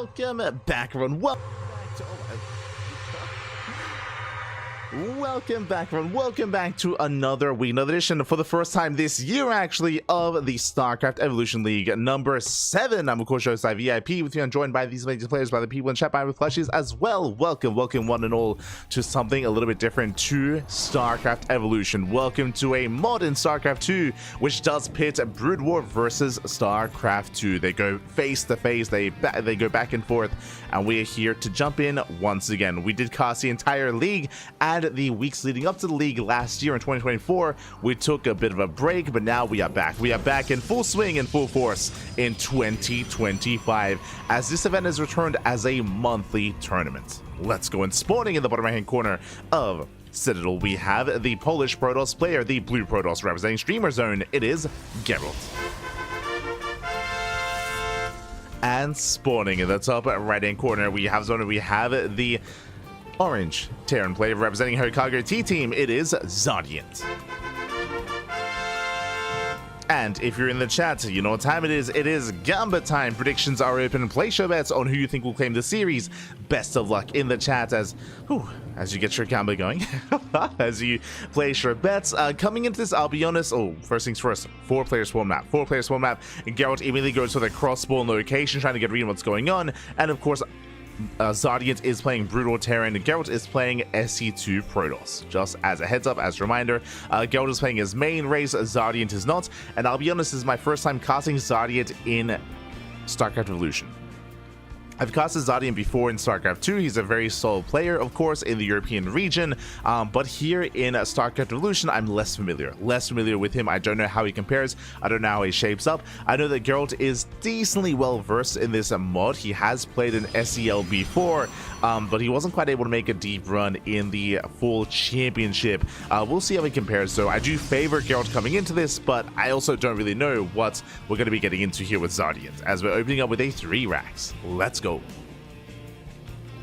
welcome back, everyone. Welcome back, everyone. Welcome back to another week, another edition for the first time this year, actually, of the StarCraft Evolution League number 7. I'm, of course, your host, VIP, with you. I'm joined by these amazing players, by the people in chat, by with plushies as well. Welcome one and all to something a little bit different, to StarCraft Evolution. Welcome to a mod in StarCraft 2, which does pit Brood War versus StarCraft 2. They go face to face, they go back and forth, and we are here to jump in once again. We did cast the entire league and the weeks leading up to the league last year in 2024. We took a bit of a break, but now we are back. We are back in full swing and full force in 2025, as this event has returned as a monthly tournament. Let's go in. Spawning in the bottom right hand corner of Citadel, we have the Polish Protoss player, the blue Protoss representing Streamer Zone. It is Gerald. And spawning in the top right hand corner, we have the orange Terran player representing Hokago T-Team. It is Zodiant. And if you're in the chat, you know what time it is. It is Gamba time. Predictions are open. Place your bets on who you think will claim the series. Best of luck in the chat as you get your Gamba going, as you place your bets. Coming into this, I'll be honest. First things first. 4-player spawn map. 4-player spawn map. And Gerald immediately goes to the cross spawn location, trying to get a read on what's going on. And of course, Zodiant is playing Brutal Terran, and Gerald is playing SC2 Protoss. Just as a heads up, as a reminder, Gerald is playing his main race, Zodiant is not. And I'll be honest, this is my first time casting Zodiant in StarCraft Evolution. I've casted Zodiant before in StarCraft 2. He's a very solid player, of course, in the European region. But here in StarCraft Evolution, I'm less familiar with him. I don't know how he compares. I don't know how he shapes up. I know that Gerald is decently well versed in this mod. He has played in SEL before, but he wasn't quite able to make a deep run in the full championship. We'll see how he compares, though. I do favor Gerald coming into this, but I also don't really know what we're going to be getting into here with Zodiant, as we're opening up with a 3 racks. Let's go.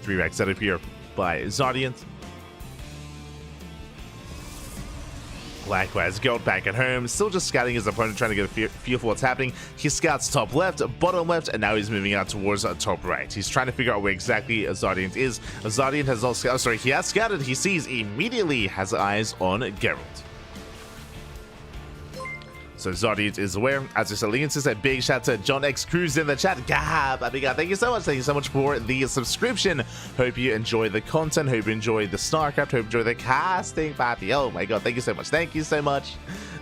3 racks set up here by Zodiant. Likewise, Gerald back at home, still just scouting his opponent, trying to get a feel for what's happening. He scouts top left, bottom left, and now he's moving out towards top right. He's trying to figure out where exactly Zodiant is. Zodiant has also he has scouted. He sees immediately, has eyes on Gerald. So Zodiant is aware. As we said, Leon says a big shout to John X Cruz in the chat. Gab, thank you so much. Thank you so much for the subscription. Hope you enjoy the content. Hope you enjoy the StarCraft. Hope you enjoy the casting, Papi. Oh my god, thank you so much. Thank you so much.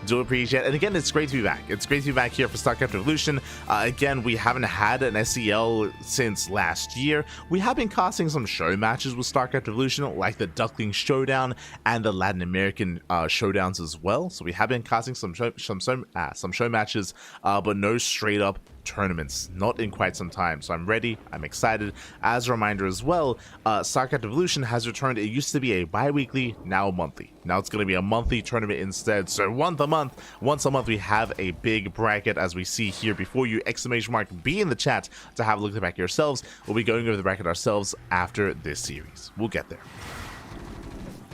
Do appreciate it. And again, it's great to be back. It's great to be back here for StarCraft Evolution. Again, we haven't had an SEL since last year. We have been casting some show matches with StarCraft Evolution, like the Ducklings Showdown and the Latin American showdowns as well. So we have been casting some show matches, but no straight up tournaments, not in quite some time. So I'm ready, I'm excited. As a reminder as well, StarCraft Evolution has returned. It used to be a bi-weekly, now monthly. Now it's going to be a monthly tournament instead. So once a month we have a big bracket, as we see here before you. Exclamation mark B in the chat to have a look at the bracket yourselves. We'll be going over the bracket ourselves after this series. We'll get there.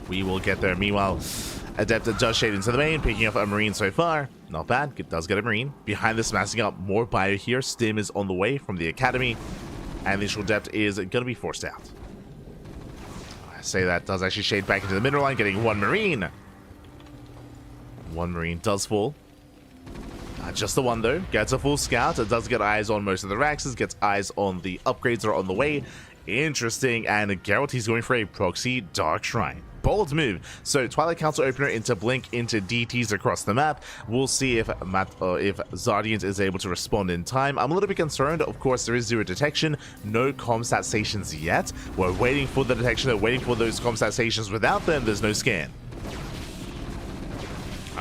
We will get there. Meanwhile, Adept does shade into the main, picking up a Marine so far. Not bad. It does get a Marine. Behind this, massing up more bio here. Stim is on the way from the Academy. And the initial Adept is going to be forced out. I say that does actually shade back into the middle line, getting 1 Marine. 1 Marine does fall. Just the one, though. Gets a full scout. It does get eyes on most of the racks. Gets eyes on the upgrades that are on the way. Interesting. And Gerald, he's going for a proxy Dark Shrine. Bold move. So Twilight Council opener into Blink into DTs across the map. We'll see if Zodiant is able to respond in time. I'm a little bit concerned. Of course, there is 0 detection. No comstat stations yet. We're waiting for the detection. They're waiting for those comstat stations. Without them, there's no scan.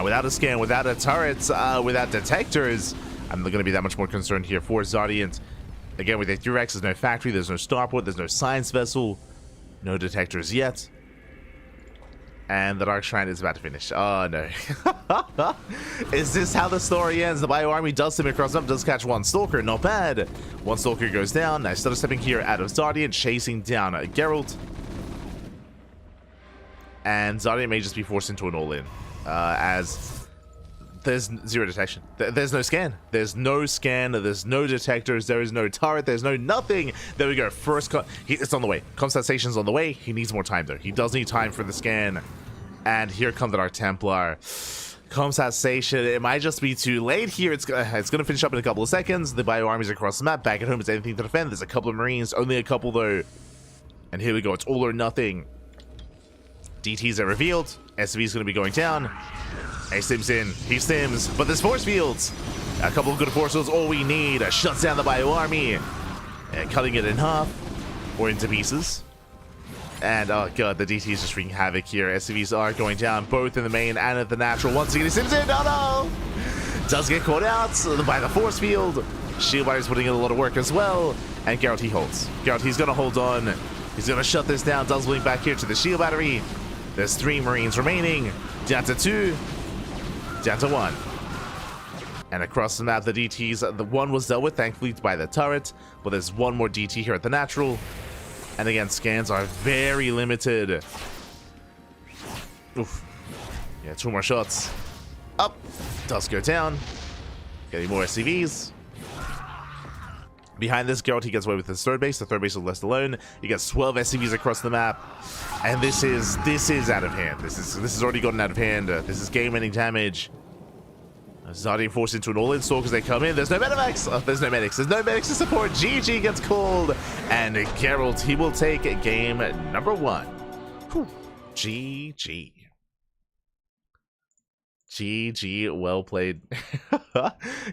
Without a scan, without a turret, without detectors, I'm going to be that much more concerned here for Zodiant. Again, with a 3X, there's no factory, there's no starport, there's no science vessel, no detectors yet. And the Dark Shrine is about to finish. Oh, no. Is this how the story ends? The Bio Army does stim across up, does catch 1 Stalker. Not bad. 1 Stalker goes down. Nice stutter stepping here out of Zodiant, chasing down Gerald. And Zodiant may just be forced into an all-in. As there's zero detection. There's no scan. There's no scan. There's no detectors. There is no turret. There's no nothing. There we go. First, it's on the way. Comsat station's on the way. He needs more time, though. He does need time for the scan. And here comes the Dark Templar. Comsat station. It might just be too late here. It's going to finish up in a couple of seconds. The bio armies across the map. Back at home, it's anything to defend. There's a couple of Marines. Only a couple, though. And here we go. It's all or nothing. DTs are revealed. SV is going to be going down. He stims in. He stims. But there's force fields. A couple of good force fields. All we need. Shuts down the bio army. And cutting it in half. Or into pieces. And oh god, the DT is just wreaking havoc here. SCVs are going down both in the main and at the natural. Once again, he stims in. Oh no! Does get caught out by the force field. Shield Rider's putting in a lot of work as well. And Gerald, he holds. Gerald, he's going to hold on. He's going to shut this down. Does blink back here to the shield battery. There's 3 Marines remaining. Down to 2. Down to 1. And across the map, the DTs, the one was dealt with, thankfully, by the turret. But there's one more DT here at the natural. And again, scans are very limited. Oof. Yeah, 2 more shots. Up. Does go down. Getting more SCVs. Behind this, Gerald, he gets away with his third base. The third base is left alone. He gets 12 SCVs across the map. And this is out of hand. This has already gotten out of hand. This is game-ending damage. Zardian forced into an all-in store because they come in. There's no medics. Oh, there's no medics. There's no medics to support. GG gets called. And Gerald, he will take game number 1. Whew. GG. GG, well played.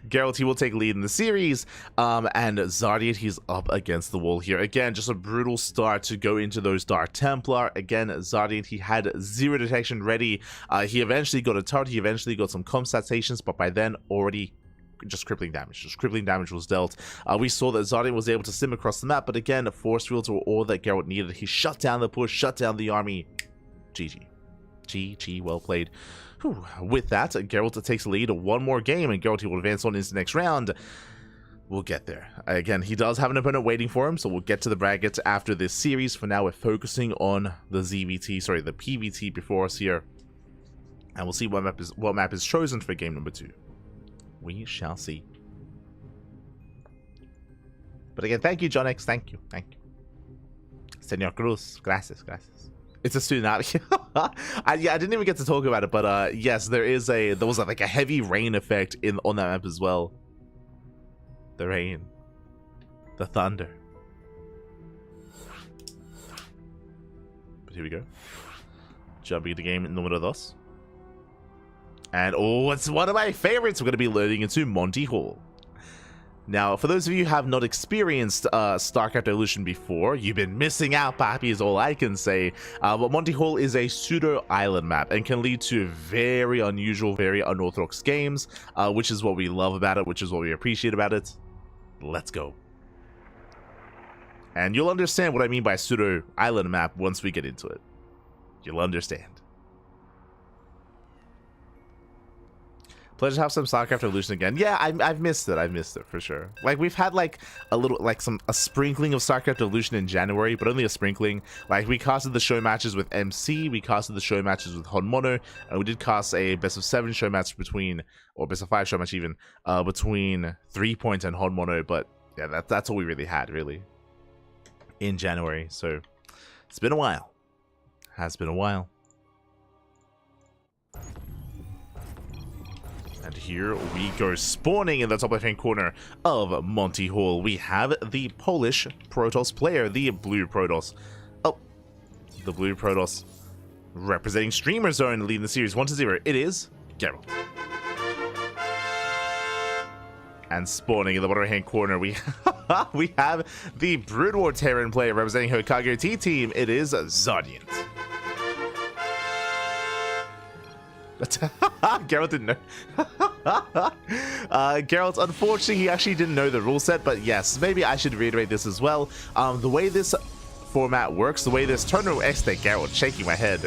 Gerald, he will take lead in the series. And Zardian, he's up against the wall here. Again, just a brutal start to go into those Dark Templar. Again, Zardian, he had 0 detection ready. He eventually got a turret. He eventually got some comsat stations, but by then already just crippling damage. Just crippling damage was dealt. We saw that Zardian was able to sim across the map, but again, force fields were all that Gerald needed. He shut down the push, shut down the army. GG. GG, well played. Whew. With that, Gerald takes the lead. 1 more game, and Gerald will advance on into the next round. We'll get there. Again, he does have an opponent waiting for him, so we'll get to the brackets after this series. For now, we're focusing on the ZVT, sorry, the PVT before us here. And we'll see what map is chosen for game number 2. We shall see. But again, thank you, John X. Thank you. Thank you. Senor Cruz. Gracias, gracias. It's a student. Yeah, I didn't even get to talk about it, but yes, there was like a heavy rain effect on that map as well. The rain, the thunder. But here we go. Jumping into game number 2. And oh, it's one of my favorites. We're going to be loading into Monty Hall. Now, for those of you who have not experienced StarCraft Evolution before, you've been missing out, papi, is all I can say. But Monty Hall is a pseudo-island map and can lead to very unusual, very unorthodox games, which is what we love about it, which is what we appreciate about it. Let's go. And you'll understand what I mean by pseudo-island map once we get into it. You'll understand. Pleasure to have some StarCraft Evolution again. Yeah, I've missed it. I've missed it for sure. Like, we've had like a sprinkling of StarCraft Evolution in January, but only a sprinkling. Like, we casted the show matches with MC, we casted the show matches with Hon Mono, and we did cast a best of 7 show match between, or best of 5 show match even, between 3 Point and Hon Mono. But yeah, that's all we really had in January. So it's been a while. Has been a while. And here we go, spawning in the top left-hand corner of Monty Hall. We have the Polish Protoss player, the Blue Protoss. Oh, the Blue Protoss representing Streamer Zone, leading the series 1-0. It is Gerald. And spawning in the bottom right-hand corner, we have the Brood War Terran player representing Hokago T-Team. It is Zardian. Gerald didn't know. Gerald, unfortunately, he actually didn't know the rule set, but yes, maybe I should reiterate this as well. The way this format works, the way this Gerald, shaking my head.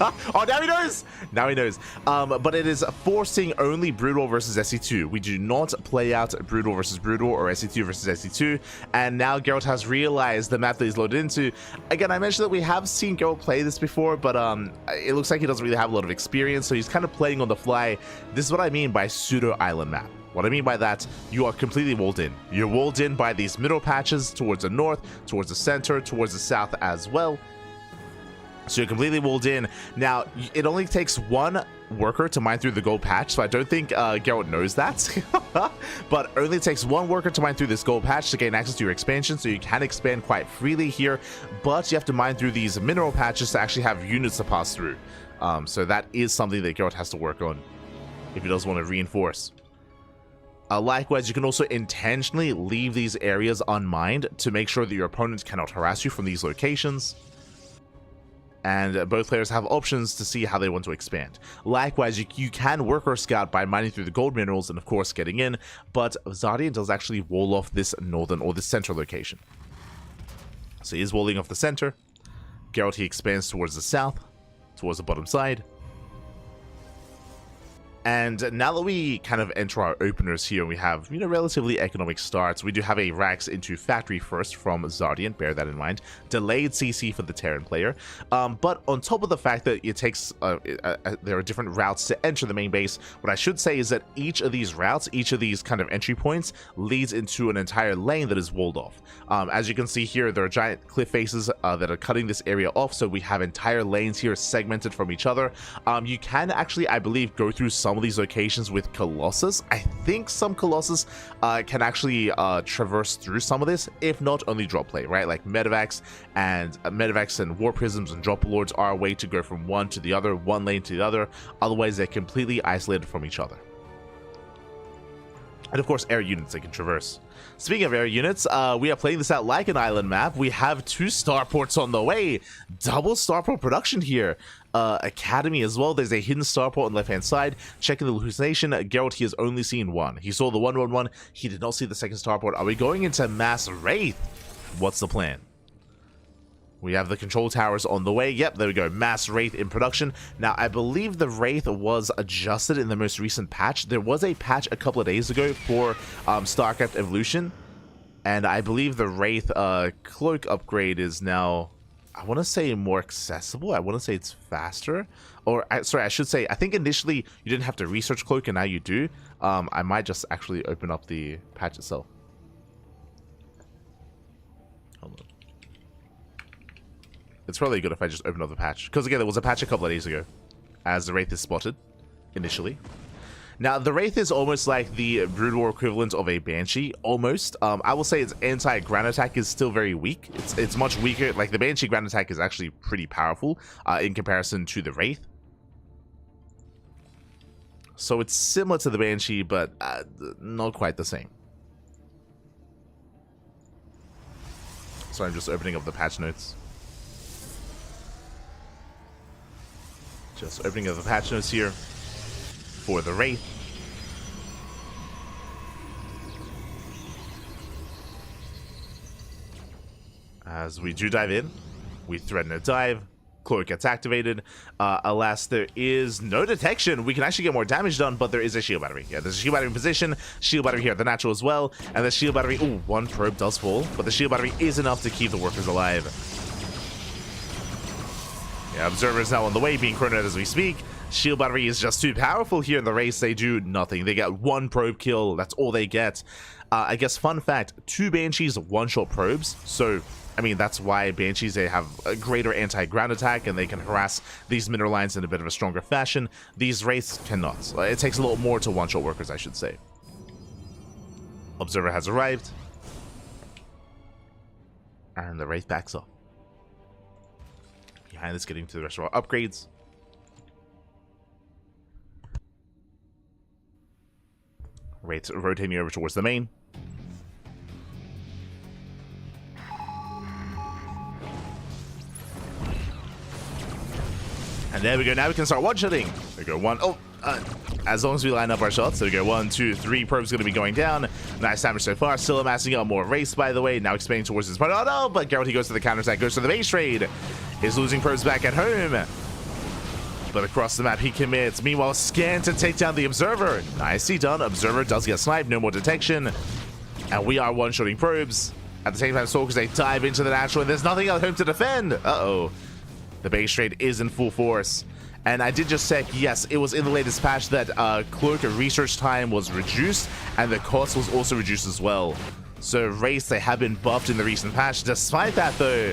Oh, now he knows. Now he knows. But it is forcing only Brutal versus SE2. We do not play out Brutal versus Brutal or SE2 versus SE2. And now Gerald has realized the map that he's loaded into. Again, I mentioned that we have seen Gerald play this before, but it looks like he doesn't really have a lot of experience, so he's kind of playing on the fly. This is what I mean by pseudo island map. What I mean by that, you are completely walled in. You're walled in by these middle patches towards the north, towards the center, towards the south as well. So you're completely walled in. Now, it only takes one worker to mine through the gold patch, so I don't think Gerald knows that. But only takes one worker to mine through this gold patch to gain access to your expansion, so you can expand quite freely here, but you have to mine through these mineral patches to actually have units to pass through. So that is something that Gerald has to work on if he does want to reinforce. Likewise, you can also intentionally leave these areas unmined to make sure that your opponents cannot harass you from these locations. And both players have options to see how they want to expand. Likewise, you can worker scout by mining through the gold minerals and of course getting in, but Zardian does actually wall off this northern or the center location. So he is walling off the center. Gerald, he expands towards the south, towards the bottom side. And now that we kind of enter our openers here, we have, relatively economic starts. We do have a Rax into factory first from Zardian, bear that in mind. Delayed CC for the Terran player. But on top of the fact that it takes, there are different routes to enter the main base, what I should say is that each of these routes, each of these kind of entry points, leads into an entire lane that is walled off. As you can see here, there are giant cliff faces that are cutting this area off, so we have entire lanes here segmented from each other. You can actually, I believe, go through some of these locations with Colossus. I think some Colossus can actually traverse through some of this, if not only drop play, right? Like Medevacs and War Prisms and Drop Lords are a way to go from one to the other, one lane to the other. Otherwise, they're completely isolated from each other. And of course, air units they can traverse. Speaking of air units, we are playing this out like an island map. We have 2 starports on the way. Double starport production here. Academy as well. There's a hidden starport on the left-hand side. Checking the hallucination. Gerald, he has only seen one. He saw the 111. He did not see the second starport. Are we going into mass Wraith? What's the plan? We have the control towers on the way. Yep, there we go. Mass Wraith in production. Now, I believe the Wraith was adjusted in the most recent patch. There was a patch a couple of days ago for StarCraft Evolution. And I believe the Wraith cloak upgrade is now, I want to say, more accessible. I want to say it's faster. Or, sorry, I should say, I think initially you didn't have to research cloak and now you do. I might just actually open up the patch itself. Hold on. It's probably good if I just open up the patch. Because again, there was a patch a couple of days ago, as the Wraith is spotted, initially. Now, the Wraith is almost like the Brood War equivalent of a Banshee, almost. I will say its anti-ground attack is still very weak. It's much weaker. Like, the Banshee ground attack is actually pretty powerful in comparison to the Wraith. So it's similar to the Banshee, but not quite the same. So I'm just opening up the patch notes. Just opening up the patch notes here for the Wraith. As we do dive in, we threaten a dive. Cloak gets activated. Alas, there is no detection. We can actually get more damage done, but there is a shield battery. Yeah, there's a shield battery in position. Shield battery here at the natural as well. And the shield battery, ooh, one probe does fall, but the shield battery is enough to keep the workers alive. Yeah, observers now on the way, being chronoed as we speak. Shield battery is just too powerful here in the race. They do nothing. They get one probe kill. That's all they get. I guess fun fact, 2 Banshees one-shot probes. So, I mean, that's why Banshees, they have a greater anti-ground attack and they can harass these mineral lines in a bit of a stronger fashion. These Wraiths cannot. It takes a little more to one-shot workers, I should say. Observer has arrived. And the Wraith backs up. Behind this, getting to the rest of our upgrades. Wraiths rotating over towards the main. And there we go. Now we can start one-shotting. We go one. Oh, as long as we line up our shots. So we go 1, 2, 3. Probe's going to be going down. Nice damage so far. Still amassing up more race, by the way. Now expanding towards his part. Oh, no. But Gerald, he goes to the counterattack. Goes to the base trade. Is losing probes back at home. But across the map, he commits. Meanwhile, scan to take down the Observer. Nicely done. Observer does get sniped. No more detection. And we are one-shotting probes. At the same time, Stalkers, they dive into the natural, and there's nothing else home to defend. Uh-oh. The base trade is in full force. And I did just check, yes, it was in the latest patch that Cloak research time was reduced, and the cost was also reduced as well. So Wraiths, they have been buffed in the recent patch. Despite that, though,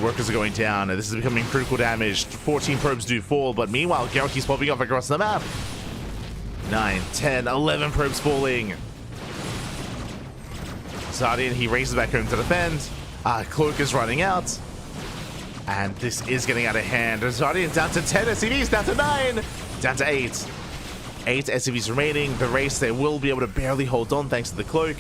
workers are going down, and this is becoming critical damage. 14 probes do fall, but meanwhile, Gerald keeps popping off across the map. 9, 10, 11 probes falling. Zardian, he races back home to defend. Cloak is running out. And this is getting out of hand. Zardian down to 10 SCVs, down to 9, down to 8. 8 SCVs remaining. The race, they will be able to barely hold on thanks to the Cloak.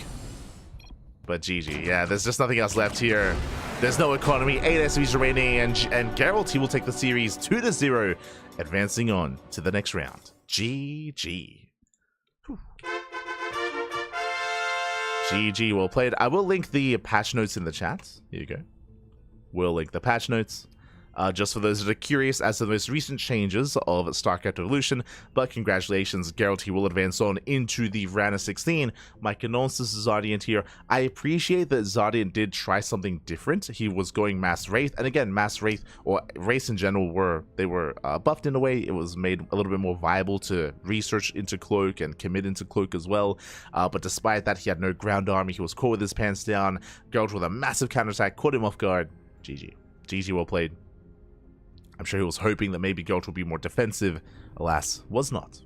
But GG, yeah, there's just nothing else left here. There's no economy, 8 SCVs remaining, and Gerald, he will take the series 2-0, advancing on to the next round. GG. Whew. GG, well played. I will link the patch notes in the chat. Here you go. We'll link the patch notes. Just for those that are curious as to the most recent changes of StarCraft Evolution, but congratulations, Gerald, he will advance on into the round of 16. My condolences to Zardian here. I appreciate that Zardian did try something different. He was going Mass Wraith, and again, Mass Wraith, or Wraiths in general, were buffed in a way. It was made a little bit more viable to research into Cloak and commit into Cloak as well. But despite that, he had no ground army. He was caught with his pants down. Gerald with a massive counterattack, caught him off guard. GG. GG, well played. I'm sure he was hoping that maybe Gerald would be more defensive. Alas, was not.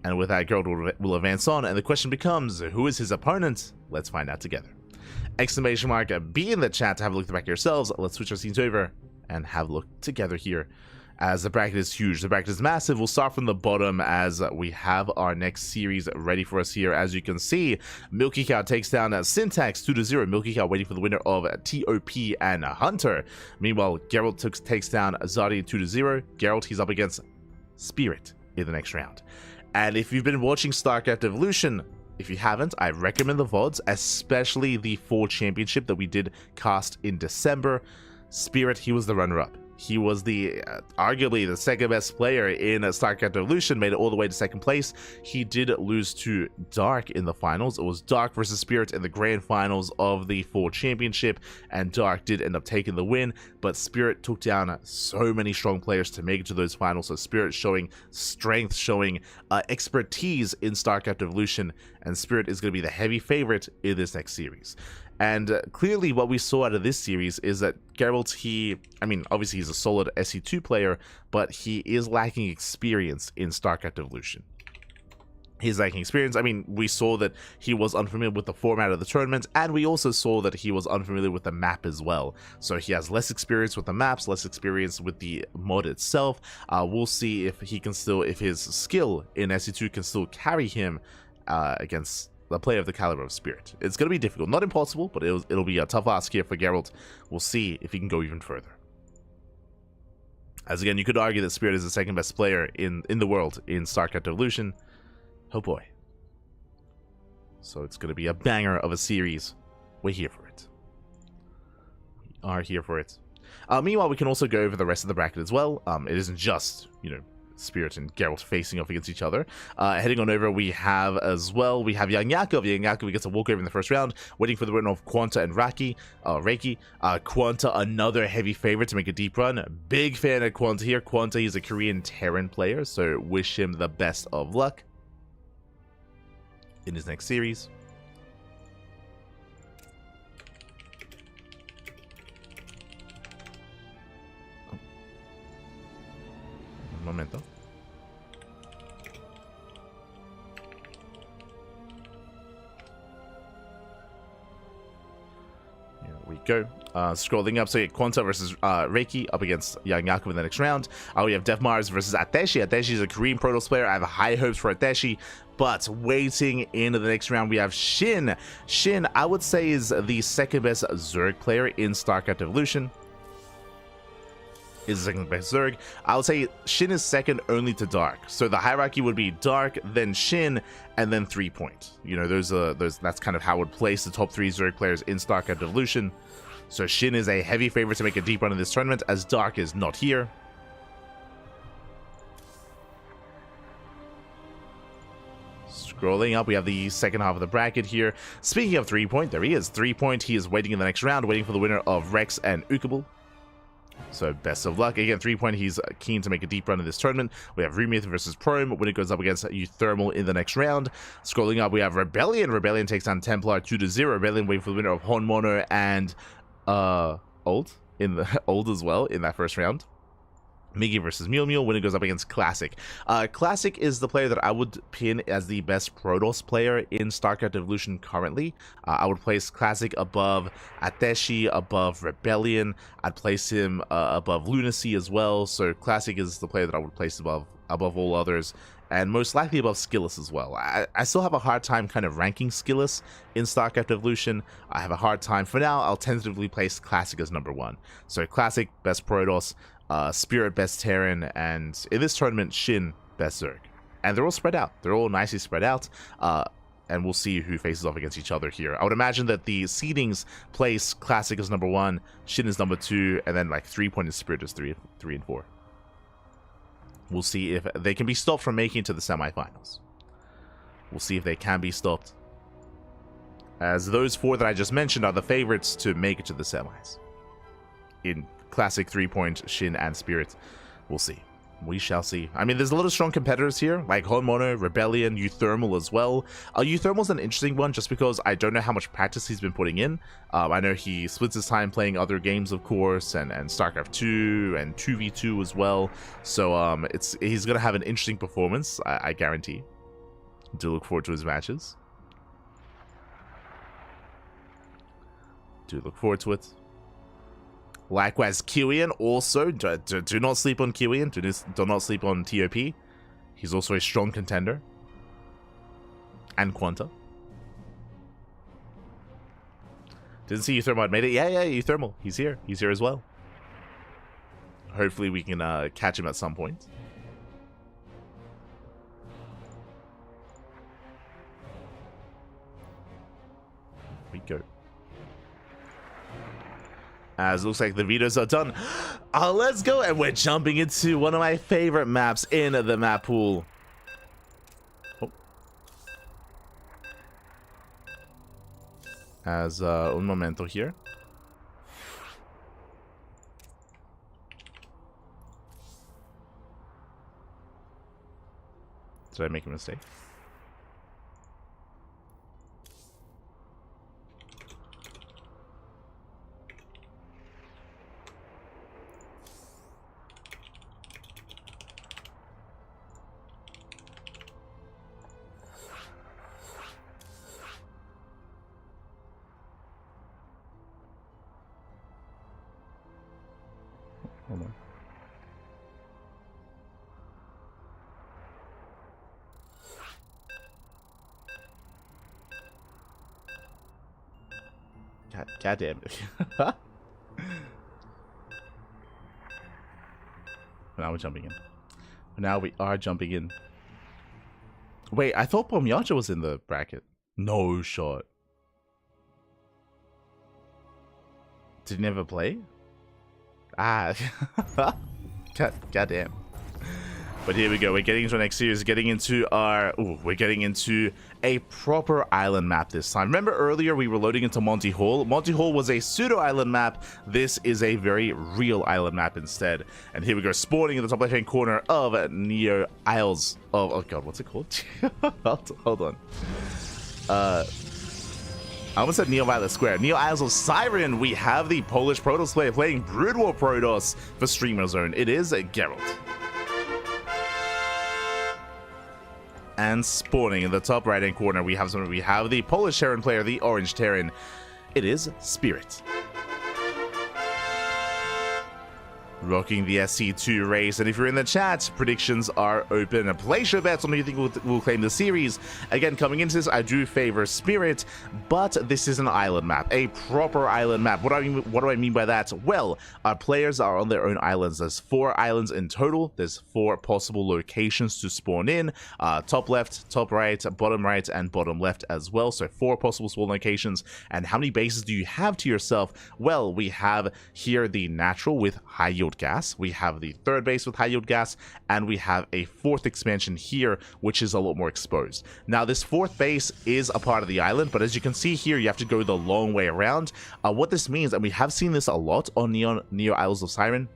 And with that, Gerald will advance on, and the question becomes, who is his opponent? Let's find out together. Exclamation mark B in the chat to have a look at the back yourselves. Let's switch our scenes over and have a look together here. As the bracket is huge, the bracket is massive. We'll start from the bottom as we have our next series ready for us here. As you can see, Milky Cow takes down Syntax 2-0. Milky Cow waiting for the winner of TOP and Hunter. Meanwhile, Gerald takes down Zardian 2-0. Gerald, he's up against Spirit in the next round. And if you've been watching StarCraft Evolution, if you haven't, I recommend the VODs, especially the 4 championship that we did cast in December. Spirit, he was the runner-up. He was the arguably the second best player in StarCraft Evolution, made it all the way to second place. He did lose to Dark in the finals. It was Dark versus Spirit in the grand finals of the 4 championship, and Dark did end up taking the win, but Spirit took down so many strong players to make it to those finals. So Spirit showing strength, showing expertise in StarCraft Evolution, and Spirit is going to be the heavy favorite in this next series. And clearly what we saw out of this series is that Gerald, obviously he's a solid SE2 player, but he is lacking experience in StarCraft Evolution. He's lacking experience. We saw that he was unfamiliar with the format of the tournament, and we also saw that he was unfamiliar with the map as well. So he has less experience with the maps, less experience with the mod itself. We'll see if he can still, if his skill in SE2 can still carry him against the player of the caliber of Spirit. It's going to be difficult. Not impossible, but it'll be a tough ask here for Gerald. We'll see if he can go even further. As again, you could argue that Spirit is the second best player in the world in StarCraft Evolution. Oh boy. So it's going to be a banger of a series. We're here for it. We are here for it. Meanwhile, we can also go over the rest of the bracket as well. It isn't just, Spirit and Geralt facing off against each other. Heading on over, we have YoungYakov. YoungYakov gets a walkover in the first round, waiting for the winner of Quanta and Reiki. Quanta, another heavy favorite to make a deep run. Big fan of Quanta here. Quanta, he's a Korean Terran player, so wish him the best of luck in his next series. Un momento. Here we go. Scrolling up, so yeah, Quanta versus Reiki up against YoungYakov in the next round. We have Def Mars versus Ateshi. Ateshi is a Korean Protoss player. I have high hopes for Ateshi, but waiting into the next round, we have SHIN. SHIN, I would say, is the second best Zerg player in StarCraft Evolution. Is the second best Zerg. I would say SHIN is second only to Dark. So the hierarchy would be Dark, then SHIN, and then 3 Point. That's kind of how I would place the top 3 Zerg players in StarCraft Evolution. So SHIN is a heavy favorite to make a deep run in this tournament, as Dark is not here. Scrolling up, we have the second half of the bracket here. Speaking of 3-point, there he is. 3-point, he is waiting in the next round, waiting for the winner of Rex and uThermal. So best of luck. Again, 3-point, he's keen to make a deep run in this tournament. We have Remyth versus Prome when it goes up against uThermal in the next round. Scrolling up, we have Rebellion. Rebellion takes down Templar 2-0. Rebellion waiting for the winner of Honmono and Old in the Old as well in that first round. Miggy versus Mule when it goes up against Classic. Classic is the player that I would pin as the best Protoss player in StarCraft Evolution currently. I would place Classic above Ateshi, above Rebellion. I'd place him above Lunacy as well. So Classic is the player that I would place above all others, and most likely above Skillus as well. I still have a hard time kind of ranking Skillus in StarCraft Evolution. I have a hard time. For now, I'll tentatively place Classic as number 1. So Classic, best Protoss. Spirit, best Terran, and in this tournament, SHIN, best Zerg. And they're all spread out. They're all nicely spread out. And we'll see who faces off against each other here. I would imagine that the seedings place Classic as number 1, SHIN is number 2, and then like 3-point and Spirit is 3 and 4. We'll see if they can be stopped from making it to the semifinals. We'll see if they can be stopped, as those 4 that I just mentioned are the favorites to make it to the semis. In Classic, 3-point, SHIN, and Spirit. We'll see. We shall see. I mean, there's a lot of strong competitors here, like Honmono, Rebellion, uThermal as well. uThermal's an interesting one just because I don't know how much practice he's been putting in. I know he splits his time playing other games, of course, and StarCraft 2 and 2v2 as well. So he's going to have an interesting performance, I guarantee. Do look forward to his matches. Do look forward to it. Likewise, Kiwian also, do not sleep on Kiwian, do not sleep on TOP. He's also a strong contender. And Quanta. Didn't see uThermal had made it. Yeah, uThermal. He's here. He's here as well. Hopefully we can catch him at some point. Here we go. As it looks like the videos are done. Let's go, and we're jumping into one of my favorite maps in the map pool. Oh. As un momento here. Did I make a mistake? Hold on. God damn it. Now we're jumping in. Now we are jumping in. Wait, I thought Pomyaja was in the bracket. No shot. Did he never play? Ah. God damn. But here we go. We're getting into our next series. Getting into our... Ooh, we're getting into a proper island map this time. Remember earlier we were loading into Monty Hall? Monty Hall was a pseudo-island map. This is a very real island map instead. And here we go. Spawning in the top left-hand corner of Neo Isles. Oh god, what's it called? Hold on. I almost said Neo Violet Square. Neo Isles of Siren. We have the Polish Protoss player playing Brood War Protoss for Streamer Zone. It is Gerald. And spawning in the top right-hand corner, we have the Polish Terran player, the Orange Terran. It is Spirit. Rocking the SC2 race, and if you're in the chat, predictions are open. Place your bets on who you think will claim the series. Again, coming into this, I do favor Spirit, but this is an island map, a proper island map. What do I mean by that? Well, our players are on their own islands. There's 4 islands in total. There's 4 possible locations to spawn in. Top left, top right, and bottom left as well. So 4 possible spawn locations. And how many bases do you have to yourself? Well, we have here the natural with high yield gas, we have the third base with high yield gas, and we have a fourth expansion here, which is a lot more exposed. Now, this fourth base is a part of the island, but as you can see here, you have to go the long way around. What this means, and we have seen this a lot on Neo Isles of Siren,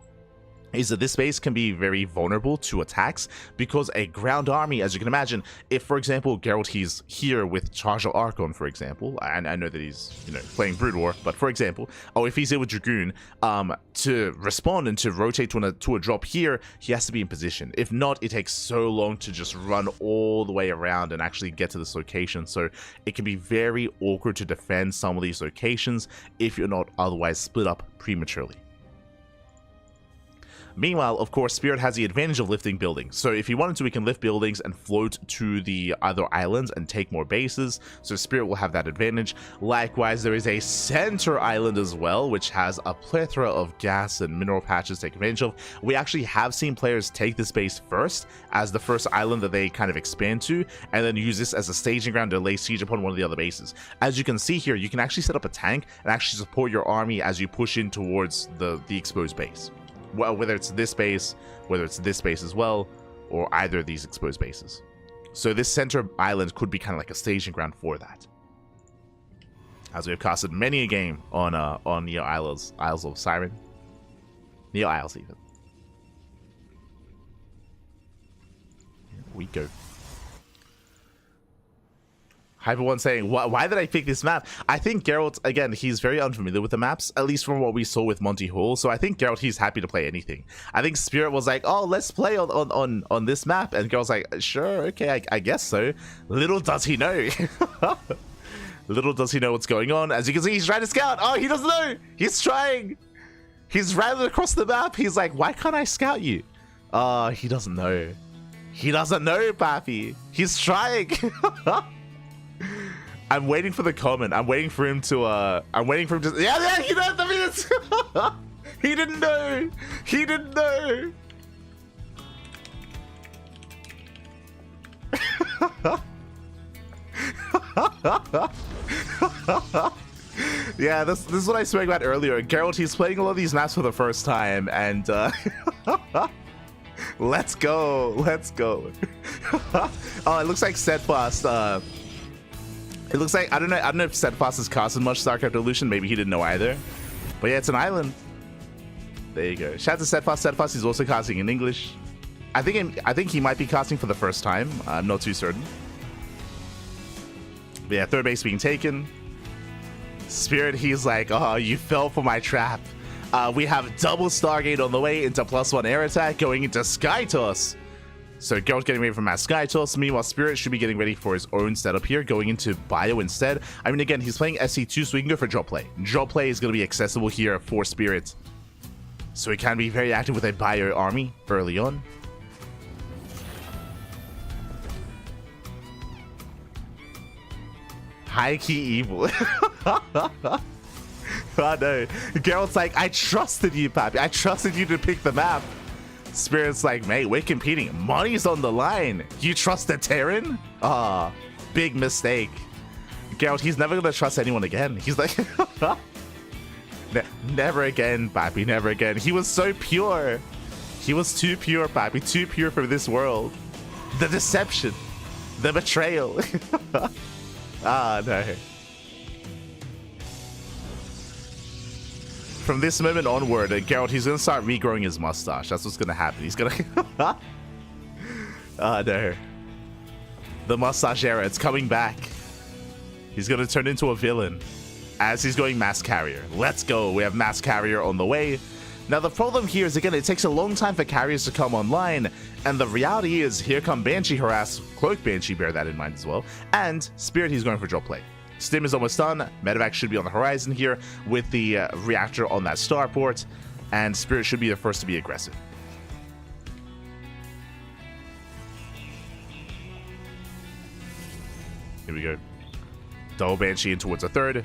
is that this base can be very vulnerable to attacks because a ground army, as you can imagine, if, for example, Gerald, he's here with Charger Archon, for example, and I know that he's, playing Brood War, but for example, if he's here with Dragoon, to respond and to rotate to a drop here, he has to be in position. If not, it takes so long to just run all the way around and actually get to this location, so it can be very awkward to defend some of these locations if you're not otherwise split up prematurely. Meanwhile, of course, Spirit has the advantage of lifting buildings. So if he wanted to, he can lift buildings and float to the other islands and take more bases. So Spirit will have that advantage. Likewise, there is a center island as well, which has a plethora of gas and mineral patches to take advantage of. We actually have seen players take this base first as the first island that they kind of expand to, and then use this as a staging ground to lay siege upon one of the other bases. As you can see here, you can actually set up a tank and actually support your army as you push in towards the exposed base. Well, whether it's this base, whether it's this base as well, or either of these exposed bases. So this center island could be kind of like a staging ground for that. As we have casted many a game on Neo Isles of Siren. Neo Isles even. Here we go. Hyper1 saying, why did I pick this map? I think Gerald, again, he's very unfamiliar with the maps, at least from what we saw with Monty Hall. So I think Gerald, he's happy to play anything. I think Spirit was like, oh, let's play on this map. And Gerald's like, sure, okay, I guess so. Little does he know. Little does he know what's going on. As you can see, he's trying to scout. Oh, he doesn't know. He's trying. He's ran across the map. He's like, why can't I scout you? He doesn't know. He doesn't know, Pappy. He's trying. I'm waiting for the comment. I'm waiting for him to yeah, you know what that means. He didn't know. He didn't know. Yeah, this is what I spoke about earlier. Gerald, he's playing a lot of these maps for the first time, and let's go. Let's go. Oh, it looks like Steadfast. It looks like, I don't know if Steadfast has casted much StarCraft Evolution. Maybe he didn't know either. But yeah, it's an island. There you go. Shout out to Steadfast. Steadfast is also casting in English. I think he might be casting for the first time. I'm not too certain. But yeah, third base being taken. Spirit, he's like, oh, you fell for my trap. We have double Stargate on the way into +1 air attack going into Sky Toss. So Gerald getting ready for Mass Sky Toss. Meanwhile, Spirit should be getting ready for his own setup here, going into Bio instead. I mean, again, he's playing SC2, so he can go for drop play. Drop play is going to be accessible here for Spirit. So he can be very active with a Bio army early on. High key evil. Oh no. Gerald's like, I trusted you, Pappy. I trusted you to pick the map. Spirit's like, mate, we're competing. Money's on the line. You trust the Terran? Ah, big mistake. Gerald, he's never gonna trust anyone again. He's like, never again, Pappy, never again. He was so pure. He was too pure, Pappy, too pure for this world. The deception, the betrayal. Ah, no. From this moment onward, Gerald, he's going to start regrowing his mustache. That's what's going to happen. He's going to... Ah, no. The mustache era, it's coming back. He's going to turn into a villain as he's going Mass Carrier. Let's go. We have Mass Carrier on the way. Now, the problem here is, again, it takes a long time for carriers to come online. And the reality is, here come Banshee Harass, Cloak Banshee, bear that in mind as well. And Spirit, he's going for drop play. Stim is almost done. Medevac should be on the horizon here with the reactor on that starport, and Spirit should be the first to be aggressive. Here we go. Double Banshee in towards a third.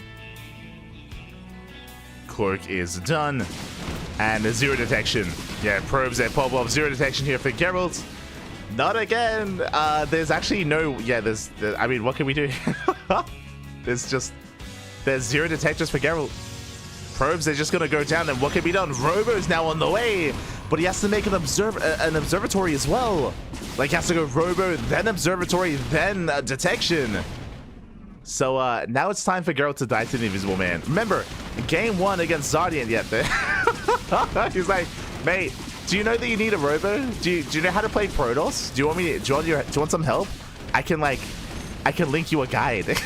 Cloak is done. And a zero detection. Yeah, probes and pop off. Zero detection here for Gerald. Not again. There's actually no... Yeah, I mean, what can we do? There's zero detectors for Gerald. probes, they're just going to go down, and what can be done? Robo's now on the way, but he has to make an observatory as well. Like, he has to go Robo, then observatory, then detection. So now it's time for Gerald to die to the Invisible Man. Remember, game 1 against Zardian yet. He's like, mate, do you know that you need a Robo? Do you know how to play Protoss? Do you want some help? I can link you a guide.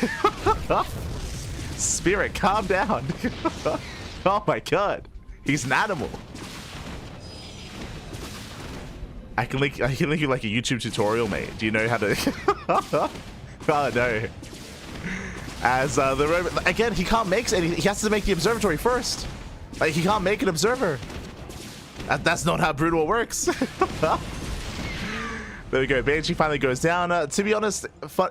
Spirit, calm down. Oh my god, he's an animal. I can link you like a YouTube tutorial, mate. Do you know how to? Oh no. As the robot again, he can't make any. He has to make the observatory first. Like, he can't make an observer. That's not how Brood War works. There we go. Banshee finally goes down. To be honest,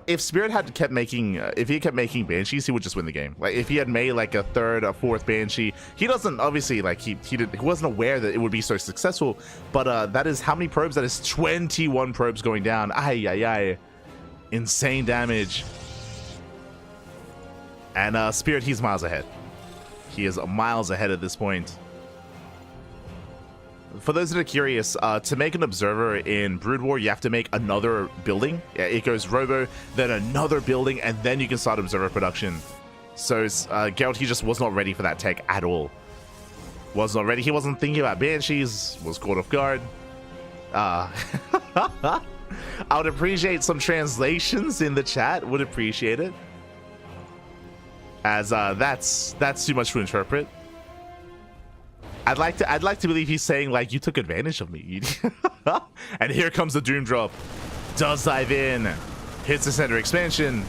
if Spirit had kept making, if he kept making Banshees, he would just win the game. Like, if he had made like a third, a fourth Banshee, he doesn't obviously like he wasn't aware that it would be so successful. But that is how many probes? That is 21 probes going down. Ay ay ay, insane damage. And Spirit, he's miles ahead. He is miles ahead at this point. For those that are curious, to make an observer in Brood War, you have to make another building. It goes Robo, then another building, and then you can start observer production. So Gerald, he just was not ready for that tech at all. Was not ready. He wasn't thinking about Banshees. Was caught off guard. I would appreciate some translations in the chat. Would appreciate it. As that's too much to interpret. I'd like to believe he's saying, like, you took advantage of me. And here comes the Doom Drop. Does dive in. Hits the center expansion.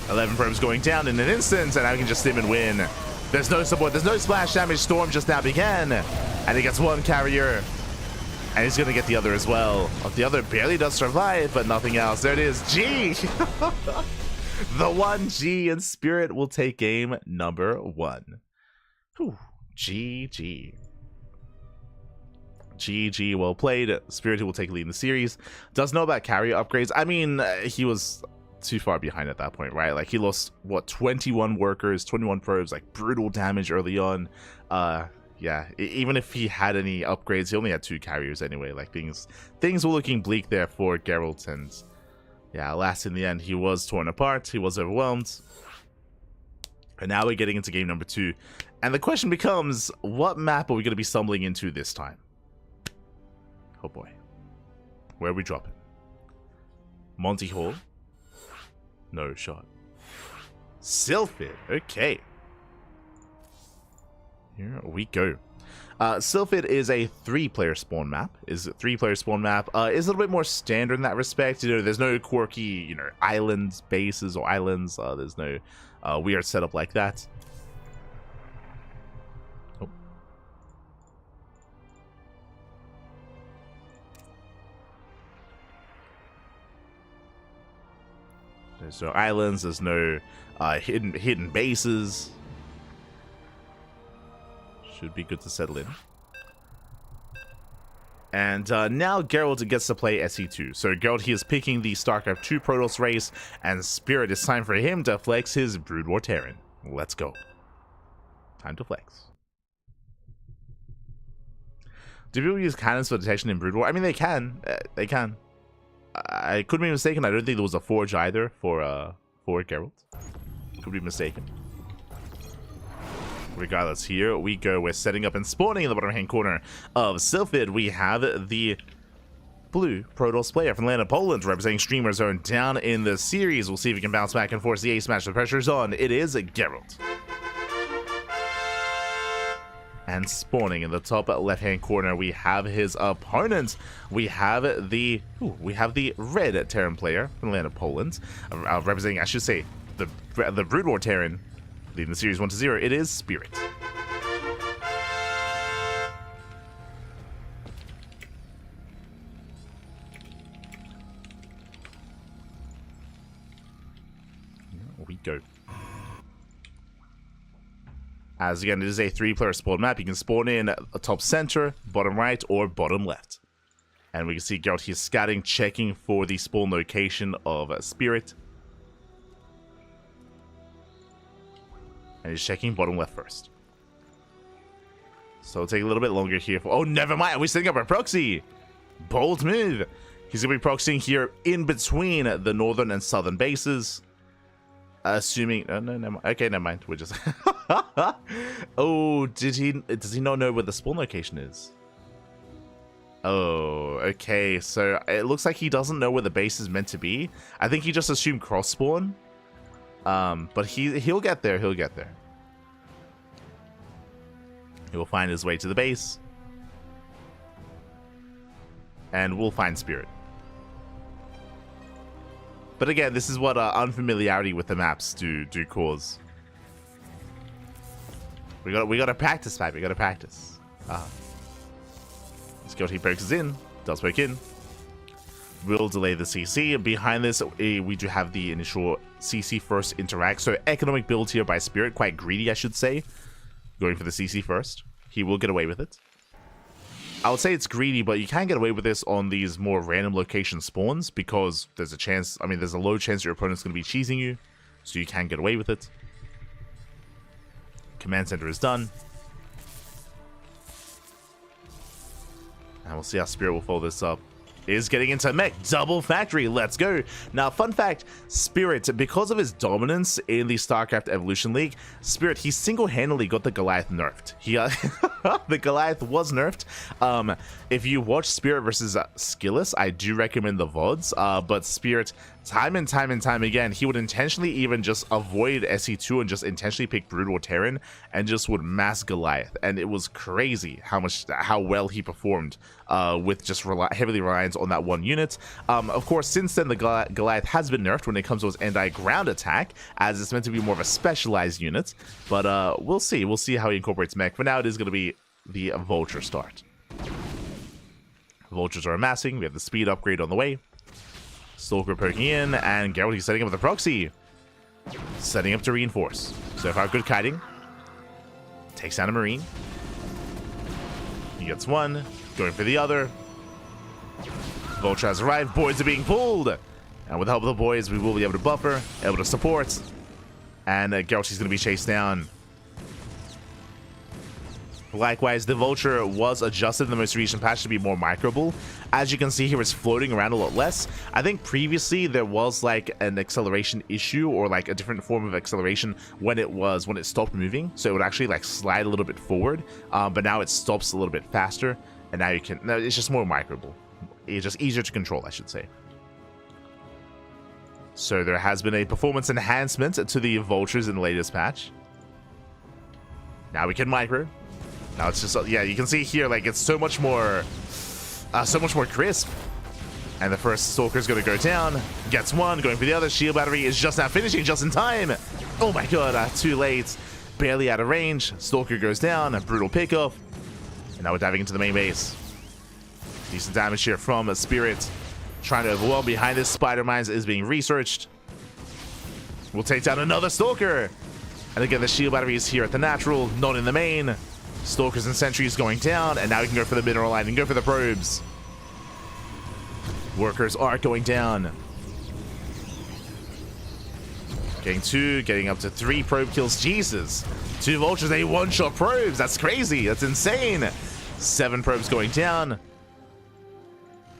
11 probes going down in an instant, and now he can just stim and win. There's no support. There's no splash damage. Storm just now began. And he gets one carrier. And he's going to get the other as well. The other barely does survive, but nothing else. There it is. G! The 1G, and Spirit will take game number 1. Whew. GG. GG, well played. Spirit will take lead in the series. Does know about carrier upgrades. I mean, he was too far behind at that point, right? Like, he lost, what, 21 workers, 21 probes, like, brutal damage early on. Yeah, even if he had any upgrades, he only had 2 carriers anyway. Like, things were looking bleak there for Gerald, and yeah, alas, in the end, he was torn apart. He was overwhelmed. And now we're getting into game number 2. And the question becomes, what map are we going to be stumbling into this time? Oh boy. Where are we dropping? Monty Hall? No shot. Sylphid. Okay. Here we go. Sylphid is a 3-player spawn map. Is a 3-player spawn map. Is a little bit more standard in that respect. You know, there's no quirky, you know, islands, bases, or islands. There's no weird setup like that. Oh. There's no islands. There's no hidden bases. Should be good to settle in. And now Gerald gets to play SE2. So Gerald, he is picking the StarCraft 2 Protoss race, and Spirit, it's time for him to flex his Brood War Terran. Let's go. Time to flex. Do people use cannons for detection in Brood War? I mean, they can. They can. I could be mistaken. I don't think there was a forge either for Gerald. Could be mistaken. Regardless, here we go. We're setting up and spawning in the bottom hand corner of Sylphid. We have the blue Protoss player from the land of Poland representing Streamer Zone down in the series. We'll see if he can bounce back and force the ace match. The pressure's on. It is Gerald. And spawning in the top left hand corner, we have his opponent. We have the red Terran player from the land of Poland, representing, I should say, the Brood War Terran. Leading the series 1-0, it is Spirit. Here we go. As again, it is a 3-player spawn map. You can spawn in top center, bottom right, or bottom left. And we can see Gerald, he's scouting, checking for the spawn location of Spirit. And he's checking bottom left first. So it'll take a little bit longer here. Oh, never mind. We're setting up our proxy. Bold move. He's going to be proxying here in between the northern and southern bases. Assuming... Oh, no, never mind. Okay, never mind. We're just... Oh, does he not know where the spawn location is? Oh, okay. So it looks like he doesn't know where the base is meant to be. I think he just assumed cross spawn. But he'll get there. He'll get there. He will find his way to the base. And we'll find Spirit. But again, this is what unfamiliarity with the maps do cause. We gotta practice, man. We gotta practice. Skeleton pokes in. Does poke in. Will delay the CC. Behind this, we do have the initial CC first interact. So economic build here by Spirit. Quite greedy, I should say. Going for the CC first. He will get away with it. I would say it's greedy, but you can get away with this on these more random location spawns because there's a chance, I mean, there's a low chance your opponent's going to be cheesing you, so you can get away with it. Command center is done. And we'll see how Spirit will follow this up. Is getting into mech double factory. Let's go. Now, fun fact, Spirit, because of his dominance in the StarCraft Evolution League, Spirit, he single-handedly got the Goliath nerfed. The Goliath was nerfed. If you watch Spirit versus Skillus, I do recommend the VODs, but Spirit, time and time again, he would intentionally even just avoid SE2 and just intentionally pick Brood or Terran and just would mass Goliath. And it was crazy how well he performed with just heavily reliant on that one unit. Of course, since then, the Goliath has been nerfed when it comes to his anti-ground attack, as it's meant to be more of a specialized unit. But we'll see. We'll see how he incorporates mech. For now, it is going to be the Vulture start. Vultures are amassing. We have the speed upgrade on the way. Stalker poking in, and Gerald, he's setting up the proxy. Setting up to reinforce. So far, good kiting. Takes down a Marine. He gets one. Going for the other. Vulture has arrived. Boys are being pulled. And with the help of the boys, we will be able to buffer, able to support. And Geralt is going to be chased down. Likewise, the Vulture was adjusted in the most recent patch to be more microable. As you can see here, it's floating around a lot less. I think previously there was like an acceleration issue or like a different form of acceleration when it stopped moving. So it would actually like slide a little bit forward, but now it stops a little bit faster. And now it's just more microable. It's just easier to control, I should say. So there has been a performance enhancement to the Vultures in the latest patch. Now we can micro. Now it's just, yeah, you can see here, like, it's so much more crisp. And the first Stalker's going to go down. Gets one, going for the other. Shield battery is just now finishing, just in time. Oh my god, too late. Barely out of range. Stalker goes down, a brutal pickoff. And now we're diving into the main base. Decent damage here from a Spirit. Trying to overwhelm. Behind this, Spider Mines is being researched. We'll take down another Stalker. And again, the shield battery is here at the natural, not in the main. Stalkers and sentries going down, and now we can go for the mineral line and go for the probes. Workers are going down. Getting 2, getting up to 3 probe kills. Jesus. 2 Vultures, they one-shot probes. That's crazy. That's insane. 7 probes going down.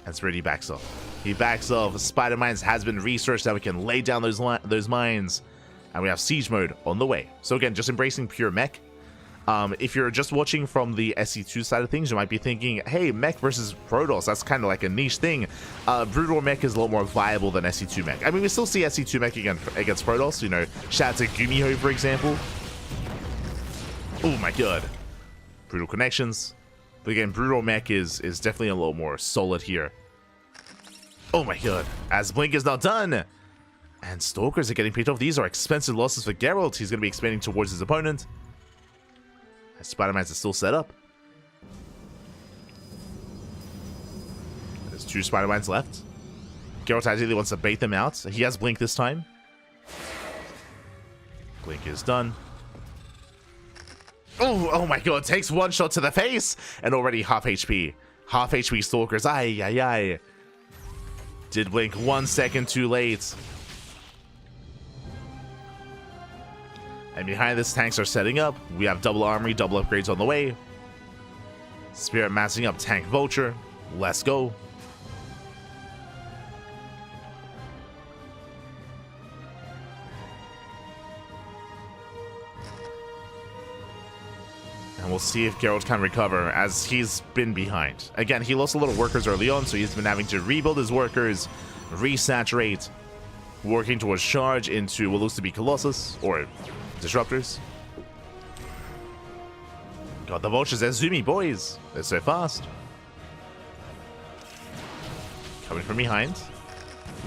That's where he backs off. He backs off. Spider Mines has been researched. Now we can lay down those mines. And we have siege mode on the way. So again, just embracing pure mech. If you're just watching from the SE2 side of things, you might be thinking, hey, mech versus Protoss, that's kind of like a niche thing. Brood War mech is a lot more viable than SE2 mech. I mean, we still see SE2 mech against Protoss, you know, shout out to Gumiho, for example. Oh my god. Brutal connections. But again, Brood War mech is definitely a little more solid here. Oh my god. As Blink is not done. And Stalkers are getting picked off. These are expensive losses for Gerald. He's going to be expanding towards his opponent. Spider-Man's is still set up. There's 2 Spider-Mans left. Geralt ideally wants to bait them out. He has Blink this time. Blink is done. Oh my god, takes 1 shot to the face! And already half HP. Half HP Stalkers. Ay. Did Blink 1 second too late. And behind this, tanks are setting up. We have double armory, double upgrades on the way. Spirit massing up tank vulture. Let's go. And we'll see if Gerald can recover, as he's been behind. Again, he lost a lot of workers early on, so he's been having to rebuild his workers, resaturate, working towards charge into what looks to be Colossus, or Disruptors. God, the vultures, they're zoomy boys. They're so fast. Coming from behind.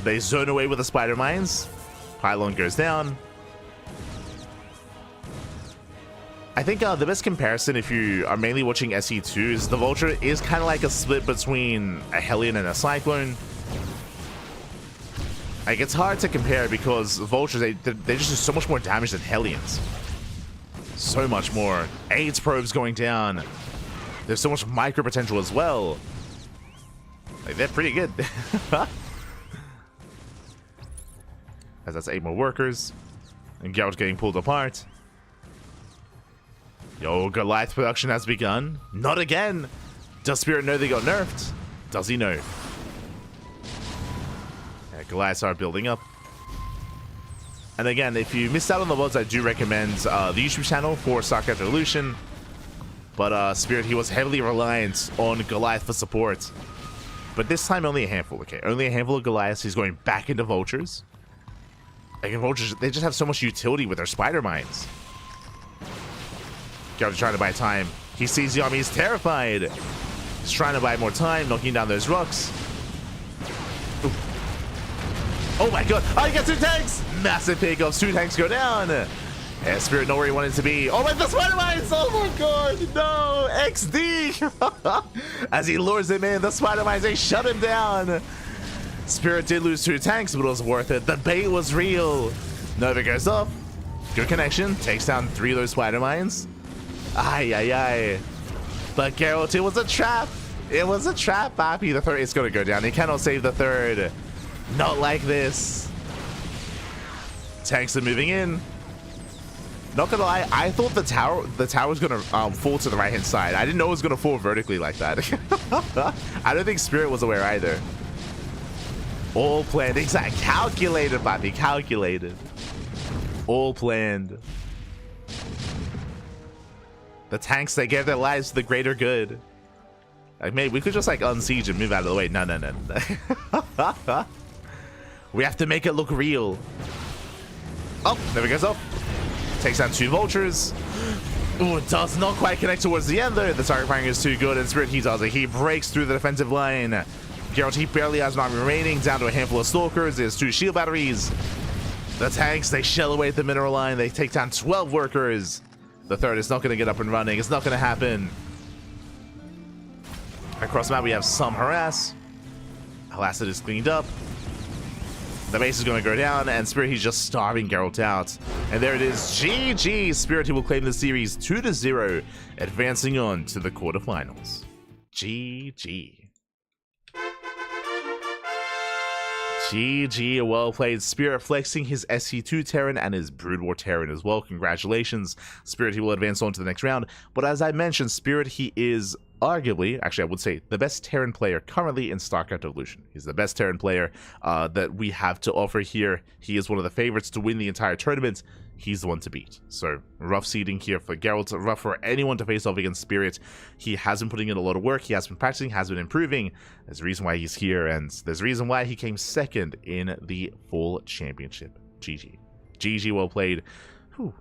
They zone away with the spider mines. Pylon goes down. I think the best comparison, if you are mainly watching SE2, is the Vulture is kind of like a split between a Hellion and a Cyclone. Like, it's hard to compare because Vultures, they just do so much more damage than Hellions. So much more. AIDS probes going down. There's so much micro potential as well. Like, they're pretty good. As that's 8 more workers. And Gerald getting pulled apart. Yo, Goliath production has begun. Not again. Does Spirit know they got nerfed? Does he know? Yeah, Goliaths are building up. And again, if you missed out on the VODs, I do recommend the YouTube channel for StarCraft Evolution. But Spirit, he was heavily reliant on Goliath for support. But this time, only a handful, okay? Only a handful of Goliaths. He's going back into Vultures. Again, Vultures, they just have so much utility with their spider mines. Gerald's trying to buy time. He sees the army, he's terrified. He's trying to buy more time, knocking down those rocks. Ooh. Oh my god! Oh, he gets 2 tanks! Massive pickoffs, 2 tanks go down. And Spirit not where he wanted to be. Oh my, the spider mines! Oh my god! No! XD! As he lures him in, the spider mines, they shut him down. Spirit did lose 2 tanks, but it was worth it. The bait was real. Nova goes up. Good connection. Takes down 3 of those spider mines. Ay, ay, ay. But Gerald, it was a trap. It was a trap, Papi. The third is going to go down. He cannot save the third. Not like this. Tanks are moving in. Not gonna lie, I thought the tower was gonna fall to the right hand side. I didn't know it was gonna fall vertically like that. I don't think Spirit was aware either. All planned, exactly. Calculated, Papi, calculated. All planned. The tanks, they gave their lives to the greater good. Like, maybe we could just like unsiege and move out of the way. No, no, no. We have to make it look real. Oh, there he goes up. Takes down 2 vultures. Ooh, it does not quite connect towards the end though. The target firing is too good, and Spirit, he does it. He breaks through the defensive line. Gerald, he barely has an army remaining, down to a handful of stalkers. There's 2 shield batteries. The tanks, they shell away at the mineral line. They take down 12 workers. The third is not going to get up and running. It's not going to happen. Across the map, we have some harass. Harass is cleaned up. The base is going to go down, and Spirit, he's just starving Geralt out. And there it is. GG. Spirit, he will claim the series 2-0, advancing on to the quarterfinals. GG. GG, well played. Spirit flexing his SC2 Terran and his Brood War Terran as well. Congratulations. Spirit, he will advance on to the next round. But as I mentioned, Spirit, he is arguably, actually I would say, the best Terran player currently in StarCraft Evolution. He's the best Terran player that we have to offer here. He is one of the favorites to win the entire tournament. He's the one to beat. So, rough seeding here for Geralt, rough for anyone to face off against Spirit. He has been putting in a lot of work, he has been practicing, has been improving. There's a reason why he's here, and there's a reason why he came second in the full championship. GG. GG, well played. Whew.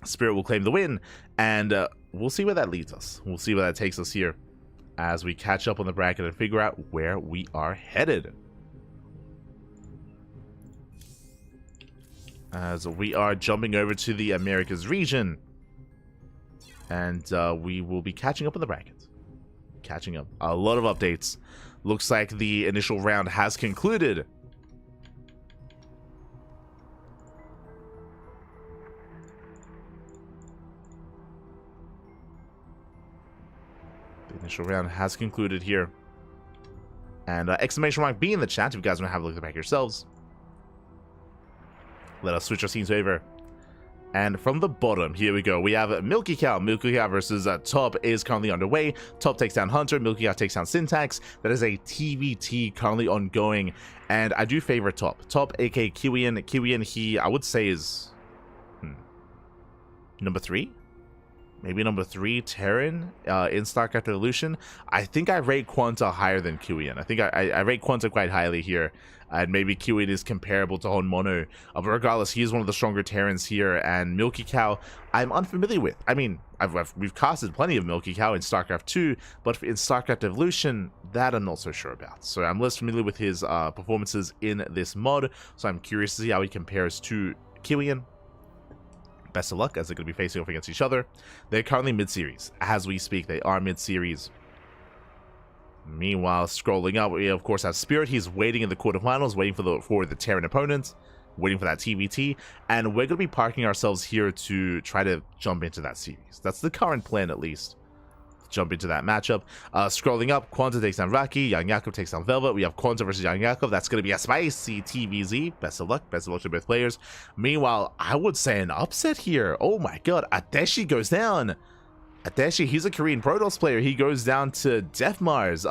Spirit will claim the win, and we'll see where that leads us. We'll see where that takes us here as we catch up on the bracket and figure out where we are headed. As we are jumping over to the Americas region, and we will be catching up on the bracket. Catching up. A lot of updates. Looks like the initial round has concluded. The initial round has concluded here. And exclamation mark B in the chat if you guys want to have a look at the back yourselves. Let us switch our scenes over And from the bottom, here we go. We have Milky Cow. Milky Cow versus Top is currently underway. Top takes down Hunter. Milky Cow takes down Syntax. That is a TVT currently ongoing. And I do favor Top. Top, aka Kiwian. Kiwian, he, I would say, is number 3? Maybe number 3 Terran in StarCraft Evolution. I think I rate Quanta higher than Kiwian. I think I rate Quanta quite highly here. And maybe Kiwian is comparable to Hon Mono. But regardless, he is one of the stronger Terrans here. And Milky Cow, I'm unfamiliar with. I mean, we've casted plenty of Milky Cow in StarCraft 2, but in StarCraft Evolution, that I'm not so sure about. So I'm less familiar with his performances in this mod. So I'm curious to see how he compares to Kiwian. Best of luck, as they're going to be facing off against each other. They're currently mid-series. As we speak, they are mid-series. Meanwhile, scrolling up, we of course have Spirit. He's waiting in the quarterfinals, waiting for the Terran opponent, waiting for that TVT, and we're going to be parking ourselves here to try to jump into that series. That's the current plan, at least. Jump into that matchup. Scrolling up, Quanta takes down Raki, YoungYakov takes down Velvet. We have Quanta versus YoungYakov. That's going to be a spicy TVZ. Best of luck to both players. Meanwhile, I would say an upset here. Oh my god, Adeshi goes down. Adeshi, he's a Korean Protoss player. He goes down to Def Mars.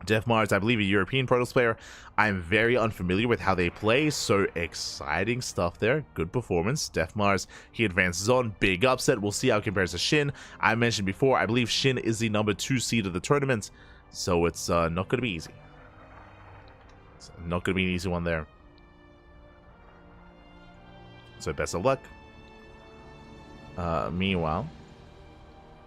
Def Mars, I believe, a European Protoss player. I'm very unfamiliar with how they play, so exciting stuff there. Good performance. Def Mars, he advances on. Big upset. We'll see how it compares to SHIN. I mentioned before, I believe SHIN is the number 2 seed of the tournament, so it's not going to be easy. It's not going to be an easy one there. So best of luck. Meanwhile,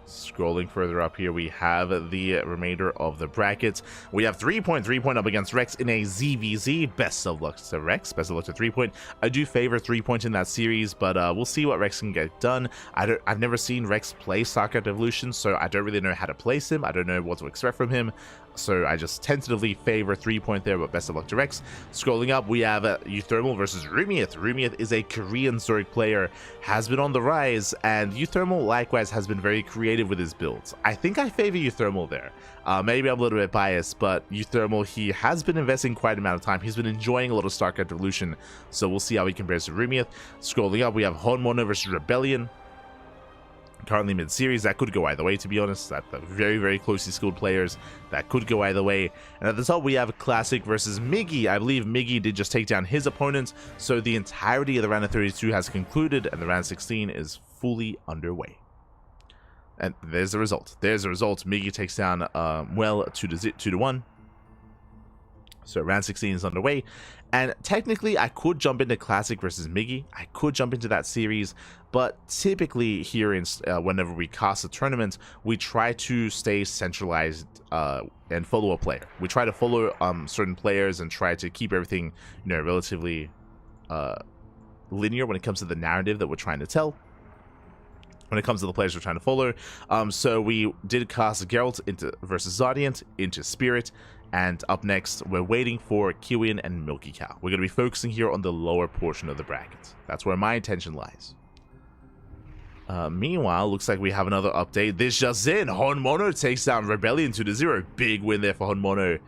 scrolling further up here, we have the remainder of the brackets. We have 3-Point up against Rex in a ZVZ. Best of luck to Rex. Best of luck to 3-Point. I do favor 3-Point in that series, but we'll see what Rex can get done. I've never seen Rex play StarCraft Evolution, so I don't really know how to place him. I don't know what to expect from him. So I just tentatively favor 3-Point there, but best of luck to Rex. Scrolling up, we have uThermal versus Rumiath. Rumiath is a Korean Zerg player, has been on the rise, and uThermal likewise has been very creative with his builds. I think I favor uThermal there. Maybe I'm a little bit biased, but uThermal, he has been investing quite an amount of time. He's been enjoying a lot of StarCraft Evolution, so we'll see how he compares to Rumiath. Scrolling up, we have Hon Mono versus Rebellion. Currently mid-series. That could go either way, to be honest. That very, very closely skilled players. That could go either way. And at the top, we have Classic versus Miggy. I believe Miggy did just take down his opponent, so the entirety of the round of 32 has concluded, and the round of 16 is fully underway. And there's the result. There's the result. Miggy takes down well 2-1. So round 16 is underway. And technically, I could jump into Classic versus Miggy. I could jump into that series. But typically here, whenever we cast a tournament, we try to stay centralized and follow a player. We try to follow certain players and try to keep everything, relatively linear when it comes to the narrative that we're trying to tell. When it comes to the players we're trying to follow. So we did cast Gerald versus Zodiant into Spirit. And up next, we're waiting for Kiwian and Milky Cow. We're going to be focusing here on the lower portion of the bracket. That's where my attention lies. Meanwhile, looks like we have another update. This just in, Hon Mono takes down Rebellion 2-0. Big win there for Hon Mono.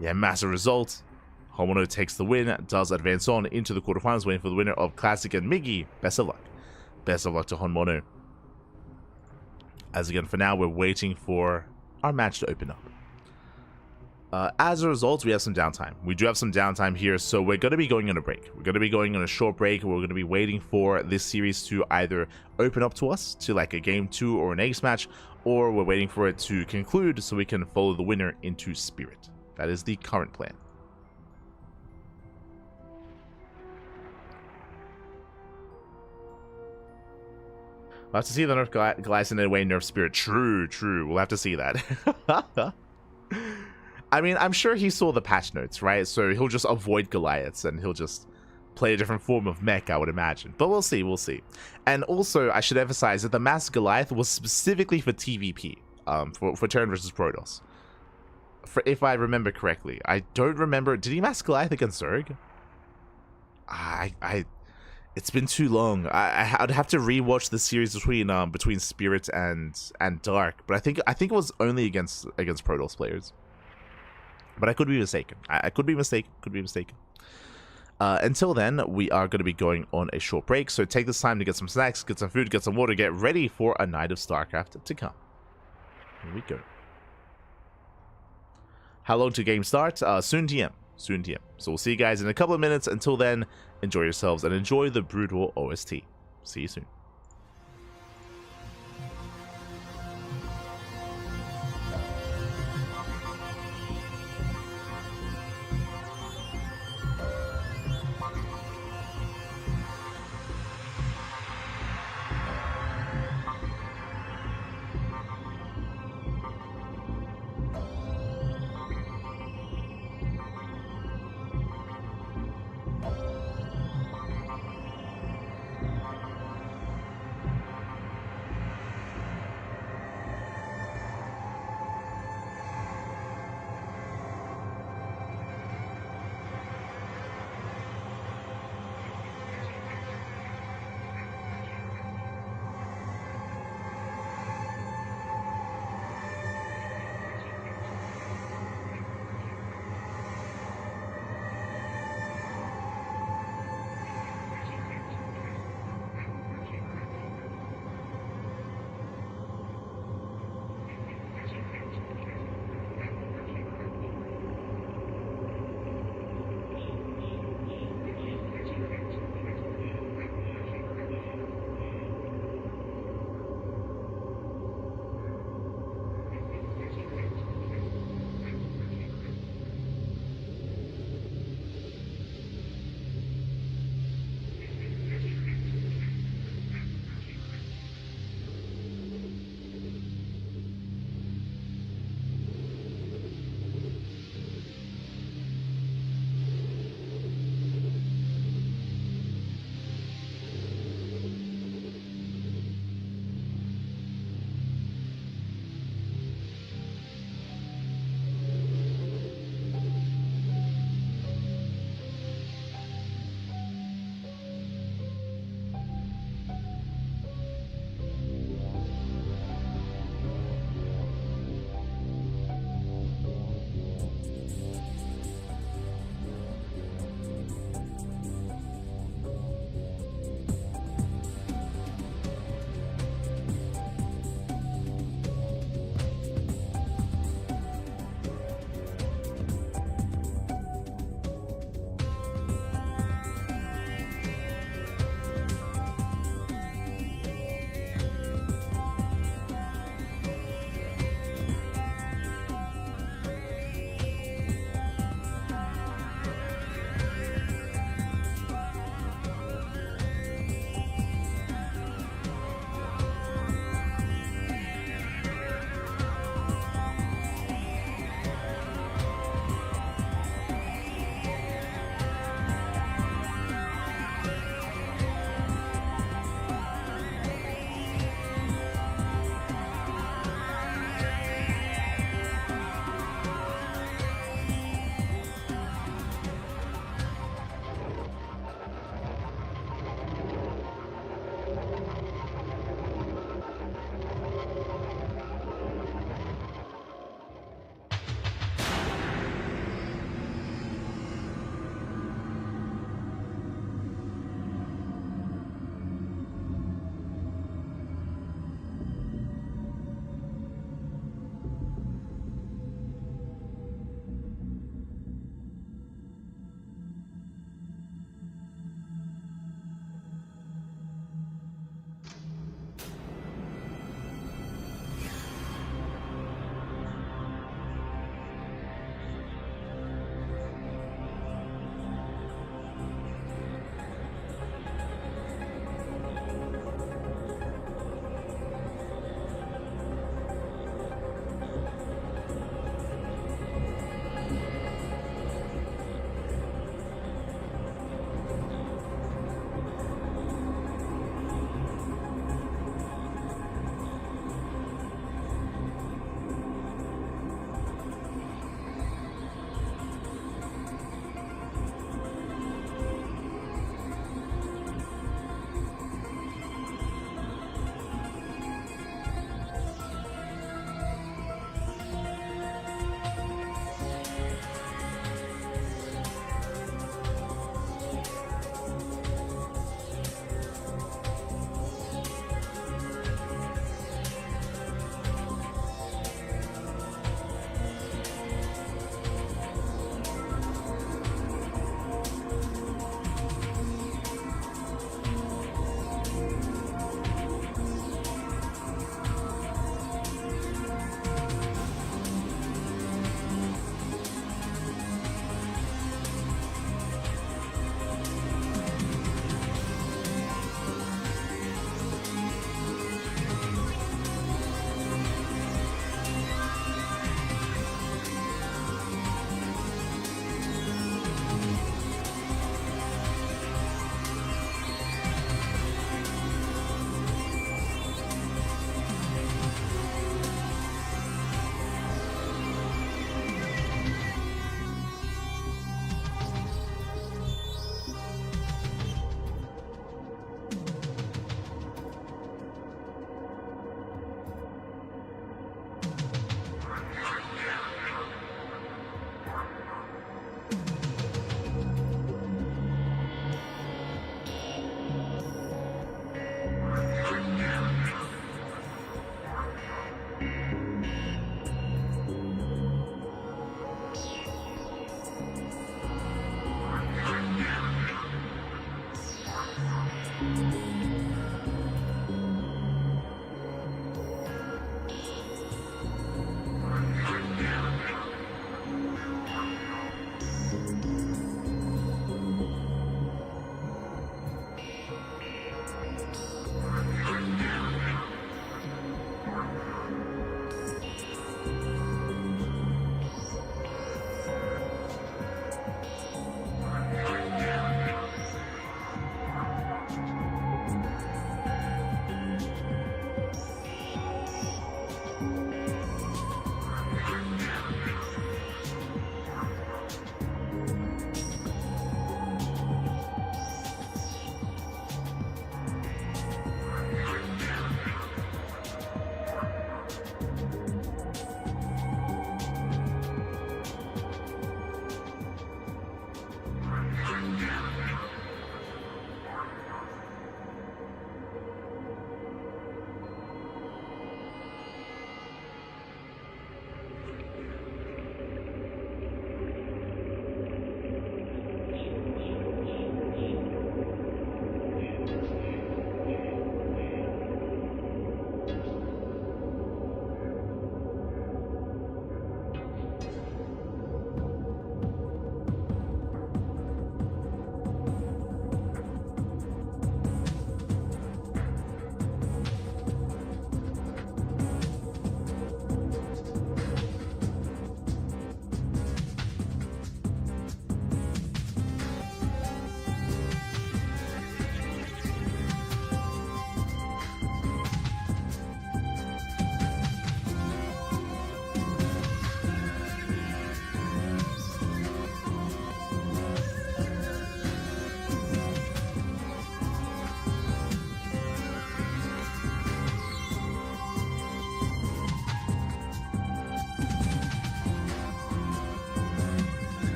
Yeah, massive result. Hon Mono takes the win, does advance on into the quarterfinals, waiting for the winner of Classic and Miggy. Best of luck. Best of luck to Hon Mono. As again, for now, we're waiting for our match to open up. As a result, we have some downtime. We do have some downtime here, so we're going to be going on a break. We're going to be going on a short break. We're going to be waiting for this series to either open up to us to like a game 2 or an ace match, or we're waiting for it to conclude so we can follow the winner into Spirit. That is the current plan. We'll have to see the nerf Goliath in a way nerf Spirit. True. We'll have to see that. I mean, I'm sure he saw the patch notes, right? So he'll just avoid Goliaths and he'll just play a different form of mech, I would imagine. But we'll see. And also, I should emphasize that the Masked Goliath was specifically for TVP, for Terran versus Protoss. If I remember correctly. I don't remember. Did he Masked Goliath against Zerg? It's been too long. I'd have to rewatch the series between Spirit and Dark. But I think it was only against Protoss players. But I could be mistaken. I could be mistaken. Until then, we are going to be going on a short break, so take this time to get some snacks, get some food, get some water, get ready for a night of StarCraft to come. Here we go. How long to game start? Soon TM. Soon TM. So we'll see you guys in a couple of minutes. Until then, enjoy yourselves and enjoy the brutal OST. See you soon.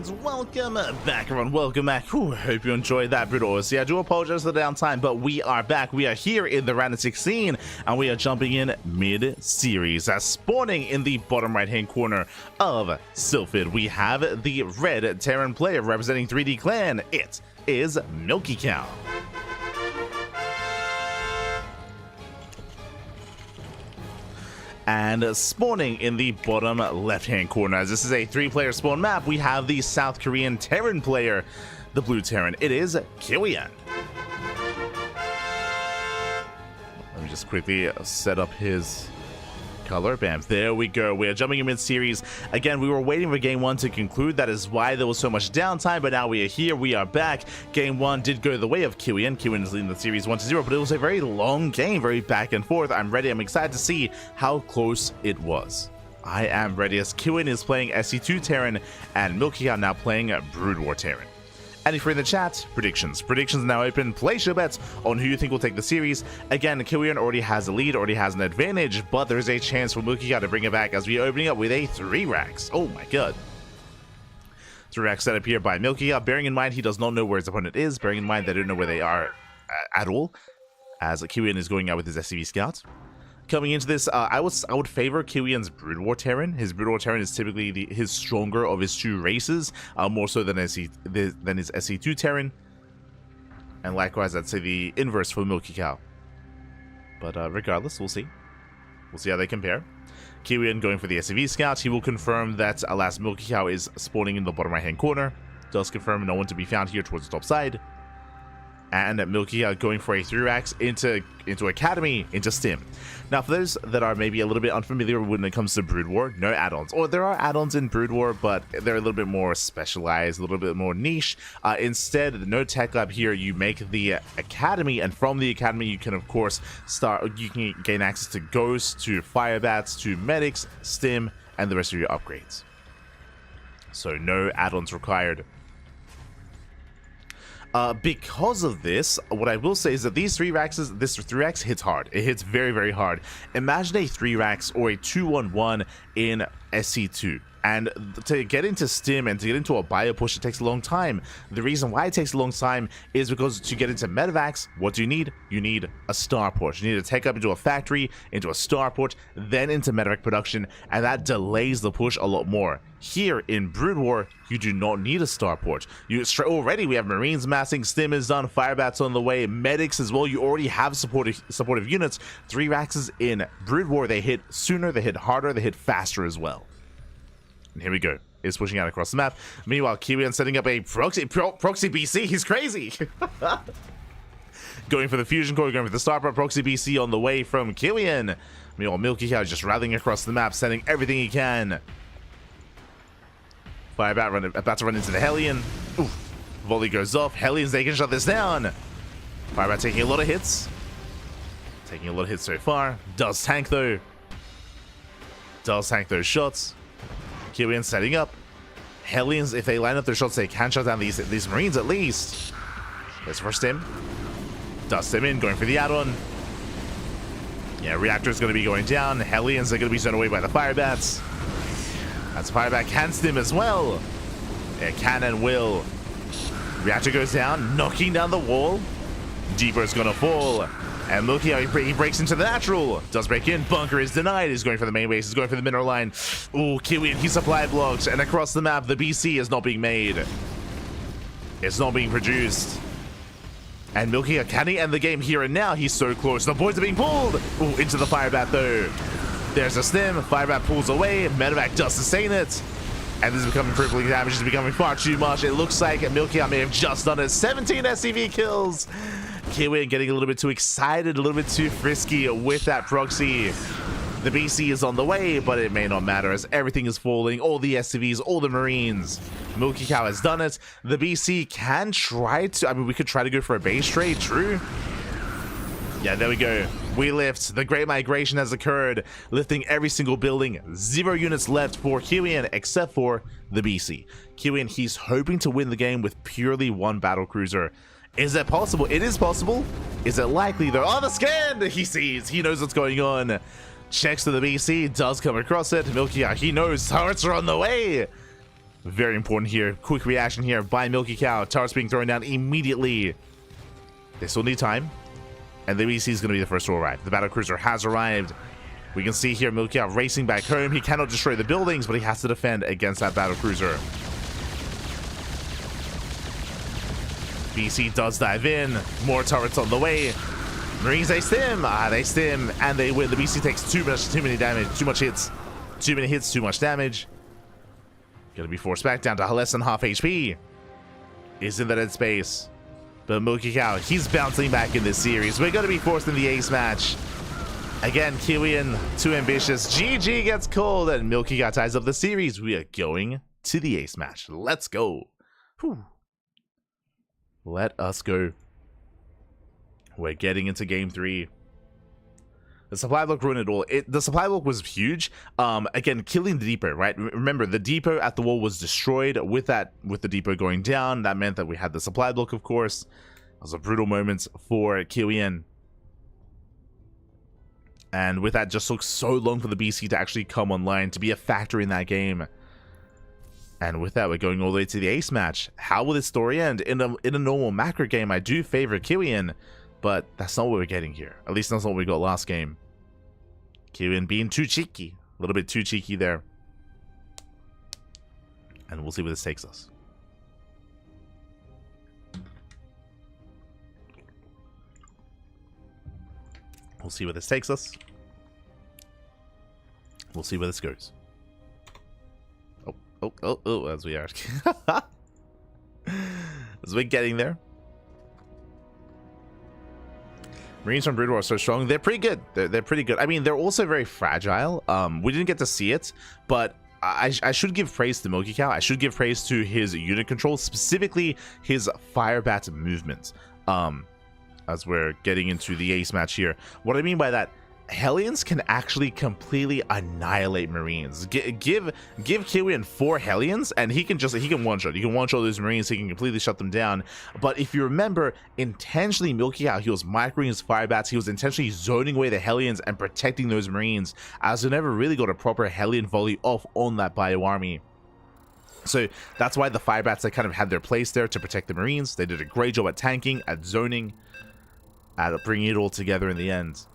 and welcome back, everyone. Welcome back. Whew, hope you enjoyed that brutal. See, I do apologize for the downtime, but we are back. We are here in the round of 16, and we are jumping in mid-series. Spawning in the bottom right-hand corner of Sylphid, we have the red Terran player representing 3D Clan. It is YoungYakov. And spawning in the bottom left-hand corner, as this is a 3-player spawn map, we have the South Korean Terran player, the blue Terran. It is Kiwian. Let me just quickly set up his color. Bam, there we go. We are jumping in mid-series. Again, we were waiting for game 1 to conclude. That is why there was so much downtime, but now we are here. We are back. Game 1 did go the way of Kiwian. Kiwian is leading the series 1-0, but it was a very long game, very back and forth. I'm ready. I'm excited to see how close it was. I am ready, as Kiwian is playing SC2 Terran and YoungYakov now playing Brood War Terran. And if you're in the chat, predictions now open. Place your bets on who you think will take the series. Again, Kiwian already has a lead, already has an advantage, but there is a chance for YoungYakov to bring it back, as we are opening up with a 3-racks. Oh my god. 3-racks set up here by YoungYakov, bearing in mind he does not know where his opponent is, bearing in mind they don't know where they are at all, as Kiwian is going out with his SCV Scout. Coming into this, I would favor Kiwian's Brood War Terran. His Brood War Terran is typically his stronger of his 2 races, more so than his SC2 Terran. And likewise, I'd say the inverse for YoungYakov. But regardless, we'll see. We'll see how they compare. Kiwian going for the SCV Scout. He will confirm that, alas, YoungYakov is spawning in the bottom right-hand corner. Does confirm no one to be found here towards the top side. And YoungYakov going for a 3-racks into Academy, into Stim. Now, for those that are maybe a little bit unfamiliar when it comes to Brood War, no add-ons. Or there are add-ons in Brood War, but they're a little bit more specialized, a little bit more niche. Instead, no tech lab here. You make the Academy, and from the Academy, you can, of course, you can gain access to Ghosts, to Firebats, to Medics, Stim, and the rest of your upgrades. So, no add-ons required. Because of this, what I will say is that these 3-racks, this 3-racks hits hard. It hits very, very hard. Imagine a 3-racks or a 2-1-1 in SC2. And to get into Stim and to get into a bio push, it takes a long time. The reason why it takes a long time is because to get into medevacs, what do you need? You need a starport. You need to take up into a factory, into a starport, then into medevac production, and that delays the push a lot more. Here in Brood War, you do not need a starport. Already we have Marines massing, Stim is done, Firebats on the way, Medics as well. You already have supportive units. 3-racks in Brood War, they hit sooner, they hit harder, they hit faster as well. And here we go. Is pushing out across the map. Meanwhile, Kiwian setting up a proxy BC. He's crazy. Going for the fusion core, going for the starport. Proxy BC on the way from Kiwian. Meanwhile, YoungYakov just rallying across the map, sending everything he can. Firebat about to run into the Hellion. Oof. Volley goes off. Hellions, they can shut this down. Firebat taking a lot of hits. Taking a lot of hits so far. Does tank though. Does tank those shots. Kiwian setting up. Hellions, if they line up their shots, they can shut down these Marines at least. Let's rush Stim. Does Stim in, going for the add-on. Yeah, Reactor's going to be going down. Hellions are going to be sent away by the Firebats. That's Firebat can Stim as well. Yeah, can and will. Reactor goes down, knocking down the wall. Deeper's going to fall. And YoungYakov, he breaks into the natural. Does break in. Bunker is denied. He's going for the main base. He's going for the mineral line. Ooh, Kiwian, he supply blocks. And across the map, the BC is not being made. It's not being produced. And YoungYakov, can he end the game here and now? He's so close. The boys are being pulled. Ooh, into the Firebat though. There's a Stim. Firebat pulls away. Medevac does sustain it. And this is becoming crippling damage. It's becoming far too much. It looks like YoungYakov may have just done it. 17 SCV kills. Kiwian getting a little bit too excited, a little bit too frisky with that proxy. The BC is on the way, but it may not matter as everything is falling. All the SCVs, all the Marines. YoungYakov has done it. The BC can try to, I mean, we could try to go for a base trade, true. Yeah, there we go. We lift. The Great Migration has occurred, lifting every single building. 0 units left for Kiwian, except for the BC. Kiwian, he's hoping to win the game with purely 1 battle cruiser. Is that possible? It is possible. Is it likely though? Oh, the scan! He sees. He knows what's going on. Checks to the BC. Does come across it. YoungYakov, he knows turrets are on the way. Very important here. Quick reaction here by MilkyCow. Turrets being thrown down immediately. They still need time. And the BC is going to be the first to arrive. The battlecruiser has arrived. We can see here MilkyCow racing back home. He cannot destroy the buildings, but he has to defend against that battlecruiser. BC does dive in. More turrets on the way. Marines, they stim. They stim, and they win. The BC takes too many damage, too much hits. Too many hits, too much damage. Gonna be forced back down to less than half HP. Is in the dead space. But MilkyCow, he's bouncing back in this series. We're gonna be forced in the ace match. Again, Killian, too ambitious. GG gets called, and MilkyCow ties up the series. We are going to the ace match. Let's go. Whew. Let us go. We're getting into game 3. The supply block ruined it all. The supply block was huge. Again, killing the depot, right? Remember, the depot at the wall was destroyed. With the depot going down, that meant that we had the supply block, of course. It was a brutal moment for Killian. And with that, just took so long for the BC to actually come online, to be a factor in that game. And with that, we're going all the way to the ace match. How will this story end? In a normal macro game, I do favor Killian, but that's not what we're getting here. At least that's not what we got last game. Killian being too cheeky. A little bit too cheeky there. And we'll see where this takes us. We'll see where this takes us. We'll see where this goes. Oh, as we are. As we're getting there. Marines from Brood War are so strong. They're pretty good. They're pretty good. I mean, they're also very fragile. We didn't get to see it, but I should give praise to MilkyCow. I should give praise to his unit control, specifically his Firebat movement. As we're getting into the ace match here. What I mean by that, Hellions can actually completely annihilate Marines. Give Killian 4 Hellions and he can one-shot. He can one-shot those Marines, he can completely shut them down. But if you remember, intentionally MilkyCow, he was microing his Firebats, he was intentionally zoning away the Hellions and protecting those Marines, as they never really got a proper Hellion volley off on that bio army. So that's why the Firebats, they kind of had their place there to protect the Marines. They did a great job at tanking, at zoning, at bringing it all together in the end.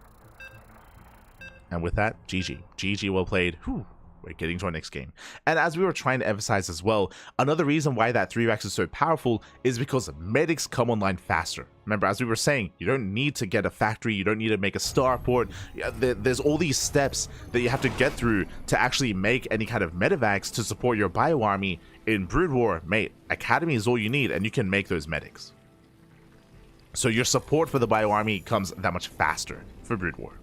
And with that, GG. GG, well played. Whew. We're getting to our next game. And as we were trying to emphasize as well, another reason why that 3-Rex is so powerful is because medics come online faster. Remember, as we were saying, you don't need to get a factory, you don't need to make a starport. There's all these steps that you have to get through to actually make any kind of medevacs to support your bio army. In Brood War, mate, Academy is all you need, and you can make those medics. So your support for the bio army comes that much faster for Brood War.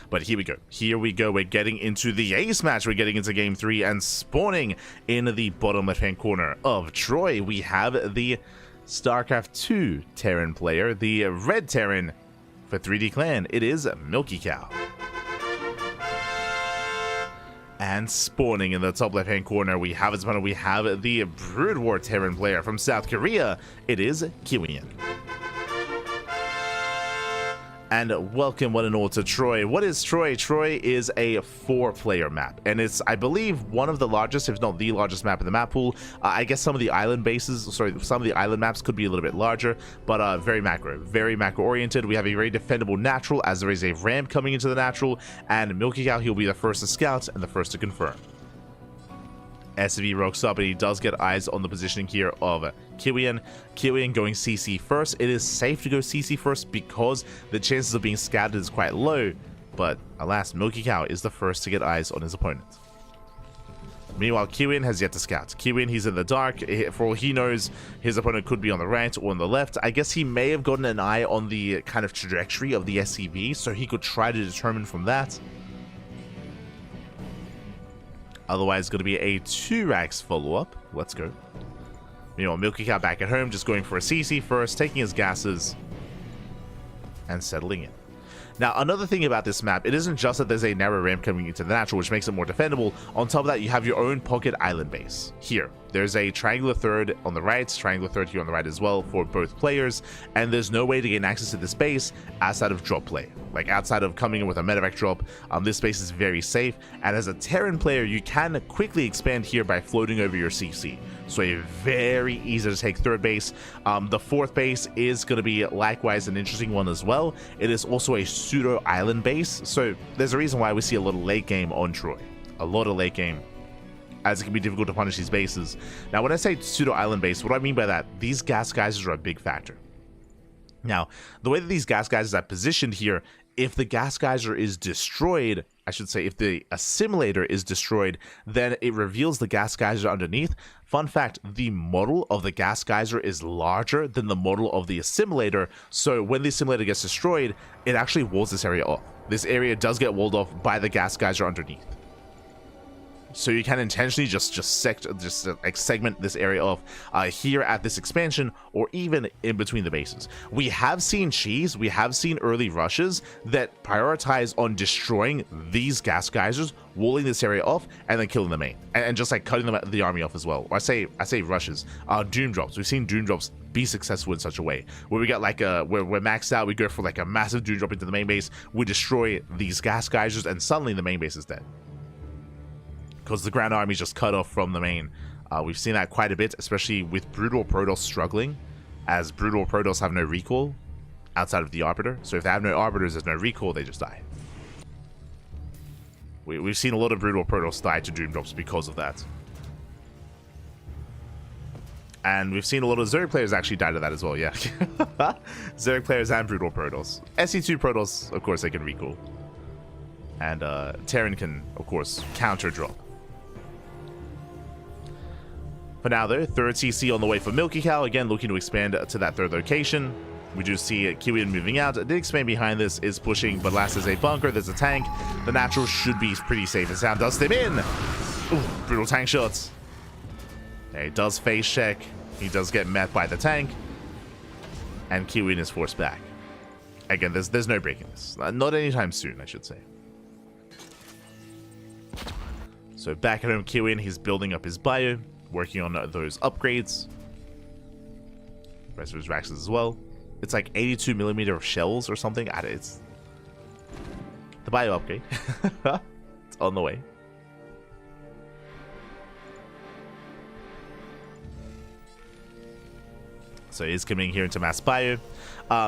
But here we go. Here we go. We're getting into the ace match. We're getting into game 3 and spawning in the bottom left-hand corner of Troy. We have the StarCraft 2 Terran player, the red Terran for 3D Clan. It is MilkyCow. And spawning in the top left-hand corner, we have his opponent. We have the Brood War Terran player from South Korea. It is Killian. And welcome one and all to Troy. What is Troy? Troy is a 4-player map, and it's, I believe, one of the largest, if not the largest map in the map pool. I guess some of the island bases, some of the island maps could be a little bit larger, but very macro oriented. We have a very defendable natural, as there is a ramp coming into the natural, and MilkyCow, he'll be the first to scout and the first to confirm. SV rocks up, and he does get eyes on the positioning here of Killian. Killian going CC first. It is safe to go CC first because the chances of being scouted is quite low, but alas, MilkyCow is the first to get eyes on his opponent. Meanwhile, Killian has yet to scout. Killian, he's in the dark. For all he knows, his opponent could be on the right or on the left. I guess he may have gotten an eye on the kind of trajectory of the SCV, so he could try to determine from that. Otherwise, it's going to be a 2-Rax follow-up. Let's go. Meanwhile, MilkyCow back at home, just going for a CC first, taking his gases, and settling in. Now, another thing about this map, it isn't just that there's a narrow ramp coming into the natural, which makes it more defendable. On top of that, you have your own pocket island base. Here, There's a triangular third on the right, triangular third here on the right as well for both players, and there's no way to gain access to this base outside of drop play. Like outside of coming in with a medevac drop, this space is very safe, and as a Terran player, you can quickly expand here by floating over your CC. So a very easy to take third base. The fourth base is going to be likewise an interesting one as well. It is also a pseudo island base, so there's a reason why we see a lot of late game on Troy. A lot of late game, as it can be difficult to punish these bases. Now, when I say pseudo island base, what do I mean by that? These gas geysers are a big factor. Now, the way that these gas geysers are positioned here, if the gas geyser is destroyed, I should say if the assimilator is destroyed, then it reveals the gas geyser underneath. Fun fact, the model of the gas geyser is larger than the model of the assimilator, so when the assimilator gets destroyed, it actually walls this area off. This area does get walled off by the gas geyser underneath. So you can intentionally just segment this area off here at this expansion, or even in between the bases. We have seen cheese, we have seen early rushes that prioritize on destroying these gas geysers, walling this area off, and then killing the main, and just like cutting the army off as well. I say rushes, doom drops. We've seen doom drops be successful in such a way where we got like we're maxed out, we go for like a massive doom drop into the main base, we destroy these gas geysers, and suddenly the main base is dead, because the ground army is just cut off from the main. We've seen that quite a bit, especially with Brutal Protoss struggling, as Brutal Protoss have no recall outside of the Arbiter. So if they have no Arbiters, there's no recall, they just die. We've seen a lot of Brutal Protoss die to Doom Drops because of that. And we've seen a lot of Zerg players actually die to that as well, yeah. Zerg players and Brutal Protoss. SE2 Protoss, of course, they can recall. And Terran can, of course, counter drop. For now, though, third CC on the way for Milky Cow, again looking to expand to that third location. We do see Kiwian moving out. The expand behind this is pushing, but last is a bunker. There's a tank. The natural should be pretty safe. And Sound does stem in. Ooh, brutal tank shots. Yeah, he does face check. He does get met by the tank. And Kiwian is forced back. Again, there's no breaking this. Not anytime soon, I should say. So back at home, Kiwian, he's building up his bio, working on those upgrades. The rest of his racks as well. It's like 82mm of shells or something. It's the bio upgrade. It's on the way. So he's coming here into mass bio.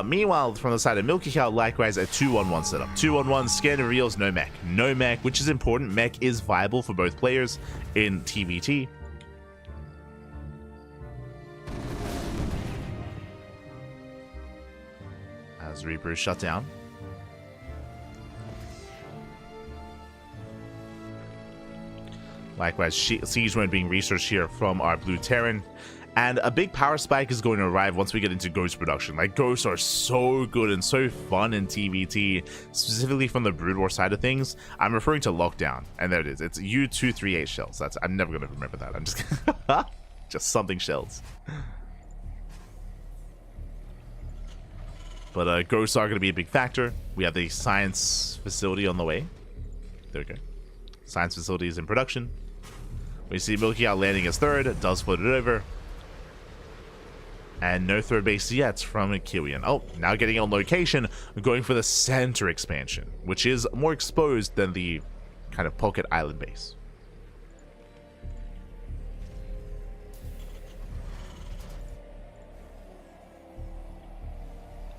Meanwhile, from the side of Milky Cow, likewise a 2-1-1 setup. 2-1-1, scan reveals no mech. No mech, which is important. Mech is viable for both players in TVT. As Reaper is shut down. Likewise, Siege Mode being researched here from our Blue Terran. And a big power spike is going to arrive once we get into Ghost production. Like, Ghosts are so good and so fun in TVT, specifically from the Brood War side of things. I'm referring to Lockdown, and there it is. It's U238 shells. I'm never going to remember that. I'm just just something shells. But Ghosts are going to be a big factor. We have the science facility on the way. There we go. Science facility is in production. We see Milky Cow landing as third. It does float it over. And no third base yet from Kiwian. Oh, now getting on location, going for the center expansion, which is more exposed than the kind of pocket island base.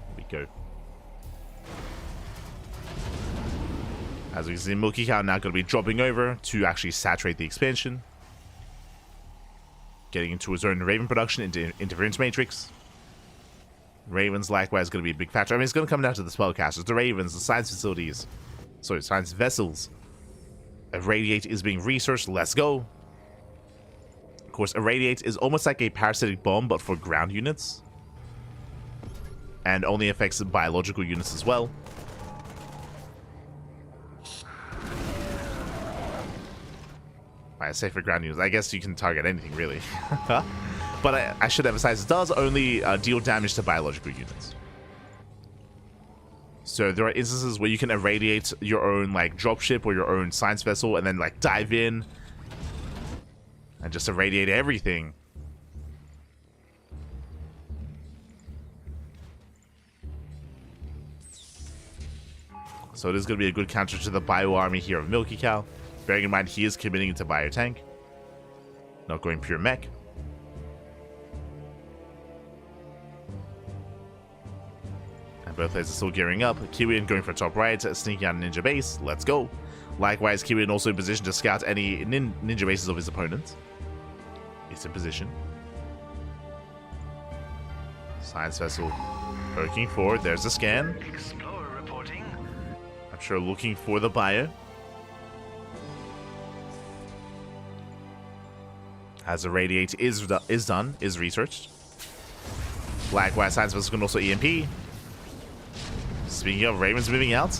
Here we go. As we can see, Milky Cow now going to be dropping over to actually saturate the expansion. Getting into his own Raven production into Interference Matrix. Ravens likewise going to be a big factor. I mean, it's going to come down to the spellcasters, the Ravens, the science facilities. Sorry, science vessels. Irradiate is being researched. Let's go. Of course, Irradiate is almost like a parasitic bomb, but for ground units. And only affects biological units as well. I say for ground units. I guess you can target anything, really. But I should emphasize, it does only deal damage to biological units. So there are instances where you can irradiate your own like dropship or your own science vessel and then like dive in And just irradiate everything. So it is going to be a good counter to the bio army here of YoungYakov. Bearing in mind he is committing to bio tank. Not going pure mech. And both players are still gearing up. Kiwian going for top right, sneaking out a ninja base. Let's go. Likewise, Kiwian also in position to scout any ninja bases of his opponent. He's in position. Science vessel poking forward. There's a scan. Explorer reporting. I'm sure looking for the bio. As a radiate is done, is researched. Likewise, science vessel can also EMP. Speaking of, Raven's moving out.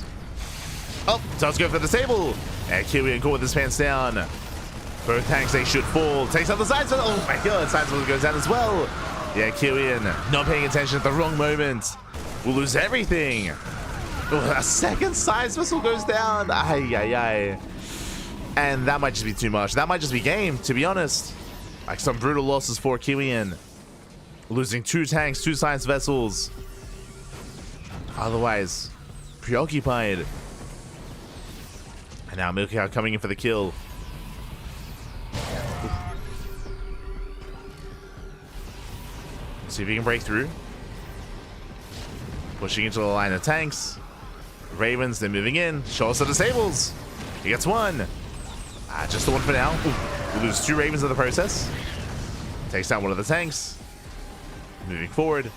Oh, does go for the disable. And Kiwian caught with his pants down. Both tanks, they should fall. Takes out the science vessel. Oh my god, science vessel goes down as well. Yeah, Kiwian not paying attention at the wrong moment. We'll lose everything. Oh, a second science vessel goes down. Ay, ay, ay. And that might just be too much. That might just be game, to be honest. Like some brutal losses for Kiwian. Losing 2 tanks, 2 science vessels. Otherwise, preoccupied. And now YoungYakov coming in for the kill. See if he can break through. Pushing into the line of tanks. Ravens, they're moving in. Show us the disables. He gets 1. Just the 1 for now. Ooh, we lose 2 Ravens in the process. Takes down one of the tanks. Moving forward.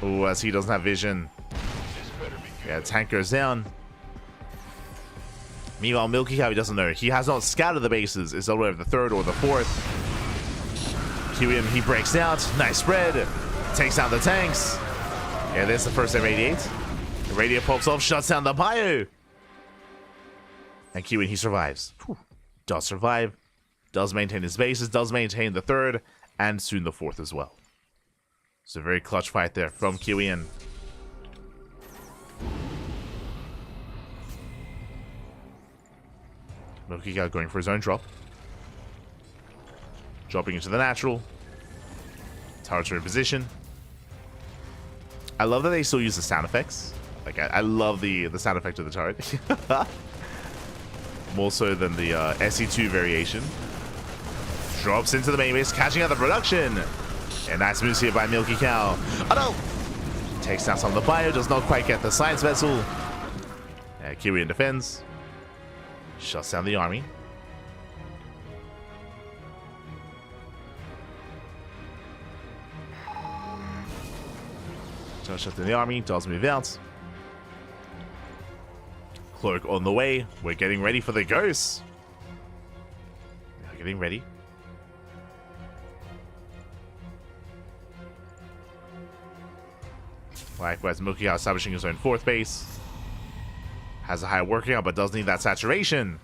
Oh, as he doesn't have vision. Yeah, tank goes down. Meanwhile, YoungYakov, he doesn't know. He has not scouted the bases. It's all the way over the 3rd or the 4th. Kiwian, he breaks out. Nice spread. Takes down the tanks. Yeah, there's the first irradiate. The radiate pops off, shuts down the bio. And Kiwian, he survives. Whew. Does survive. Does maintain his bases. Does maintain the 3rd. And soon the 4th as well. It's a very clutch fight there from Kiwian. YoungYakov going for his own drop. Dropping into the natural. Turrets are in position. I love that they still use the sound effects. Like, I love the sound effect of the turret. More so than the SE2 variation. Drops into the main base, catching out the production. And nice moves here by YoungYakov. Oh no! Takes down some of the bio, does not quite get the science vessel. Kiwian defends. Shuts down the army. Just shuts down the army, does move out. Cloak on the way. We're getting ready for the ghosts. We're getting ready. Likewise, YoungYakov establishing his own 4th base. Has a high workout, but does need that saturation.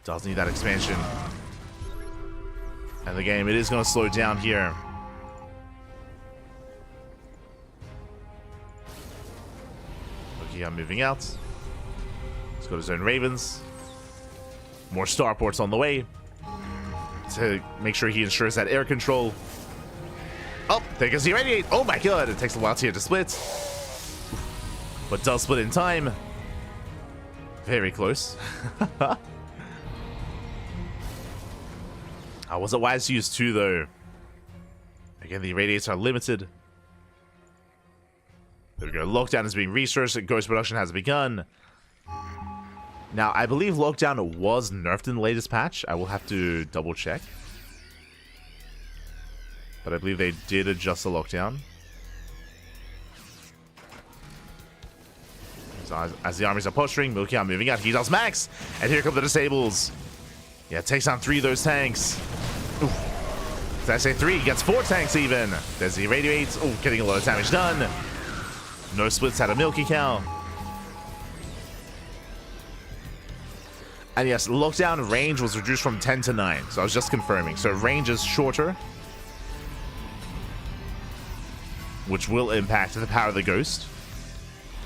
Does need that expansion. And the game, it is going to slow down here. YoungYakov moving out. He's got his own Ravens. More starports on the way. To make sure he ensures that air control. Oh, there goes the irradiate. Oh my god, it takes a while here to split. But does split in time. Very close. Was it wise to use 2 though? Again, the irradiates are limited. There we go. Lockdown is being researched. Ghost production has begun. Now, I believe Lockdown was nerfed in the latest patch. I will have to double check. But I believe they did adjust the Lockdown. So as the armies are posturing, YoungYakov moving out. He does max. And here come the disables. Yeah, takes down 3 of those tanks. Oof. Did I say 3? Gets 4 tanks even. There's the irradiates. Oh, getting a lot of damage done. No splits out of YoungYakov. And yes, lockdown range was reduced from 10 to 9. So I was just confirming. So range is shorter. Which will impact the power of the ghost.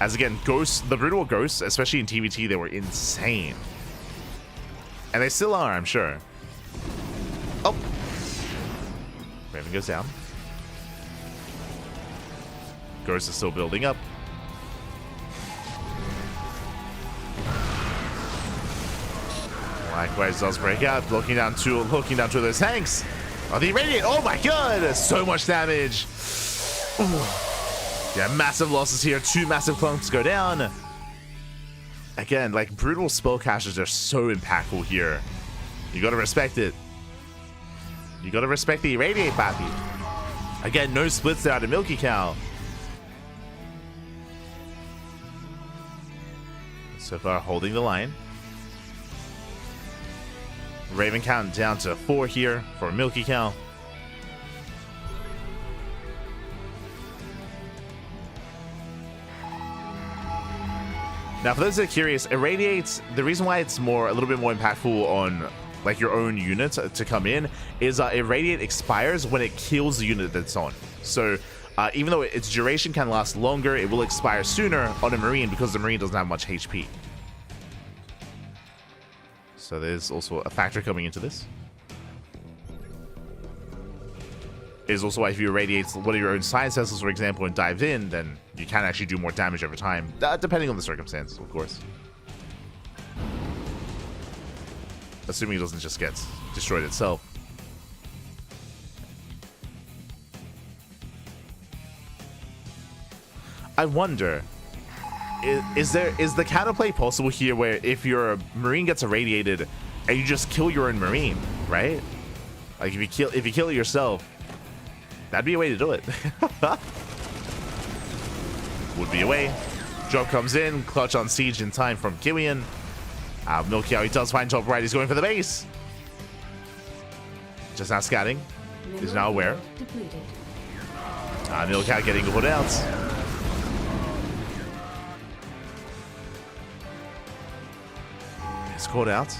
As again, ghosts, the brutal ghosts, especially in TVT, they were insane. And they still are, I'm sure. Oh! Raven goes down. Ghost is still building up. Likewise does break out, looking down to those tanks. Oh, the irradiate! Oh my god! So much damage! Ooh. Yeah, massive losses here. 2 massive clumps go down. Again, like, brutal spellcasters are so impactful here. You gotta respect it. You gotta respect the irradiate, papi. Again, no splits there out of YoungYakov. So far, holding the line. Raven count down to 4 here for YoungYakov. Now, for those that are curious, irradiates, the reason why it's a little bit more impactful on like your own unit to come in is irradiate expires when it kills the unit that's on. So even though its duration can last longer, it will expire sooner on a Marine because the Marine doesn't have much HP. So there's also a factor coming into this. Is also why if you irradiate one of your own science vessels, for example, and dive in, then you can actually do more damage over time, depending on the circumstance, of course. Assuming it doesn't just get destroyed itself. I wonder, is the counterplay possible here where if your Marine gets irradiated and you just kill your own Marine, right? Like if you kill it yourself, that'd be a way to do it. Would be a way. Drop comes in, clutch on siege in time from Killian. YoungYakov, he does find top right. He's going for the base. Just now scouting. He's now aware. YoungYakov getting put out. He's caught out.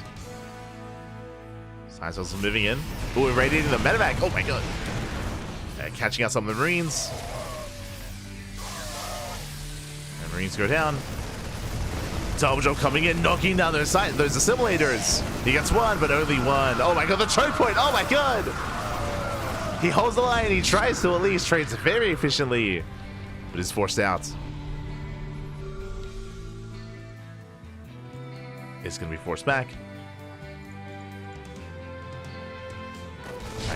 Science also moving in. Oh, irradiating the medevac. Oh my god. Catching out some of the Marines. And Marines go down. Double jump coming in, knocking down those assimilators. He gets one, but only one. Oh my god, the choke point. Oh my god. He holds the line. He tries to at least trades very efficiently, but is forced out. It's going to be forced back.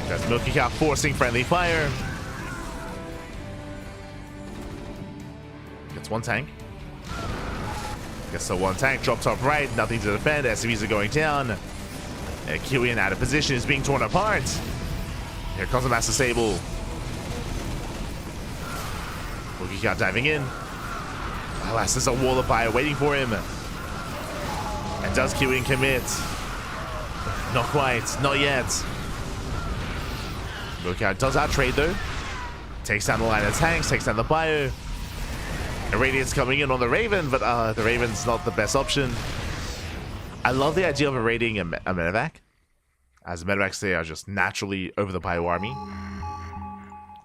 That's YoungYakov forcing friendly fire. Gets one tank. Gets the one tank. Dropped off right. Nothing to defend. SCVs are going down. Killian out of position is being torn apart. Here comes the Master Sable. YoungYakov diving in. Alas, there's a wall of fire waiting for him. And does Killian commit? Not quite. Not yet. YoungYakov does outtrade though. Takes down the line of tanks, takes down the bio. Irradiate's coming in on the Raven, but the Raven's not the best option. I love the idea of irradiating a medevac, as medevacs they are just naturally over the bio army.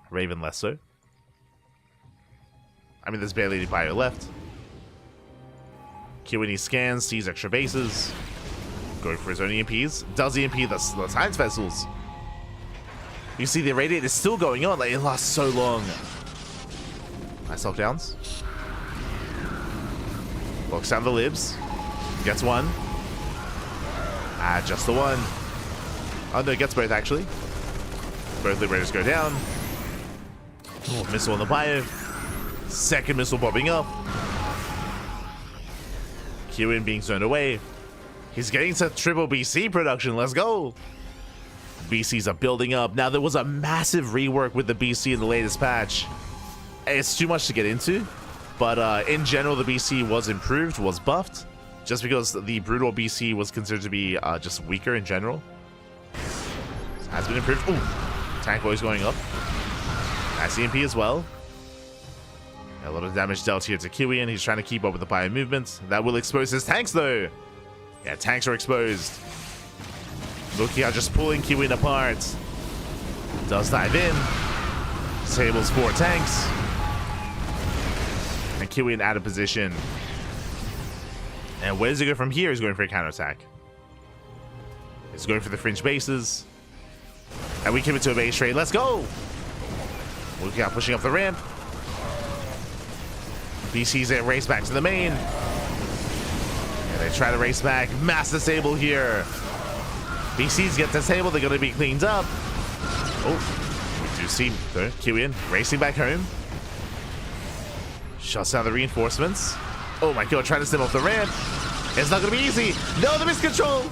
Raven less so. I mean, there's barely any bio left. When he scans, sees extra bases. Going for his own EMPs. Does EMP the science vessels. You see the irradiate is still going on. Like, it lasts so long. Nice knockdowns. Locks down the libs. Gets one. Just the one. Oh no, gets both actually. Both liberators go down. Oh, missile on the bio. Second missile popping up. Killian being zoned away. He's getting to triple BC production. Let's go. BCs are building up. Now, there was a massive rework with the BC in the latest patch. It's too much to get into, but in general, the BC was improved, was buffed, just because the brutal BC was considered to be just weaker in general. So has been improved. Ooh, tank boys going up. Nice EMP as well. A lot of damage dealt here to Killian. He's trying to keep up with the bio movements. That will expose his tanks, though. Yeah, tanks are exposed. YoungYakov just pulling Killian apart. Does dive in. Disables 4 tanks. And Killian out of position. And where does he go from here? He's going for a counterattack. He's going for the fringe bases. And we commit to a base trade. Let's go! Looking out, pushing up the ramp. BC's in race back to the main. And they try to race back. Mass disable here. BC's get disabled. They're going to be cleaned up. Oh, we do see Q in racing back home. Shuts down the reinforcements. Oh my god, trying to stem off the ramp. It's not going to be easy. No, the miscontrol.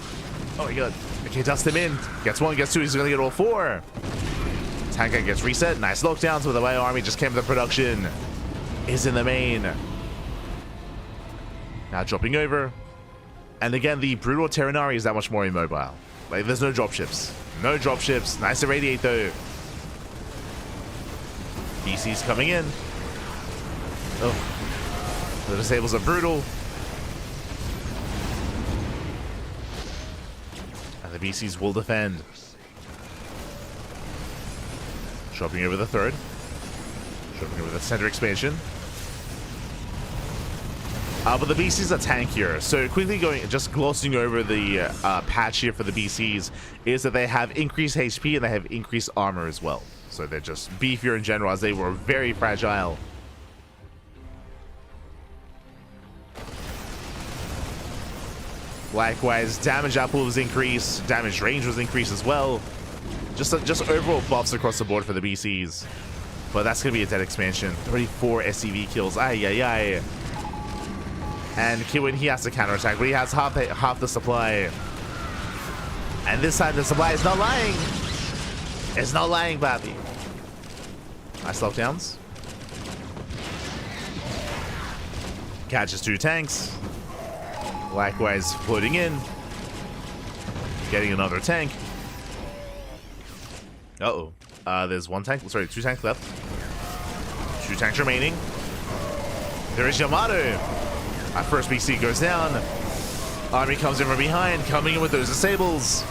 Oh my god. Okay, dust him in. Gets one, gets two. He's going to get all four. Tanker gets reset. Nice lockdowns with the way army just came to production. Is in the main. Now dropping over. And again, the Brutal Terranari is that much more immobile. Like, there's no dropships. No dropships. Nice to radiate, though. BC's coming in. Oh. The disables are brutal. And the BCs will defend. Dropping over the third. Dropping over the center expansion. But the BCs are tankier. So quickly just glossing over the patch here for the BCs is that they have increased HP and they have increased armor as well. So they're just beefier in general, as they were very fragile. Likewise, damage output was increased, damage range was increased as well. Just overall buffs across the board for the BCs. But that's going to be a dead expansion. 34 SCV kills. Ay, ay, ay. And Kiwin, he has to counterattack, but he has half the supply. And this time the supply is not lying. It's not lying, Bappy. Nice lockdowns. Catches two tanks. Likewise, floating in. Getting another tank. Uh-oh. There's one tank. Sorry, two tanks left. Two tanks remaining. There is Yamato. Our first BC goes down. Army comes in from behind, coming in with those disables.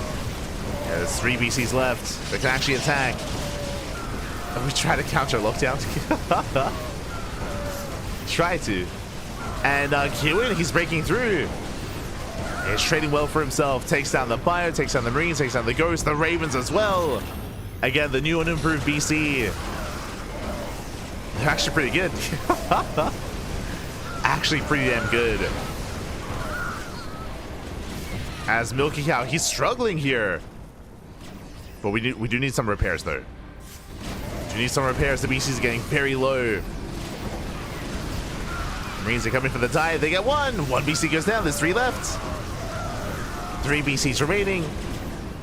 Yeah, there's 3 BCs left. They can actually attack. And we try to counter lockdown. Try to. And Kiwin, he's breaking through. He's trading well for himself. Takes down the Bio, takes down the Marines, takes down the Ghost, the Ravens as well. Again, the new and improved BC. They're actually pretty good. Actually pretty damn good. As Milky Cow, he's struggling here. But we do need some repairs though. We do need some repairs. The BC is getting very low. Marines are coming for the dive. They get one. One BC goes down. There's 3 left. 3 BCs remaining.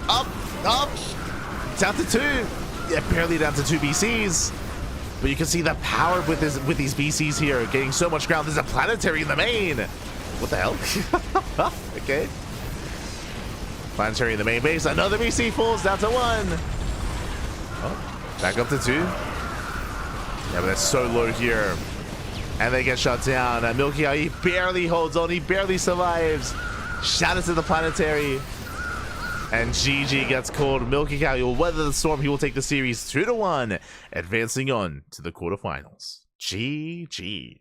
Up, up, down to 2. Yeah, barely down to 2 BCs. But you can see the power with these BCs here, getting so much ground. There's a planetary in the main. What the hell? Okay. Planetary in the main base. Another BC falls down to 1. Oh, back up to 2. Yeah, but that's so low here. And they get shut down. Milky Eye, he barely holds on. He barely survives. Shout out to the planetary. And GG gets called. Milky Cow, he will weather the storm. He will take the series 2-1, advancing on to the quarterfinals. GG.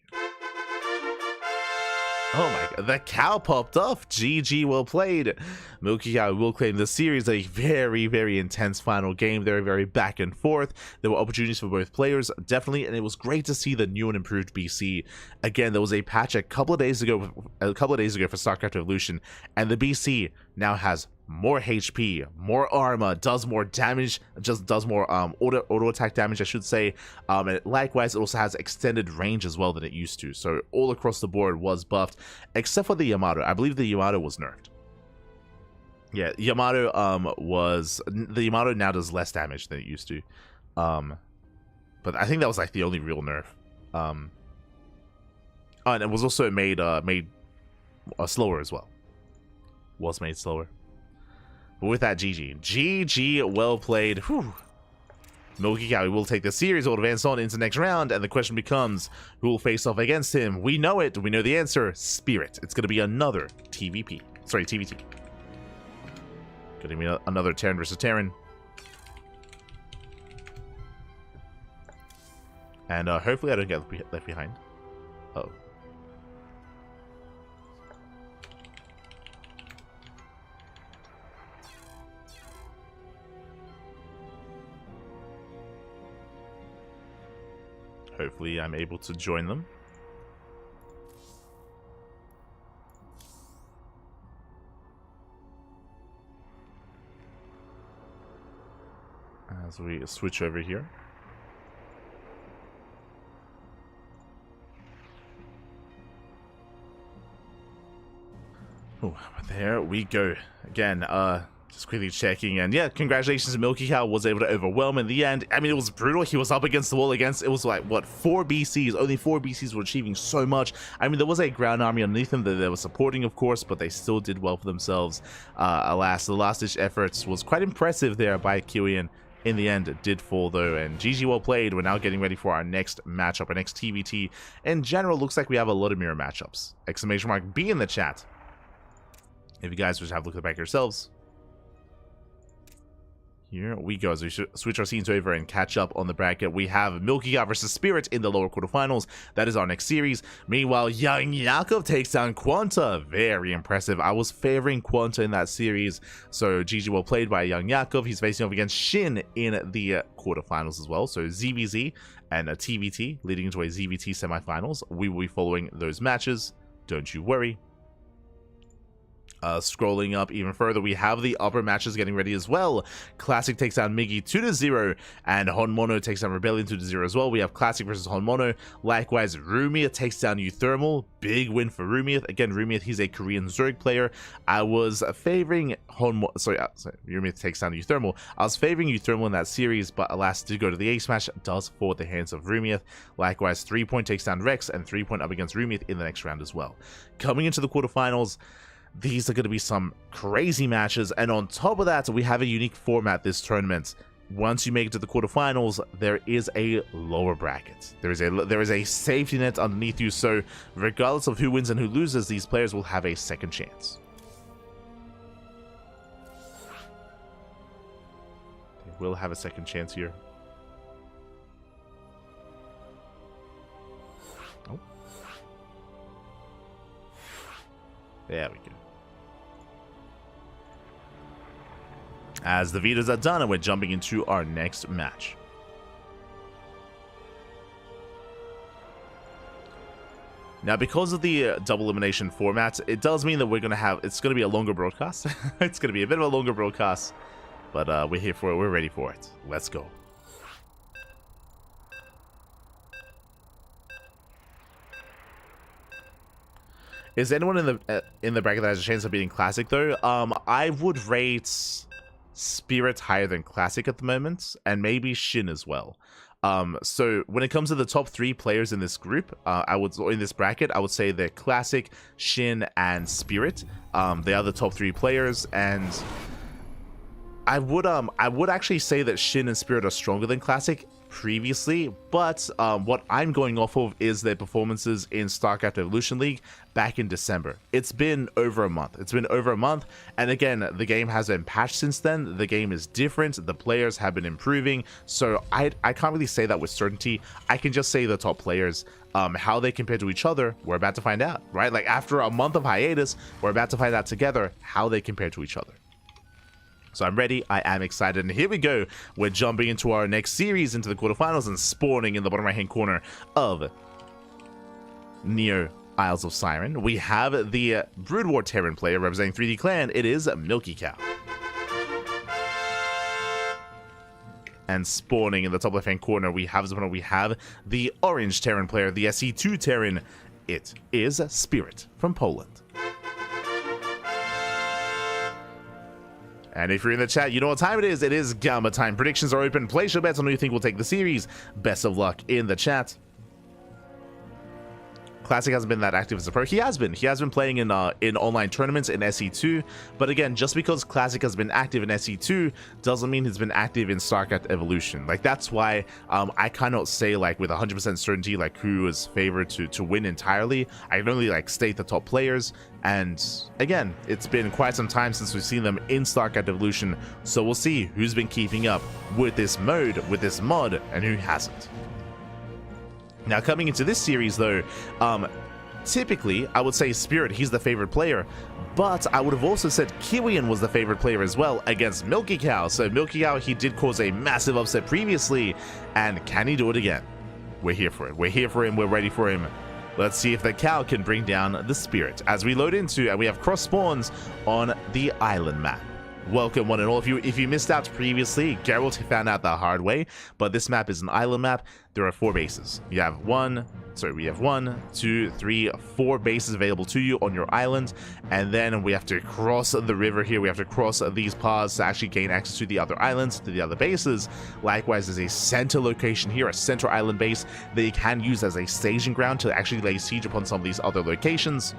Oh my god, the cow popped off. GG, well played. Milky Cow will claim the series. A very, very intense final game. Very, very back and forth. There were opportunities for both players, definitely, and it was great to see the new and improved BC. Again, there was a patch a couple of days ago for StarCraft Evolution, and the BC now has more HP, more armor, does more damage, just does more auto attack damage, I should say. And likewise, it also has extended range as well than it used to. So all across the board was buffed, except for the Yamato. I believe the Yamato was nerfed. Yeah, Yamato the Yamato now does less damage than it used to. But I think that was like the only real nerf. Oh, and it was also made slower as well. Was made slower. But with that, GG. GG, well played. Whew. Milky Cow will take the series, will advance on into the next round, and the question becomes, who will face off against him? We know it. We know the answer. Spirit. It's going to be another TVP. Sorry, TVT. Going to be another Terran versus Terran. And hopefully I don't get left behind. Uh-oh. Hopefully I'm able to join them. As we switch over here. Oh, there we go. Again, just quickly checking, and yeah, congratulations to YoungYakov, was able to overwhelm in the end. I mean, it was brutal. He was up against the wall it was like, what, 4 BCs? Only 4 BCs were achieving so much. I mean, there was a ground army underneath them that they were supporting, of course, but they still did well for themselves. Alas, the last-ditch efforts was quite impressive there by Kiwian. In the end, it did fall though, and GG well played. We're now getting ready for our next matchup, our next TVT. In general, looks like we have a lot of mirror matchups. Exclamation mark B in the chat if you guys wish to have a look at the back yourselves. Here we go. As we switch our scenes over and catch up on the bracket, we have YoungYakov versus Spirit in the lower quarterfinals. That is our next series. Meanwhile, YoungYakov takes down Quanta. Very impressive. I was favoring Quanta in that series, so GG well played by YoungYakov. He's facing off against SHIN in the quarterfinals as well. So ZVZ and a TVT leading into a ZVT semifinals. We will be following those matches. Don't you worry. Scrolling up even further, we have the upper matches getting ready as well. Classic takes down Miggy 2-0, and Honmono takes down Rebellion 2-0 as well. We have Classic versus Honmono. Likewise, Rumiat takes down uThermal. Big win for Rumiat. Again, Rumiat, he's a Korean Zerg player. I was favoring Rumiat takes down uThermal. I was favoring uThermal in that series, but alas, did go to the ace match. Does fall at the hands of Rumiat. Likewise, 3-point takes down Rex, and 3-point up against Rumiat in the next round as well. Coming into the quarterfinals, these are going to be some crazy matches, and on top of that, we have a unique format this tournament. Once you make it to the quarterfinals, there is a lower bracket. There is a safety net underneath you, so regardless of who wins and who loses, these players will have a second chance. They will have a second chance here. Oh. There we go. As the Vitas are done, and we're jumping into our next match. Now, because of the double elimination format, it does mean that it's going to be a longer broadcast. It's going to be a bit of a longer broadcast, but we're here for it. We're ready for it. Let's go. Is anyone in the bracket that has a chance of beating Classic though? I would rate Spirit higher than Classic at the moment, and maybe SHIN as well. So when it comes to the top 3 players in this group, in this bracket, I would say they're Classic, SHIN, and Spirit. They are the top 3 players, and I would actually say that SHIN and Spirit are stronger than Classic previously, but what I'm going off of is their performances in StarCraft Evolution League back in December. It's been over a month. And again, the game has been patched since then. The game is different. The players have been improving, so I can't really say that with certainty. I can just say the top players. How they compare to each other, we're about to find out, right? Like, after a month of hiatus, we're about to find out together how they compare to each other. So I'm ready, I am excited, and here we go. We're jumping into our next series, into the quarterfinals, and spawning in the bottom right-hand corner of Neo Isles of Siren. We have the Brood War Terran player representing 3D Clan. It is YoungYakov. And spawning in the top left-hand corner, we have the Orange Terran player, the SE2 Terran. It is Spirit from Poland. And if you're in the chat, you know what time it is. It is Gamma time. Predictions are open. Place your bets on who you think will take the series. Best of luck in the chat. Classic hasn't been that active as a pro. He has been playing in online tournaments in SE2, but again, just because Classic has been active in SE2 doesn't mean he's been active in StarCraft Evolution. Like, that's why I cannot say, like, with 100% certainty, like, who is favored to win entirely. I can only, like, state the top players, and again, it's been quite some time since we've seen them in StarCraft Evolution, so we'll see who's been keeping up with this mode, with this mod, and who hasn't. Now, coming into this series, though, typically, I would say Spirit, he's the favorite player, but I would have also said Kiwian was the favorite player as well against YoungYakov. So YoungYakov, he did cause a massive upset previously, and can he do it again? We're here for it. We're here for him. We're ready for him. Let's see if the cow can bring down the spirit as we load into, and we have cross spawns on the island map. Welcome one and all. If you missed out previously, Gerald found out the hard way, but this map is an island map. There are 4 bases. We have 1, 2, 3, 4 bases available to you on your island, and then we have to cross the river here. We have to cross these paths to actually gain access to the other islands, to the other bases. Likewise, there's a center location here, a center island base that you can use as a staging ground to actually lay siege upon some of these other locations.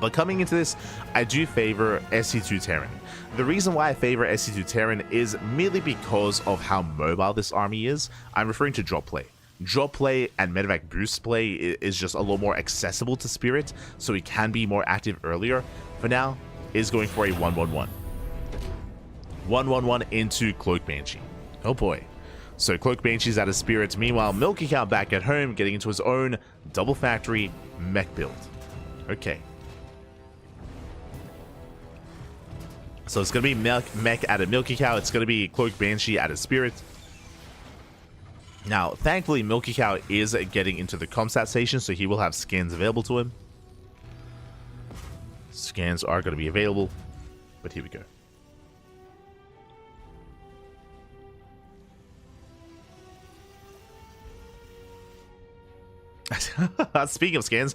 But coming into this, I do favor SC2 Terran. The reason why I favor SC2 Terran is merely because of how mobile this army is. I'm referring to drop play. Drop play and medevac boost play is just a little more accessible to Spirit, so he can be more active earlier. For now, is going for a 1-1-1. 1-1-1 into Cloak Banshee. Oh boy. So Cloak Banshee's out of Spirit. Meanwhile, Milky Cow back at home, getting into his own double factory mech build. Okay. So it's going to be mech out of Milky Cow. It's going to be Cloak Banshee out of Spirit. Now, thankfully, Milky Cow is getting into the Comsat station, so he will have scans available to him. Scans are going to be available, but here we go. Speaking of scans,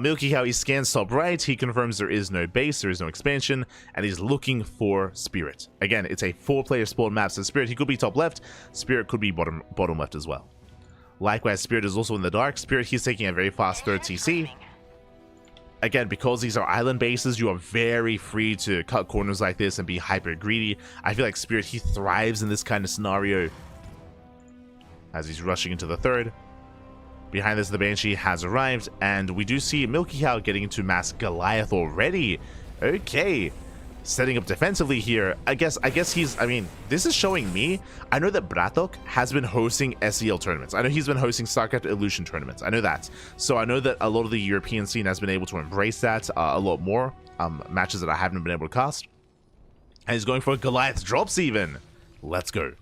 Milky Cow, he scans top right. He confirms there is no base, there is no expansion, and he's looking for Spirit. Again, it's a 4-player spawn map, so Spirit, he could be top left. Spirit could be bottom left as well. Likewise, Spirit is also in the dark. Spirit, he's taking a very fast 3rd CC. Again, because these are island bases, you are very free to cut corners like this and be hyper greedy. I feel like Spirit, he thrives in this kind of scenario as he's rushing into the 3rd. Behind this, the Banshee has arrived, and we do see Milky Cow getting into Mass Goliath already. Okay. Setting up defensively here. I guess he's, I mean, this is showing me, I know that Bratok has been hosting SEL tournaments. I know he's been hosting StarCraft Evolution tournaments. I know that. So I know that a lot of the European scene has been able to embrace that a lot more. Matches that I haven't been able to cast. And he's going for Goliath drops even. Let's go.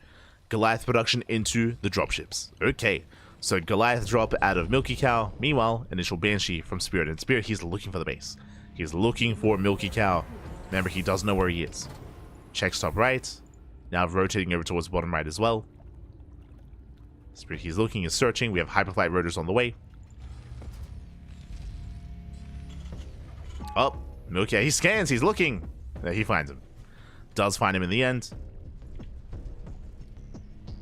Goliath production into the dropships. Okay. So Goliath drop out of Milky Cow. Meanwhile, initial Banshee from Spirit. And Spirit, he's looking for the base. He's looking for Milky Cow. Remember, he does know where he is. Checks top right. Now rotating over towards bottom right as well. Spirit, he's looking, he's searching. We have Hyperflight Rotors on the way. Oh, Milky Cow, he scans, he's looking. He finds him. Does find him in the end.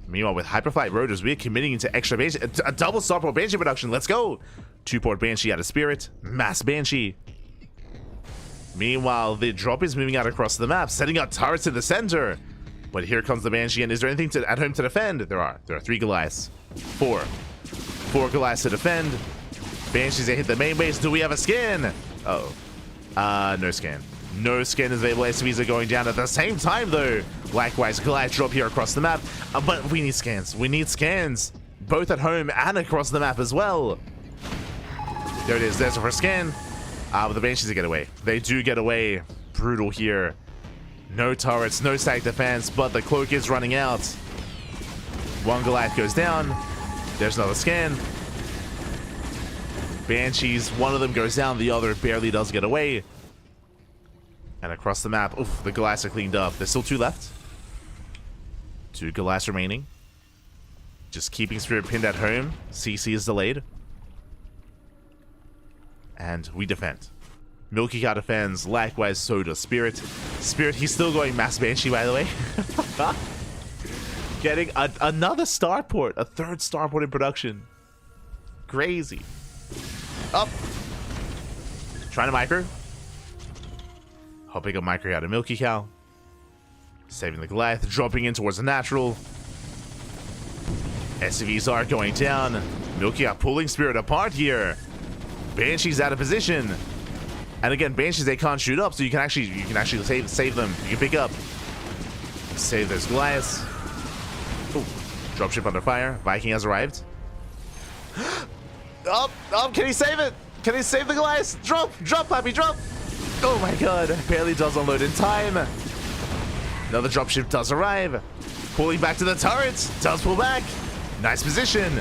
Meanwhile, with Hyperflight Rotors, we are committing into extra Banshee. A double Starport Banshee production. Let's go. 2-port Banshee out of Spirit. Mass Banshee. Meanwhile, the drop is moving out across the map, setting up turrets in the center. But here comes the Banshee, and is there anything at home to defend? There are 3 Goliaths. 4 Goliaths to defend. Banshees, they hit the main base. Do we have a scan? Uh-oh. No scan. No scan is available. SCVs are going down at the same time, though. Likewise, Goliath drop here across the map. But we need scans. We need scans. Both at home and across the map as well. There it is. There's a first scan. But the Banshees get away. They do get away. Brutal here. No turrets, no static defense, but the cloak is running out. 1 Goliath goes down. There's another scan. Banshees, one of them goes down, the other barely does get away. And across the map, oof, the Goliaths are cleaned up. There's still 2 left. 2 Goliaths remaining. Just keeping Spirit pinned at home. CC is delayed. And we defend. Milky Cow defends. Likewise, so does Spirit. Spirit, he's still going Mass Banshee, by the way. Getting another starport. A 3rd starport in production. Crazy. Up. Trying to micro. Hopping a micro out of Milky Cow. Saving the Goliath. Dropping in towards the natural. SCVs are going down. Milky Cow pulling Spirit apart here. Banshee's out of position. And again, Banshees, they can't shoot up, so you can actually save them. You can pick up. Save those Goliaths. Ooh, dropship under fire. Viking has arrived. Oh, can he save it? Can he save the Goliaths? Drop, Pappy, drop. Oh my god, barely does unload in time. Another dropship does arrive. Pulling back to the turrets. Does pull back. Nice position.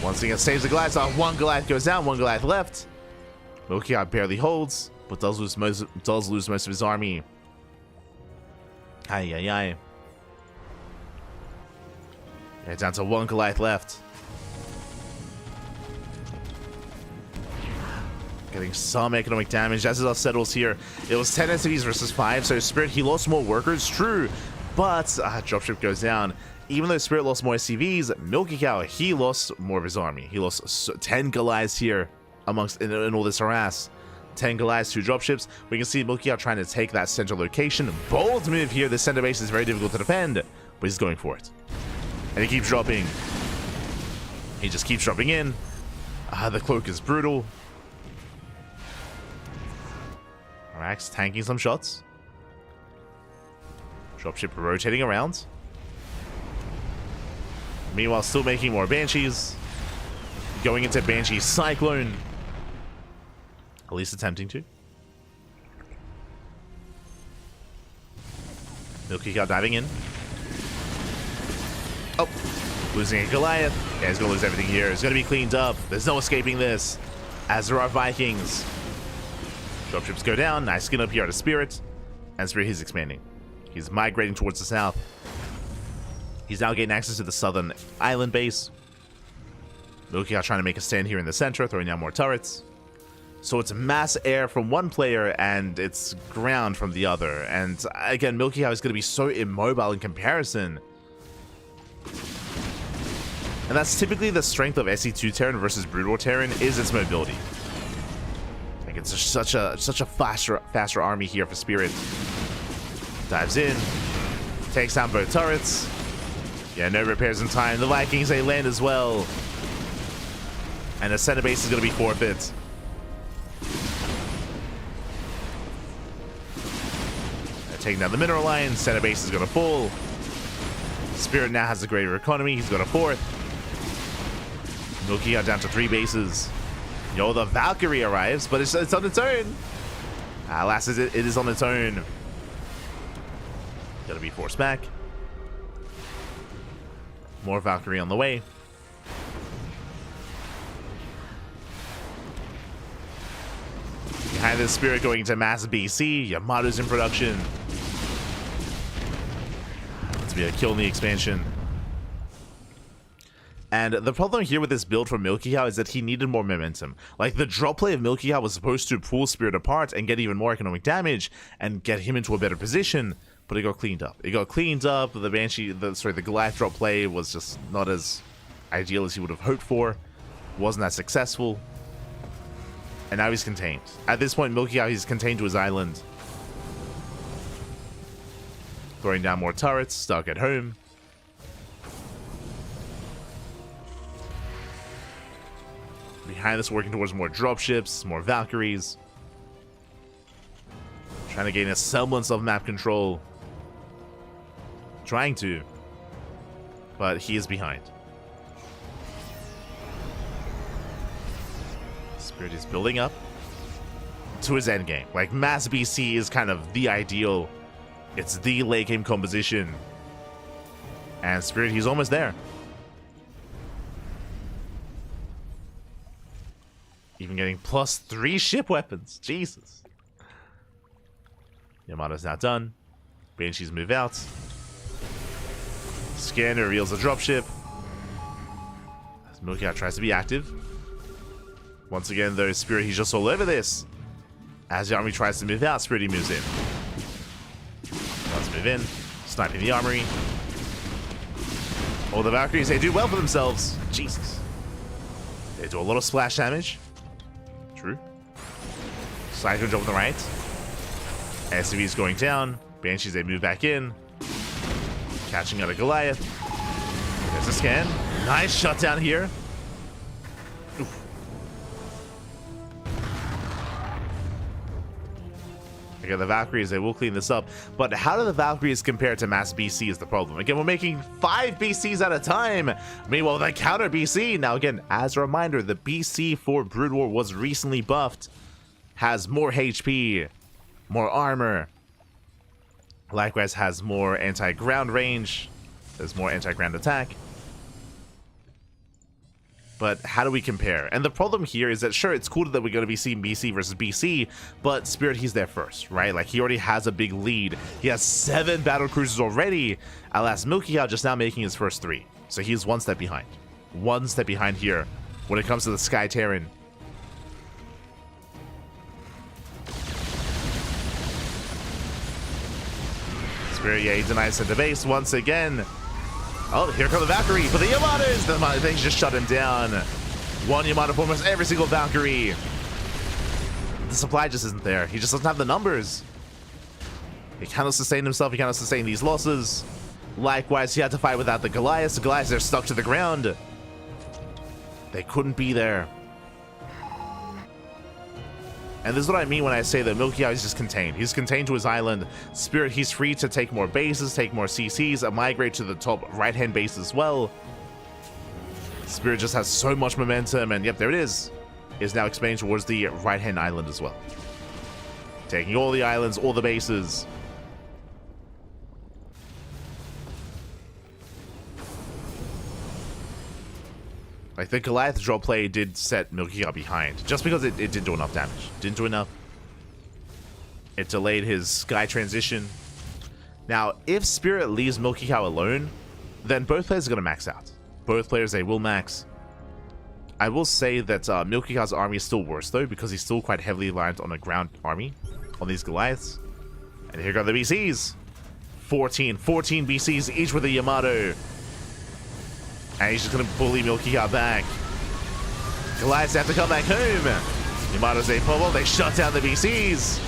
Once again, saves the Goliath off. One Goliath goes down, one Goliath left. YoungYakov barely holds, but does lose most of his army. Ay, ay, ay. Yeah, down to one Goliath left. Getting some economic damage as it all settles here. It was 10 SCVs versus 5, so Spirit, he lost more workers, true, but dropship goes down. Even though Spirit lost more SCVs, YoungYakov, he lost more of his army. He lost 10 Goliaths here amongst in all this harass. 10 Goliaths, 2 dropships. We can see YoungYakov trying to take that central location. Bold move here. The center base is very difficult to defend, but he's going for it. And he keeps dropping. He just keeps dropping in. The cloak is brutal. Rax tanking some shots. Dropship rotating around. Meanwhile, still making more Banshees. Going into Banshee Cyclone. At least attempting to. YoungYakov diving in. Oh, losing a Goliath. Yeah, he's going to lose everything here. It's going to be cleaned up. There's no escaping this. As there are Vikings. Dropships go down. Nice skin up here out of Spirit. And Spirit, he's expanding. He's migrating towards the south. He's now getting access to the southern island base. YoungYakov trying to make a stand here in the center, throwing down more turrets. So it's mass air from one player and it's ground from the other. And again, YoungYakov is going to be so immobile in comparison. And that's typically the strength of SE2 Terran versus Brood War Terran, is its mobility. Like, it's just such a faster army here for Spirit. Dives in, takes down both turrets. Yeah, no repairs in time. The Vikings, they land as well. And the center base is going to be forfeit. They're taking down the mineral line. Center base is going to fall. Spirit now has a greater economy. He's got a fourth. YoungYakov down to 3 bases. Yo, the Valkyrie arrives, but it's on its own. Alas, it is on its own. Gotta be forced back. More Valkyrie on the way. Behind this Spirit going into mass BC. Yamato's in production. Let's be a kill in the expansion. And the problem here with this build for YoungYakov is that he needed more momentum. Like, the drop play of YoungYakov was supposed to pull Spirit apart and get even more economic damage and get him into a better position, but it got cleaned up. It got cleaned up. The the Goliath drop play was just not as ideal as he would have hoped for. Wasn't that successful. And now he's contained. At this point, YoungYakov, he's contained to his island. Throwing down more turrets, stuck at home. Behind this, working towards more dropships, more Valkyries. Trying to gain a semblance of map control. Trying to. But he is behind. Spirit is building up to his endgame. Like, mass BC is kind of the ideal. It's the late game composition. And Spirit, he's almost there. Even getting +3 ship weapons. Jesus. Yamato's now done. Banshees move out. Scanner reveals a dropship. YoungYakov tries to be active. Once again, though, Spirit, he's just all over this. As the army tries to move out, Spirit, he moves in. Let's move in. Sniping the armory. All the Valkyries, they do well for themselves. Jesus. They do a lot of splash damage. True. Cyclone jump on the right. SCV's going down. Banshees, they move back in. Catching out a Goliath. There's a scan. Nice shutdown here. Oof. Again, the Valkyries, they will clean this up. But how do the Valkyries compare to mass BC is the problem. Again, we're making 5 BCs at a time. Meanwhile, the counter BC. Now, again, as a reminder, the BC for Brood War was recently buffed. Has more HP, more armor. Likewise, has more anti-ground range. There's more anti-ground attack. But how do we compare? And the problem here is that, sure, it's cool that we're going to be seeing BC versus BC, but Spirit, he's there first, right? Like, he already has a big lead. He has 7 battle cruisers already. Alas, YoungYakov just now making his first 3. So he's 1 step behind. 1 step behind here when it comes to the Sky Terran. Spirit, yeah, he denies center base once again. Oh, here come the Valkyrie for the Yamatos. They just shut him down. 1 Yamato for almost every single Valkyrie. The supply just isn't there. He just doesn't have the numbers. He cannot sustain himself. He cannot sustain these losses. Likewise, he had to fight without the Goliaths. The Goliaths are stuck to the ground. They couldn't be there. And this is what I mean when I say that YoungYakov is just contained. He's contained to his island. Spirit, he's free to take more bases, take more CCs, and migrate to the top right-hand base as well. Spirit just has so much momentum, and yep, there it is. Is now expanding towards the right-hand island as well. Taking all the islands, all the bases. Like, the Goliath drop play did set YoungYakov behind, just because it didn't do enough damage. Didn't do enough. It delayed his Sky transition. Now, if Spirit leaves YoungYakov alone, then both players are going to max out. Both players, they will max. I will say that YoungYakov's army is still worse, though, because he's still quite heavily reliant on a ground army, on these Goliaths. And here go the BCs. 14 BCs, each with a Yamato. And he's just going to bully YoungYakov back. Goliaths have to come back home. Yamato's a bubble. They shut down the BCs.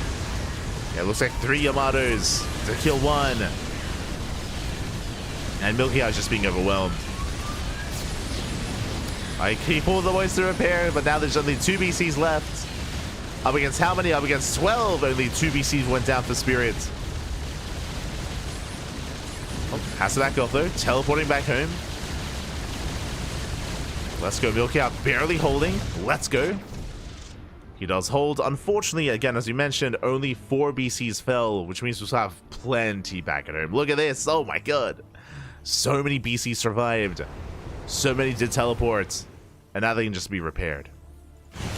Yeah, it looks like 3 Yamatos to kill 1. And YoungYakov is just being overwhelmed. I keep all the ways to repair, but now there's only 2 BCs left. Up against how many? Up against 12. Only 2 BCs went down for Spirit. Oh, has to back off though. Teleporting back home. Let's go, YoungYakov barely holding. Let's go. He does hold. Unfortunately, again, as we mentioned, only 4 BCs fell, which means we'll have plenty back at home. Look at this. Oh my god. So many BCs survived. So many did teleport. And now they can just be repaired.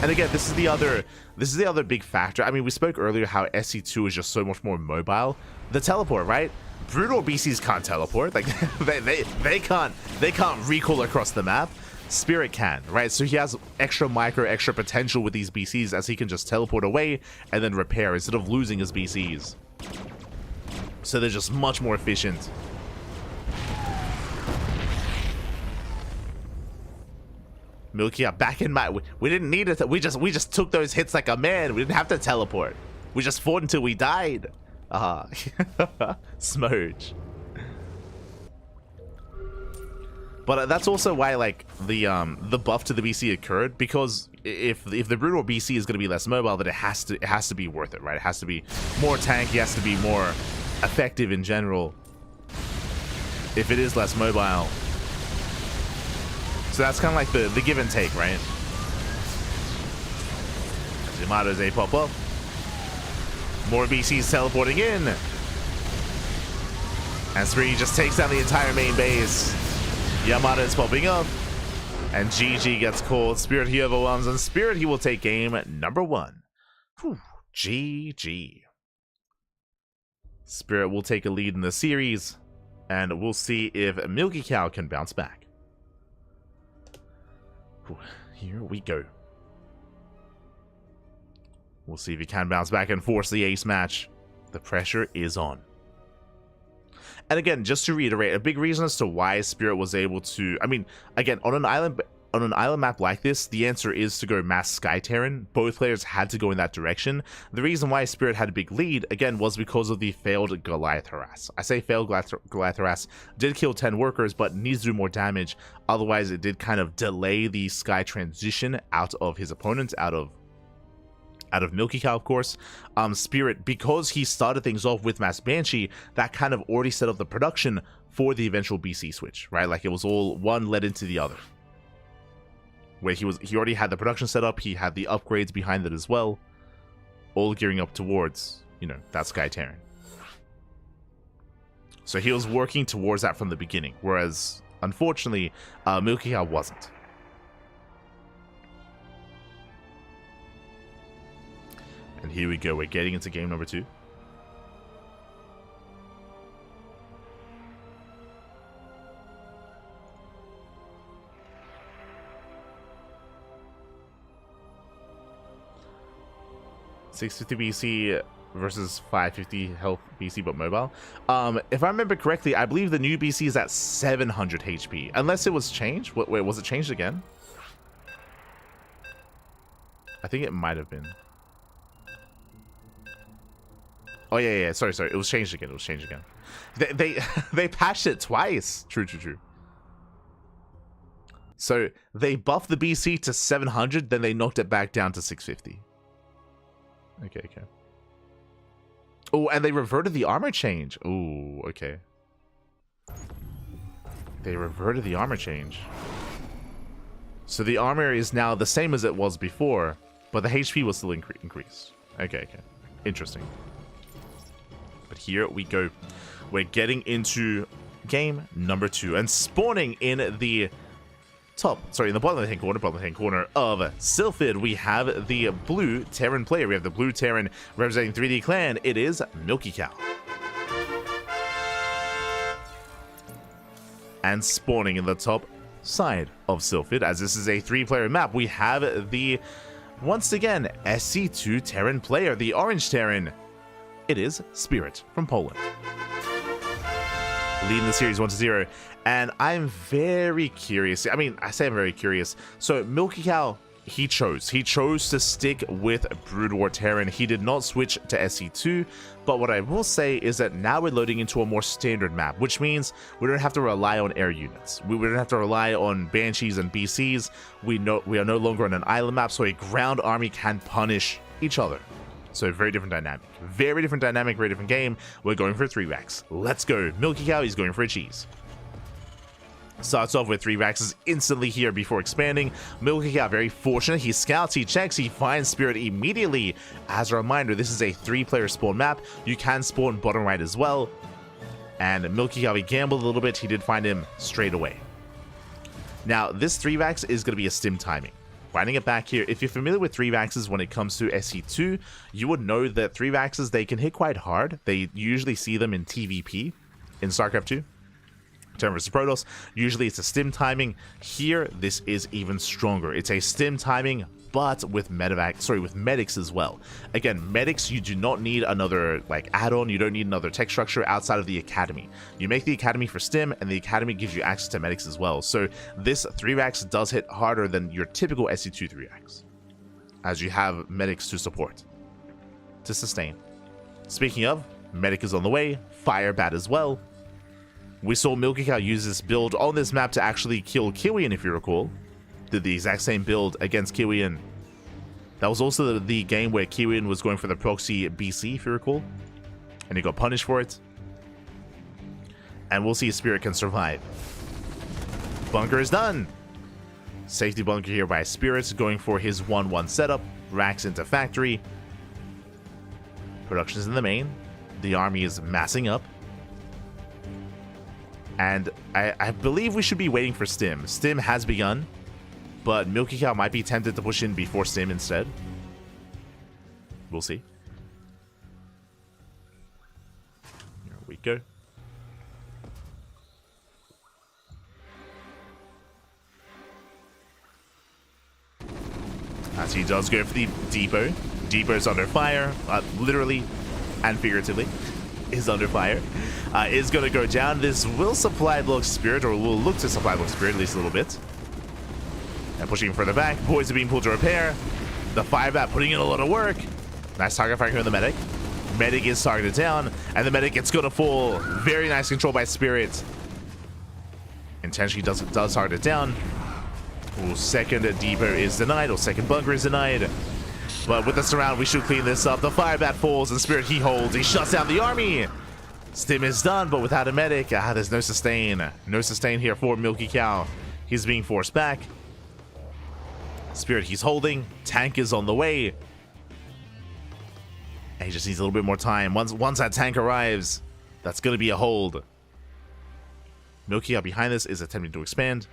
And again, this is the other big factor. I mean, we spoke earlier how SC2 is just so much more mobile. The teleport, right? Brutal BCs can't teleport. Like they can't recall across the map. Spirit can, right? So he has extra potential with these BCs, as he can just teleport away and then repair instead of losing his BCs. So they're just much more efficient. YoungYakov back in my... We didn't need it. We just took those hits like a man. We didn't have to teleport. We just fought until we died. Smooch. But that's also why, like, the buff to the BC occurred, because if the brutal BC is going to be less mobile, then it has to be worth it, right? It has to be more tanky, it has to be more effective in general. If it is less mobile. So that's kind of like the give and take, right? Yamato's a pop up. More BCs teleporting in. And 3 just takes down the entire main base. Yamato is popping up. And GG gets called. Spirit, he overwhelms. And Spirit, he will take game number 1. Whew. GG. Spirit will take a lead in the series. And we'll see if YoungYakov can bounce back. Whew. Here we go. We'll see if he can bounce back and force the ace match. The pressure is on. And again, just to reiterate, a big reason as to why Spirit was able to... I mean, again, on an island map like this, the answer is to go mass Sky Terran. Both players had to go in that direction. The reason why Spirit had a big lead, again, was because of the failed Goliath harass. I say failed Goliath harass. Did kill 10 workers, but needs to do more damage. Otherwise, it did kind of delay the Sky transition out of his opponent, out of YoungYakov, of course. Spirit, because he started things off with Mass Banshee, that kind of already set up the production for the eventual BC switch, right? Like, it was all one led into the other. Where he already had the production set up, he had the upgrades behind it as well, all gearing up towards, you know, that Sky Terran. So he was working towards that from the beginning, whereas, unfortunately, YoungYakov wasn't. And here we go. We're getting into game number 2. $650 BC versus 550 health BC, but mobile. If I remember correctly, I believe the new BC is at 700 HP. Unless it was changed. Wait, was it changed again? I think it might have been. Oh yeah. Sorry. It was changed again. They patched it twice. True. So they buffed the BC to 700, then they knocked it back down to 650. Okay. Oh, and they reverted the armor change. Oh, okay. They reverted the armor change. So the armor is now the same as it was before, but the HP was still increased. Okay. Interesting. But here we go. We're getting into game number 2 and spawning in the bottom left-hand corner of Sylphid, we have the blue Terran player. We have the blue Terran representing 3D Clan. It is YoungYakov. And spawning in the top side of Sylphid, as this is a 3-player map, we have the, once again, SC2 Terran player, the orange Terran. It is Spirit from Poland, leading the series 1-0. And I'm very curious. I mean, I say I'm very curious. So YoungYakov, he chose to stick with Brood War Terran. He did not switch to SC2. But what I will say is that now we're loading into a more standard map, which means we don't have to rely on air units. We don't have to rely on Banshees and BCs. We are no longer on an island map, so a ground army can punish each other. So very different dynamic. Very different dynamic, very different game. We're going for 3 racks. Let's go. YoungYakov, he's going for a cheese. Starts off with 3 racks instantly here before expanding. YoungYakov, very fortunate. He scouts, he checks, he finds Spirit immediately. As a reminder, this is a 3-player spawn map. You can spawn bottom right as well. And YoungYakov, he gambled a little bit. He did find him straight away. Now, this 3 racks is going to be a stim timing. Winding it back here, if you're familiar with 3 axes when it comes to SC2, you would know that 3 axes, they can hit quite hard. They usually see them in TVP in StarCraft 2. Terran vs Protoss. Usually it's a stim timing. Here, this is even stronger. It's a stim timing, but with medics as well. Again, medics, you do not need another add-on. You don't need another tech structure outside of the academy. You make the academy for stim, and the academy gives you access to medics as well. So this 3-ax does hit harder than your typical SC2 3-ax, as you have medics to support, to sustain. Speaking of, medic is on the way. Fire bat as well. We saw YoungYakov use this build on this map to actually kill Kiwian, if you recall. Did the exact same build against Kiwian. That was also the game where Kiwian was going for the proxy BC, if you recall. And he got punished for it. And we'll see if Spirit can survive. Bunker is done. Safety bunker here by Spirit, going for his 1-1 setup. Racks into factory. Production's in the main. The army is massing up. And I believe we should be waiting for Stim. Stim has begun, but YoungYakov might be tempted to push in before Stim instead. We'll see. Here we go. As he does go for the depot. Depot's under fire, literally and figuratively. Is under fire. Is going to go down. This will supply block Spirit, or will look to supply block Spirit at least a little bit. And pushing further back. Boys are being pulled to repair. The fire bat putting in a lot of work. Nice target fire on the medic. Medic is targeted down, and the medic it's going to fall. Very nice control by Spirit. Intentionally does target it down. Ooh, second depot is denied, or second bunker is denied. But with the surround, we should clean this up. The fire bat falls, and Spirit, he holds. He shuts down the army. Stim is done, but without a medic, there's no sustain. No sustain here for YoungYakov. He's being forced back. Spirit, he's holding. Tank is on the way. And he just needs a little bit more time. Once that tank arrives, that's going to be a hold. YoungYakov behind this is attempting to expand.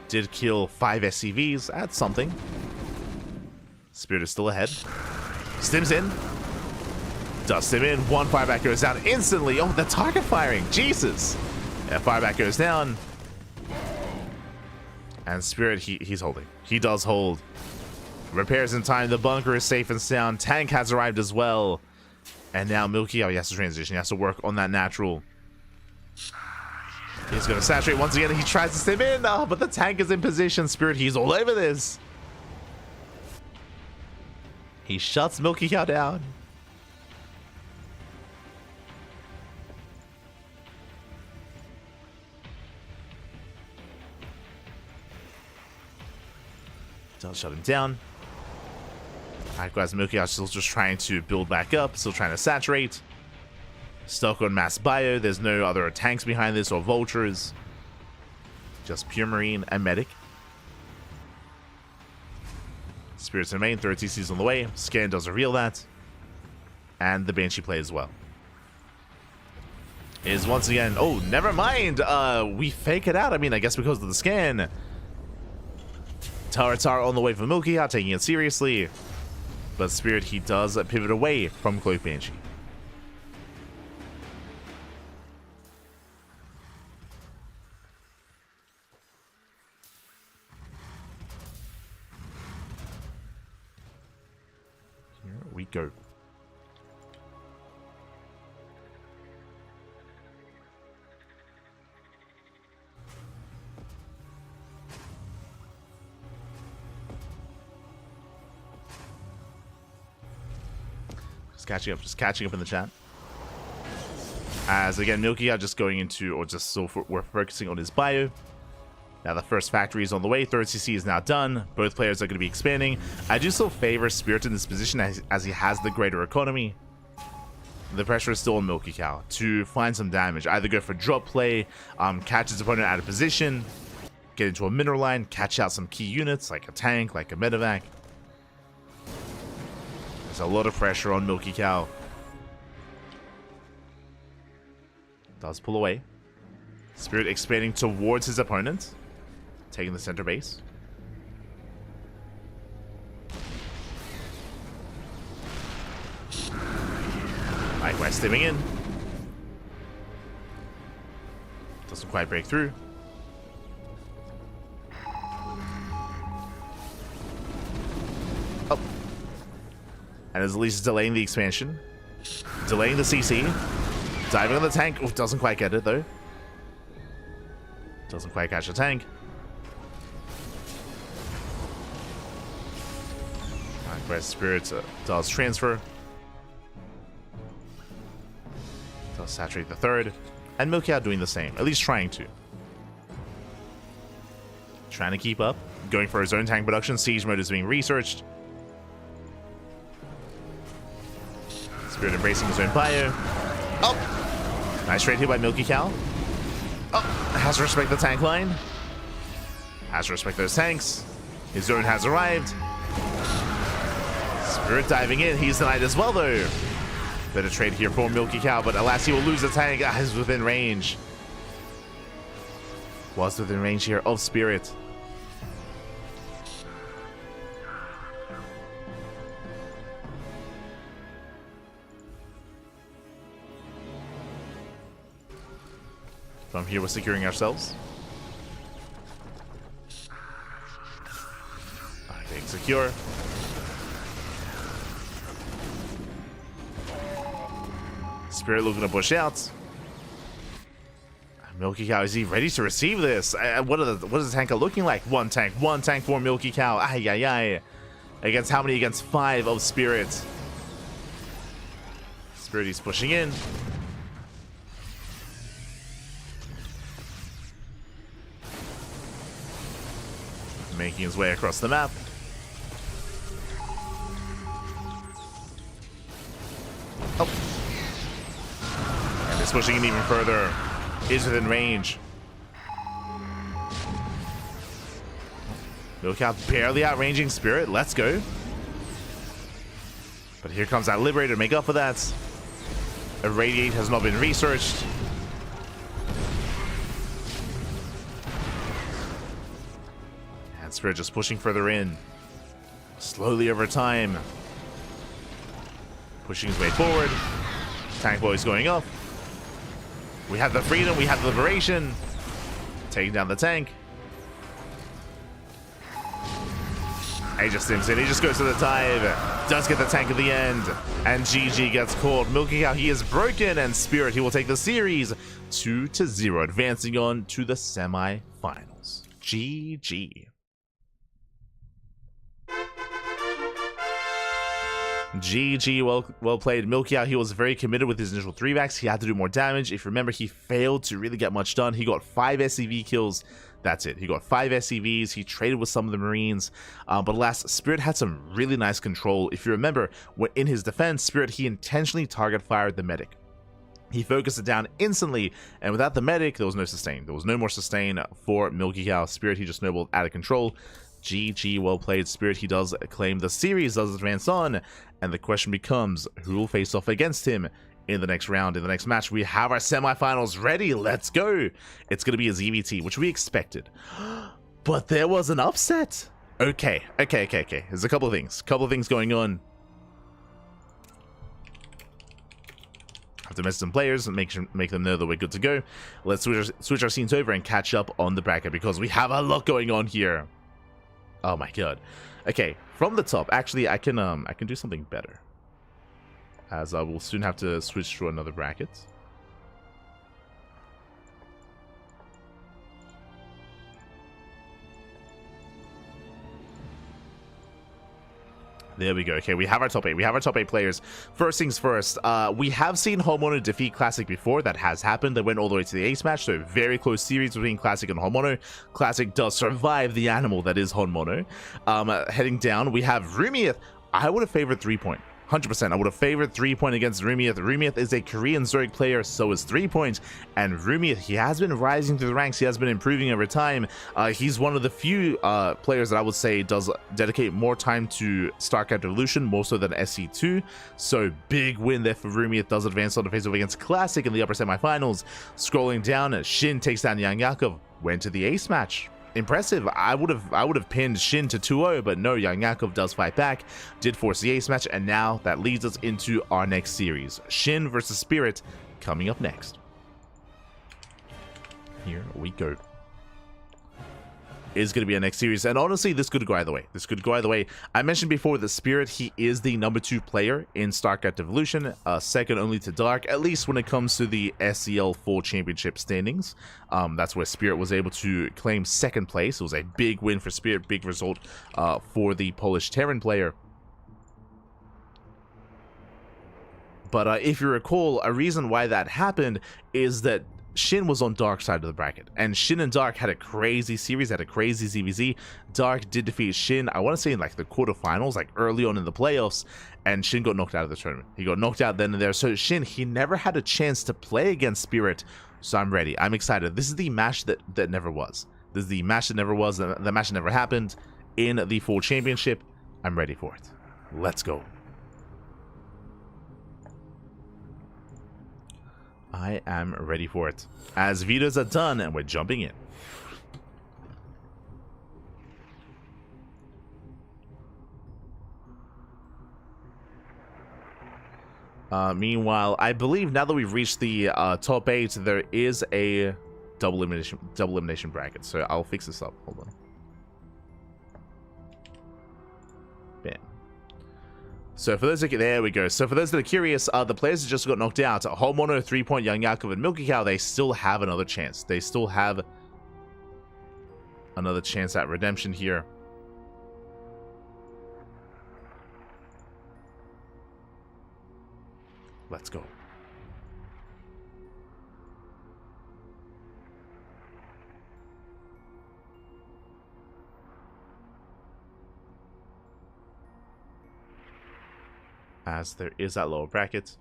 Did kill 5 SCVs. That's something. Spirit is still ahead. Stims in. Does stim in. One fireback goes down instantly. Oh, the target firing. Jesus. Yeah, fireback goes down. And Spirit, he's holding. He does hold. Repairs in time. The bunker is safe and sound. Tank has arrived as well. And now Milky, oh, he has to transition. He has to work on that natural. He's going to saturate once again. He tries to stim in. Oh, but the tank is in position. Spirit, he's all over this. He shuts Milky Cow down. Does shut him down. Alright guys, Milky Cow still just trying to build back up. Still trying to saturate. Stuck on mass bio. There's no other tanks behind this or vultures. Just pure marine and medic. Spirits in main, third TC's on the way. Scan does reveal that. And the Banshee play as well. Is once again... Oh, never mind. We fake it out. I mean, I guess because of the scan. Turrets are on the way for Milky Cow, taking it seriously. But Spirit, he does pivot away from Cloak Banshee. We go. Just catching up in the chat. As again, Milky Cow just going into, or just so we're focusing on his bio. Now the first factory is on the way. Third CC is now done. Both players are going to be expanding. I do still favor Spirit in this position as he has the greater economy. The pressure is still on Milky Cow to find some damage. Either go for drop play, catch his opponent out of position, get into a mineral line, catch out some key units like a tank, like a medevac. There's a lot of pressure on Milky Cow. Does pull away. Spirit expanding towards his opponent. Taking the center base. Likewise, stimming in. Doesn't quite break through. Oh. And as Elise is delaying the expansion. Delaying the CC. Diving on the tank. Oh, doesn't quite get it though. Doesn't quite catch the tank. Where Spirit does transfer. Does saturate the third. And Milky Cow doing the same. At least trying to. Trying to keep up. Going for his own tank production. Siege mode is being researched. Spirit embracing his own bio. Oh! Nice trade here by Milky Cow. Oh! Has to respect the tank line. Has to respect those tanks. His zone has arrived. Spirit diving in. He's denied as well, though. Better trade here for Milky Cow, but alas, he will lose the tank. He's within range. Was within range here of Spirit. From here, we're securing ourselves. Okay, secure. Spirit looking to push out. Milky Cow, is he ready to receive this? What is the tanker looking like? One tank for Milky Cow. Ay, ay, ay. Against how many? Against 5 of Spirit. Spirit, he's pushing in. Making his way across the map. Oh. And it's pushing in even further. Is within range. Milky Cow barely outranging Spirit. Let's go. But here comes that Liberator to make up for that. Irradiate has not been researched. And Spirit just pushing further in. Slowly over time. Pushing his way forward. Tank boy is going up. We have the freedom, we have the liberation. Taking down the tank. He just sims in, he just goes to the dive. Does get the tank at the end. And GG gets called. YoungYakov, he is broken, and Spirit, he will take the series 2-0, advancing on to the semi-finals. GG. GG, well played. YoungYakov, he was very committed with his initial 3-backs. He had to do more damage. If you remember, he failed to really get much done. He got 5 SCV kills. That's it. He got 5 SCVs. He traded with some of the Marines. But alas, Spirit had some really nice control. If you remember, in his defense, Spirit, he intentionally target fired the medic. He focused it down instantly, and without the medic, there was no sustain. There was no more sustain for YoungYakov. Spirit, he just snowballed out of control. GG, well played. Spirit, he does claim the series, does advance on, and the question becomes, who will face off against him in the next round, in the next match? We have our semifinals ready. Let's go. It's going to be a ZVT, which we expected. But there was an upset. Okay. There's a couple of things going on. Have to message some players and make them know that we're good to go. Let's switch our scenes over and catch up on the bracket, because we have a lot going on here. Oh my god. Okay, from the top, actually, I can do something better, as I will soon have to switch to another bracket. There we go. Okay, we have our top 8. We have our top 8 players. First things first, we have seen Homemono defeat Classic before. That has happened. They went all the way to the ace match, so a very close series between Classic and Homemono. Classic does survive the animal that is Homemono. Heading down, we have Rumieth. I would have favored 3-point. 100%. I would have favored 3-point against Rumieth. Rumieth is a Korean Zerg player, so is 3-point. And Rumieth, he has been rising through the ranks. He has been improving over time. He's one of the few players that I would say does dedicate more time to StarCraft Evolution, more so than SC2. So big win there for Rumieth. Does advance on the face-off against Classic in the upper semifinals. Scrolling down, SHIN takes down YoungYakov. Went to the ace match. Impressive. I would have pinned SHIN to 2-0, but no, YoungYakov does fight back, did force the ace match, and now that leads us into our next series. SHIN versus Spirit coming up next. Here we go. Is going to be our next series, and honestly, this could go either way. I mentioned before that Spirit, he is the number 2 player in StarCraft Evolution, second only to Dark, at least when it comes to the SCL 4 championship standings. That's where Spirit was able to claim second place. It was a big win for Spirit, big result for the Polish Terran player. But if you recall, a reason why that happened is that SHIN was on Dark's side of the bracket, and SHIN and Dark had a crazy series, had a crazy ZVZ. Dark did defeat SHIN, I want to say in like the quarterfinals, like early on in the playoffs, and SHIN got knocked out of the tournament. He got knocked out then and there, so SHIN, he never had a chance to play against Spirit, so I'm ready. I'm excited. This is the match that never was. This is the match that never was, the match that never happened in the full championship. I'm ready for it. Let's go. I am ready for it. As vetoes are done, and we're jumping in. Meanwhile, I believe now that we've reached the top 8, there is a double elimination bracket. So I'll fix this up. Hold on. Bam. So for those that there we go. So for those that are curious, the players that just got knocked out, Homemono, 3-point, YoungYakov, and YoungYakov, they still have another chance. They still have another chance at redemption here. Let's go. As there is that lower bracket.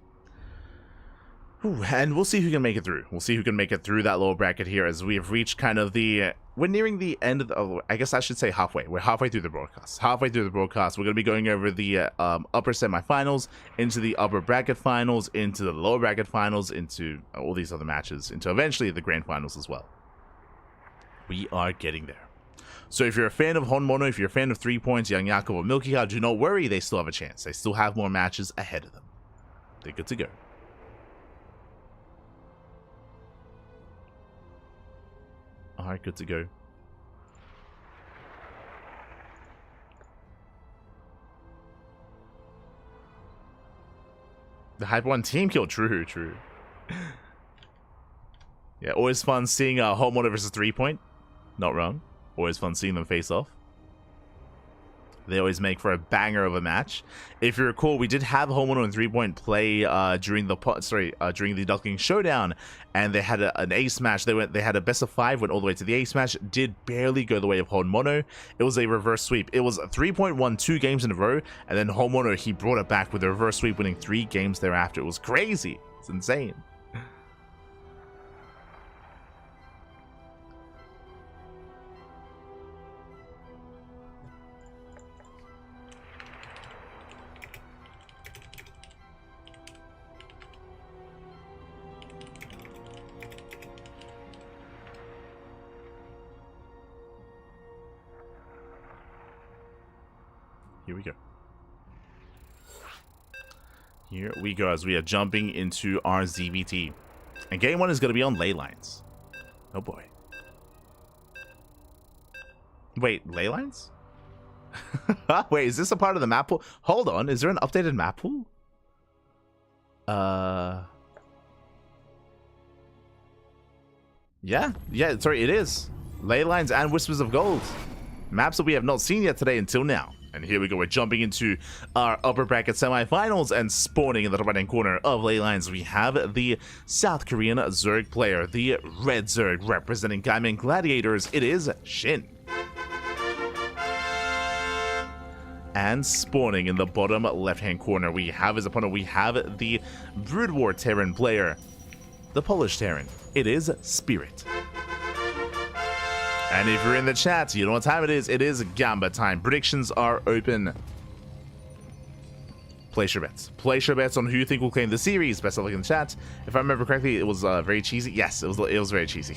Ooh, and we'll see who can make it through. We'll see who can make it through that lower bracket here, as we have reached kind of the... we're nearing the end of the... I guess I should say halfway. We're halfway through the broadcast. Halfway through the broadcast. We're going to be going over the upper semifinals, into the upper bracket finals, into the lower bracket finals, into all these other matches, into eventually the grand finals as well. We are getting there. So if you're a fan of Homemono, if you're a fan of 3 points, YoungYakov or YoungYakov, do not worry, they still have a chance. They still have more matches ahead of them. They're good to go. Alright, good to go. The Hyper One team kill, true. Yeah, always fun seeing home water versus 3-point. Not wrong. Always fun seeing them face off. They always make for a banger of a match. If you recall, we did have home water and 3-point play during the Ducklings showdown, and they had an ace match. They had a best of 5, went all the way to the ace match. Did barely go the way of home mono. It was a reverse sweep. It was 3-point won 2 games in a row, and then home mono he brought it back with a reverse sweep, winning 3 games thereafter. It was crazy. It's insane. Here we go. Here we go as we are jumping into our ZVT. And game 1 is going to be on ley lines. Oh boy. Wait, ley lines? Wait, is this a part of the map pool? Hold on, is there an updated map pool? Yeah, sorry, it is. Ley lines and Whispers of Gold. Maps that we have not seen yet today until now. And here we go, we're jumping into our upper bracket semifinals, and spawning in the right hand corner of ley lines, we have the South Korean Zerg player, the Red Zerg, representing Gaiman Gladiators. It is SHIN. And spawning in the bottom left hand corner, we have his opponent, we have the Brood War Terran player, the Polish Terran. It is Spirit. And if you're in the chat, you know what time it is. It is Gamba time. Predictions are open. Place your bets. Place your bets on who you think will claim the series. Best of luck in the chat. If I remember correctly, it was very cheesy. Yes, it was very cheesy.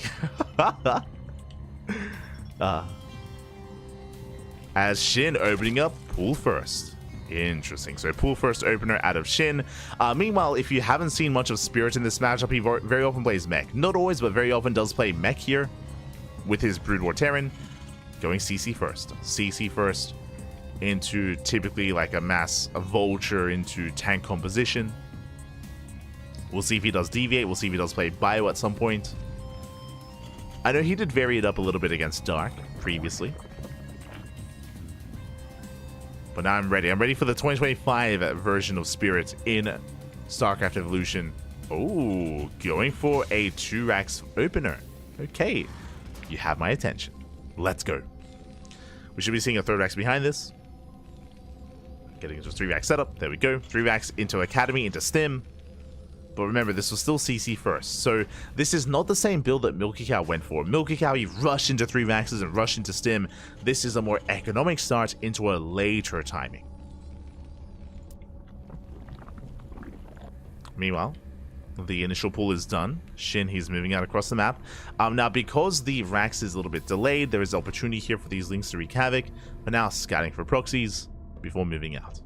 As SHIN opening up pool first. Interesting. So pool first opener out of SHIN. Meanwhile, if you haven't seen much of Spirit in this matchup, he very often plays mech. Not always, but very often does play mech here. With his Brood War Terran, going CC first. CC first into typically like a vulture into tank composition. We'll see if he does deviate. We'll see if he does play bio at some point. I know he did vary it up a little bit against Dark previously. But now I'm ready. I'm ready for the 2025 version of Spirit in StarCraft Evolution. Oh, going for a 2-Rax opener. Okay. You have my attention. Let's go. We should be seeing a 3rd Rax behind this. Getting into a 3-Rax setup. There we go. 3-Rax into Academy, into Stim. But remember, this was still CC first. So this is not the same build that Milky Cow went for. Milky Cow, he rushed into 3-Raxes and rushed into Stim. This is a more economic start into a later timing. Meanwhile, the initial pool is done. SHIN, he's moving out across the map. Now, because the Rax is a little bit delayed, there is opportunity here for these links to wreak havoc. But now, scouting for proxies before moving out.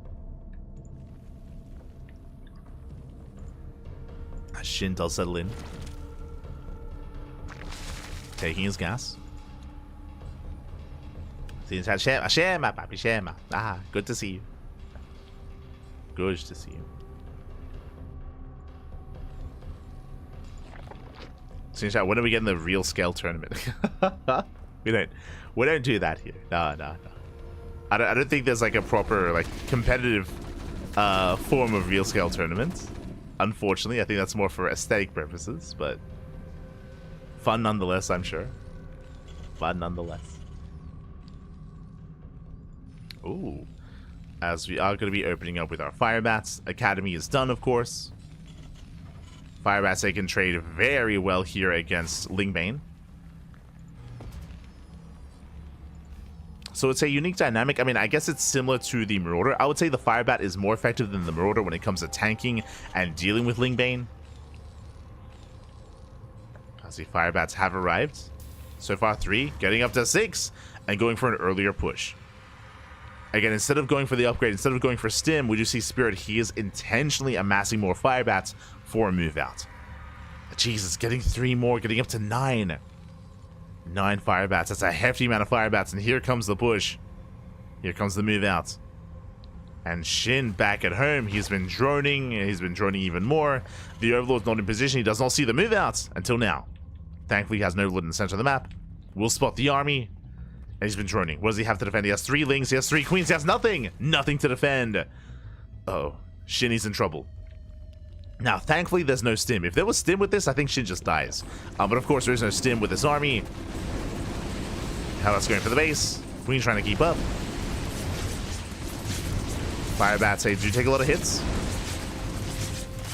As SHIN does settle in. Taking his gas. Shema, papi, Shema. Ah, good to see you. Good to see you. When are we getting the real scale tournament? we don't do that here. No. I don't think there's like a proper like competitive form of real scale tournaments. Unfortunately, I think that's more for aesthetic purposes, but fun nonetheless, I'm sure. Fun nonetheless. Ooh. As we are going to be opening up with our Firebats. Academy is done, of course. Firebats, they can trade very well here against Lingbane. So it's a unique dynamic. I mean, I guess it's similar to the Marauder. I would say the Firebat is more effective than the Marauder when it comes to tanking and dealing with Lingbane. As the Firebats have arrived. So far 3, getting up to 6, and going for an earlier push. Again, instead of going for the upgrade, instead of going for stim, we do see Spirit. He is intentionally amassing more fire bats for a move out. Jesus, getting 3 more, getting up to 9. 9 fire bats. That's a hefty amount of fire bats. And here comes the push. Here comes the move out. And Shin back at home. He's been droning. He's been droning even more. The Overlord's not in position. He does not see the move outs until now. Thankfully, he has no Overlord in the center of the map. We'll spot the army. And he's been droning. What does he have to defend? He has 3 lings. He has 3 queens. He has nothing. Nothing to defend. Uh-oh. Shin is in trouble. Now, thankfully, there's no stim. If there was stim with this, I think Shin just dies. But of course, there is no stim with this army. Hell's going for the base. Queen's trying to keep up. Fire bats, they do take a lot of hits.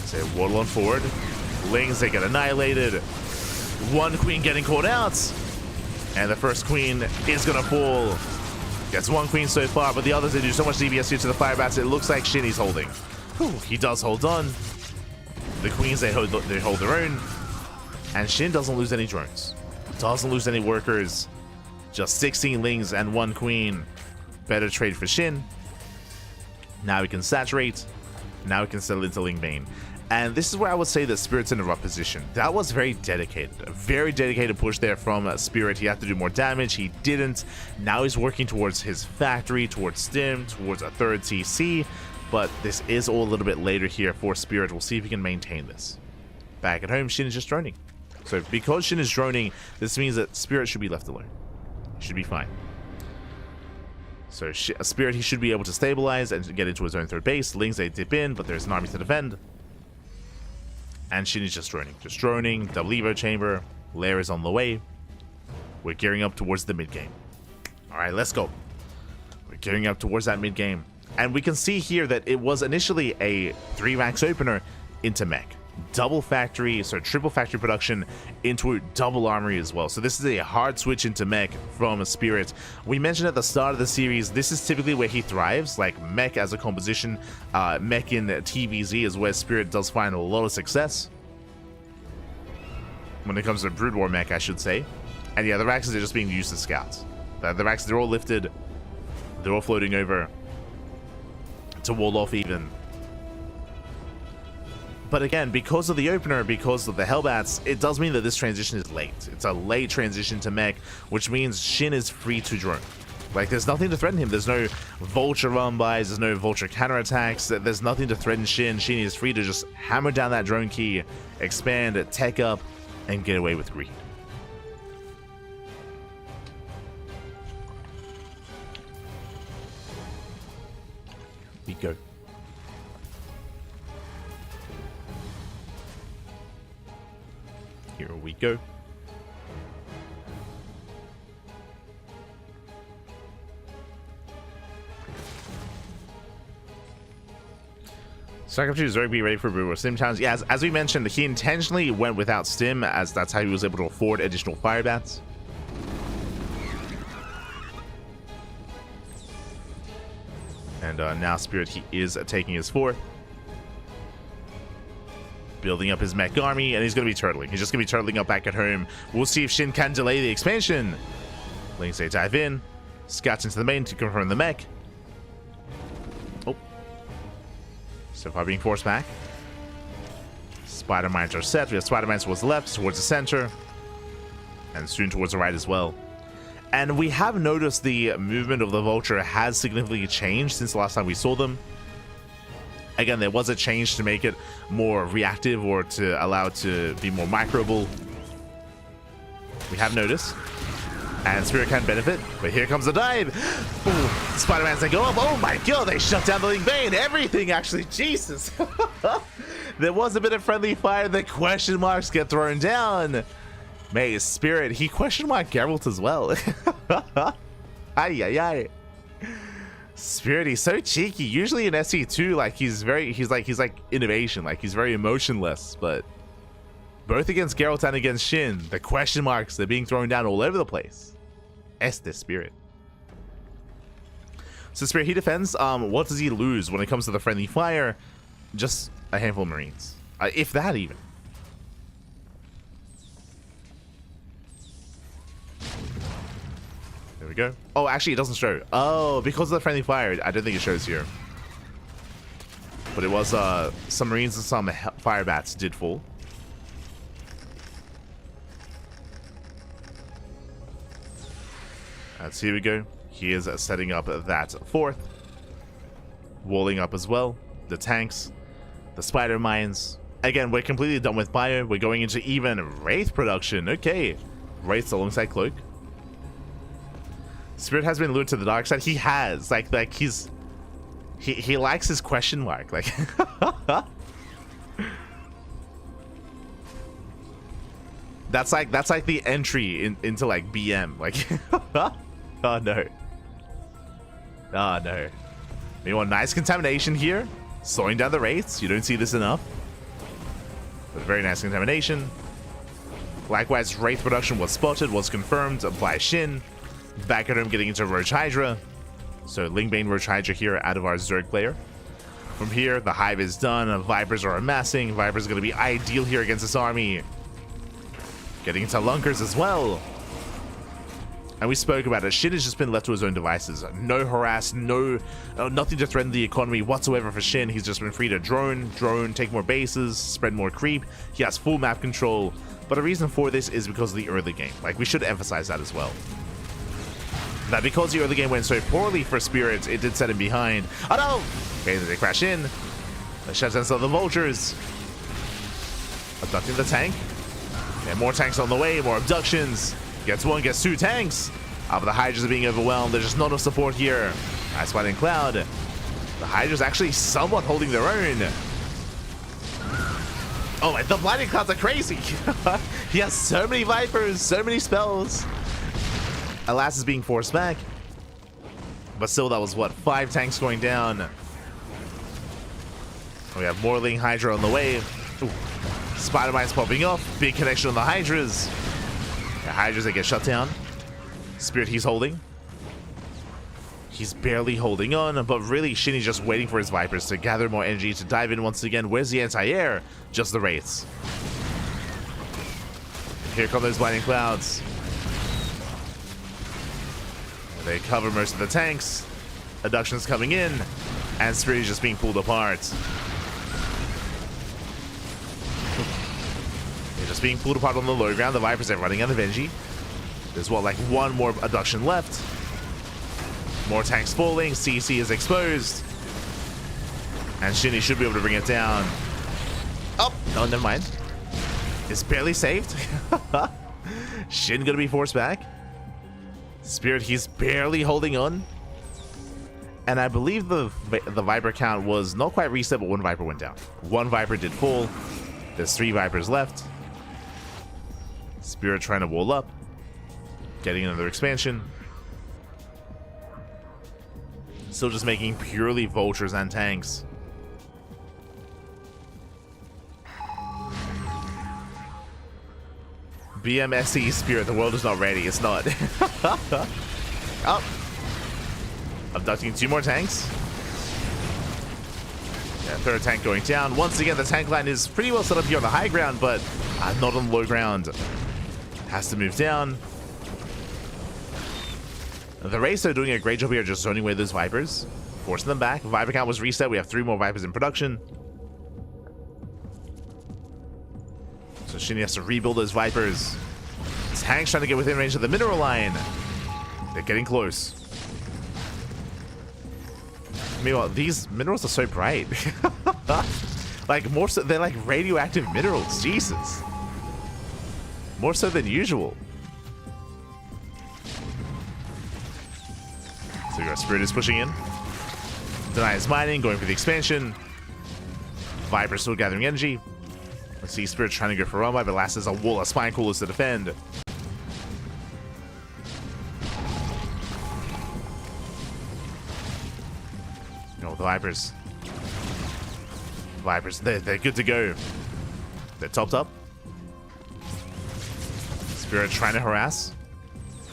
Say waddle on forward. Lings, they get annihilated. 1 queen getting caught out. And the first queen is going to fall. Gets 1 queen so far, but the others, they do so much DPS here to the fire bats. It looks like Shin is holding. Whew, he does hold on. The queens, they hold their own. And Shin doesn't lose any drones. Doesn't lose any workers. Just 16 lings and 1 queen. Better trade for Shin. Now we can saturate. Now we can settle into Ling Bane. And this is where I would say that Spirit's in a rough position. That was very dedicated. A very dedicated push there from Spirit. He had to do more damage. He didn't. Now he's working towards his factory, towards Stim, towards a 3rd TC. But this is all a little bit later here for Spirit. We'll see if he can maintain this. Back at home, Shin is just droning. So because Shin is droning, this means that Spirit should be left alone. He should be fine. So Spirit, he should be able to stabilize and get into his own 3rd base. Lings, they dip in, but there's an army to defend. And Shin is just droning. Just droning. Double Evo chamber. Lair is on the way. We're gearing up towards the mid-game. Alright, let's go. We're gearing up towards that mid-game. And we can see here that it was initially a 3 ranks opener into mech. Double factory, so triple factory production into double armory as well. So this is a hard switch into mech from a Spirit. We mentioned at the start of the series, this is typically where he thrives, like mech as a composition. Mech in TVZ is where Spirit does find a lot of success. When it comes to Brood War mech, I should say. And yeah, the Raxes are just being used as scouts. The Raxes, they're all lifted. They're all floating over to wall off even. But again, because of the opener, because of the Hellbats, it does mean that this transition is late. It's a late transition to mech, which means Shin is free to drone. Like, there's nothing to threaten him. There's no Vulture run-bys, there's no Vulture counterattacks, there's nothing to threaten Shin. Shin is free to just hammer down that drone key, expand, tech up, and get away with greed. We go. Here we go. StarCraft 2 is very ready for Brood War Stim challenge. Yeah, as we mentioned, he intentionally went without Stim, as that's how he was able to afford additional fire bats. And now Spirit, he is taking his 4th. Building up his mech army, and he's going to be turtling. He's just going to be turtling up back at home. We'll see if Shin can delay the expansion. Lings, they dive in. Scouts into the main to confirm the mech. Oh. So far being forced back. Spider mines are set. We have spider mines towards the left, towards the center, and soon towards the right as well. And we have noticed the movement of the Vulture has significantly changed since the last time we saw them. Again, there was a change to make it more reactive or to allow it to be more microable. We have noticed. And Spirit can benefit, but here comes the dive. Spider-Man's they go up. Oh my god, they shut down the Ling Bane. Everything, actually. Jesus. There was a bit of friendly fire. The question marks get thrown down. May Spirit, he question marked Gerald as well. Ay, ay, ay. Spirit, he's so cheeky. Usually in SC2, like he's like innovation, like he's very emotionless, but both against Geralt and against Shin, the question marks, they're being thrown down all over the place. Este Spirit. So Spirit, he defends. What does he lose when it comes to the friendly fire? Just a handful of Marines, if that even. go. Oh, actually, it doesn't show. Oh, because of the friendly fire, I don't think it shows here. But it was some Marines and some fire bats did fall. And so here we go. He is setting up that fourth. Walling up as well. The tanks. The spider mines. Again, we're completely done with bio. We're going into even Wraith production. Okay. Wraiths alongside Cloak. Spirit has been lured to the dark side. He has. Like he's... He likes his question mark. Like... That's like the entry into like BM. Like... Oh no. Oh no. Meanwhile, nice contamination here. Slowing down the Wraiths. You don't see this enough. But very nice contamination. Likewise, Wraith production was spotted, was confirmed by SHIN. Back at home getting into Roach Hydra. So Lingbane Roach Hydra here out of our Zerg player. From here, the Hive is done. Vipers are amassing. Vipers are going to be ideal here against this army. Getting into Lunkers as well. And we spoke about it. SHIN has just been left to his own devices. No harass, nothing to threaten the economy whatsoever for SHIN. He's just been free to drone, take more bases, spread more creep. He has full map control. But the reason for this is because of the early game. Like, we should emphasize that as well. That because the early game went so poorly for Spirit, it did set him behind. Oh no! Okay, they crash in. The shuts down some of the vultures. Abducting the tank. And more tanks on the way, more abductions. Gets one, gets two tanks. But the Hydras are being overwhelmed. There's just not enough support here. Nice Blinding Cloud. The Hydras actually somewhat holding their own. Oh, and the Blinding Clouds are crazy. He has so many Vipers, so many spells. Alas is being forced back. But still, that was what? 5 tanks going down. We have more Ling Hydra on the way. Ooh. Spider Mines popping off. Big connection on the Hydras. The Hydras that get shut down. Spirit, he's holding. He's barely holding on, but really SHIN's just waiting for his Vipers to gather more energy to dive in once again. Where's the anti-air? Just the Wraiths. Here come those Blinding Clouds. They cover most of the tanks. Abductions coming in. And Spirit is just being pulled apart. They're just being pulled apart on the low ground. The Vipers are running out of energy. There's what, like one more abduction left. More tanks falling. CC is exposed. And SHIN should be able to bring it down. Oh, no, never mind. It's barely saved. SHIN gonna be forced back. Spirit, he's barely holding on. And I believe the Viper count was not quite reset, but one Viper went down. One Viper did fall. There's 3 Vipers left. Spirit trying to wall up. Getting another expansion. Still just making purely vultures and tanks. BMSE Spirit, the world is not ready. It's not. Oh. Abducting 2 more tanks. Yeah, 3rd tank going down. Once again, the tank line is pretty well set up here on the high ground, but not on the low ground. Has to move down. The Wraiths are doing a great job here just zoning away those Vipers. Forcing them back. Viper count was reset. We have 3 more Vipers in production. So SHIN has to rebuild those Vipers. Tanks trying to get within range of the mineral line. They're getting close. Meanwhile, these minerals are so bright. Like, more so, they're like radioactive minerals. Jesus. More so than usual. So your Spirit is pushing in. Deny is mining, going for the expansion. Viper still gathering energy. Let's see, Spirit trying to go for Rumbai, but last is a wall of Spine Coolers to defend. No, the Vipers. Vipers, they're good to go. They're topped up. Spirit trying to harass.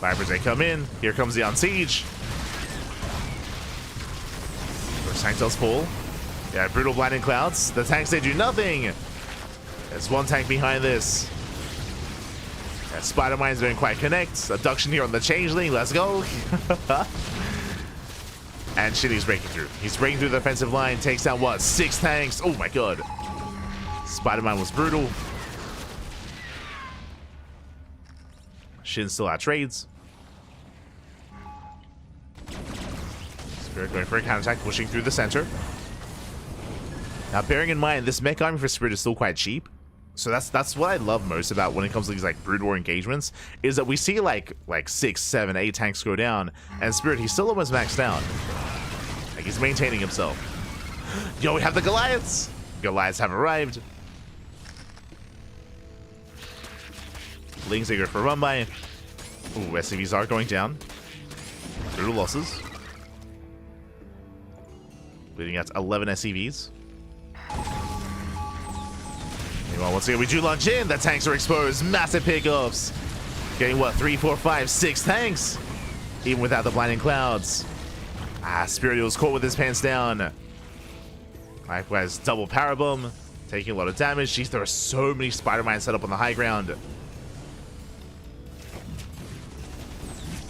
Vipers, they come in. Here comes the On Siege. First tank does fall. Yeah, brutal Blinding Clouds. The tanks, they do nothing. There's 1 tank behind this. Yeah, Spider-Mine's doing quite connect. Abduction here on the Changeling. Let's go. And shit, he's breaking through. He's breaking through the defensive line. Takes down, what, 6 tanks? Oh my god. Spider-Man was brutal. Shin still out trades. Spirit going for a counterattack, pushing through the center. Now, bearing in mind, this mech army for Spirit is still quite cheap. So that's what I love most about when it comes to these like Brood War engagements, is that we see like 6, 7, 8 tanks go down, and Spirit, he's still almost maxed out. Like, he's maintaining himself. Yo, we have the Goliaths! Goliaths have arrived. Lings eager for a run by. Ooh, SCVs are going down. Brutal losses. Leading out to 11 SCVs. Meanwhile, once again, we do launch in. The tanks are exposed. Massive pickups. Getting what? 3, 4, 5, 6 tanks. Even without the blinding clouds. Spirit was caught with his pants down. Likewise, double power bomb. Taking a lot of damage. Jeez, there are so many Spider-Man set up on the high ground.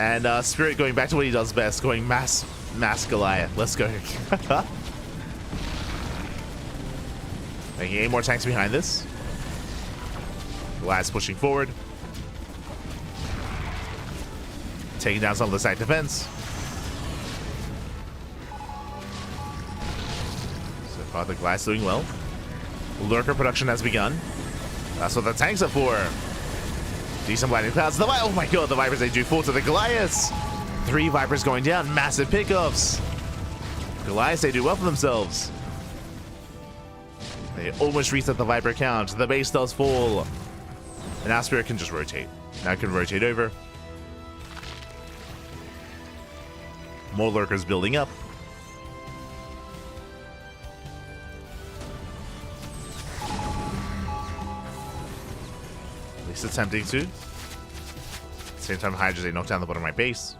And Spirit going back to what he does best, going mass Goliath. Let's go. Making 8 more tanks behind this. Goliath's pushing forward. Taking down some of the side defense. So far, the Goliath's doing well. Lurker production has begun. That's what the tanks are for. Decent blinding clouds. Oh my god, the Vipers, they do fall to the Goliaths. 3 Vipers going down. Massive pickups. Goliaths, they do well for themselves. They almost reset the Viper count. The base does fall. And now Spirit can just rotate. Now it can rotate over. More Lurkers building up. At least attempting to. At the same time, Hydras, they knock down the bottom right base.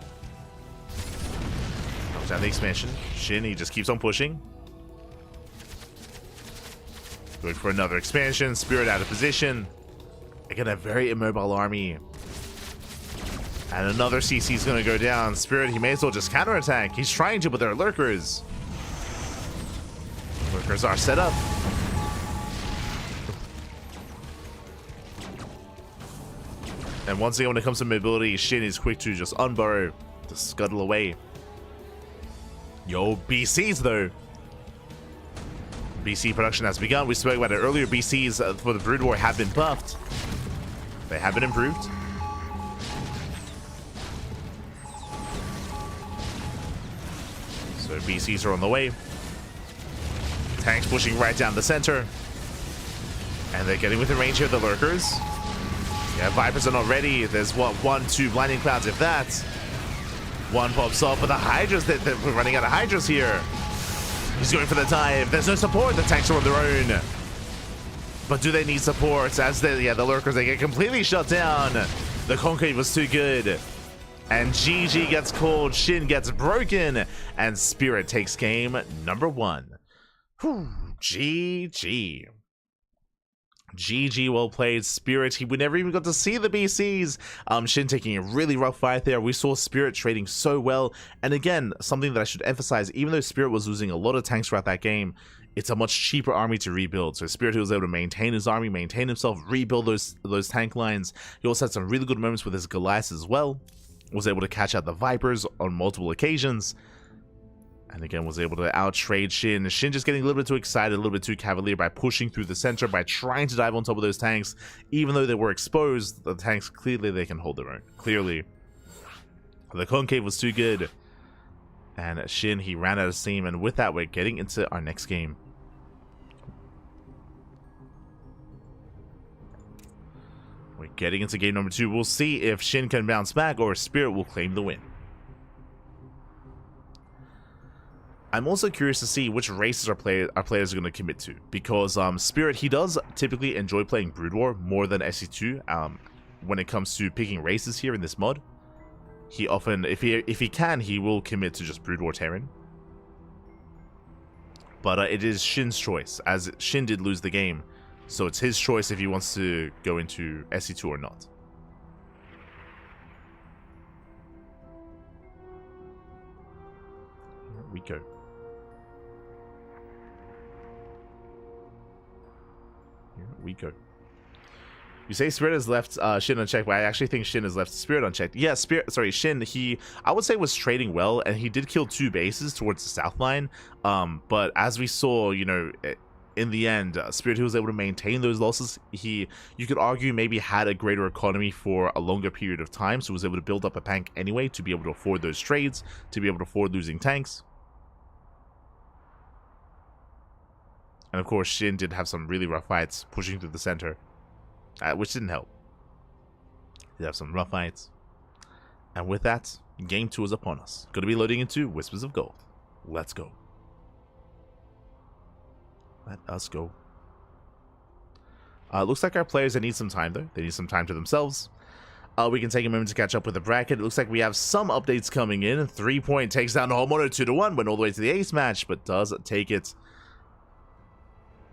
Knock down the expansion. Shin, he just keeps on pushing. Going for another expansion. Spirit out of position. Again, a very immobile army. And another CC is going to go down. Spirit, he may as well just counterattack. He's trying to, but there are Lurkers. Lurkers are set up. And once again, when it comes to mobility, Shin is quick to just unburrow, to scuttle away. Yo, BCs though. BC production has begun. We spoke about it earlier. BCs for the Brood War have been buffed. They have been improved. So BCs are on the way. Tanks pushing right down the center. And they're getting within range here of the Lurkers. Yeah, Vipers are not ready. There's what, 1, 2 blinding clouds, if that. 1 pops off, but the Hydras, they're running out of Hydras here. He's going for the dive. There's no support. The tanks are on their own. But do they need support? As the Lurkers, they get completely shut down. The CranKy was too good. And GG gets called. Shin gets broken. And Spirit takes game number 1. Whew, GG. GG, well played, Spirit. We never even got to see the BCs. Shin taking a really rough fight there. We saw Spirit trading so well. And again, something that I should emphasize, even though Spirit was losing a lot of tanks throughout that game, it's a much cheaper army to rebuild. So Spirit, he was able to maintain his army, maintain himself, rebuild those tank lines. He also had some really good moments with his Goliaths as well. Was able to catch out the Vipers on multiple occasions. And again, was able to out-trade Shin. Shin just getting a little bit too excited, a little bit too cavalier by pushing through the center, by trying to dive on top of those tanks. Even though they were exposed, the tanks, clearly they can hold their own. Clearly. The concave was too good. And Shin, he ran out of steam. And with that, we're getting into our next game. We're getting into game number 2. We'll see if Shin can bounce back or Spirit will claim the win. I'm also curious to see which races our players are going to commit to, because Spirit, he does typically enjoy playing Brood War more than SC2 when it comes to picking races here in this mod. He often, if he can, he will commit to just Brood War Terran. But it is Shin's choice, as Shin did lose the game, so it's his choice if he wants to go into SC2 or not. we go. Here we go. You say Spirit has left SHIN unchecked, but I actually think SHIN has left Spirit unchecked. Yeah, SHIN, he, I would say, was trading well, and he did kill 2 bases towards the south line. But as we saw, you know, in the end, Spirit, who was able to maintain those losses, you could argue maybe had a greater economy for a longer period of time, so was able to build up a tank anyway to be able to afford those trades, to be able to afford losing tanks. And of course, SHIN did have some really rough fights pushing through the center. Which didn't help. They have some rough fights. And with that, game 2 is upon us. Going to be loading into Whispers of Gold. Let's go. Let us go. Looks like our players, they need some time though. They need some time to themselves. We can take a moment to catch up with the bracket. It looks like we have some updates coming in. 3-point takes down Homono 2-1. Went all the way to the ace match, but does take it.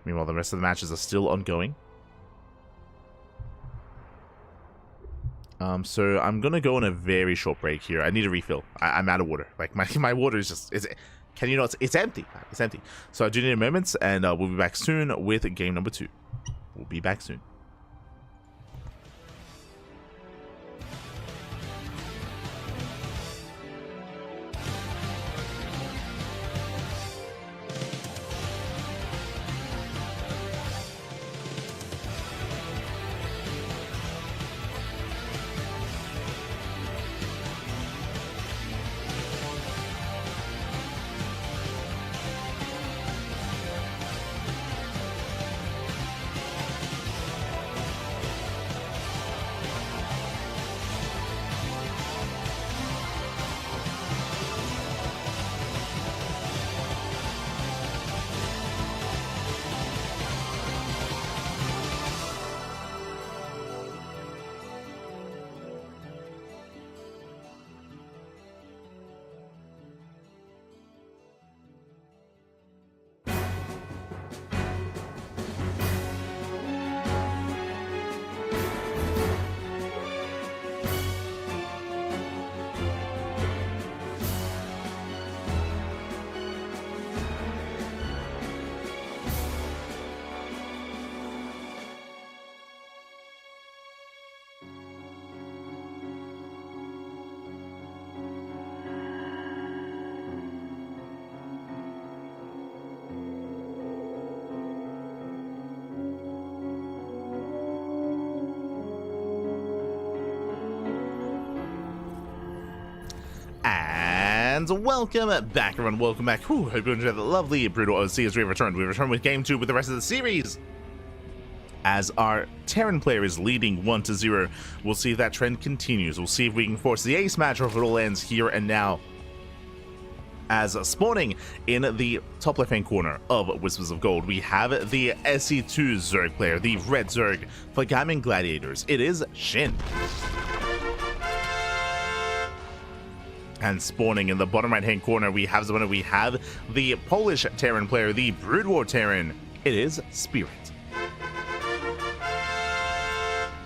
Meanwhile, the rest of the matches are still ongoing. So I'm gonna go on a very short break here. I need a refill. I'm out of water. Like my water is just, can you not? It's empty. It's empty. So I do need a moment, and we'll be back soon with game number 2. We'll be back soon. And welcome back, everyone. Welcome back. Whew, hope you enjoyed the lovely Brutal OC as we returned. We returned with game 2 with the rest of the series. As our Terran player is leading 1-0. We'll see if that trend continues. We'll see if we can force the ace match or if it all ends here and now. As spawning in the top left-hand corner of Whispers of Gold, we have the SE2 Zerg player, the Red Zerg for Gaming Gladiators. It is SHIN. And spawning in the bottom right-hand corner, we have the winner. We have the Polish Terran player, the Brood War Terran. It is Spirit.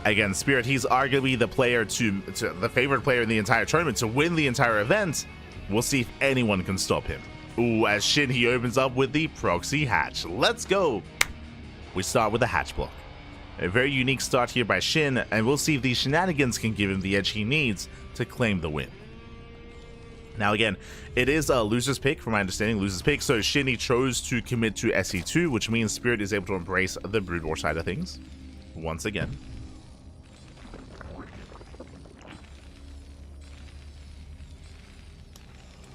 Again, Spirit, he's arguably the player the favorite player in the entire tournament to win the entire event. We'll see if anyone can stop him. Ooh, as SHIN, he opens up with the proxy hatch. Let's go. We start with the hatch block. A very unique start here by SHIN, and we'll see if these shenanigans can give him the edge he needs to claim the win. Now again, it is a loser's pick, from my understanding, loser's pick, so SHIN, he chose to commit to SE2, which means Spirit is able to embrace the Brood War side of things, once again.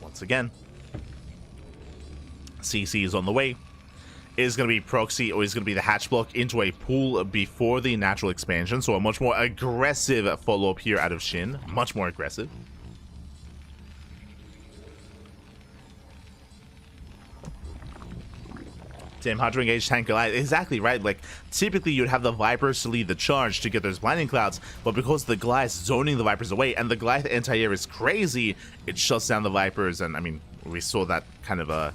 Once again. CC is on the way. Is going to be proxy, or is going to be the hatch block into a pool before the natural expansion, so a much more aggressive follow-up here out of SHIN, much more aggressive. Damn, hard to engage tank Goliath. Exactly right. Like, typically you'd have the Vipers to lead the charge to get those blinding clouds, but because the Goliath's zoning the Vipers away, and the Goliath anti-air is crazy, it shuts down the Vipers. And I mean, we saw that kind of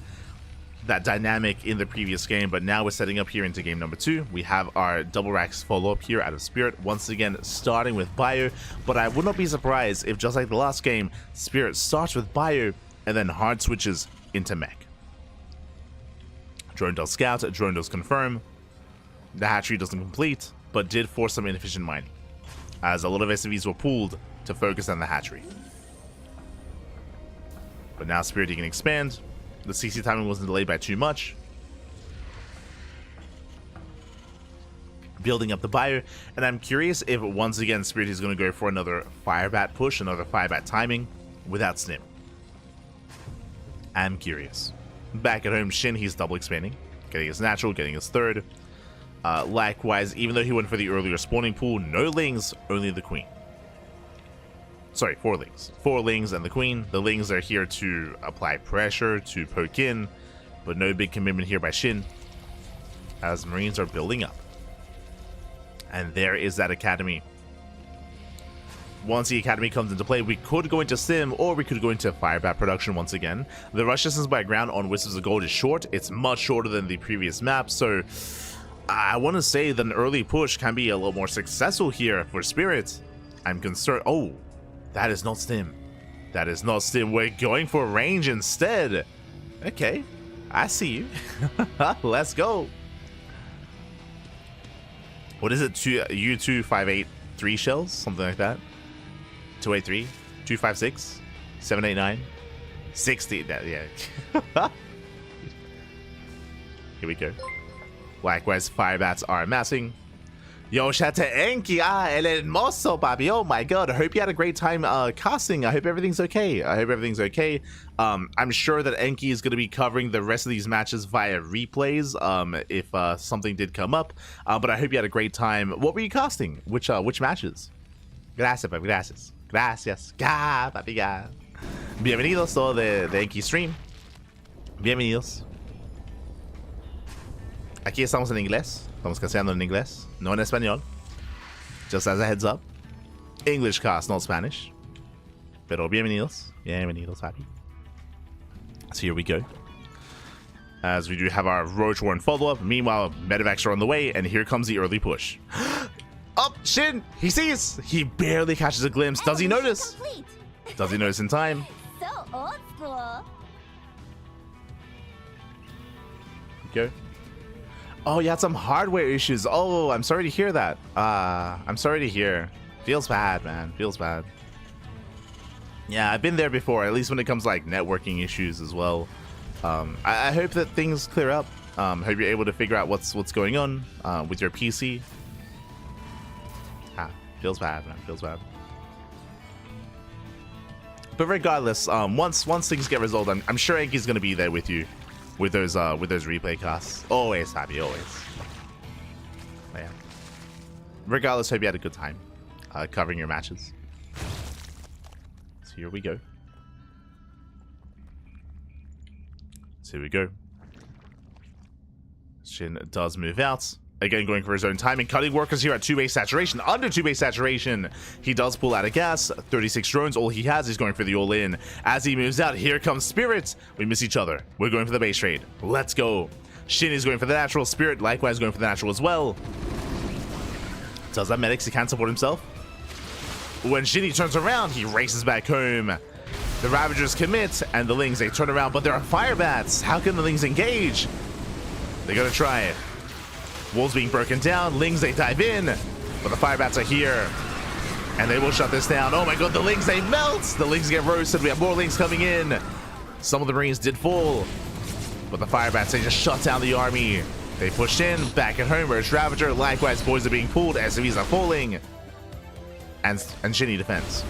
that dynamic in the previous game, but now we're setting up here into game number 2. We have our double racks follow-up here out of Spirit, once again starting with Bio, but I would not be surprised if, just like the last game, Spirit starts with Bio and then hard switches into mech. Drone does scout, drone does confirm. The hatchery doesn't complete, but did force some inefficient mining, as a lot of SCVs were pulled to focus on the hatchery. But now Spirit, he can expand. The CC timing wasn't delayed by too much. Building up the bio, and I'm curious if once again Spirit is going to go for another Firebat push, another Firebat timing without Snim. I'm curious. Back at home, Shin, he's double expanding, getting his natural, getting his third. Likewise, even though he went for the earlier spawning pool, no lings, only the queen. Sorry, 4 lings. 4 lings and the queen. The lings are here to apply pressure, to poke in, but no big commitment here by Shin, as Marines are building up. And there is that academy. Once the academy comes into play, we could go into sim, or we could go into Firebat production once again. The rush distance by ground on Wisps of Gold is short. It's much shorter than the previous map, so I want to say that an early push can be a little more successful here for Spirit. I'm concerned. Oh, that is not Stim. That is not Stim. We're going for range instead. Okay, I see you. Let's go. What is it? U258 3 shells? Something like that. 283, 256, 789, 60. Yeah. Here we go. Likewise, Firebats are amassing. Yo, shout to Enki. El hermoso, papi. Oh my god. I hope you had a great time casting. I hope everything's okay. I'm sure that Enki is going to be covering the rest of these matches via replays if something did come up. But I hope you had a great time. What were you casting? Which matches? Gracias, papi. Gracias. Gracias. Papi, ga. Bienvenidos todo de Enki Stream. Bienvenidos. Aquí estamos en inglés. Estamos casteando en inglés, no en español. Just as a heads up. English cast, not Spanish. Pero bienvenidos. Bienvenidos, papi. So here we go. As we do have our Roach Warren follow-up. Meanwhile, medevacs are on the way, and here comes the early push. Up, Shin! He sees! He barely catches a glimpse. Does he notice? Does he notice in time? So old school. Go. Oh, you had some hardware issues. Oh, I'm sorry to hear that. I'm sorry to hear. Feels bad, man. Feels bad. Yeah, I've been there before, at least when it comes to, like, networking issues as well. I hope that things clear up. Hope you're able to figure out what's going on with your PC. Feels bad, man. Feels bad. But regardless, once things get resolved, I'm sure Enki's gonna be there with you, with those replay casts. Always, happy, always. But yeah. Regardless, hope you had a good time covering your matches. So here we go. So here we go. Shin does move out. Again, going for his own timing. Cutting workers here at 2-base saturation. Under 2-base saturation. He does pull out of gas. 36 drones. All he has is going for the all-in. As he moves out, here comes Spirit. We miss each other. We're going for the base trade. Let's go. Shin is going for the natural. Spirit likewise going for the natural as well. Does that medics? He can't support himself. When Shinny turns around, he races back home. The Ravagers commit, and the Lings, they turn around, but there are Firebats. How can the Lings engage? They're gonna try it. Walls being broken down. Lings, they dive in, but the Firebats are here, and they will shut this down. Oh my god, the Lings, they melt. The Lings get roasted. We have more Lings coming in. Some of the Marines did fall, but the Firebats, they just shut down the army. They pushed in. Back at home, where's Ravager? Likewise, boys are being pulled. SCVs are falling, and Shinny defends.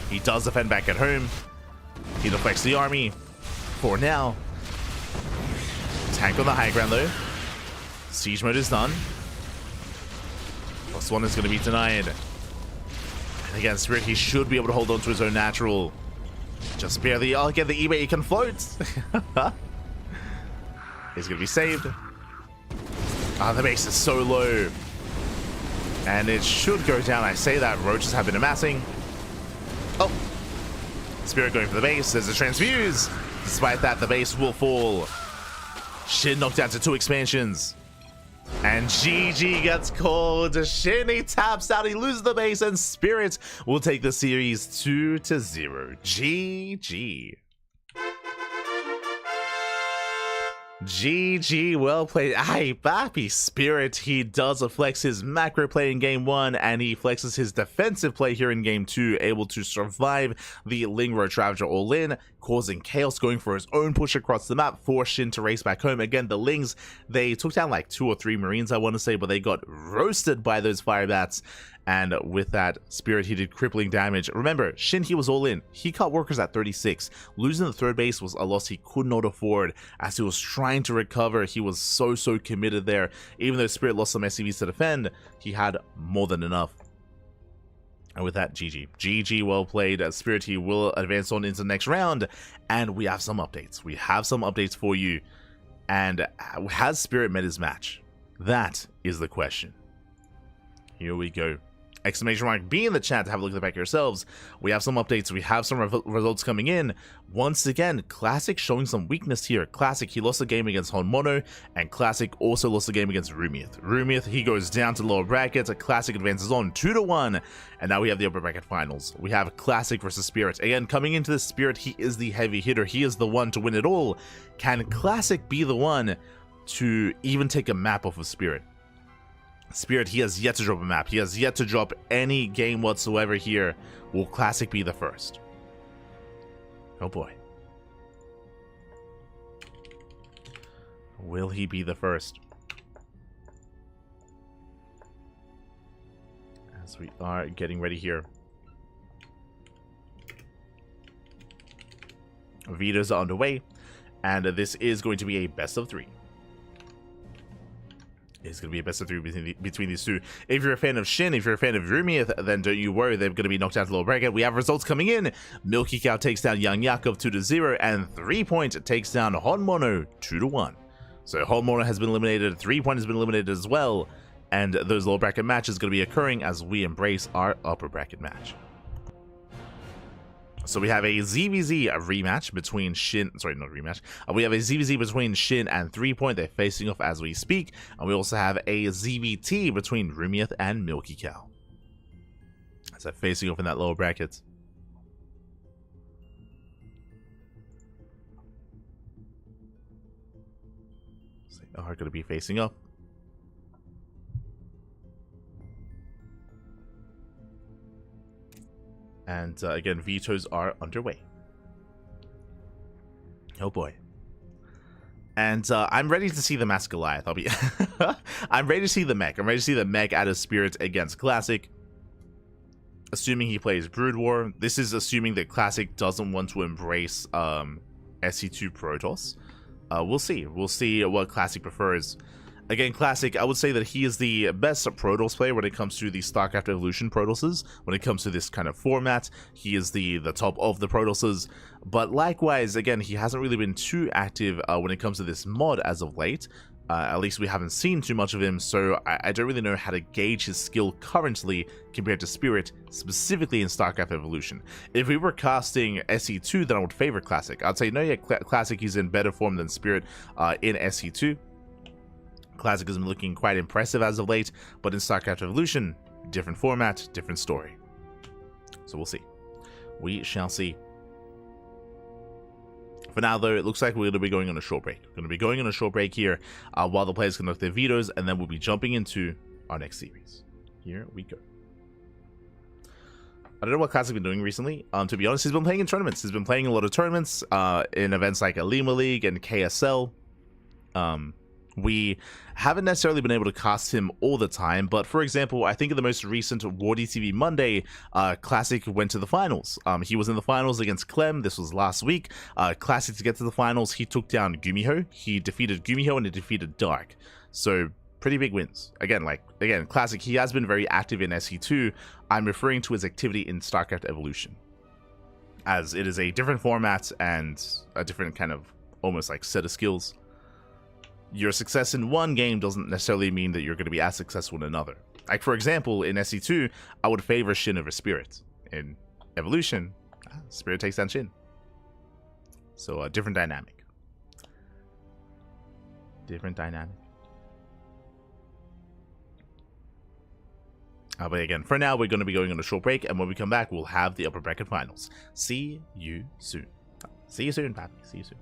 He does defend back at home. He deflects the army for now. Tank on the high ground though. Siege mode is done. +1 is going to be denied. And again, Spirit, he should be able to hold on to his own natural. Just barely. I'll get the eBay, he can float. He's going to be saved. The base is so low. And it should go down. I say that. Roaches have been amassing. Oh. Spirit going for the base. There's a transfuse. Despite that, the base will fall. Shin knocked down to 2 expansions. And GG gets called. Shin, he taps out. He loses the base. And Spirit will take the series 2-0. GG. GG, well played. Aye, Bappy Spirit. He does flex his macro play in game 1, and he flexes his defensive play here in game 2, able to survive the Ling Road Ravager all in, causing chaos, going for his own push across the map for Shin to race back home. Again, the Lings, they took down like 2 or 3 Marines, I want to say, but they got roasted by those fire bats. And with that, Spirit, he did crippling damage. Remember, Shin, he was all in. He cut workers at 36. Losing the third base was a loss he could not afford. As he was trying to recover, he was so committed there. Even though Spirit lost some SCVs to defend, he had more than enough. And with that, GG. GG, well played. Spirit, he will advance on into the next round. And we have some updates. We have some updates for you. And has Spirit met his match? That is the question. Here we go. Exclamation mark B in the chat to have a look at the back yourselves. We have some updates. We have some results coming in. Once again, Classic showing some weakness here. Classic, he lost the game against Honmono, and Classic also lost the game against Rumiath. Rumiath, he goes down to lower brackets. Classic advances on 2-1, and now we have the upper bracket finals. We have Classic versus Spirit. Again, coming into the Spirit, he is the heavy hitter. He is the one to win it all. Can Classic be the one to even take a map off of Spirit? Spirit, he has yet to drop a map. He has yet to drop any game whatsoever here. Will Classic be the first? Oh boy. Will he be the first? As we are getting ready here. Vetoes are underway, and this is going to be a best of 3. It's going to be a best of 3 between these two. If you're a fan of Shin, if you're a fan of Rumiath, then don't you worry, they're going to be knocked out to lower bracket. We have results coming in. YoungYakov takes down YoungYakov 2-0, and 3 Point takes down Honmono 2-1. So Honmono has been eliminated, 3 Point has been eliminated as well, and those lower bracket matches going to be occurring as we embrace our upper bracket match. So we have a ZVZ rematch between Shin, sorry, not rematch. We have a ZVZ between Shin and 3 Point. They're facing off as we speak. And we also have a ZVT between Rumiath and YoungYakov. So facing off in that lower bracket. So they are going to be facing up. And again, vetoes are underway. Oh boy. And I'm ready to see the Mask Goliath. I'm ready to see the mech. I'm ready to see the mech out of Spirit against Classic. Assuming he plays Brood War. This is assuming that Classic doesn't want to embrace SC2 Protoss. We'll see. We'll see what Classic prefers. Again, Classic, I would say that he is the best Protoss player when it comes to the StarCraft Evolution Protosses. When it comes to this kind of format, he is the top of the Protosses. But likewise, again, he hasn't really been too active when it comes to this mod as of late. At least we haven't seen too much of him, so I don't really know how to gauge his skill currently compared to Spirit, specifically in StarCraft Evolution. If we were casting SE2, then I would favor Classic. I'd say, no, yeah, Classic, he's in better form than Spirit in SE2. Classic has been looking quite impressive as of late, but in StarCraft Evolution, different format, different story. So we'll see. We shall see. For now, though, it looks like we're going to be going on a short break. We're going to be going on a short break here while the players conduct their vetoes, and then we'll be jumping into our next series. Here we go. I don't know what Classic has been doing recently. To be honest, he's been playing in tournaments. He's been playing a lot of tournaments in events like Alima League and KSL. We haven't necessarily been able to cast him all the time, but for example, I think in the most recent Wardy TV Monday, Classic went to the finals. He was in the finals against Clem. This was last week. Classic, to get to the finals, he took down Gumiho. He defeated Gumiho and he defeated Dark. So pretty big wins. Again, Classic, he has been very active in SE2. I'm referring to his activity in StarCraft Evolution, as it is a different format and a different kind of almost like set of skills. Your success in one game doesn't necessarily mean that you're going to be as successful in another. Like, for example, in SE2, I would favor Shin over Spirit. In Evolution, Spirit takes down Shin. So, a different dynamic. Different dynamic. But again, for now, we're going to be going on a short break, and when we come back, we'll have the upper bracket finals. See you soon. See you soon, Pappy. See you soon.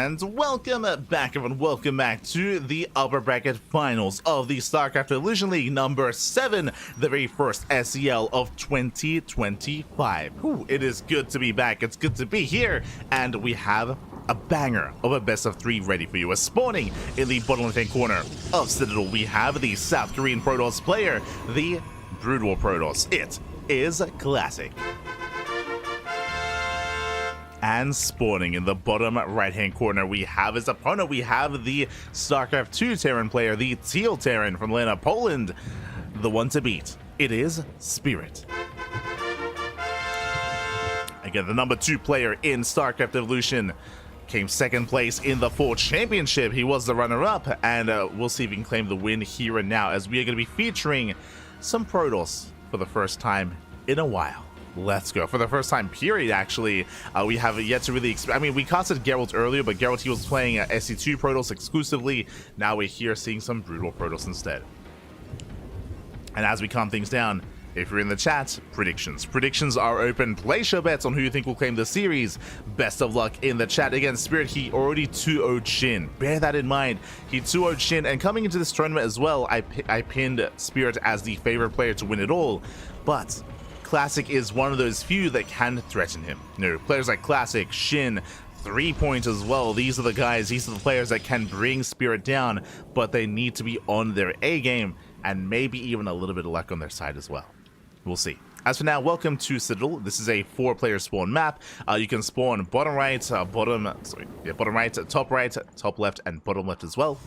And welcome back, everyone. Welcome back to the upper bracket finals of the StarCraft Evolution League number 7, the very first SEL of 2025. Ooh, it is good to be back. It's good to be here, and we have a banger of a best of 3 ready for you. Spawning in the bottom left-hand corner of Citadel, we have the South Korean Protoss player, the Brutal Protoss. It is classic. And spawning in the bottom right-hand corner, we have his opponent. We have the StarCraft 2 Terran player, the Teal Terran from Lena, Poland. The one to beat. It is Spirit. Again, the number 2 player in StarCraft Evolution came second place in the Fall Championship. He was the runner-up, and we'll see if he can claim the win here and now, as we are going to be featuring some Protoss for the first time in a while. Let's go. For the first time, period, actually, we have yet to really... I mean, we casted Gerald earlier, but Gerald, he was playing SC2 Protoss exclusively. Now we're here seeing some Brutal Protoss instead. And as we calm things down, if you're in the chat, predictions. Predictions are open. Place your bets on who you think will claim the series. Best of luck in the chat. Again, Spirit, he already 2-0'd SHIN. Bear that in mind. He 2-0'd SHIN, and coming into this tournament as well, I pinned Spirit as the favorite player to win it all. But Classic is one of those few that can threaten him. You know, players like Classic, SHIN, 3-Point as well. These are the guys, these are the players that can bring Spirit down, but they need to be on their A game, and maybe even a little bit of luck on their side as well. We'll see. As for now, welcome to Citadel. This is a 4-player spawn map. You can spawn bottom right, bottom right, top left, and bottom left as well.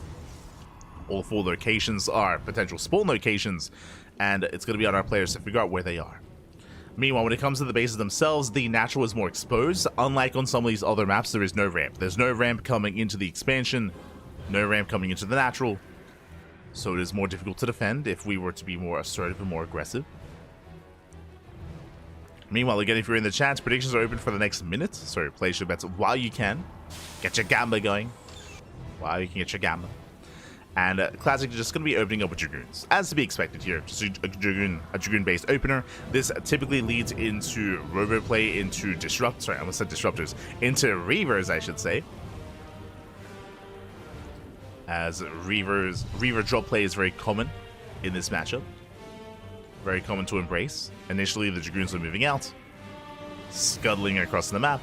All 4 locations are potential spawn locations, and it's going to be on our players to figure out where they are. Meanwhile, when it comes to the bases themselves, the natural is more exposed. Unlike on some of these other maps, there is no ramp. There's no ramp coming into the expansion, no ramp coming into the natural, so it is more difficult to defend if we were to be more assertive and more aggressive. Meanwhile, again, if you're in the chat, predictions are open for the next minute, so place your bets while you can. Get your gambler going while you can get your gambler. And Classic is just going to be opening up with Dragoons, as to be expected here. Just a Dragoon-based opener. This typically leads into Robo play, into Disruptors, into Reavers, I should say. As Reaver drop play is very common in this matchup. Very common to embrace. Initially, the Dragoons are moving out, scuttling across the map.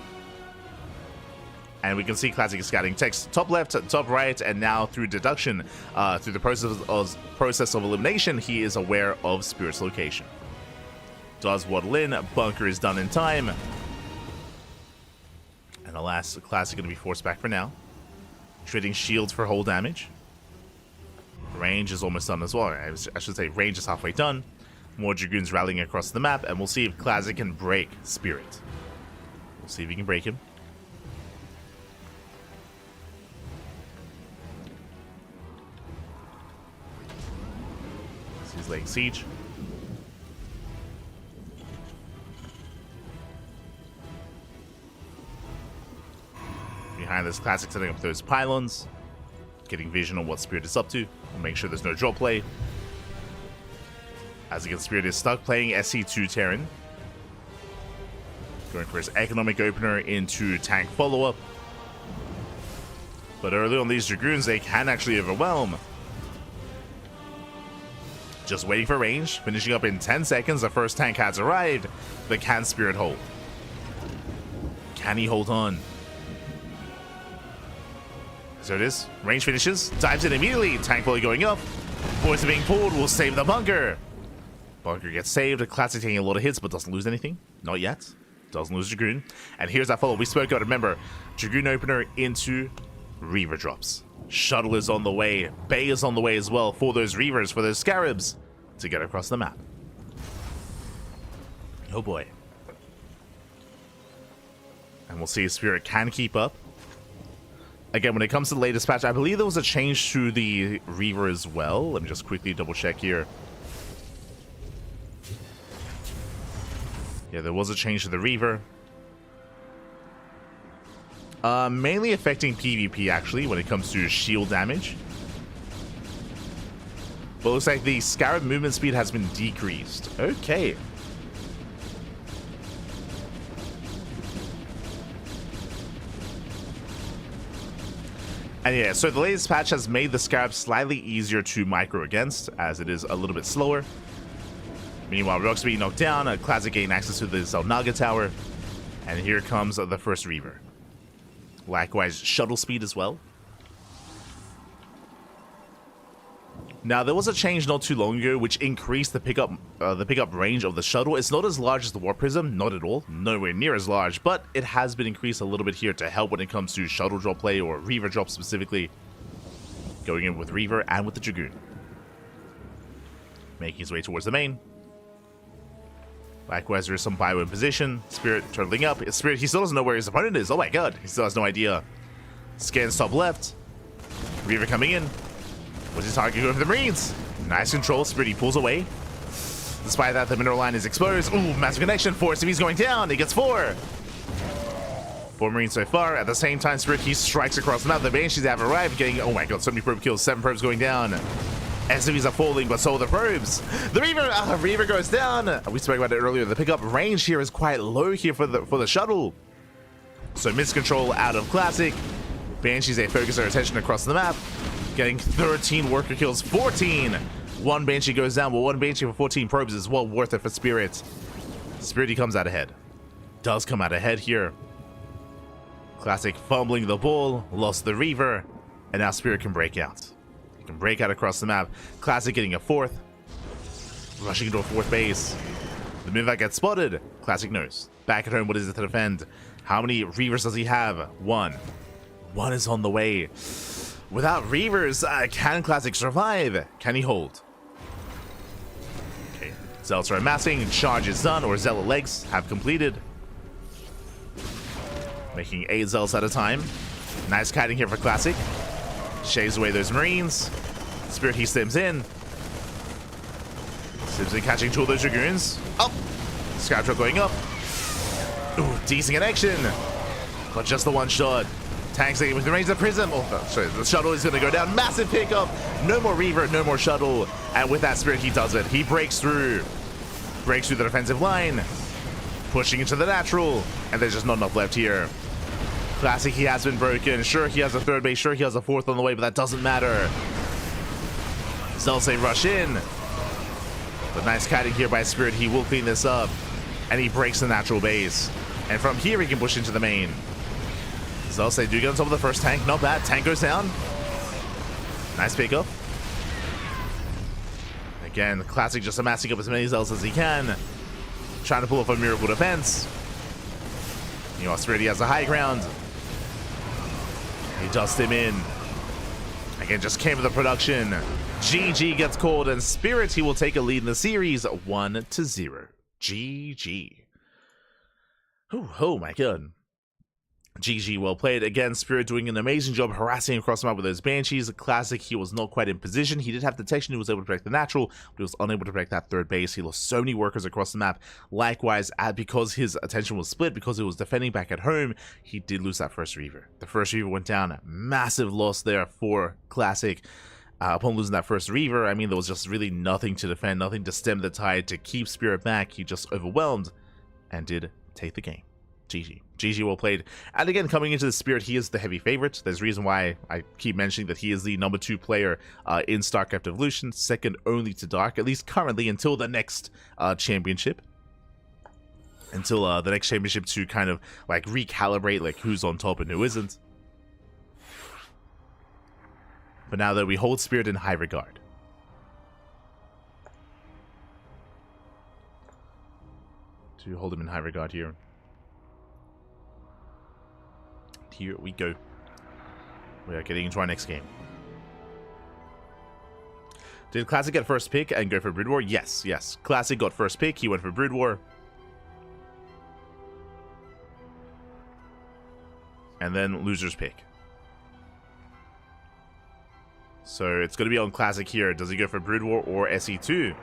And we can see Classic is scouting text top left, top right, and now through deduction, through the process of elimination, he is aware of Spirit's location. Does waddle in, bunker is done in time. And alas, Classic going to be forced back for now. Trading shields for hull damage. Range is almost done as well. I should say range is halfway done. More Dragoons rallying across the map, and we'll see if Classic can break Spirit. We'll see if he can break him. He's laying siege. Behind this, Classic setting up those pylons, getting vision on what Spirit is up to, and make sure there's no drop play. As again, Spirit is stuck playing SC2 Terran, going for his economic opener into tank follow-up. But early on, these Dragoons, they can actually overwhelm. Just waiting for range, finishing up in 10 seconds. The first tank has arrived, but can Spirit hold? Can he hold on? So it is. Range finishes, dives in immediately. Tank volley going up. Boys are being pulled. Will save the bunker. Bunker gets saved. Classic taking a lot of hits, but doesn't lose anything. Not yet. Doesn't lose Dragoon. And here's that follow we spoke about. Remember, Dragoon opener into Reaver drops. Shuttle is on the way. Bay is on the way as well for those Reavers, for those Scarabs, to get across the map. Oh boy. And we'll see if Spirit can keep up. Again, when it comes to the latest patch, I believe there was a change to the Reaver as well. Let me just quickly double check here. Yeah, there was a change to the Reaver. Mainly affecting PvP, actually, when it comes to shield damage. But it looks like the Scarab movement speed has been decreased. Okay. And yeah, so the latest patch has made the Scarab slightly easier to micro against, as it is a little bit slower. Meanwhile, Rock's being knocked down, a Classic gain access to the Zelnaga Tower, and here comes the first Reaver. Likewise, shuttle speed as well. Now, there was a change not too long ago which increased the pickup range of the shuttle. It's not as large as the Warp Prism, not at all, nowhere near as large, but it has been increased a little bit here to help when it comes to shuttle drop play, or Reaver drop specifically. Going in with Reaver and with the Dragoon. Making his way towards the main. Likewise, there is some bio in position. Spirit turtling up. Spirit, he still doesn't know where his opponent is. Oh my god, he still has no idea. Scans top left. Reaver coming in. What's his target going for the Marines? Nice control. Spirit, he pulls away. Despite that, the mineral line is exposed. Ooh, massive connection. Force, if he's going down, he gets 4. 4 Marines so far. At the same time, Spirit, he strikes across the map. The Banshees have arrived, getting, oh my god, so many probe kills. 7 probes going down. SCVs are falling, but so are the probes. The Reaver goes down. We spoke about it earlier. The pickup range here is quite low here for the shuttle. So miscontrol out of Classic. Banshees, they focus their attention across the map. Getting 13 worker kills, 14. 1 Banshee goes down, but 1 Banshee for 14 probes is well worth it for Spirit. Spirit, he comes out ahead. Does come out ahead here. Classic fumbling the ball, lost the Reaver, and now Spirit can break out. He can break out across the map. Classic getting a 4th. Rushing into a 4th base. The Mivak gets spotted. Classic knows. Back at home, what is it to defend? How many Reavers does he have? 1. 1 is on the way. Without Reavers, can Classic survive? Can he hold? Okay, Zealots are amassing. Charge is done, or Zealot legs have completed. Making 8 Zealots at a time. Nice kiting here for Classic. Shaves away those Marines. Spirit, he stims in. Stims in, catching 2 of those Dragoons. Up! Scout truck going up. Ooh, decent connection. But just the 1 shot. Tanks with the range of Prism. Oh, sorry, the shuttle is going to go down. Massive pickup. No more Reaver, no more shuttle. And with that, Spirit, he does it. He breaks through. Breaks through the defensive line. Pushing into the natural. And there's just not enough left here. Classic, he has been broken. Sure, he has a 3rd base. Sure, he has a 4th on the way, but that doesn't matter. Zealots, they rush in. But nice kiting here by Spirit. He will clean this up. And he breaks the natural base. And from here, he can push into the main. Zealots, they do get on top of the first tank. Not bad. Tank goes down. Nice pickup. Again, Classic just amassing up as many Zealots as he can. Trying to pull off a miracle defense. You know, Spirit, he has a high ground. He dust him in. Again, just came with the production. GG gets called, and Spirit, he will take a lead in the series 1-0. GG. Oh my god. GG, well played. Again, Spirit doing an amazing job harassing across the map with those Banshees. Classic, he was not quite in position. He did have detection. He was able to protect the natural, but he was unable to protect that 3rd base. He lost so many workers across the map. Likewise, because his attention was split, because he was defending back at home, he did lose that first Reaver. The first Reaver went down. Massive loss there for Classic. Upon losing that first Reaver, I mean, there was just really nothing to defend, nothing to stem the tide, to keep Spirit back. He just overwhelmed and did take the game. GG. GG, well played. And again, coming into the Spirit, he is the heavy favorite. There's a reason why I keep mentioning that he is the number 2 player in StarCraft Evolution, second only to Dark, at least currently, until the next championship. Until the next championship to kind of like recalibrate like who's on top and who isn't. But now that we hold Spirit in high regard. To hold him in high regard here. Here we go. We are getting into our next game. Did Classic get first pick and go for Brood War? Yes, yes. Classic got first pick. He went for Brood War. And then loser's pick. So it's going to be on Classic here. Does he go for Brood War or SE2?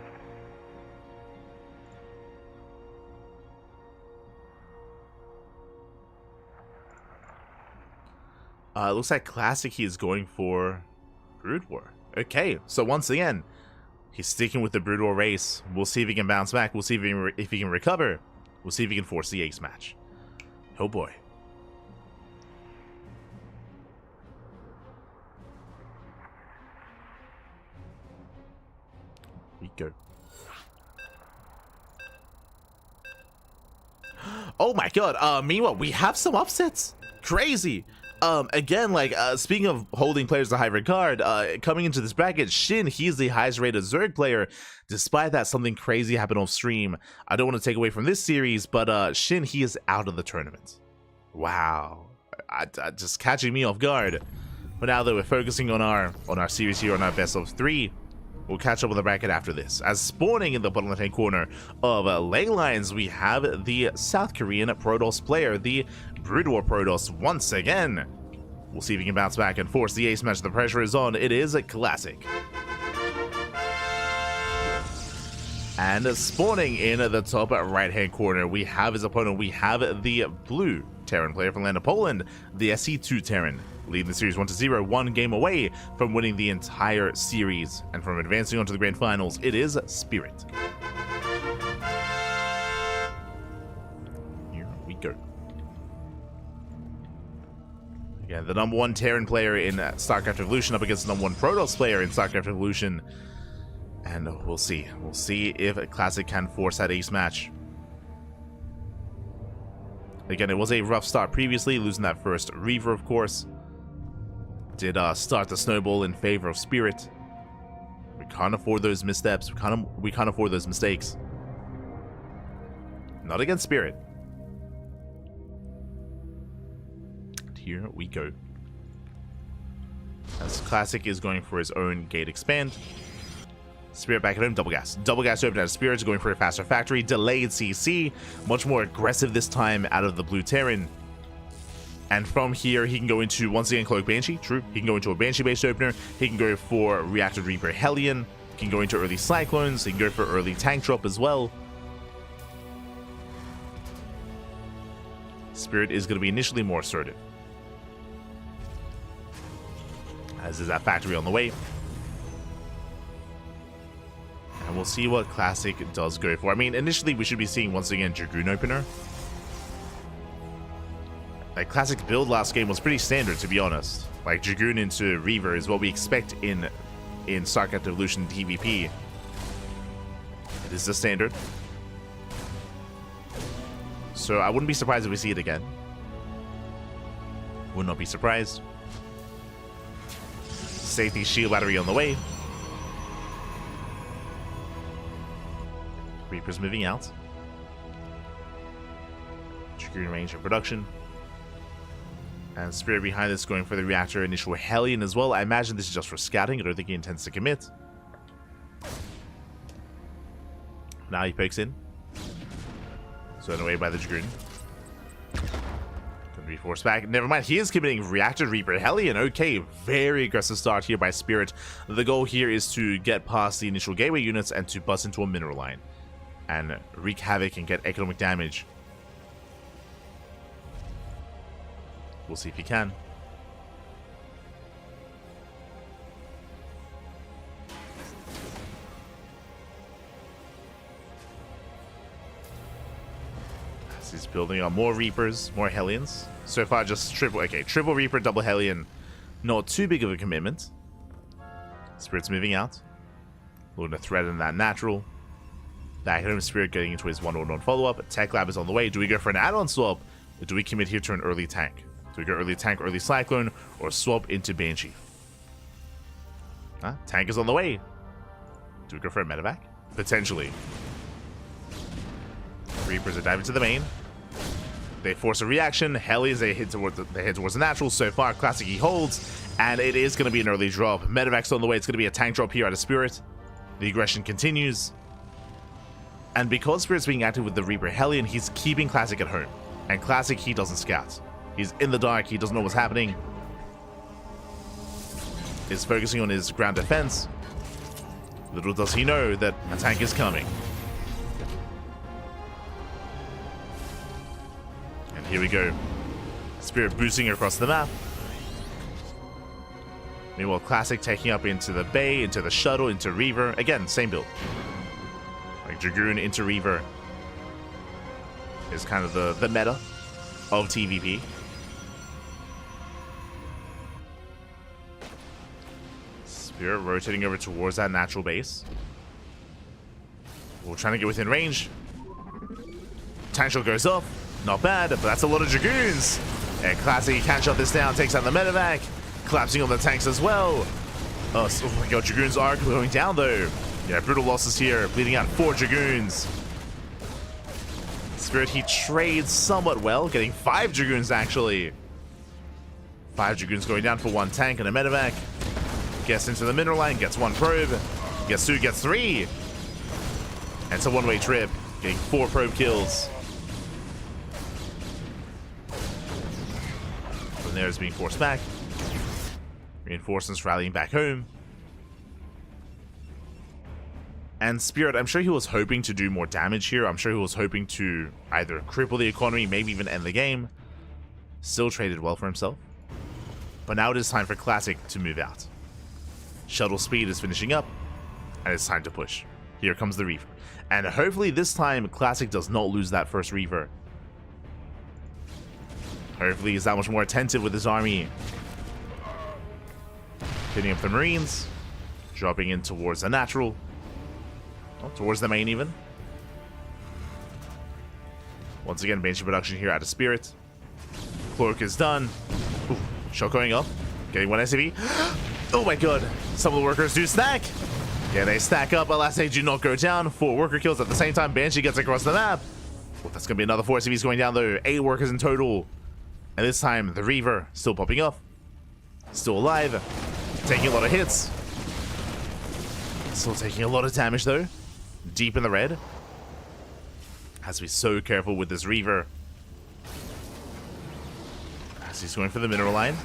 Looks like Classic, he is going for Brood War. Okay, so once again, he's sticking with the Brood War race. We'll see if he can bounce back. We'll see if he can recover. We'll see if he can force the ace match. Oh boy. we go. Oh my god. Meanwhile, we have some upsets. Crazy. Again, like, speaking of holding players to high regard, coming into this bracket, SHIN, he's the highest rated Zerg player. Despite that, something crazy happened off stream. I don't want to take away from this series, but SHIN, he is out of the tournament. Wow. Just catching me off guard. But now that we're focusing on our series here, on our best of 3, we'll catch up with the bracket after this. As spawning in the bottom left-hand corner of Lane Lines, we have the South Korean Protoss player, the Brood War Protoss, once again. We'll see if he can bounce back and force the ace match. The pressure is on. It is a classic. And spawning in the top right-hand corner, we have his opponent. We have the blue Terran player from land of Poland, the SC2 Terran, leading the series 1-0, 1 game away from winning the entire series and from advancing on to the grand finals. It is Spirit. Here we go. Again, the #1 Terran player in StarCraft Evolution up against the #1 Protoss player in StarCraft Evolution. And we'll see. We'll see if Classic can force that ace match. Again, it was a rough start previously, losing that first Reaver, of course. Did start the snowball in favor of Spirit. We can't afford those missteps. We can't afford those mistakes. Not against Spirit. And here we go. As Classic is going for his own gate expand. Spirit back at home, double gas. Double gas open out of Spirit, going for a faster factory. Delayed CC. Much more aggressive this time out of the blue Terran. And from here, he can go into, once again, Cloak Banshee. True. He can go into a Banshee-based opener. He can go for Reactor Reaper Hellion. He can go into early Cyclones. He can go for early Tank Drop as well. Spirit is going to be initially more assertive. As is that factory on the way. And we'll see what Classic does go for. I mean, initially we should be seeing, once again, Dragoon opener. Like, Classic build last game was pretty standard, to be honest. Like, Dragoon into Reaver is what we expect in StarCraft Evolution PvP. It is the standard. So I wouldn't be surprised if we see it again. Would not be surprised. Safety shield battery on the way. Reaper's moving out. Dragoon range of production. And Spirit behind this going for the Reactor initial Hellion as well. I imagine this is just for scouting. I don't think he intends to commit. Now he pokes in. Thrown away by the Dragoon. Gonna be forced back. Never mind, he is committing Reactor Reaper Hellion. Okay, very aggressive start here by Spirit. The goal here is to get past the initial gateway units and to bust into a mineral line. And wreak havoc and get economic damage. We'll see if he can. As he's building on more Reapers, more Hellions. So far just triple Reaper, double Hellion. Not too big of a commitment. Spirit's moving out. Looking to threaten that natural. Back at home, Spirit getting into his 1-1 follow-up. Tech Lab is on the way. Do we go for an add-on swap? Or do we commit here to an early tank? Do we go early tank, early Cyclone, or swap into Banshee? Tank is on the way. Do we go for a medevac? Potentially. Reapers are diving to the main. They force a reaction. Hellions, they head towards the natural. So far, Classic he holds. And it is going to be an early drop. Medevac's on the way. It's going to be a tank drop here out of Spirit. The aggression continues. And because Spirit's being active with the Reaper Hellion, he's keeping Classic at home. And Classic, he doesn't scout. He's in the dark, he doesn't know what's happening. He's focusing on his ground defense. Little does he know that a tank is coming. And here we go. Spirit boosting across the map. Meanwhile, Classic taking up into the Bay, into the Shuttle, into Reaver. Again, same build. Like Dragoon into Reaver is kind of the meta of TVP. Spirit rotating over towards that natural base. We're trying to get within range. Tank shot goes off. Not bad, but that's a lot of Dragoons. And Classic can't shut this down. Takes out the medevac. Collapsing on the tanks as well. Oh my god, Dragoons are going down though. Yeah, brutal losses here. Bleeding out 4 Dragoons. Spirit, he trades somewhat well. Getting 5 Dragoons actually. 5 Dragoons going down for 1 tank and a medevac. Gets into the mineral line. Gets 1 probe. Gets 2, gets 3. And it's a one-way trip. Getting 4 probe kills. From there is being forced back. Reinforcements rallying back home. And Spirit, I'm sure he was hoping to do more damage here. I'm sure he was hoping to either cripple the economy, maybe even end the game. Still traded well for himself. But now it is time for Classic to move out. Shuttle speed is finishing up, and it's time to push. Here comes the Reaver. And hopefully this time, Classic does not lose that first Reaver. Hopefully he's that much more attentive with his army. Hitting up the Marines. Dropping in towards the natural. Oh, towards the main even. Once again, Banshee production here out of Spirit. Cloak is done. Ooh, shot going up. Getting 1 SCV. Oh my god. Some of the workers do stack. Yeah, they stack up. Alas, they do not go down. 4 worker kills at the same time. Banshee gets across the map. Well, that's going to be another 4 SCVs going down though. 8 workers in total. And this time, the Reaver still popping off. Still alive. Taking a lot of hits. Still taking a lot of damage though. Deep in the red. Has to be so careful with this Reaver. As he's going for the mineral line.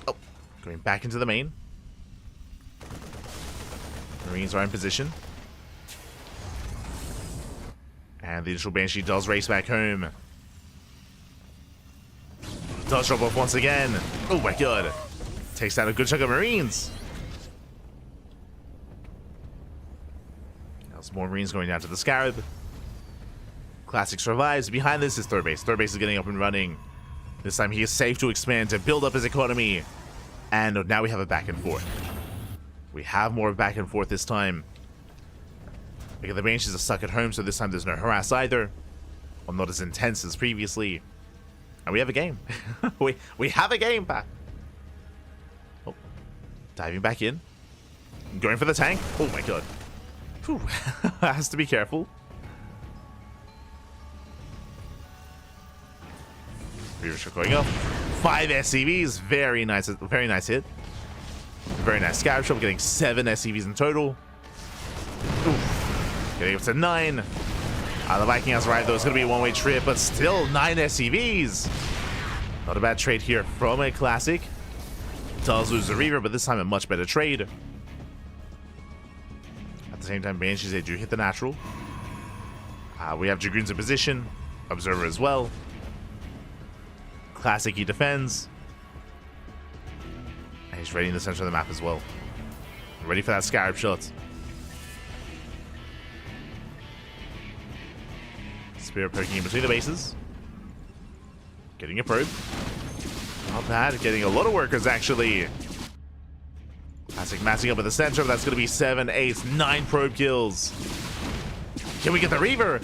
Oh, going back into the main. Marines are in position. And the initial Banshee does race back home. Does drop off once again. Oh my god. Takes down a good chunk of Marines. There's more Marines going down to the Scarab. Classic survives. Behind this is third base. Third base is getting up and running. This time he is safe to expand, to build up his economy. And now we have a back and forth. We have more back and forth this time. Because the Banshees are stuck at home, so this time there's no harass either. Well, not as intense as previously. And we have a game. we have a game, Pat. Oh, diving back in. Going for the tank. Oh my god. Whew. Has to be careful. Reaver shot going up. 5 SCVs. Very nice hit. Very nice Scarab shot. Getting 7 SCVs in total. Oof. Getting up to 9. The Viking has arrived though. It's going to be a one-way trip, but still 9 SCVs. Not a bad trade here from a Classic. Does lose the Reaver, but this time a much better trade. At the same time, Banshees, they do hit the natural. We have Dragoons in position. Observer as well. Classic, he defends. And he's ready in the center of the map as well. Ready for that Scarab shot. Spirit poking in between the bases. Getting a probe. Not bad. Getting a lot of workers, actually. Classic matching up at the center. That's going to be 7, 8, 9 probe kills. Can we get the Reaver?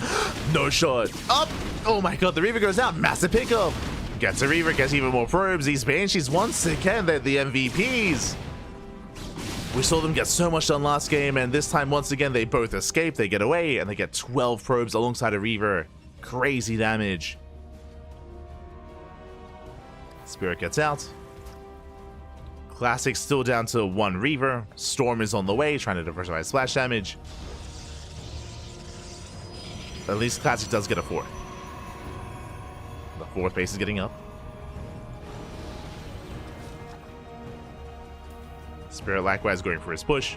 No shot. Up. Oh my god, the Reaver goes out. Massive pickup. Gets a Reaver, gets even more probes. These Banshees, once again, they're the MVPs. We saw them get so much done last game, and this time, once again, they both escape. They get away, and they get 12 probes alongside a Reaver. Crazy damage. Spirit gets out. Classic still down to 1 Reaver. Storm is on the way, trying to diversify splash damage. At least Classic does get a 4th. The 4th base is getting up. Spirit likewise going for his push.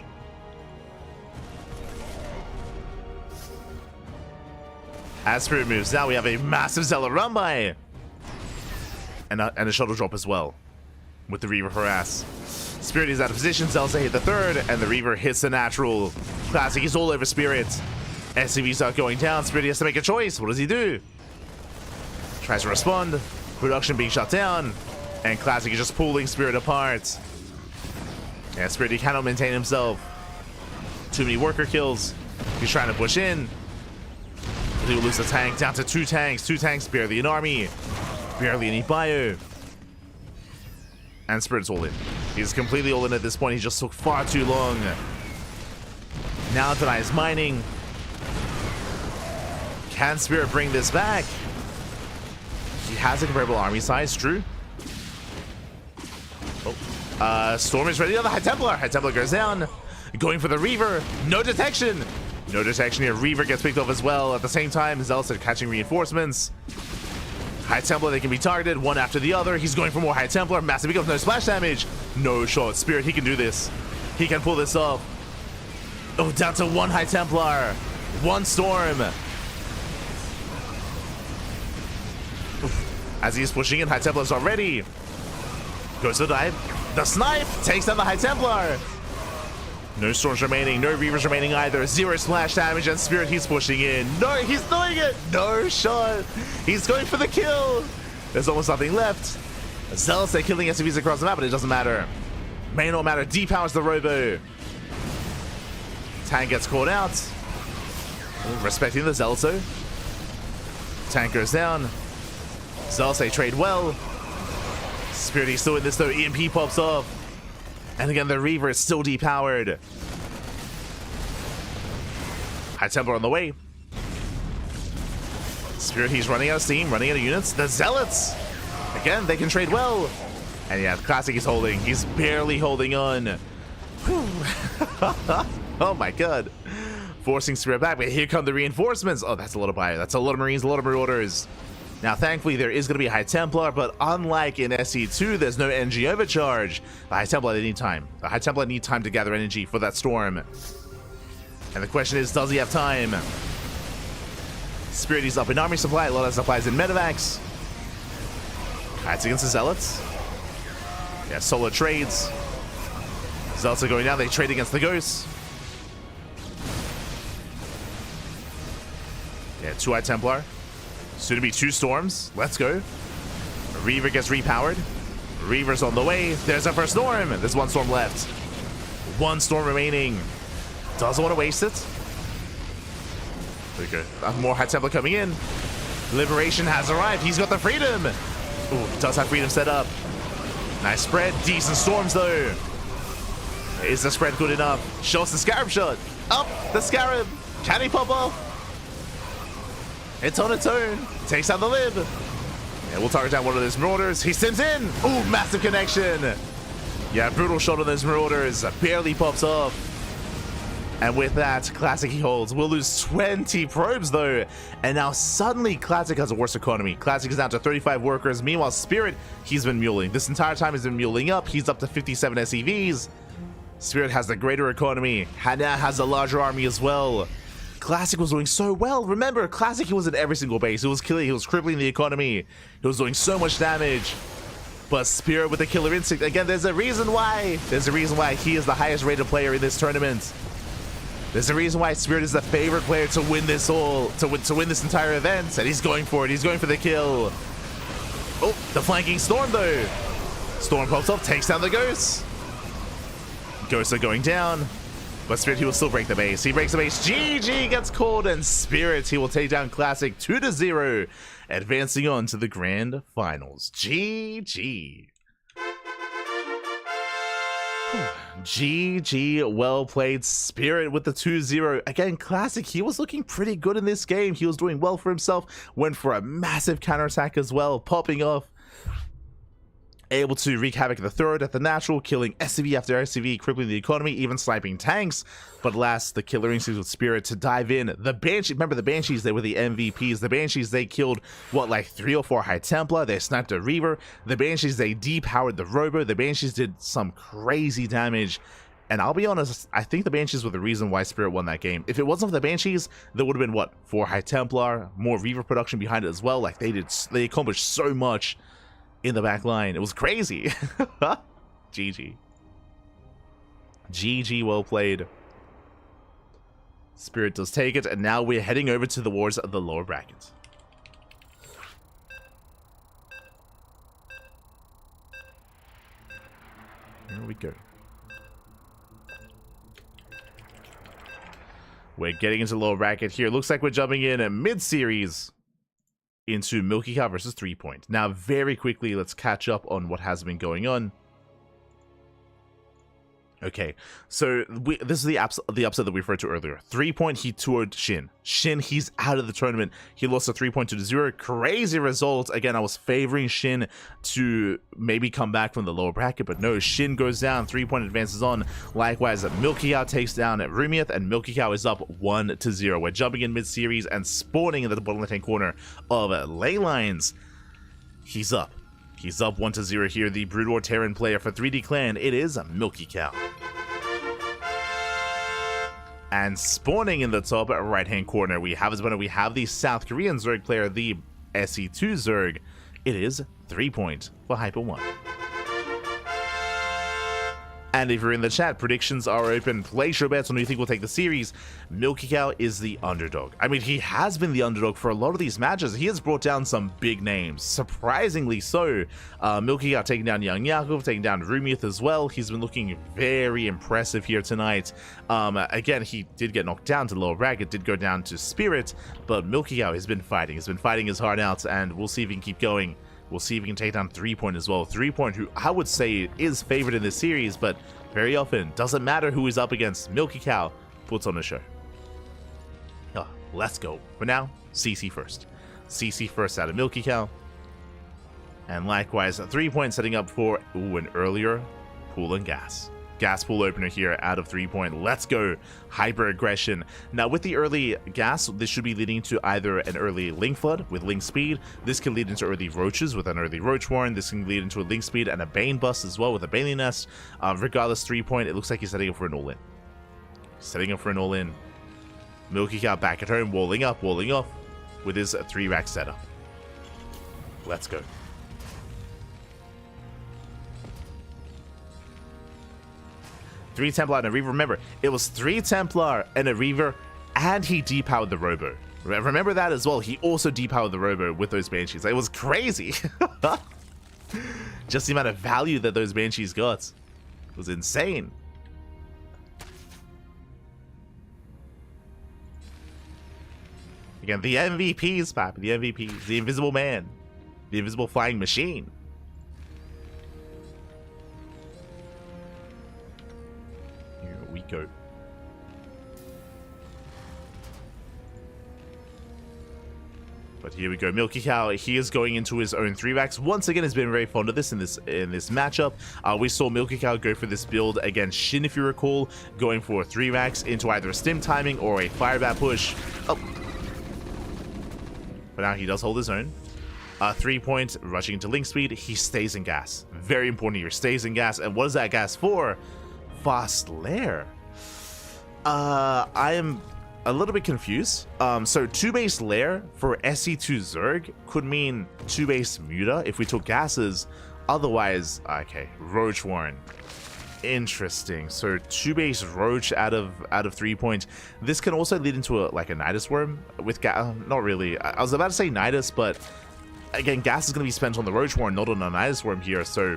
As Spirit moves out, we have a massive Zealot run by. And a shuttle drop as well. With the Reaver harass. Spirit is out of position. Zealots hit the 3rd, and the Reaver hits the natural. Classic, he's all over Spirit. SCVs start going down. Spirit has to make a choice. What does he do? Tries to respond. Production being shut down. And Classic is just pulling Spirit apart. And Spirit, he cannot maintain himself. Too many worker kills. He's trying to push in. He will lose the tank down to 2 tanks. 2 tanks, barely an army. Barely any bio. And Spirit's all in. He's completely all in at this point. He just took far too long. Now denies mining. Can Spirit bring this back? He has a comparable army size, true. Oh. Storm is ready on the High Templar. High Templar goes down. Going for the Reaver. No detection. No detection here. Reaver gets picked off as well. At the same time, Zealots are catching reinforcements. High Templar, they can be targeted one after the other. He's going for more High Templar. Massive becomes no splash damage. No shot. Spirit, he can do this. He can pull this off. Oh, down to 1 High Templar. 1 Storm. As he's pushing in, High Templar's already. Goes to the dive. The snipe takes down the High Templar. No Storms remaining, no Reavers remaining either. 0 splash damage, and Spirit, he's pushing in. No, he's doing it. No shot. He's going for the kill. There's almost nothing left. Zealots, they're killing SCVs across the map, but it doesn't matter. May not matter. Depowers the Robo. Tank gets caught out. Respecting the Zealots, though. Tank goes down. Zealots, they trade well. Spirit, he's still in this, though. EMP pops off. And again, the Reaver is still depowered. High Templar on the way. Spirit, he's running out of steam, running out of units. The Zealots, again, they can trade well. And yeah, Classic is holding. He's barely holding on. Oh my god. Forcing Spirit back, but here come the reinforcements. Oh, that's a lot of bio. That's a lot of Marines, a lot of Marauders. Now, thankfully, there is going to be a High Templar, but unlike in SE2, there's no energy overcharge. The High Templar, they need time. The High Templar need time to gather energy for that storm. And the question is, does he have time? Spirit, he's up in army supply. A lot of supplies in medevacs. Fights against the Zealots. Yeah, solo trades. Zealots are going down. They trade against the Ghosts. Yeah, 2 High Templar. Soon to be 2 Storms. Let's go. Reaver gets repowered. Reaver's on the way. There's our first Storm. There's 1 Storm left. 1 Storm remaining. Doesn't want to waste it. Okay. More High Templar coming in. Liberation has arrived. He's got the Freedom. Ooh, does have Freedom set up. Nice spread. Decent Storms, though. Is the spread good enough? Shows the Scarab shot. Up the Scarab. Can he pop off? It's on its own. Takes out the lib. And we'll target down one of those Marauders. He sends in. Ooh, massive connection. Yeah, brutal shot on those Marauders. Barely pops off. And with that, Classic he holds. We'll lose 20 probes, though. And now suddenly, Classic has a worse economy. Classic is down to 35 workers. Meanwhile, Spirit, he's been muling. This entire time he's been muling up. He's up to 57 SEVs. Spirit has the greater economy. Hannah has a larger army as well. Classic was doing so well. Remember, Classic, he was in every single base. He was killing, he was crippling the economy. He was doing so much damage. But Spirit with the killer instinct. Again, there's a reason why. There's a reason why he is the highest rated player in this tournament. There's a reason why Spirit is the favorite player to win this all, to win this entire event. And he's going for it. He's going for the kill. Oh, the flanking Storm, though. Storm pops up, takes down the Ghosts. Ghosts are going down. But Spirit, he will still break the base. He breaks the base. GG gets called, and Spirit, he will take down Classic 2-0, advancing on to the grand finals. GG. GG, well played, Spirit with the 2-0. Again, Classic, he was looking pretty good in this game. He was doing well for himself. Went for a massive counterattack as well, popping off. Able to wreak havoc at the third at the natural, killing SCV after SCV, crippling the economy, even sniping tanks. But last, the killer instincts with Spirit to dive in. The Banshee, remember the Banshees, they were the MVPs. The Banshees, they killed, what, like 3 or 4 High Templar. They sniped a Reaver. The Banshees, they depowered the Robo. The Banshees did some crazy damage. And I'll be honest, I think the Banshees were the reason why Spirit won that game. If it wasn't for the Banshees, there would have been, what, 4 High Templar, more Reaver production behind it as well. Like, they accomplished so much in the back line. It was crazy. GG. GG, well played. Spirit does take it, and now we're heading over to the wars of the lower bracket. Here we go. We're getting into the lower bracket here. Looks like we're jumping in mid-series into YoungYakov versus 3-Point. Now, very quickly, let's catch up on what has been going on. Okay, so this is the upset that we referred to earlier. 3-Point, he toured SHIN. SHIN, he's out of the tournament. He lost a 3-Point to 0. Crazy result. Again, I was favoring SHIN to maybe come back from the lower bracket, but no, SHIN goes down. 3-Point advances on. Likewise, YoungYakov takes down Rumiath, and YoungYakov is up 1-0. We're jumping in mid-series and spawning in the bottom left-hand corner of Ley Lines. He's up. He's up 1-0 here, the Brood War Terran player for 3D Clan. It is YoungYakov. And spawning in the top right-hand corner, we have the South Korean Zerg player, the SE2 Zerg. It is 3-Point for Hyper 1. And if you're in the chat, predictions are open. Place your bets on who you think will take the series. YoungYakov is the underdog. I mean, he has been the underdog for a lot of these matches. He has brought down some big names, surprisingly so. YoungYakov taking down YoungYakov, taking down Rumiath as well. He's been looking very impressive here tonight. Again, he did get knocked down to the lower bracket, did go down to Spirit, but YoungYakov has been fighting. He's been fighting his heart out, and we'll see if he can keep going. We'll see if we can take down 3-Point as well. 3-Point, who I would say is favored in this series, but very often, doesn't matter who he's up against, YoungYakov puts on a show. Oh, let's go. For now, CC first. CC first out of YoungYakov. And likewise, 3-Point setting up for an earlier pool and gas. Gas pool opener here out of 3-Point. Let's go. Hyper aggression. Now, with the early gas, this should be leading to either an early Link Flood with Link Speed. This can lead into early Roaches with an early Roach Warren. This can lead into a Link Speed and a Bane Bust as well with a Bailey Nest. Regardless, 3-Point, it looks like he's setting up for an all-in. Setting up for an all-in. YoungYakov back at home, walling up, walling off with his 3-rack setup. Let's go. 3 Templar and a Reaver. Remember, it was 3 Templar and a Reaver, and he depowered the Robo. Remember that as well. He also depowered the Robo with those Banshees. It was crazy. Just the amount of value that those Banshees got. It was insane. Again, the MVPs, Papi. The MVPs. The Invisible Man. The Invisible Flying Machine. We go. But here we go. YoungYakov, he is going into his own 3-racks. Once again, has been very fond of this in this matchup. We saw YoungYakov go for this build against SHIN, if you recall, going for 3-racks into either a stim timing or a firebat push. Oh. But now he does hold his own. 3-Point, rushing into Link Speed. He stays in gas. Very important here. Stays in gas. And what is that gas for? Fast Lair. I am a little bit confused. So 2-base Lair for SE2 Zerg could mean 2-base Muta if we took gases. Otherwise, okay, Roach Warren. Interesting. So 2-base Roach out of 3-Point. This can also lead into like a Nidus Worm with gas. Not really. I was about to say Nidus, but again, gas is going to be spent on the Roach Warren, not on a Nidus Worm here. So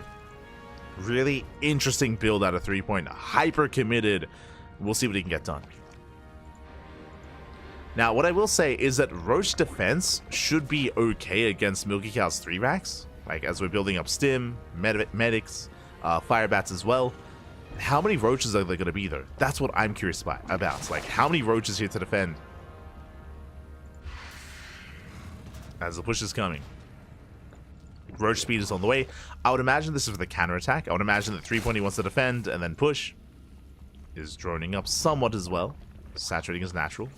really interesting build out of 3-Point. Hyper committed. We'll see what he can get done. Now, what I will say is that Roach defense should be okay against YoungYakov's 3-racks. Like, as we're building up Stim, Medics, Firebats as well. How many Roaches are there going to be, though? That's what I'm curious about. Like, how many Roaches here to defend? As the push is coming. Roach speed is on the way. I would imagine this is for the counterattack. I would imagine that 3-Point wants to defend and then push. Is droning up somewhat as well. Saturating is natural.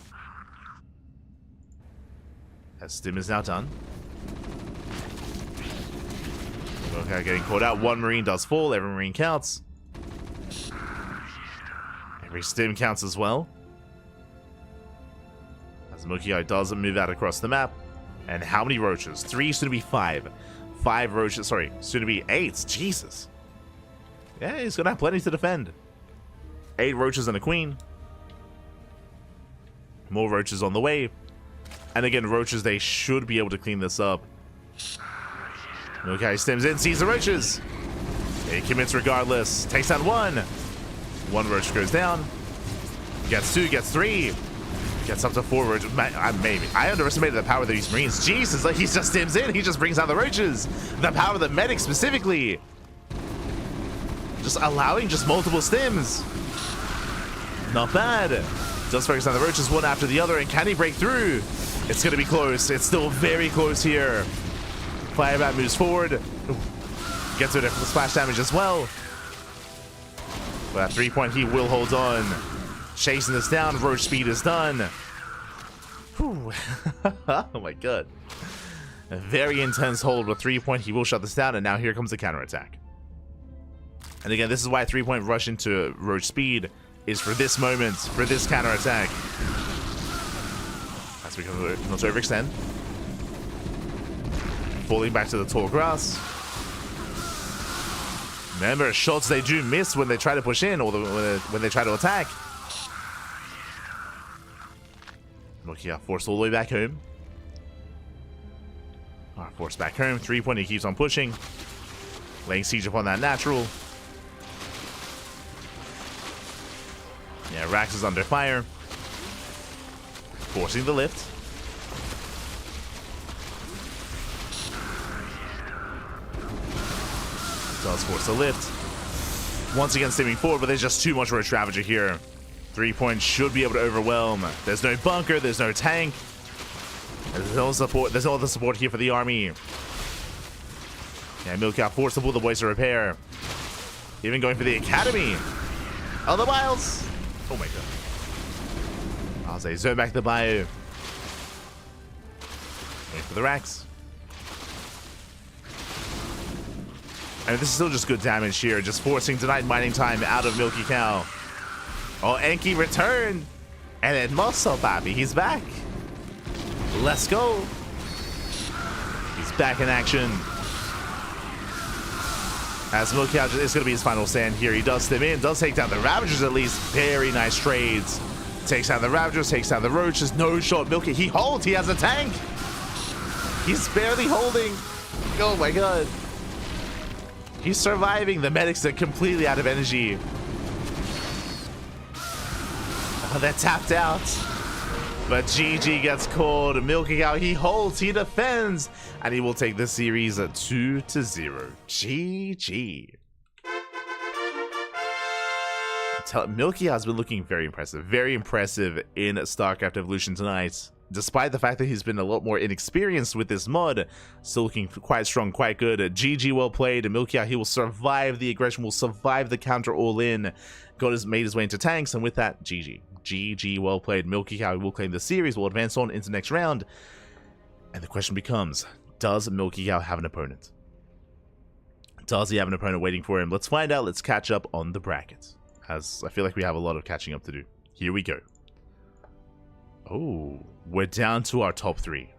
As Stim is now done. Okay, getting caught out. One Marine does fall. Every Marine counts. Every Stim counts as well. As YoungYakov doesn't move out across the map. And how many Roaches? 3, soon to be 5. 5 Roaches, sorry, soon to be 8. Jesus. Yeah, he's gonna have plenty to defend. 8 Roaches and a Queen. More Roaches on the way. And again, Roaches, they should be able to clean this up. Okay, Stims in, sees the Roaches. He commits regardless. Takes down 1. 1 Roach goes down. Gets 2, gets 3. Gets up to forward. Maybe. I underestimated the power of these Marines. Jesus, like he just stims in. He just brings out the roaches. The power of the medic specifically. Just allowing just multiple stims. Not bad. Does focus on the roaches one after the other. And can he break through? It's going to be close. It's still very close here. Firebat moves forward. Ooh. Gets rid of the splash damage as well. But at 3-point, he will hold on. Chasing this down. Roach speed is done. Whew. Oh my god. A very intense hold with 3-point. He will shut this down. And now here comes the counterattack. And again, this is why 3-point rush into Roach speed is for this moment, for this counterattack. As we can not overextend. Falling back to the tall grass. Remember, shots they do miss when they try to push in or when they try to attack. Looking at forced all the way back home. Alright, forced back home. 3-point, he keeps on pushing. Laying siege upon that natural. Yeah, Rax is under fire. Forcing the lift. Does force the lift. Once again, steaming forward, but there's just too much Roach Ravager here. 3-point should be able to overwhelm. There's no bunker, there's no tank. There's no support. There's no other support here for the army. Yeah, YoungYakov forced to pull the boys to repair. Even going for the academy. Other miles. Oh my god. I'll say zone back the bio. Wait for the racks. I mean, this is still just good damage here. Just forcing denied mining time out of YoungYakov. Oh, Enki returned. And then Muscle Baby, he's back. Let's go. He's back in action. As YoungYakov is going to be his final stand here. He does stem in, does take down the Ravagers at least. Very nice trades. Takes down the Ravagers, takes down the Roaches. No shot. YoungYakov, he holds. He has a tank. He's barely holding. Oh my god. He's surviving. The medics are completely out of energy. Oh, they're tapped out. But GG gets called. YoungYakov, he holds, he defends, and he will take the series at 2-0. GG. YoungYakov has been looking very impressive in StarCraft Evolution tonight. Despite the fact that he's been a lot more inexperienced with this mod, still looking quite strong, quite good. GG, well played. YoungYakov, he will survive the aggression, will survive the counter all in. Made his way into tanks, and with that, GG. GG, well played. YoungYakov will claim the series, will advance on into the next round. And the question becomes, does YoungYakov have an opponent? Does he have an opponent waiting for him? Let's find out. Let's catch up on the bracket, as I feel like we have a lot of catching up to do. Here we go. Oh, we're down to our top 3.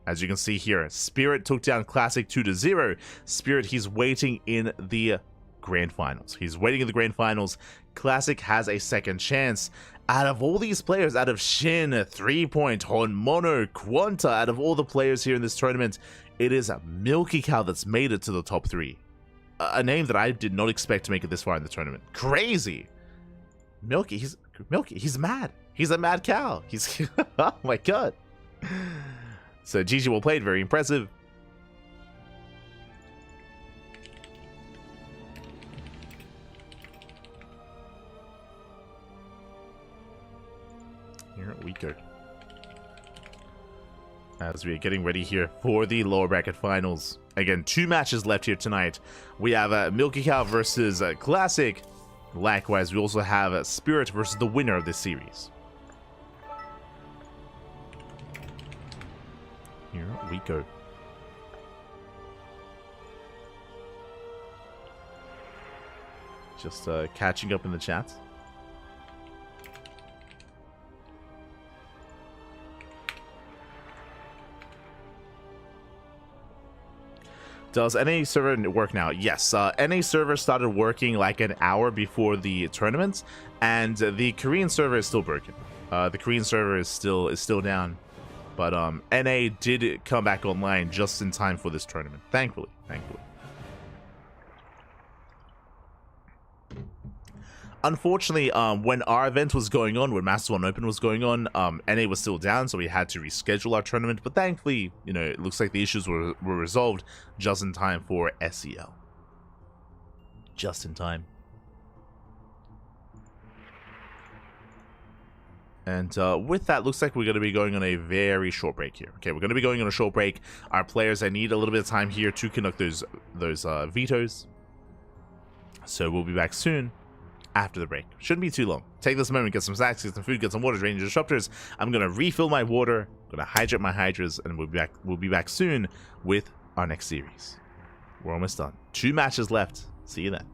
As you can see here, Spirit took down Classic 2-0. Spirit, he's waiting in the Grand Finals. He's waiting in the Grand Finals. Classic has a second chance. Out of all these players, out of SHIN, 3-point, Honmono, Quanta, out of all the players here in this tournament, it is YoungYakov that's made it to the top 3. A name that I did not expect to make it this far in the tournament. Crazy. YoungYakov, he's mad. He's a mad cow. He's oh my god. So GG, well played, very impressive. Here we go. As we are getting ready here for the lower bracket finals. Again, 2 matches left here tonight. We have YoungYakov versus Classic. Likewise, we also have Spirit versus the winner of this series. Here we go. Just catching up in the chat. Does NA server work now? Yes, NA server started working like an hour before the tournament, and the Korean server is still broken. The Korean server is still down, but NA did come back online just in time for this tournament. Thankfully. Unfortunately, when our event was going on, when Masters 1 Open was going on, NA was still down, so we had to reschedule our tournament. But thankfully, you know, it looks like the issues were resolved just in time for SEL. Just in time. And with that, looks like we're going to be going on a very short break here. Okay, we're going to be going on a short break. Our players, I need a little bit of time here to conduct those vetoes. So we'll be back soon after the break. Shouldn't be too long. Take this moment, get some snacks, get some food, get some water, drain your disruptors. I'm going to refill my water, I'm going to hydrate my hydras, and we'll be back soon with our next series. We're almost done. 2 matches left. See you then.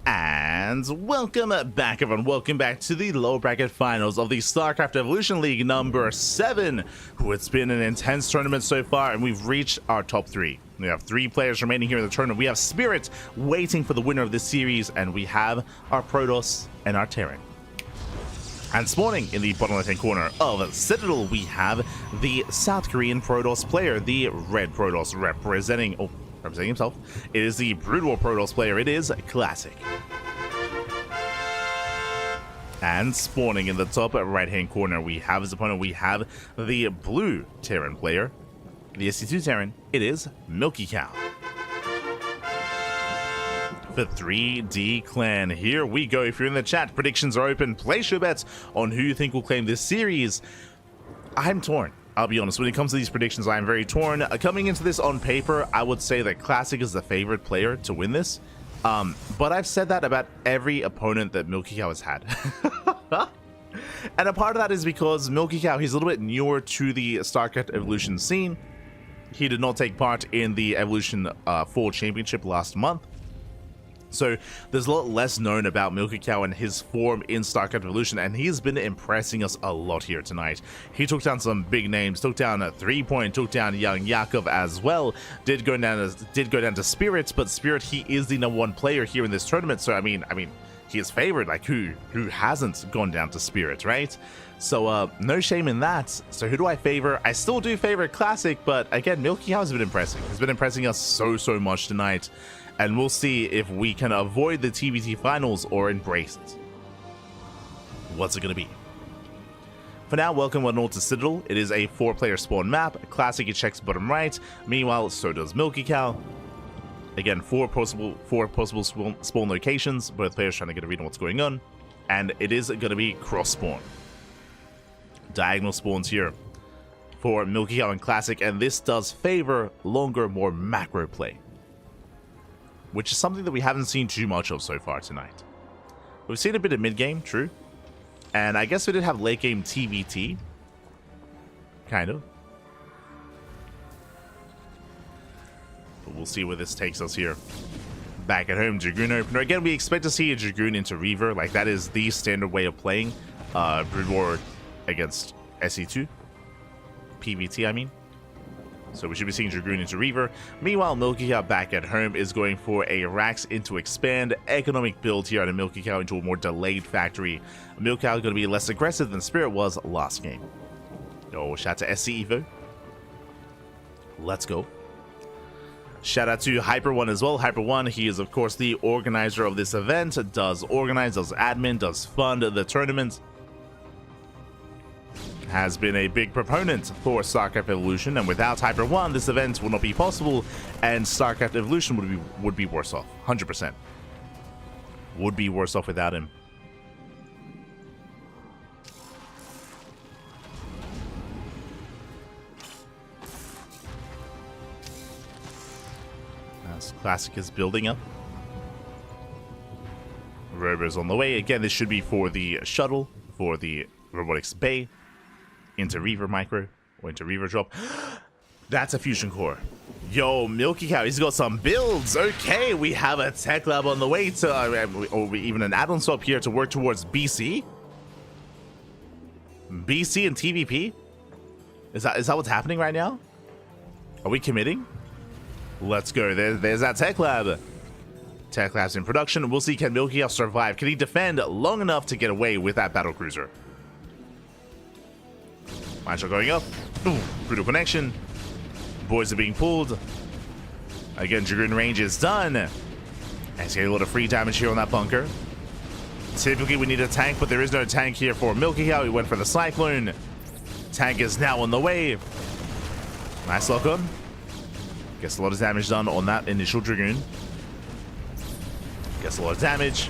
And welcome back, everyone. Welcome back to the lower bracket finals of the StarCraft Evolution League number 7. It's been an intense tournament so far, and we've reached our top 3. We have 3 players remaining here in the tournament. We have Spirit waiting for the winner of this series, and we have our Protoss and our Terran. And spawning in the bottom left-hand corner of Citadel, we have the South Korean Protoss player, the Red Protoss representing himself. It is the Brood War Protoss player. It is Classic. And spawning in the top right-hand corner, we have his opponent. We have the blue Terran player, the SC2 Terran. It is YoungYakov. The 3D clan. Here we go. If you're in the chat, predictions are open. Place your bets on who you think will claim this series. I'm torn. I'll be honest. When it comes to these predictions, I'm very torn. Coming into this on paper, I would say that Classic is the favorite player to win this. But I've said that about every opponent that YoungYakov has had. And a part of that is because YoungYakov, he's a little bit newer to the StarCraft Evolution scene. He did not take part in the Evolution 4 Championship last month. So there's a lot less known about YoungYakov and his form in StarCraft Evolution, and he's been impressing us a lot here tonight. He took down some big names, took down a 3-point, took down YoungYakov as well. Did go down to Spirit, but Spirit, he is the #1 player here in this tournament. So I mean, he is favored. Like who hasn't gone down to Spirit, right? So no shame in that. So who do I favor? I still do favor Classic, but again, YoungYakov has been impressing. He's been impressing us so much tonight. And we'll see if we can avoid the TBT finals or embrace it. What's it going to be? For now, welcome one all to Citadel. It is a 4-player spawn map. Classic, it checks bottom right. Meanwhile, so does YoungYakov. Again, four possible spawn locations. Both players trying to get a read on what's going on. And it is going to be cross spawn. Diagonal spawns here for YoungYakov and Classic. And this does favor longer, more macro play, which is something that we haven't seen too much of so far tonight. We've seen a bit of mid-game, true. And I guess we did have late-game TBT. Kind of. But we'll see where this takes us here. Back at home, Dragoon opener. Again, we expect to see a Dragoon into Reaver. Like, that is the standard way of playing Brood War against SE2. PBT, I mean. So we should be seeing Dragoon into Reaver. Meanwhile, YoungYakov back at home is going for a Rax into Expand. Economic build here on a YoungYakov into a more delayed factory. YoungYakov going to be less aggressive than Spirit was last game. Oh, shout out to SC Evo. Let's go. Shout out to Hyper1 as well. Hyper1, he is of course the organizer of this event. Does organize, does admin, does fund the tournament. Has been a big proponent for StarCraft Evolution, and without Hyper1, this event would not be possible, and StarCraft Evolution would be worse off. 100%. Would be worse off without him. As Classic is building up. Robo's on the way. Again, this should be for the shuttle, for the robotics bay. Into Reaver micro, or into Reaver drop. That's a fusion core. Yo, YoungYakov, he's got some builds. Okay, we have a tech lab on the way to, or even an add-on swap here to work towards BC. BC and TVP? Is that what's happening right now? Are we committing? Let's go. There's that tech lab. Tech lab's in production. We'll see, can YoungYakov survive? Can he defend long enough to get away with that battle cruiser? Mine shot going up. Ooh, brutal connection. Boys are being pulled. Again, Dragoon range is done. And he's getting a lot of free damage here on that bunker. Typically, we need a tank, but there is no tank here for YoungYakov. He went for the Cyclone. Tank is now on the way. Nice lock on. Gets a lot of damage done on that initial Dragoon. Gets a lot of damage.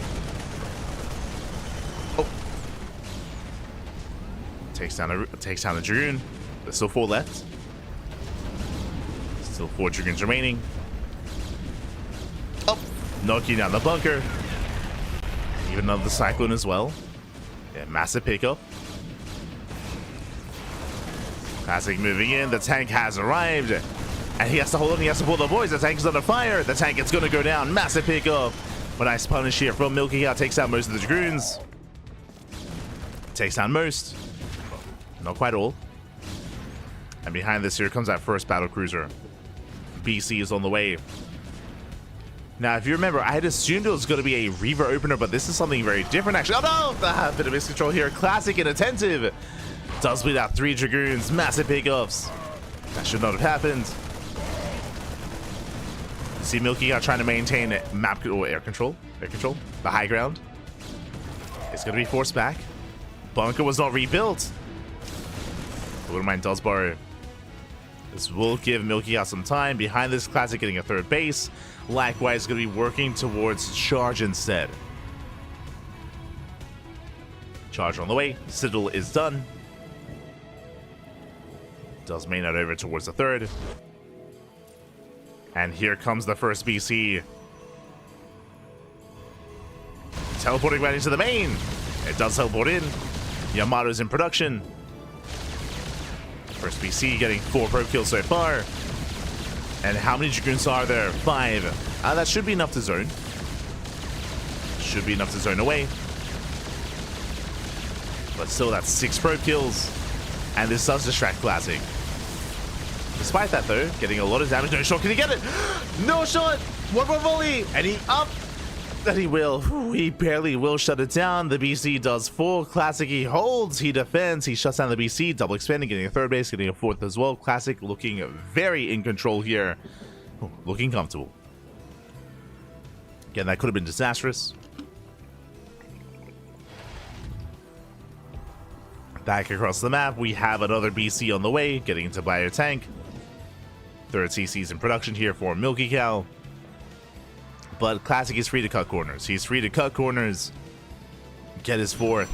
Takes down a Dragoon. There's still 4 left. Still 4 Dragoons remaining. Oh, knocking down the bunker. Even another Cyclone as well. Yeah, massive pickup. Classic moving in. The tank has arrived. And he has to hold on. He has to pull the boys. The tank is under fire. The tank is going to go down. Massive pickup. A nice punish here from YoungYakov. Takes out most of the Dragoons. Takes down most. Not quite all. And behind this here comes that first battle cruiser. BC is on the way. Now, if you remember, I had assumed it was going to be a Reaver opener, but this is something very different, actually. Oh, no! Bit of miscontrol here. Classic inattentive. Does bleed out 3 Dragoons. Massive pickups. That should not have happened. See YoungYakov trying to maintain map or air control. The high ground. It's going to be forced back. Bunker was not rebuilt. I wouldn't mind does borrow. This will give YoungYakov some time. Behind this, Classic getting a 3rd base. Likewise, going to be working towards charge instead. Charge on the way. Citadel is done. Does main out over towards the 3rd. And here comes the first BC. Teleporting right into the main. It does teleport in. Yamato's in production. First BC getting 4 probe kills so far. And how many Dragoons are there? 5. That should be enough to zone. Should be enough to zone away. But still, that's 6 probe kills. And this does distract Classic. Despite that, though, getting a lot of damage. No shot. Can he get it? No shot. One more volley. And he up. And he will. He barely will shut it down. The BC does 4. Classic, he holds. He defends. He shuts down the BC. Double expanding, getting a 3rd base, getting a 4th as well. Classic looking very in control here. Oh, looking comfortable. Again, that could have been disastrous. Back across the map, we have another BC on the way, getting into Bio Tank. 3rd CC's in production here for YoungYakov. But Classic is free to cut corners. He's free to cut corners, get his 4th,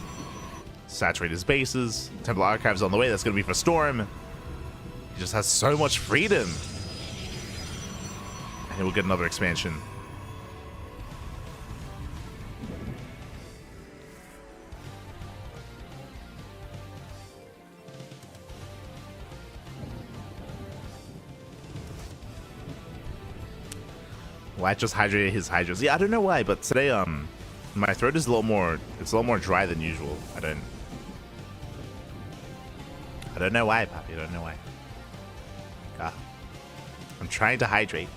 saturate his bases. Temple Archives on the way, that's going to be for Storm. He just has so much freedom. And he will get another expansion. Well, I just hydrated his hydros. Yeah, I don't know why, but today my throat is a little more dry than usual. I don't know why, Papi. I don't know why. God. I'm trying to hydrate.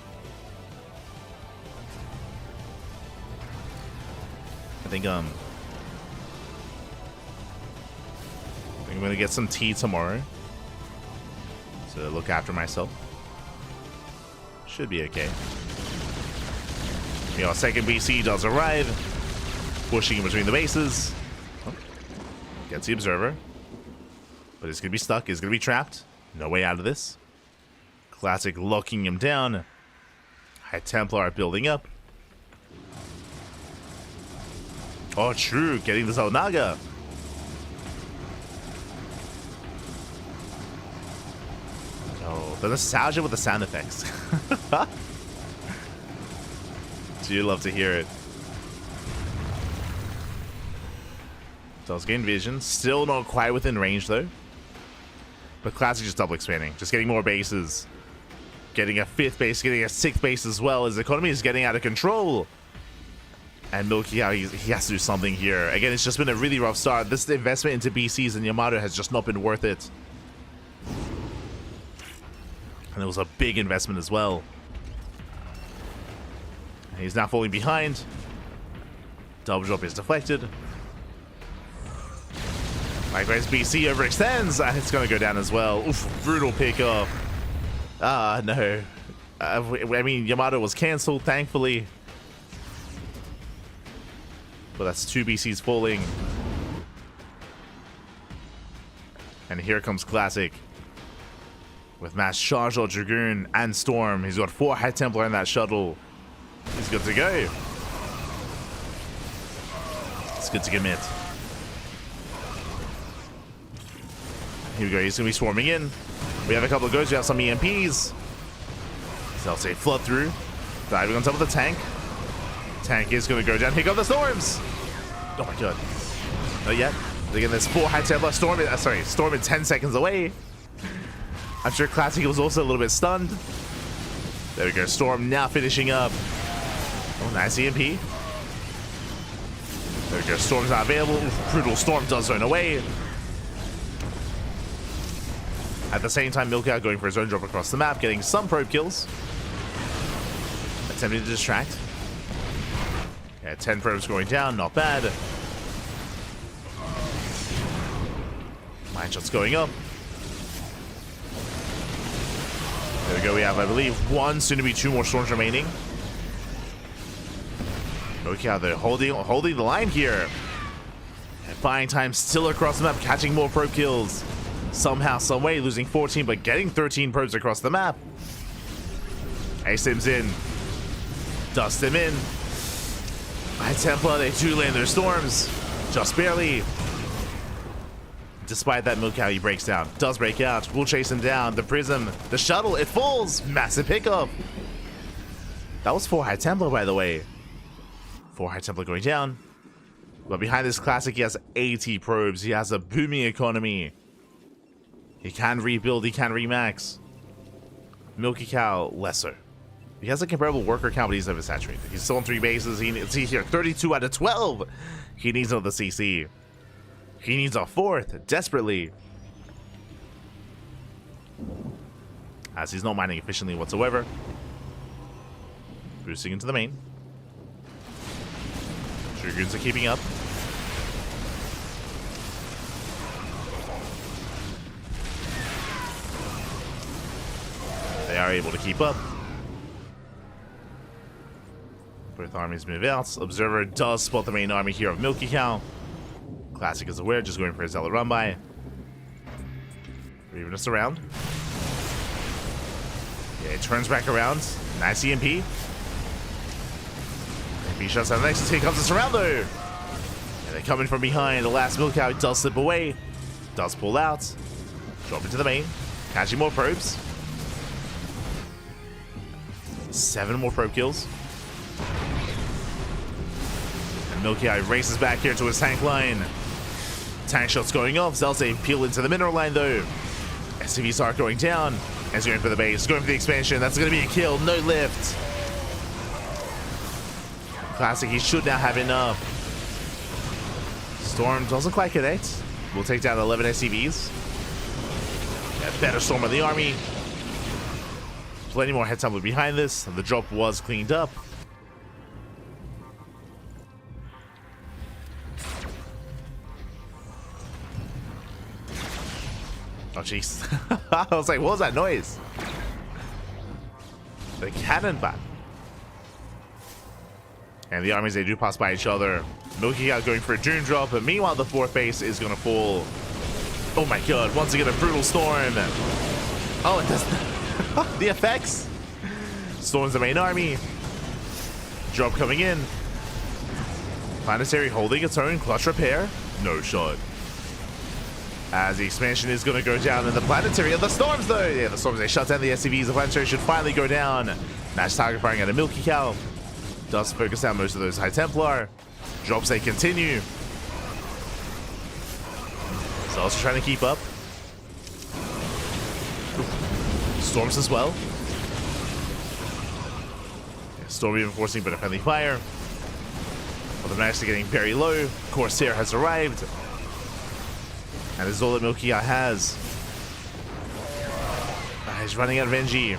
I think I'm gonna get some tea tomorrow to look after myself. Should be okay. You know, 2nd BC does arrive, pushing in between the bases. Oh, gets the observer, but he's gonna be stuck. He's gonna be trapped. No way out of this. Classic locking him down. High Templar building up. Oh, true, getting the Zelnaga. Oh, the nostalgia with the sound effects. Do you love to hear it? Does gain vision. Still not quite within range, though. But Classic just double expanding. Just getting more bases. Getting a 5th base, getting a 6th base as well. His economy is getting out of control. And YoungYakov, he has to do something here. Again, it's just been a really rough start. This investment into BCs and Yamato has just not been worth it. And it was a big investment as well. And he's now falling behind. Double drop is deflected. Likewise, BC overextends, and it's going to go down as well. Oof, brutal pickup. Ah, no. I mean, Yamato was cancelled, thankfully. But that's 2 BCs falling. And here comes Classic. With Mass Charge, Dragoon, and Storm. He's got 4 High Templar in that shuttle. He's good to go. It's good to commit. Here we go. He's going to be swarming in. We have a couple of goes. We have some EMPs. So I'll say flood through. Diving on top of the tank. Tank is going to go down. Here come the storms. Oh my god. Not yet. Again, there's 4 High Templar. Storm in 10 seconds away. I'm sure Classic was also a little bit stunned. There we go. Storm now finishing up. Oh, nice EMP. There we go. Storm's not available. Brutal Storm does zone away. At the same time, YoungYakov going for his own drop across the map, getting some probe kills. Attempting to distract. Yeah, 10 probes going down, not bad. Mine shots going up. There we go, we have, I believe, 1, soon to be 2 more storms remaining. YoungYakov, they're holding the line here. And buying time still across the map, catching more probe kills. Somehow, some way, losing 14, but getting 13 probes across the map. ASIM's in. Dust him in. High Templar, they do land their storms. Just barely. Despite that, YoungYakov, he breaks down. Does break out. We'll chase him down. The Prism, the shuttle, it falls. Massive pickup. That was 4 High Templar, by the way. 4 High Templar going down. But behind this Classic, he has 80 probes. He has a booming economy. He can rebuild, he can remax. YoungYakov, lesser. He has a comparable worker count, but he's oversaturated. He's still on 3 bases. He's here 32 out of 12. He needs another CC. He needs a 4th desperately, as he's not mining efficiently whatsoever. Boosting into the main. Dragoons are keeping up. They are able to keep up. Both armies move out. Observer does spot the main army here of Milky Cow. Classic is aware, just going for a Zealot run by. Moving us around. Yeah, it turns back around. Nice EMP. EMP shuts down the Nexus. Here comes the Surroundo. And they're coming from behind. The last Milky Cow does slip away. Does pull out. Drop into the main. Catching more probes. 7 more probe kills. And Milky Eye races back here to his tank line. Tank shots going off. Zelzay peel into the mineral line though. SCV start going down. And he's going for the base. Going for the expansion. That's going to be a kill. No lift. Classic, he should now have enough. Storm doesn't quite connect. We'll take down 11 SCVs. Yeah, better Storm of the army. Plenty more head tumble behind this. The drop was cleaned up. Oh jeez. I was like, what was that noise? The cannon bat. And the armies, they do pass by each other. Milky Cow going for a Doom drop, but meanwhile the 4th base is going to fall. Oh my god, once again a brutal storm. Oh, it does the effects. Storms the main army. Drop coming in. Planetary holding its own. Clutch repair. No shot. As the expansion is going to go down in the planetary. And the storms though. Yeah, the storms, they shut down the SCVs. The planetary should finally go down. Nash target firing at a Milky Cow. Does focus down most of those High Templar. Drops, they continue. So also trying to keep up. Storms as well. Yeah, Storm reinforcing, but a friendly fire. Well, the Master getting very low. Corsair has arrived. And this is all that Milky Eye has. He's running out of NG.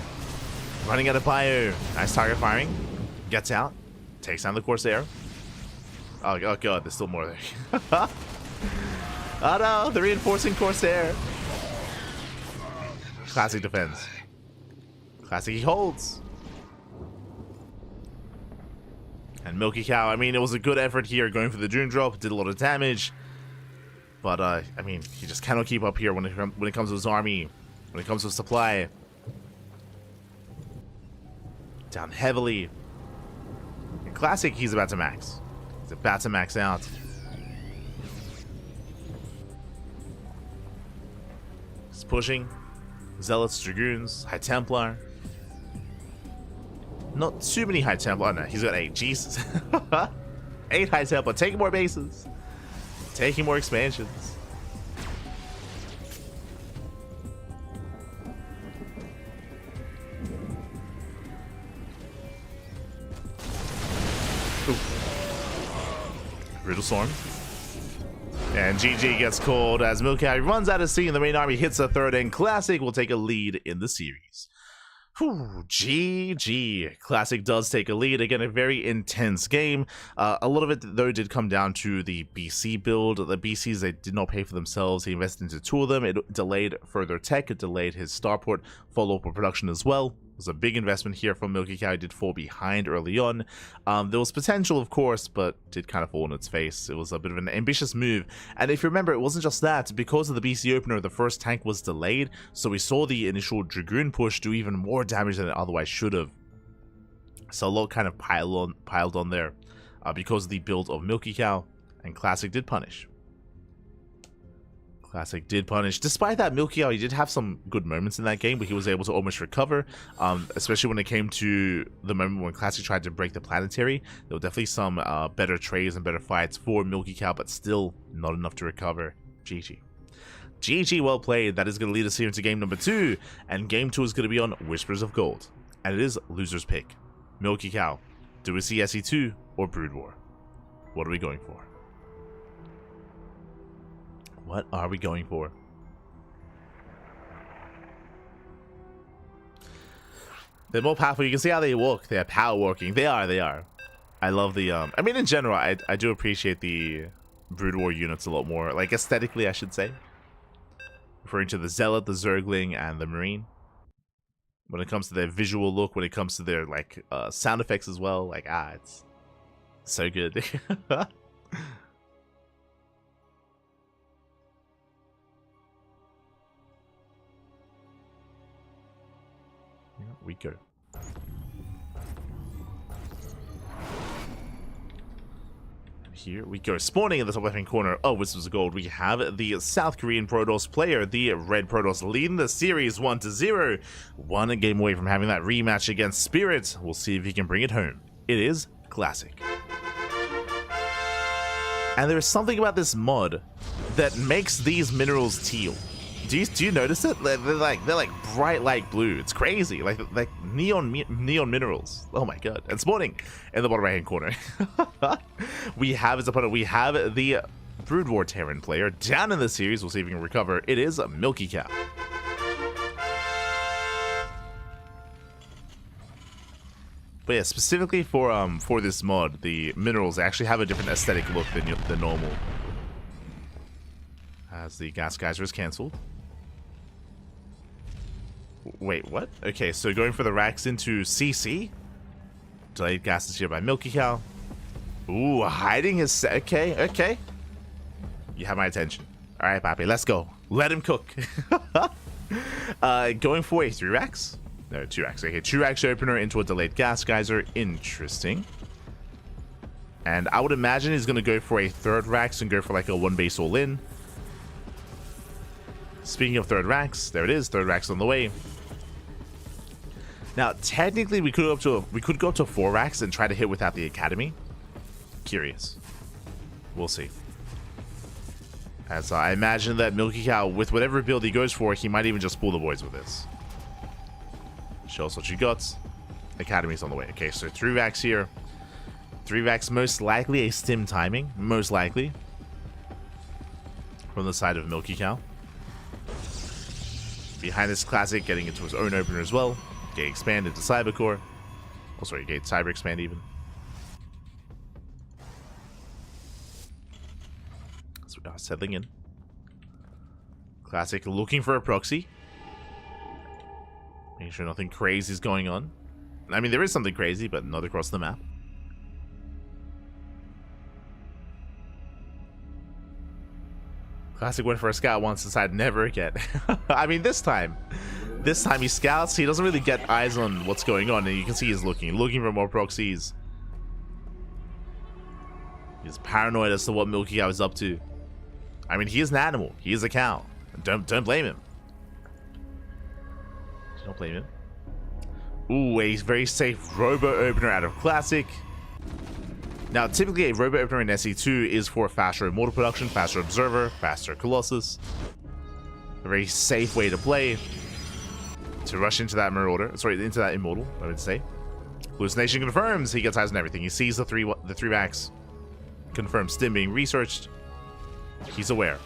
Running out of bio. Nice target firing. Gets out. Takes down the Corsair. Oh god, there's still more there. Oh no, they're reinforcing Corsair. Classic defense. Classic, he holds. And Milky Cow, I mean, it was a good effort here going for the Doom drop. Did a lot of damage. But, I mean, he just cannot keep up here when it comes to his army. When it comes to supply. Down heavily. In Classic, he's about to max. He's about to max out. He's pushing. Zealots, Dragoons, High Templar. Not too many High Templar. Oh, no, he's got 8. Jesus. 8 High Templar. Taking more bases. Taking more expansions. Brutal Storm. And GG gets called as Milky Eye runs out of sea and the main army hits a 3rd, and Classic will take a lead in the series. Whew, GG. Classic does take a lead. Again, a very intense game. A lot of it, though, did come down to the BC build. The BCs, they did not pay for themselves. He invested into 2 of them. It delayed further tech. It delayed his starport follow-up production as well. It was a big investment here from Milky Cow. It did fall behind early on. There was potential, of course, but did kind of fall on its face. It was a bit of an ambitious move. And if you remember, it wasn't just that. Because of the BC opener, the first tank was delayed, so we saw the initial Dragoon push do even more damage than it otherwise should have. So a lot kind of piled on there because of the build of Milky Cow, and Classic did punish. Classic did punish. Despite that, Milky Cow, he did have some good moments in that game, but he was able to almost recover, especially when it came to the moment when Classic tried to break the planetary. There were definitely some better trades and better fights for Milky Cow, but still not enough to recover. GG. GG, well played. That is going to lead us here into game number 2, and game 2 is going to be on Whispers of Gold. And it is loser's pick. Milky Cow. Do we see SE2 or Brood War? What are we going for? What are we going for? They're more powerful. You can see how they walk. They're power walking. They are. I love the, I mean, in general, I do appreciate the Brood War units a lot more. Like, aesthetically, I should say. Referring to the Zealot, the Zergling, and the Marine. When it comes to their visual look, when it comes to their, like, sound effects as well. Like, it's so good. Here we go. Here we go. Spawning in the top left hand corner of Wisps of Gold, we have the South Korean Protoss player, the Red Protoss, leading the series 1-0. One game away from having that rematch against Spirit. We'll see if he can bring it home. It is classic. And there is something about this mod that makes these minerals teal. Do you notice it? They're like bright light blue. It's crazy. Like neon minerals. Oh my god. And spawning in the bottom right hand corner. We have his opponent. We have the Brood War Terran player down in the series. We'll see if we can recover. It is a Milky Cow. But yeah, specifically for this mod, the minerals actually have a different aesthetic look than the normal. As the Gas Geyser is cancelled. Wait, what? Okay, so going for the racks into CC. Delayed gas is here by Milky Cow. Ooh, hiding his... Okay. You have my attention. Alright, Papi, let's go. Let him cook. Going for a 3 racks? No, 2 racks. Okay, 2 racks opener into a delayed gas geyser. Interesting. And I would imagine he's going to go for a 3rd racks and go for like a 1 base all in. Speaking of 3rd racks, there it is. 3rd racks on the way. Now, technically, we could go up to 4 racks and try to hit without the academy. Curious. We'll see. As I imagine that Milky Cow, with whatever build he goes for, he might even just pull the boys with this. Show us what you got. Academy's on the way. Okay, so 3 racks here. 3 racks, most likely a stim timing. Most likely. From the side of Milky Cow. Behind this classic, getting into his own opener as well. Gate expand into Cybercore. Oh, sorry, Gate Cyber expand even. So we are settling in. Classic looking for a proxy. Making sure nothing crazy is going on. I mean, there is something crazy, but not across the map. Classic went for a scout once, decided never again. I mean, this time he scouts. He doesn't really get eyes on what's going on, and you can see he's looking for more proxies. He's paranoid as to what Milky Cow is up to. I mean, he is an animal. He is a cow. Don't blame him. Don't blame him. Ooh, a very safe robo opener out of classic. Now, typically a robo opener in SE2 is for faster immortal production, faster observer, faster colossus. A very safe way to play. To rush into that marauder, sorry, into that immortal, I would say. Hallucination confirms he gets eyes on everything. He sees the three racks. Confirms stim being researched. He's aware.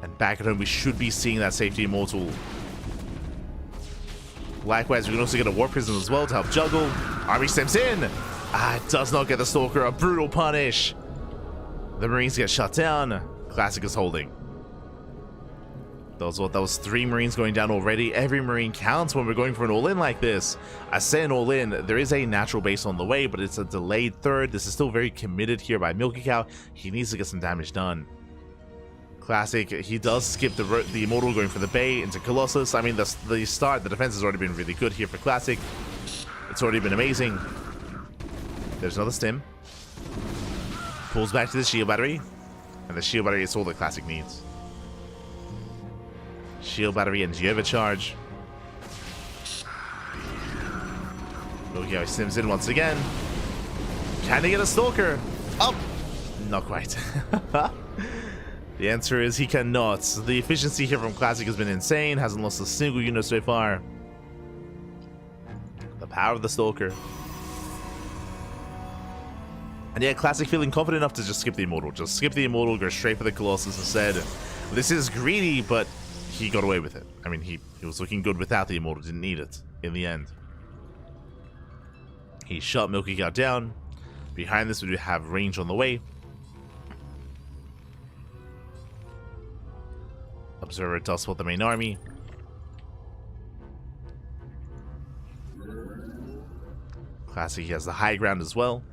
And back at home, we should be seeing that safety immortal. Likewise, we can also get a war prism as well to help juggle. Army steps in. It does not get the Stalker. A brutal punish. The Marines get shut down. Classic is holding. That was 3 Marines going down already. Every Marine counts when we're going for an all-in like this. I say an all-in. There is a natural base on the way, but it's a delayed 3rd. This is still very committed here by Milky Cow. He needs to get some damage done. Classic. He does skip the Immortal going for the Bay into Colossus. I mean, the defense has already been really good here for Classic. It's already been amazing. There's another stim. Pulls back to the shield battery. And the shield battery is all the Classic needs. Shield battery and overcharge. Milky Cow stims in once again. Can he get a Stalker? Oh! Not quite. The answer is he cannot. The efficiency here from Classic has been insane. Hasn't lost a single unit so far. power of the Stalker. And yeah, Classic feeling confident enough to just skip the Immortal. Just skip the Immortal, go straight for the Colossus instead. This is greedy, but he got away with it. I mean, he was looking good without the Immortal, didn't need it in the end. He shut Milky Cow down. Behind this, we do have range on the way. Observer does spot the main army. Classic, he has the high ground as well.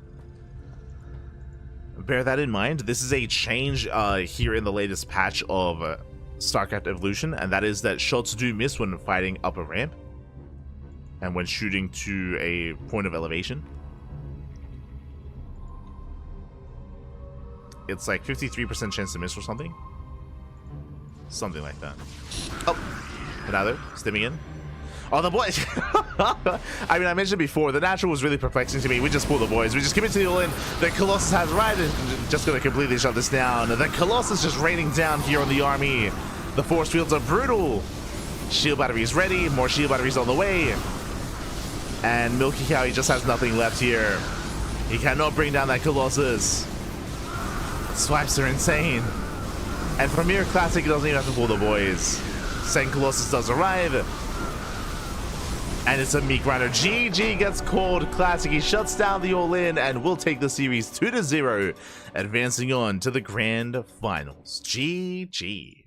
Bear that in mind. This is a change here in the latest patch of StarCraft Evolution, and that is that shots do miss when fighting up a ramp and when shooting to a point of elevation. It's like 53% chance to miss or something. Something like that. Oh, another stimming in. Oh, the boys. I mean, I mentioned before, the natural was really perplexing to me. We just pull the boys. We just give it to the all-in. The Colossus has right and just going to completely shut this down. The Colossus just raining down here on the army. The force fields are brutal. Shield batteries ready. More shield batteries on the way. And Milky Cow, he just has nothing left here. He cannot bring down that Colossus. Swipes are insane. And from here, Classic doesn't even have to pull the boys. Second Colossus does arrive. And it's a meat grinder. GG gets called. Classic, he shuts down the all-in and will take the series 2-0, advancing on to the grand finals. GG.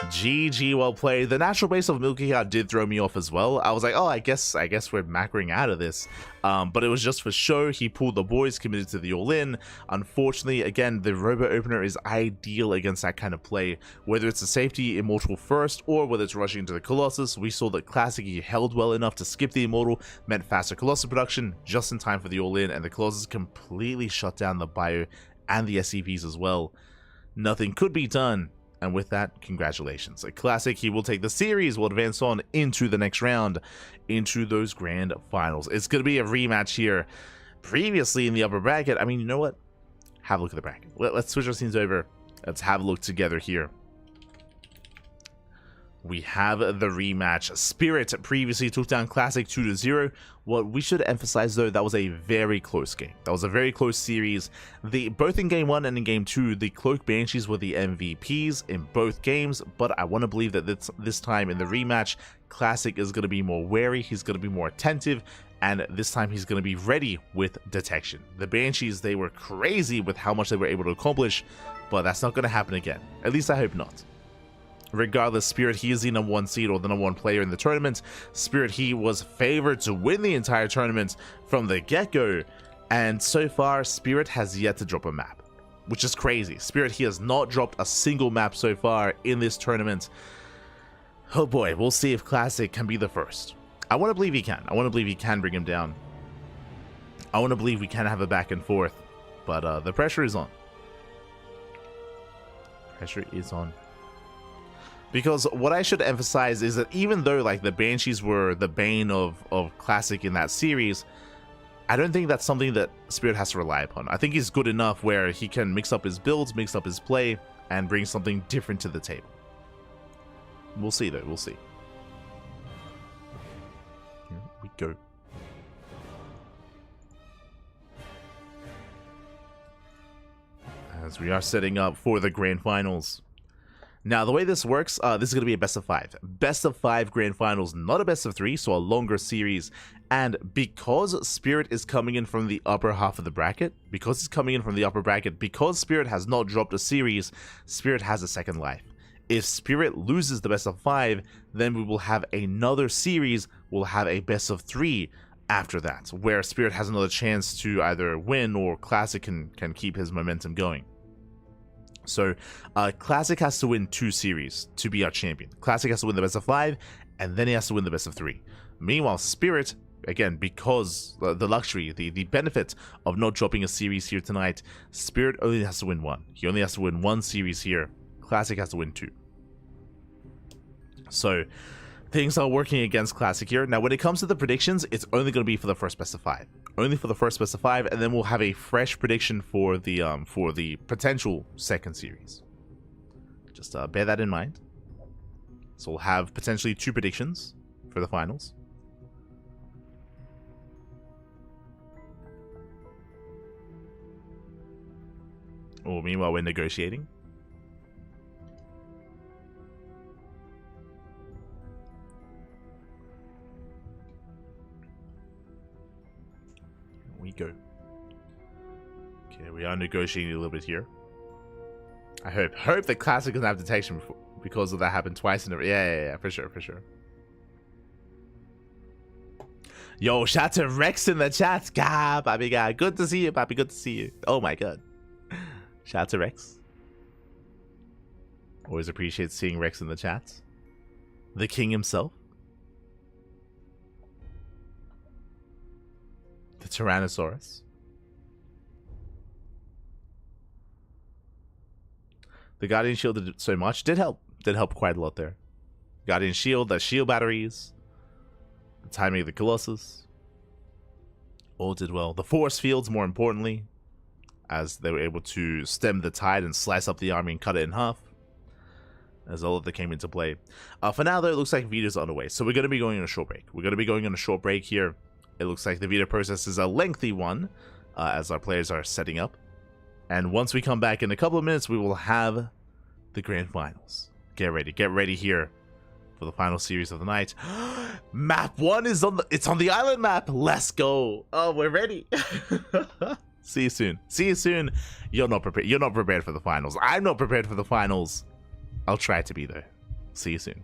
GG, well played. The natural base of Milky Cow did throw me off as well. I was like, oh, I guess we're macroing out of this. But it was just for show. He pulled the boys, committed to the all-in. Unfortunately, again, the Robo Opener is ideal against that kind of play. Whether it's a safety Immortal first, or whether it's rushing into the Colossus, we saw that Classic, he held well enough to skip the Immortal, meant faster Colossus production, just in time for the all-in, and the Colossus completely shut down the Bio and the SCVs as well. Nothing could be done. And with that, congratulations. A Classic, he will take the series, will advance on into the next round, into those grand finals. It's going to be a rematch here. Previously in the upper bracket, I mean, you know what? Have a look at the bracket. Let's switch our scenes over. Let's have a look together here. We have the rematch. Spirit previously took down Classic 2-0. What we should emphasize, though, that was a very close game. That was a very close series. Both in Game 1 and in Game 2, the Cloak Banshees were the MVPs in both games, but I want to believe that this time in the rematch, Classic is going to be more wary, he's going to be more attentive, and this time he's going to be ready with detection. The Banshees, they were crazy with how much they were able to accomplish, but that's not going to happen again. At least I hope not. Regardless, Spirit, he is the #1 seed or the #1 player in the tournament. Spirit, he was favored to win the entire tournament from the get-go. And so far, Spirit has yet to drop a map, which is crazy. Spirit, he has not dropped a single map so far in this tournament. Oh boy, we'll see if Classic can be the first. I want to believe he can. I want to believe he can bring him down. I want to believe we can have a back and forth. But the pressure is on. Pressure is on. Because what I should emphasize is that even though like the Banshees were the bane of Classic in that series, I don't think that's something that Spirit has to rely upon. I think he's good enough where he can mix up his builds, mix up his play, and bring something different to the table. We'll see though, we'll see. Here we go. As we are setting up for the grand finals. Now, the way this works, this is going to be a best of 5. Best of 5 grand finals, not a best of 3, so a longer series. And because Spirit is coming in from the upper half of the bracket, because Spirit has not dropped a series, Spirit has a second life. If Spirit loses the best of 5, then we will have another series, we'll have a best of 3 after that, where Spirit has another chance to either win or Classic can keep his momentum going. So, Classic has to win 2 series to be our champion. Classic has to win the best of 5, and then he has to win the best of 3. Meanwhile, Spirit, again, because the luxury, the benefit of not dropping a series here tonight, Spirit only has to win 1. He only has to win 1 series here. Classic has to win 2. So, things are working against Classic here. Now, when it comes to the predictions, it's only going to be for the first best of 5. Only for the first best of 5, and then we'll have a fresh prediction for the potential second series. Just bear that in mind. So we'll have potentially 2 predictions for the finals. Oh, meanwhile, we're negotiating. Here we go. Okay, we are negotiating a little bit here. I hope the classic doesn't have detection because of that happened twice in a... Yeah, for sure. Yo, shout out to Rex in the chat. God, Papi God. Good to see you, Papi. Good to see you. Oh my god. Shout out to Rex. Always appreciate seeing Rex in the chat. The king himself. The Tyrannosaurus. The Guardian Shield did so much. Did help quite a lot there. Guardian Shield, the shield batteries. The timing of the Colossus. All did well. The force fields, more importantly, as they were able to stem the tide and slice up the army and cut it in half. As all of that came into play. For now, though, it looks like Vita's on the way. So we're going to be going on a short break. Here. It looks like the Vita process is a lengthy one, as our players are setting up. And once we come back in a couple of minutes, we will have the grand finals. Get ready here for the final series of the night. Map 1 is on the island map. Let's go. Oh, we're ready. See you soon. You're not prepared for the finals. I'm not prepared for the finals. I'll try to be there. See you soon.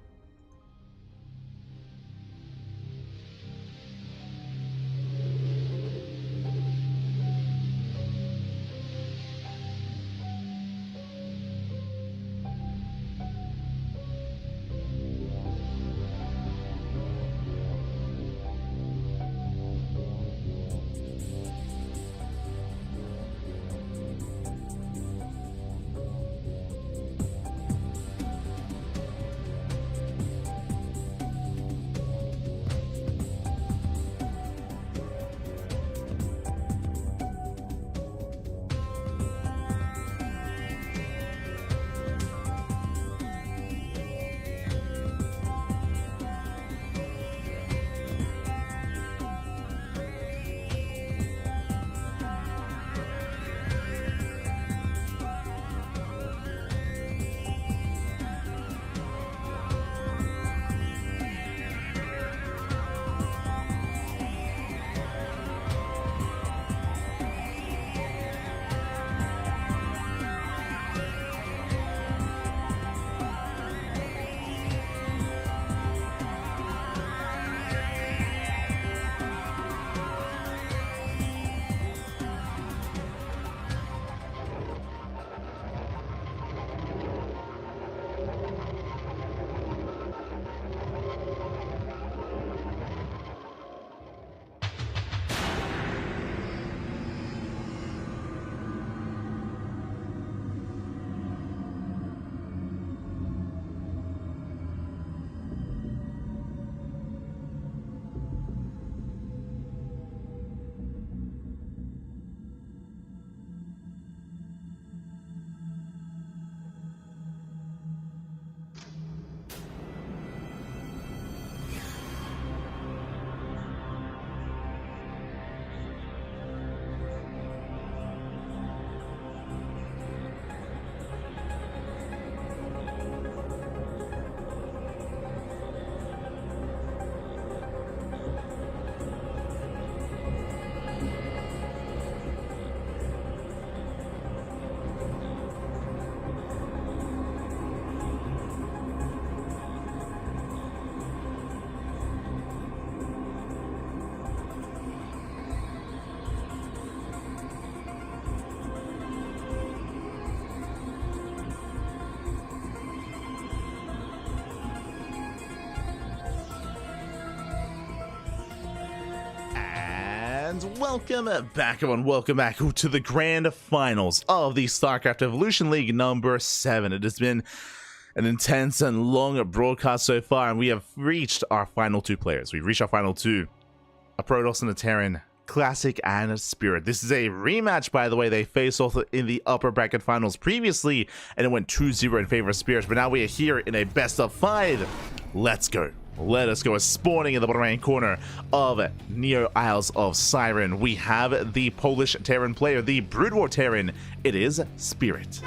Welcome back, everyone. Welcome back to the grand finals of the StarCraft Evolution League number 7. It has been an intense and long broadcast so far, and we have reached our final 2 players. We've reached our final 2, a Protoss and a Terran, Classic and Spirit. This is a rematch, by the way. They faced off in the upper bracket finals previously, and it went 2-0 in favor of Spirit, but now we are here in a best of 5. Let's go. Let us go. Spawning in the bottom right corner of Neo Isles of Siren, we have the Polish Terran player, the Brood War Terran. It is Spirit.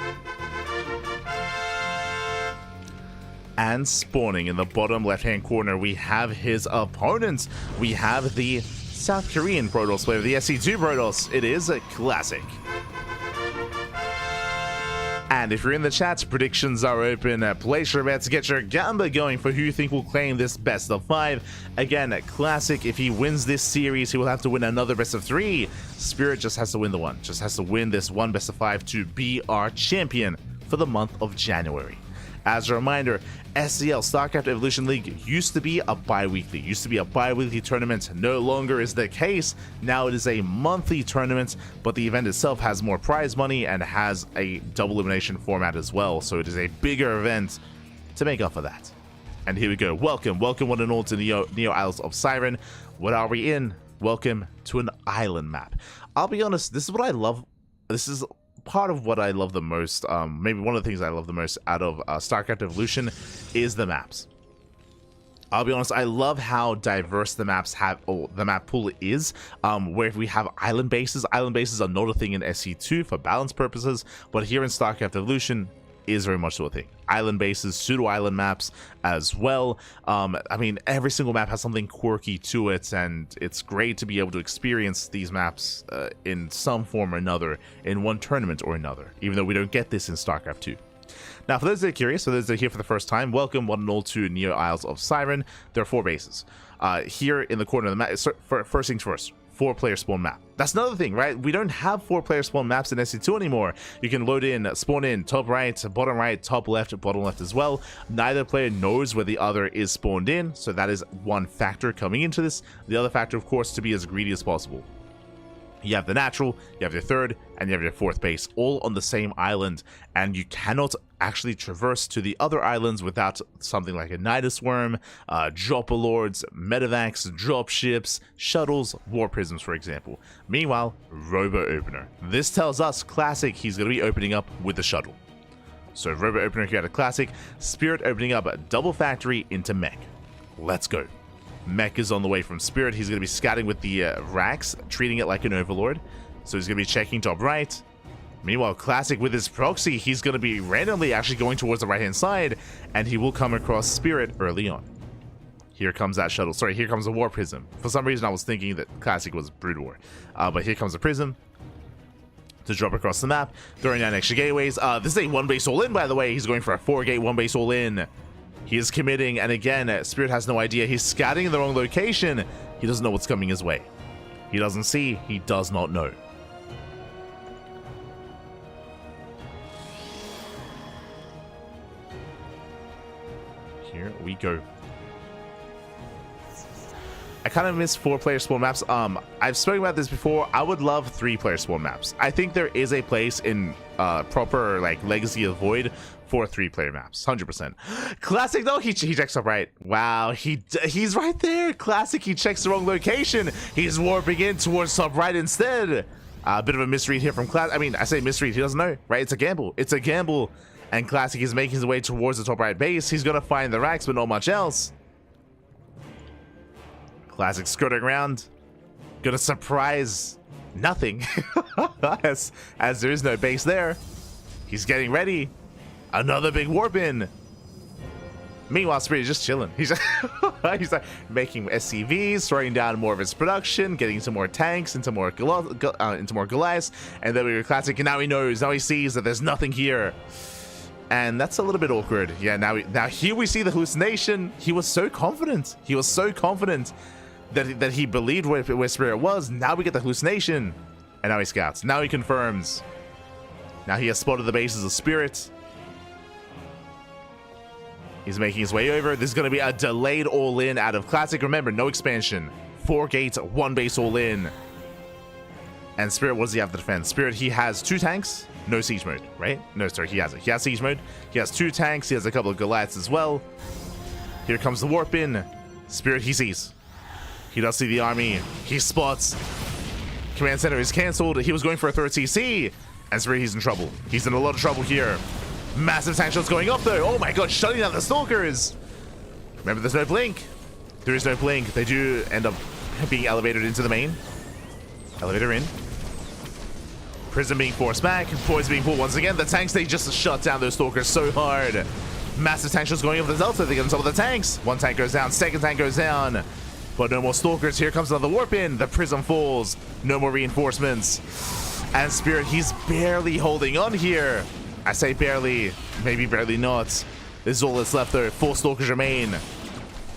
And spawning in the bottom left-hand corner, we have his opponents. We have the South Korean Protoss player, the SC2 Protoss. It is a Classic. And if you're in the chat, predictions are open. Place your bets, get your gamba going for who you think will claim this best of 5. Again, Classic, if he wins this series, he will have to win another best of 3. Spirit just has to win the one. Just has to win this one best of 5 to be our champion for the month of January. As a reminder, SCL, StarCraft Evolution League, used to be a bi-weekly tournament. No longer is the case. Now it is a monthly tournament, but the event itself has more prize money and has a double elimination format as well. So it is a bigger event to make up for that. And here we go. Welcome one and all to Neo Isles of Siren. What are we in? Welcome to an island map. I'll be honest, this is what I love. This is part of what I love the most, maybe one of the things I love the most out of StarCraft Evolution is the maps. I'll be honest, I love how diverse the maps have, or the map pool is, where if we have island bases are not a thing in SC2 for balance purposes, but here in StarCraft Evolution is very much so a thing. Island bases, pseudo-island maps as well. I mean, every single map has something quirky to it, and it's great to be able to experience these maps in some form or another, in one tournament or another, even though we don't get this in StarCraft 2. Now, for those that are curious, for those that are here for the first time, welcome one and all to Neo Isles of Siren. There are 4 bases. Here in the corner of the map, first things first, 4-player spawn map. That's another thing, right? We don't have 4-player spawn maps in SC2 anymore. You can load in, spawn in, top right, top left, bottom left as well. Neither player knows where the other is spawned in, so that is one factor coming into this. The other factor, of course, to be as greedy as possible. You have the natural, you have your 3rd, and you have your 4th base, all on the same island, and you cannot actually traverse to the other islands without something like a Nidus Worm, Dropper Lords, Medevacs, dropships, shuttles, War Prisms, for example. Meanwhile, Robo Opener. This tells us Classic he's going to be opening up with the shuttle. So Robo Opener here at a Classic, Spirit opening up a double factory into Mech. Let's go. Mech is on the way from Spirit. He's going to be scouting with the racks, treating it like an Overlord. So he's going to be checking top right. Meanwhile, Classic with his proxy, he's going to be randomly actually going towards the right-hand side, and he will come across Spirit early on. Here comes that shuttle. Sorry, here comes a War Prism. For some reason, I was thinking that Classic was Brood War. But here comes a Prism to drop across the map, throwing down extra gateways. This is a 1-base all-in, by the way. He's going for a 4-gate 1-base all-in. He is committing, and again, Spirit has no idea. He's scouting in the wrong location. He doesn't know what's coming his way. He doesn't see. He does not know. Here we go. I kind of miss 4-player spawn maps. I've spoken about this before. I would love 3-player spawn maps. I think there is a place in proper like Legacy of Void for 3-player maps, 100%. Classic though, he checks up right. Wow, he's right there. Classic, he checks the wrong location. He's warping in towards top right instead. A bit of a misread here from Classic. I mean, I say misread, he doesn't know, right? It's a gamble. It's a gamble. And Classic is making his way towards the top right base. He's gonna find the racks, but not much else. Classic skirting around, gonna surprise nothing as there is no base there. He's getting ready. Another big warp in. Meanwhile, Spirit is just chilling. He's he's like making SCVs, throwing down more of his production, getting some more tanks, into more Goliaths, and then we go Classic. And now he knows. Now he sees that there's nothing here. And that's a little bit awkward. Yeah, now here we see the hallucination. He was so confident. He was so confident that he believed where Spirit was. Now we get the hallucination. And now he scouts. Now he confirms. Now he has spotted the bases of Spirit. He's making his way over. This is going to be a delayed all-in out of Classic. Remember, no expansion. 4 gates, 1 base all-in. And Spirit, what does he have to defend? Spirit, he has 2 tanks. No siege mode, right? No, sorry, he has it. He has siege mode. He has 2 tanks. He has a couple of Goliaths as well. Here comes the warp in. Spirit, he sees. He does see the army. He spots. Command center is cancelled. He was going for a 3rd CC. And Spirit, he's in trouble. He's in a lot of trouble here. Massive tank shots going up though. Oh my god, shutting down the stalkers. Remember, there's no blink. There is no blink. They do end up being elevated into the main. Elevator in. Prism being forced back. Boys being pulled once again. The tanks, they just shut down those stalkers so hard. Massive tank shots going over the Delta. They get on top of the tanks. One tank goes down. Second tank goes down. But no more stalkers. Here comes another warp in. The Prism falls. No more reinforcements. And Spirit, he's barely holding on here. I say barely. Maybe barely not. This is all that's left though. 4 stalkers remain.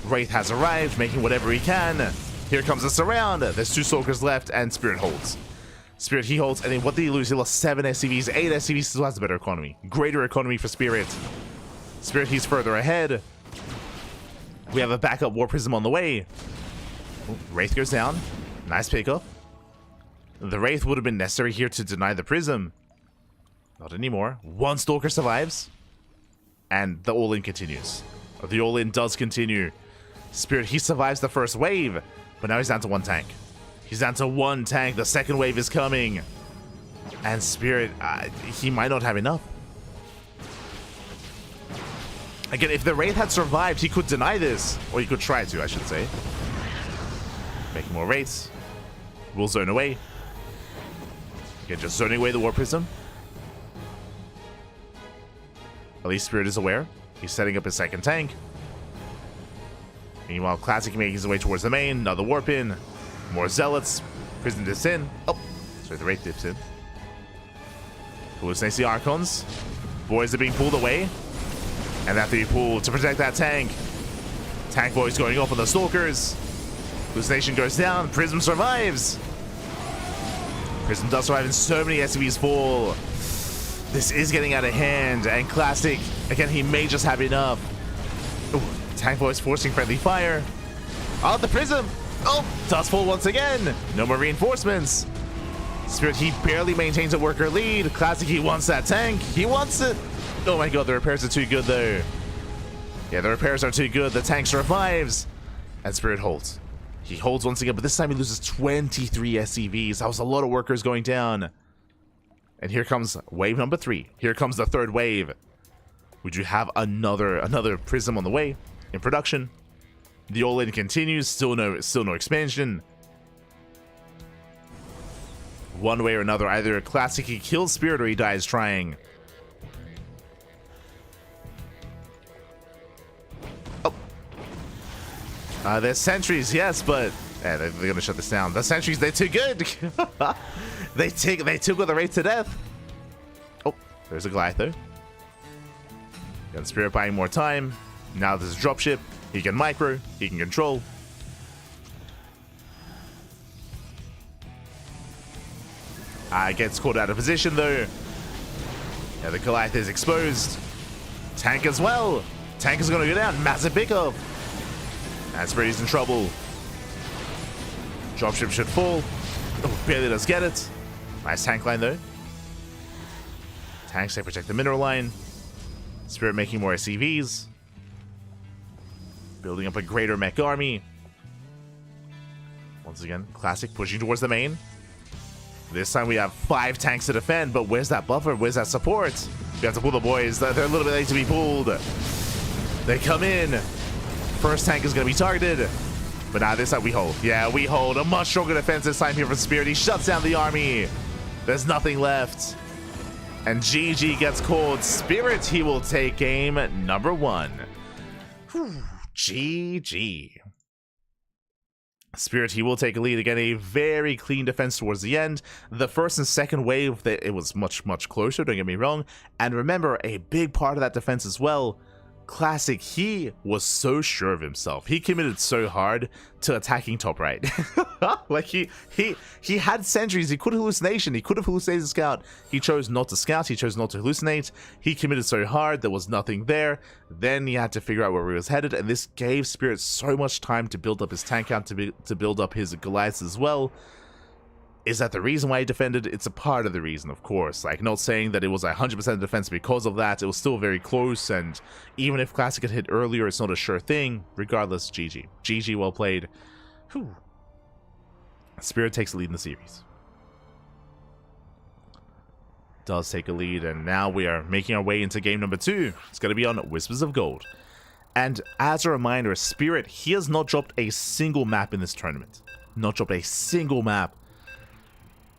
Wraith has arrived, making whatever he can. Here comes a surround. There's 2 stalkers left, and Spirit holds. Spirit, he holds, and then what did he lose? He lost 7 SCVs, 8 SCVs, still has a better economy. Greater economy for Spirit. Spirit, he's further ahead. We have a backup War Prism on the way. Oh, Wraith goes down. Nice pickup. The Wraith would have been necessary here to deny the Prism. Not anymore. 1 Stalker survives. And the all-in continues. The all-in does continue. Spirit, he survives the first wave, but now he's down to 1 tank. He's down to 1 tank. The second wave is coming. And Spirit, he might not have enough. Again, if the Wraith had survived, he could deny this. Or he could try to, I should say. Making more Wraiths. We'll zone away. Again, just zoning away the War Prism. At least Spirit is aware. He's setting up his second tank. Meanwhile, Classic making his way towards the main. Another warp in. More Zealots. Prism dips in. Oh, sorry, the Wraith dips in. Hallucinates the Archons. Boys are being pulled away. And they have to be pulled to protect that tank. Tank boys going off on the Stalkers. Hallucination goes down. Prism survives. Prism does survive, and so many SCVs fall. This is getting out of hand, and Classic, again, he may just have enough. Ooh, tank boys forcing friendly fire. Oh, the Prism! Oh, does fall once again. No more reinforcements. Spirit, he barely maintains a worker lead. Classic, he wants that tank. He wants it. Oh my god, the repairs are too good though. Yeah, the repairs are too good. The tank survives. And Spirit holds. He holds once again, but this time he loses 23 SCVs. That was a lot of workers going down. And here comes wave number 3. Here comes the 3rd wave. Would you have another Prism on the way in production? The all-in continues. Still no expansion. One way or another, either Classic he kills Spirit or he dies trying. Oh. There's sentries, yes, but yeah, they're gonna shut this down. The sentries, they're too good. They took with the Wraith to death. Oh, there's a Goliath though. Got Spirit buying more time. Now there's a dropship. He can micro. He can control. Gets caught out of position though. Yeah, the Goliath is exposed. Tank as well. Tank is gonna go down. Massive pickup. And Spirit's in trouble. Dropship should fall. Oh, barely does get it. Nice tank line though. Tanks, they protect the mineral line. Spirit making more SCVs. Building up a greater mech army. Once again, Classic pushing towards the main. This time we have 5 tanks to defend, but where's that buffer? Where's that support? We have to pull the boys. They're a little bit late to be pulled. They come in. First tank is going to be targeted. But now this time we hold. Yeah, we hold. A much stronger defense this time here from Spirit. He shuts down the army. There's nothing left. And GG gets called. Spirit, he will take game number 1. Whew, GG. Spirit, he will take a lead. Again, a very clean defense towards the end. The first and second wave, it was much closer, don't get me wrong. And remember, a big part of that defense as well, Classic, he was so sure of himself. He committed so hard to attacking top right. Like he had sentries. He could hallucination. He could have hallucinated the scout. He chose not to scout. He chose not to hallucinate. He committed so hard. There was nothing there. Then he had to figure out where he was headed, and this gave Spirit so much time to build up his tank count, to build up his Goliaths as well. Is that the reason why he defended? It's a part of the reason, of course. Like, not saying that it was 100% defense because of that. It was still very close, and even if Classic had hit earlier, it's not a sure thing. Regardless, GG. GG, well played. Whew. Spirit takes the lead in the series. Does take a lead, and now we are making our way into game number 2. It's going to be on Whispers of Gold. And as a reminder, Spirit, he has not dropped a single map in this tournament. Not dropped a single map.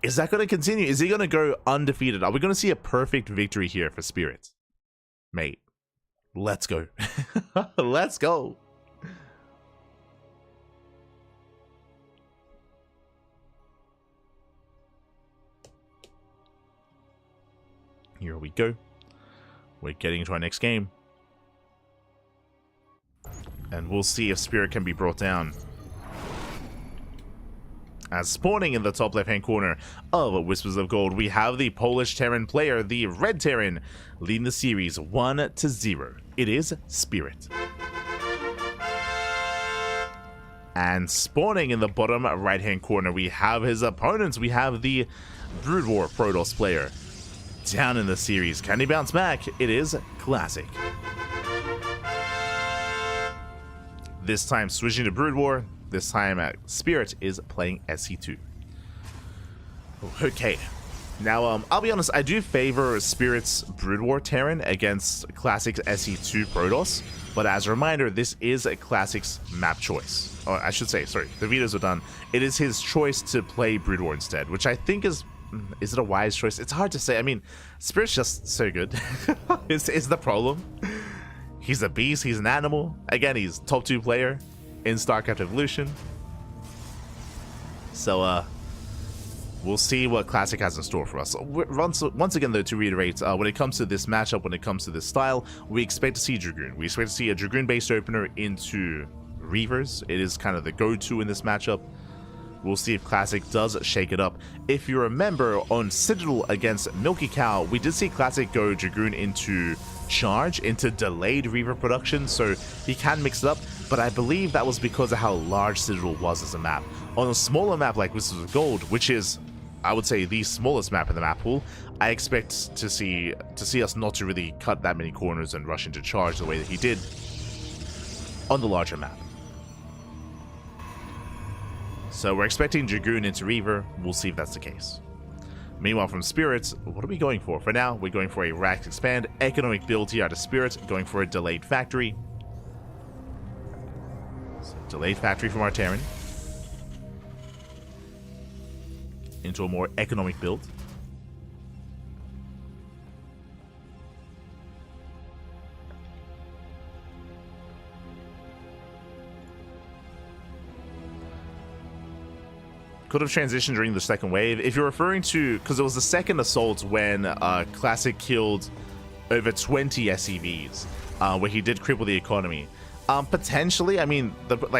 Is that going to continue? Is he going to go undefeated? Are we going to see a perfect victory here for Spirit? Mate, let's go. Let's go. Here we go. We're getting into our next game. And we'll see if Spirit can be brought down. As spawning in the top left-hand corner of Whispers of Gold, we have the Polish Terran player, the Red Terran, leading the series 1-0. It is Spirit. And spawning in the bottom right-hand corner, we have his opponents. We have the Brood War Protoss player. Down in the series, can he bounce back? It is Classic. This time switching to Brood War. This time Spirit is playing SC2. Okay. Now, I'll be honest, I do favor Spirit's Brood War Terran against Classic's SC2 Protoss. But as a reminder, this is a Classic's map choice. Or I should say, sorry, the vetoes are done. It is his choice to play Brood War instead, which I think is it a wise choice? It's hard to say. I mean, Spirit's just so good. is the problem. He's a beast. He's an animal. Again, he's top 2 player in StarCraft Evolution. So, we'll see what Classic has in store for us. Once again, though, to reiterate, when it comes to this matchup, when it comes to this style, we expect to see Dragoon. We expect to see a Dragoon-based opener into Reavers. It is kind of the go-to in this matchup. We'll see if Classic does shake it up. If you remember, on Citadel against Milky Cow, we did see Classic go Dragoon into Charge, into delayed Reaver production, so he can mix it up, but I believe that was because of how large Citadel was as a map. On a smaller map like Whispers of Gold, which is, I would say, the smallest map in the map pool, I expect to see us not to really cut that many corners and rush into Charge the way that he did on the larger map. So we're expecting Dragoon into Reaver. We'll see if that's the case. Meanwhile, from Spirits, what are we going for? For now, we're going for a Rax Expand, economic build here out of Spirits, going for a Delayed Factory. So, Delayed Factory from our Terran. Into a more economic build. Could have transitioned during the second wave. If you're referring to, because it was the second assault when Classic killed over 20 SCVs, where he did cripple the economy. Potentially, I mean,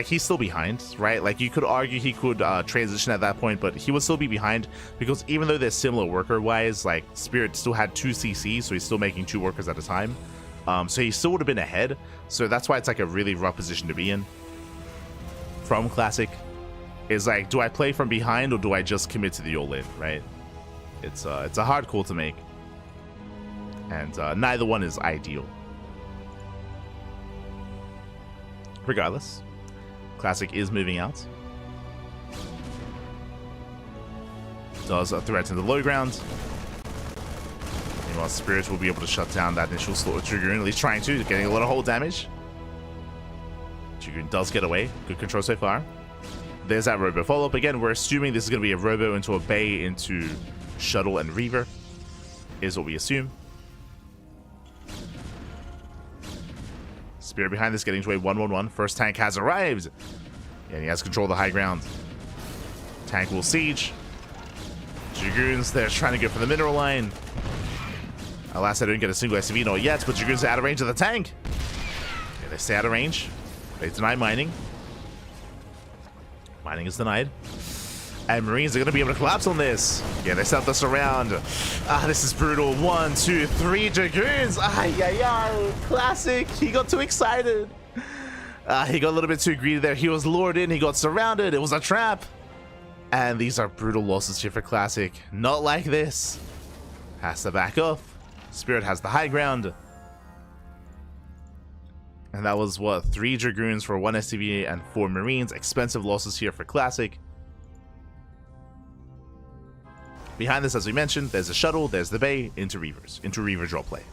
he's still behind, right? Like, you could argue he could transition at that point, but he would still be behind because even though they're similar worker-wise, like, Spirit still had 2 CCs, so he's still making 2 workers at a time. So he still would have been ahead. So that's why it's like a really rough position to be in from Classic. Is like, do I play from behind or do I just commit to the all-in, right? It's a hard call to make. And neither one is ideal. Regardless, Classic is moving out. Does threaten the low ground. Meanwhile, Spirit will be able to shut down that initial slaughter Dragoon, at least trying to, getting a lot of hull damage. Dragoon does get away. Good control so far. There's that Robo follow-up. Again, we're assuming this is going to be a Robo into a Bay into Shuttle and Reaver, is what we assume. Spirit behind this, getting to a 1-1-1. First tank has arrived, and he has control of the high ground. Tank will siege. Dragoons, they're trying to go for the mineral line. Alas, I don't get a single SCV nor yet, but Dragoons are out of range of the tank. Okay, they stay out of range. They deny mining. Mining is denied. And Marines are going to be able to collapse on this. Yeah, they set this around. This is brutal. 1, 2, 3 Dragoons. Classic. He got too excited. He got a little bit too greedy there. He was lured in. He got surrounded. It was a trap. And these are brutal losses here for Classic. Not like this. Has to back off. Spirit has the high ground. And that was, what, 3 Dragoons for 1 SCV and 4 Marines. Expensive losses here for Classic. Behind this, as we mentioned, there's a Shuttle, there's the Bay, into Reavers. Into Reaver draw play.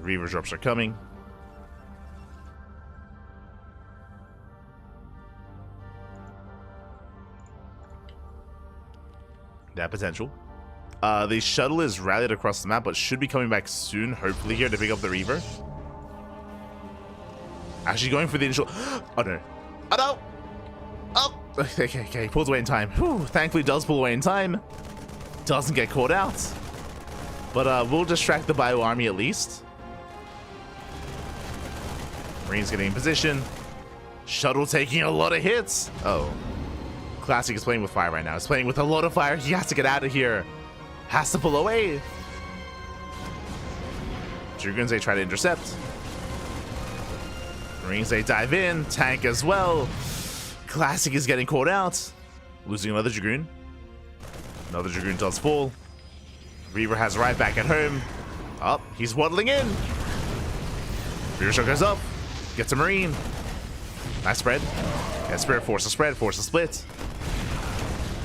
Reaver drops are coming. That potential. The shuttle is rallied across the map, but should be coming back soon, hopefully here to pick up the Reaver. Actually going for the initial... Oh no. Oh no! Oh! Okay, pulls away in time. Whew, thankfully does pull away in time. Doesn't get caught out. But we'll distract the Bio Army at least. Marine's getting in position. Shuttle taking a lot of hits. Oh. Classic is playing with fire right now. He's playing with a lot of fire. He has to get out of here. Has to pull away. Dragoons, they try to intercept. Marines, they dive in. Tank as well. Classic is getting caught out. Losing another Dragoon. Another Dragoon does fall. Reaver has right back at home. Up, he's waddling in. Reaver shot goes up. Gets a Marine. Nice spread. Yeah, Spirit force a spread, force a split.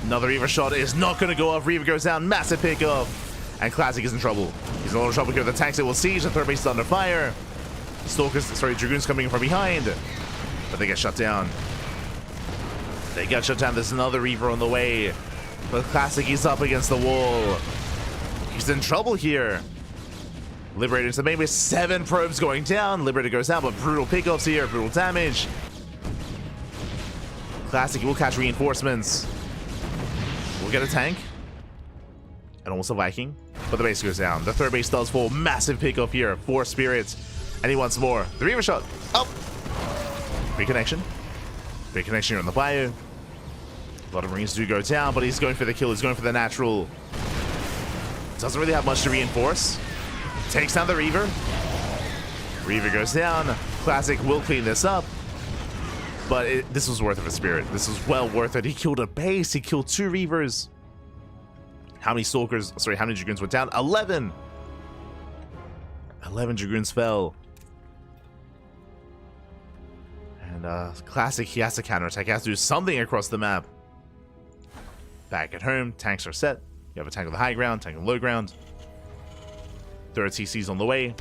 Another Reaver shot is not going to go off. Reaver goes down. Massive pickoff. And Classic is in trouble. He's in a lot of trouble here. The tanks, it will siege. The third base is under fire. Dragoons coming in from behind. But they get shut down. They get shut down. There's another Reaver on the way. But Classic is up against the wall. He's in trouble here. Liberator into maybe 7 probes going down. Liberator goes down, but brutal pickoffs here. Brutal damage. Classic will catch reinforcements. We'll get a tank. And almost a Viking. But the base goes down. The third base does fall. Massive pickoff here. 4 spirits. And he wants more. The Reaver shot. Oh! Reconnection. Reconnection here on the Bayou. A lot of Marines do go down, but he's going for the kill. He's going for the natural. Doesn't really have much to reinforce. Takes down the Reaver. Reaver goes down. Classic will clean this up. But this was worth it for Spirit. This was well worth it. He killed a base. He killed 2 Reavers. How many Stalkers? Sorry, how many Dragoons went down? 11. 11 Dragoons fell. And Classic, he has to counterattack. He has to do something across the map. Back at home, tanks are set. You have a tank on the high ground, tank on the low ground. Third CC's on the way.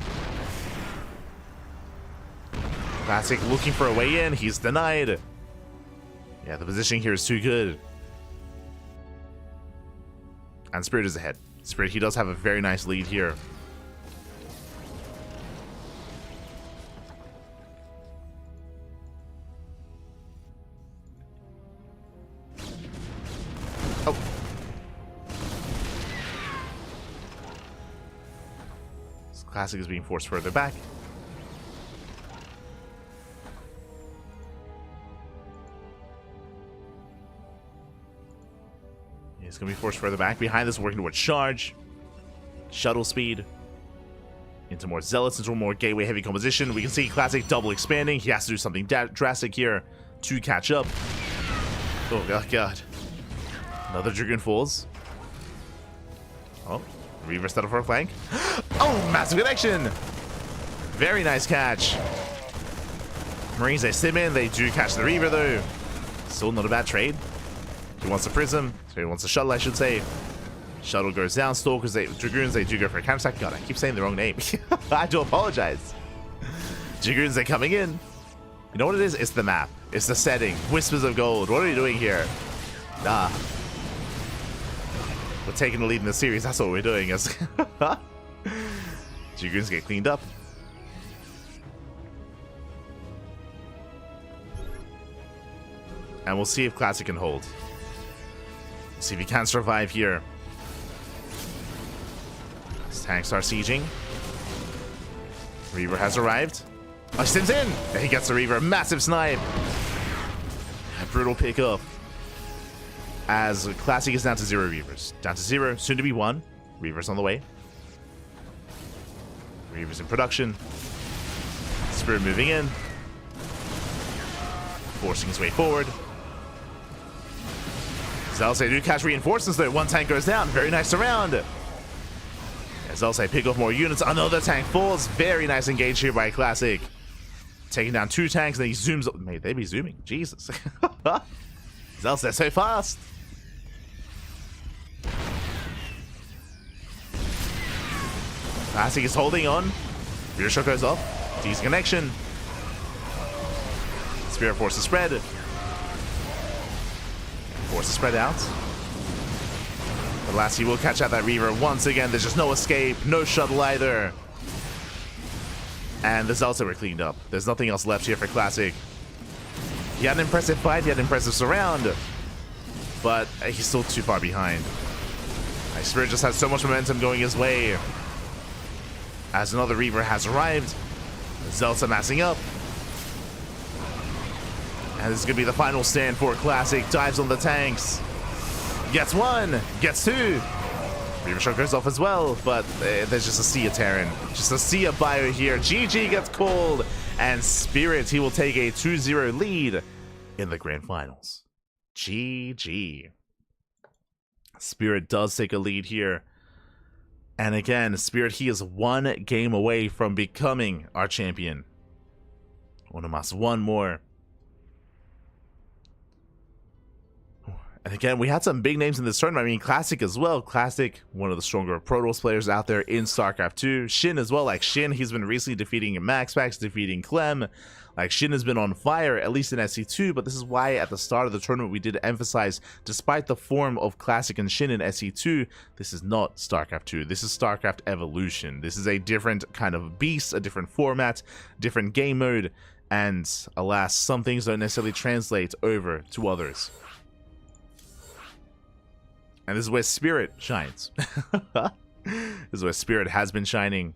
Classic looking for a way in. He's denied. Yeah, the positioning here is too good. And Spirit is ahead. Spirit, he does have a very nice lead here. Oh. This Classic is being forced further back. He's going to be forced further back. Behind this, working towards charge. Shuttle speed. Into more Zealots, into a more gateway heavy composition. We can see Classic double expanding. He has to do something drastic here to catch up. Oh, God. Another Dragoon falls. Oh, Reaver set up for a flank. Oh, massive connection. Very nice catch. Marines, they sim in. They do catch the Reaver, though. Still not a bad trade. He wants a Prism. So he wants a Shuttle, I should say. Shuttle goes down. Stalkers, Dragoons, they do go for a counterattack. God, I keep saying the wrong name. I do apologize. Dragoons, they're coming in. You know what it is? It's the map. It's the setting. Whispers of Gold. What are you doing here? Nah. We're taking the lead in the series. That's what we're doing. Dragoons get cleaned up. And we'll see if Classic can hold. See if he can survive here. His tanks are sieging. Reaver has arrived. Oh, he sims in! And he gets the Reaver. Massive snipe. A brutal pickup. As Classic is down to 0 Reavers. Down to 0, soon to be 1. Reaver's on the way. Reaver's in production. Spirit moving in. Forcing his way forward. Zealots do catch reinforcements though. 1 tank goes down. Very nice surround. Zealots pick off more units. Another tank falls. Very nice engage here by Classic. Taking down 2 tanks, and then he zooms up. Mate, they be zooming. Jesus. Zealots, they're so fast. Classic is holding on. Reaver shot goes off. Decent connection. Spirit forces spread. Forces spread out. But Lassie will catch out that Reaver once again. There's just no escape, no shuttle either. And the Zelda were cleaned up. There's nothing else left here for Classic. He had an impressive fight, he had an impressive surround, but he's still too far behind. Spirit just has so much momentum going his way. As another Reaver has arrived, Zelda massing up. And this is going to be the final stand for Classic. Dives on the tanks. Gets one, gets two. Reaver shot goes off as well, but there's just a sea of Terran. Just a sea of bio here. GG gets called, and Spirit, he will take a 2-0 lead in the grand finals. GG. Spirit does take a lead here. And again, Spirit, he is one game away from becoming our champion. One more. And again, we had some big names in this tournament. I mean, Classic as well. Classic, one of the stronger Protoss players out there in StarCraft 2. SHIN as well. Like SHIN, he's been recently defeating MaxPax, defeating Clem. Like SHIN has been on fire, at least in SC2. But this is why at the start of the tournament we did emphasize, despite the form of Classic and SHIN in SC2, this is not StarCraft 2. This is StarCraft Evolution. This is a different kind of beast, a different format, different game mode. And alas, some things don't necessarily translate over to others. And this is where Spirit shines. This is where Spirit has been shining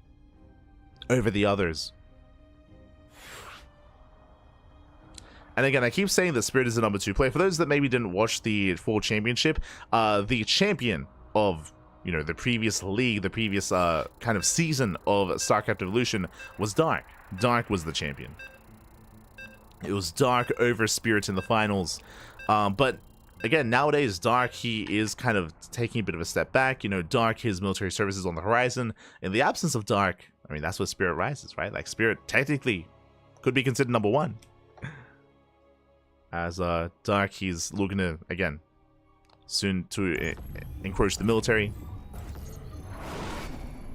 over the others. And again, I keep saying that Spirit is the number 2 player. For those that maybe didn't watch the full championship, the champion of, you know, the previous league, the previous kind of season of StarCraft Evolution was Dark. Dark was the champion. It was Dark over Spirit in the finals. But again, nowadays, Dark, he is kind of taking a bit of a step back. You know, Dark, his military service is on the horizon. In the absence of Dark, I mean, that's where Spirit rises, right? Like, Spirit technically could be considered number 1. As Dark, he's looking to, again, soon to encroach the military.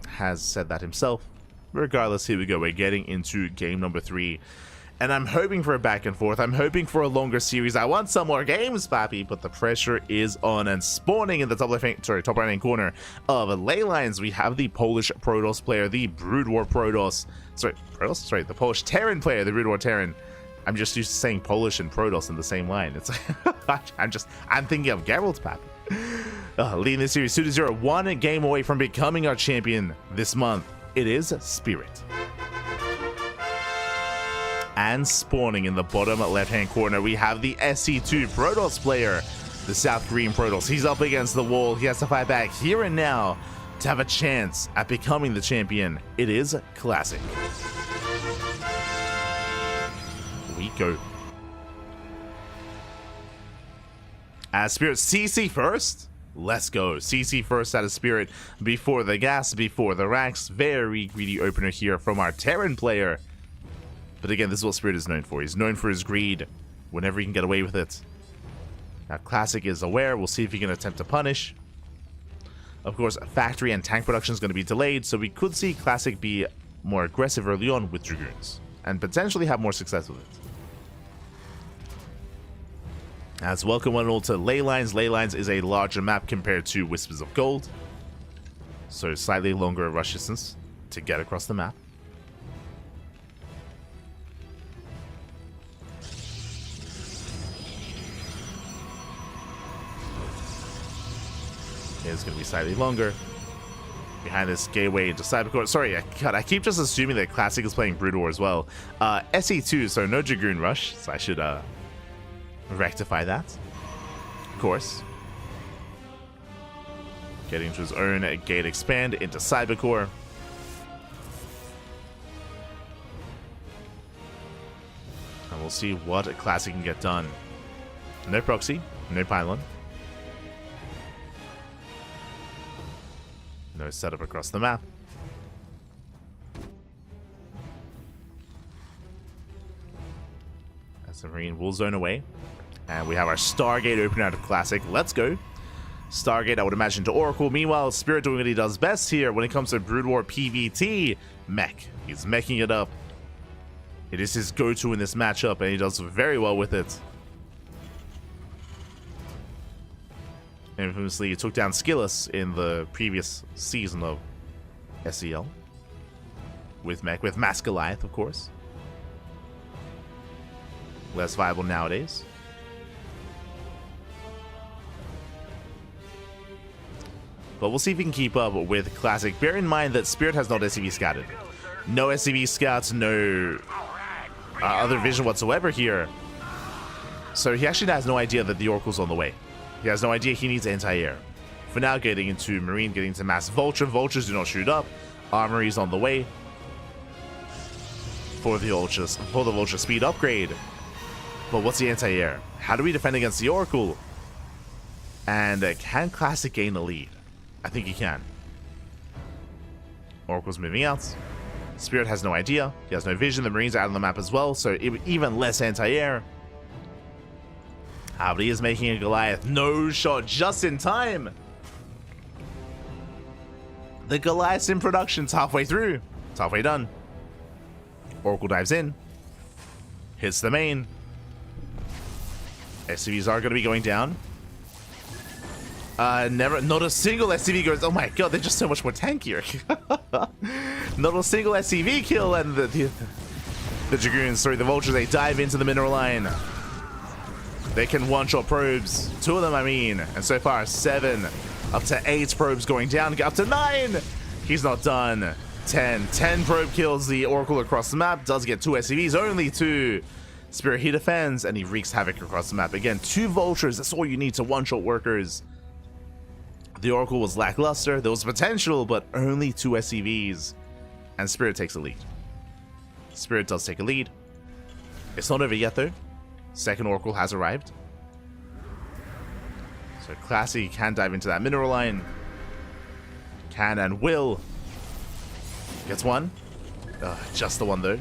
Has said that himself. Regardless, here we go. We're getting into game number 3. And I'm hoping for a back and forth. I'm hoping for a longer series. I want some more games, papi, but the pressure is on. And spawning in the top right-hand corner of Leylines, we have the Polish Protoss player, the Brood War Protoss. The Polish Terran player, the Brood War Terran. I'm just used to saying Polish and Protoss in the same line. It's I'm thinking of Gerald, papi. Leading this series 2-0, one game away from becoming our champion this month. It is Spirit. And spawning in the bottom left-hand corner, we have the SC2 Protoss player, the South Korean Protoss. He's up against the wall. He has to fight back here and now to have a chance at becoming the champion. It is Classic. We go. As Spirit, CC first. Let's go. CC first out of Spirit before the gas, before the racks. Very greedy opener here from our Terran player. But again, this is what Spirit is known for. He's known for his greed whenever he can get away with it. Now, Classic is aware. We'll see if he can attempt to punish. Of course, factory and tank production is going to be delayed, so we could see Classic be more aggressive early on with Dragoons and potentially have more success with it. As welcome one and all to Leylines. Leylines is a larger map compared to Whispers of Gold, so slightly longer rush distance to get across the map. It's going to be slightly longer. Behind this gateway into Cybercore. Sorry, I keep just assuming that Classic is playing Brood War as well. SE2, so no Dragoon Rush, so I should rectify that. Of course. Getting to his own gate expand into Cybercore. And we'll see what Classic can get done. No proxy, no pylon. No setup across the map. As the Marine will zone away. And we have our Stargate open out of Classic. Let's go. Stargate, I would imagine, to Oracle. Meanwhile, Spirit doing what he does best here when it comes to Brood War PvT. Mech. He's meching it up. It is his go-to in this matchup, and he does very well with it. Infamously, he took down Skillus in the previous season of SEL. With mech, with Mass Goliath, of course. Less viable nowadays. But we'll see if he can keep up with Classic. Bear in mind that Spirit has not SCV scouted. No SCV scouts, no other vision whatsoever here. So he actually has no idea that the Oracle's on the way. He has no idea he needs anti-air. For now, getting into Marine, getting into Mass Vulture. Vultures do not shoot up. Armory's on the way for the Vulture speed upgrade. But what's the anti-air? How do we defend against the Oracle? And can Classic gain a lead? I think he can. Oracle's moving out. Spirit has no idea. He has no vision. The Marines are out on the map as well, so even less anti-air. But he is making a Goliath. No shot just in time. The Goliath's in production. It's halfway through. It's halfway done. Oracle dives in. Hits the main. SCVs are going to be going down. Not a single SCV goes. Oh my god, they're just so much more tankier. Not a single SCV kill, and the Dragoons, sorry, the Vultures, they dive into the mineral line. They can one-shot probes. 2 of them, I mean. And so far, 7, up to 8 probes going down, up to 9. He's not done. 10 probe kills the Oracle across the map. Does get 2 SCVs, only 2. Spirit, he defends, and he wreaks havoc across the map. Again, 2 Vultures, that's all you need to one-shot workers. The Oracle was lackluster. There was potential, but only 2 SCVs. And Spirit takes a lead. Spirit does take a lead. It's not over yet, though. Second Oracle has arrived. So Classy can dive into that mineral line. Can and will. Gets 1. Just the 1, though.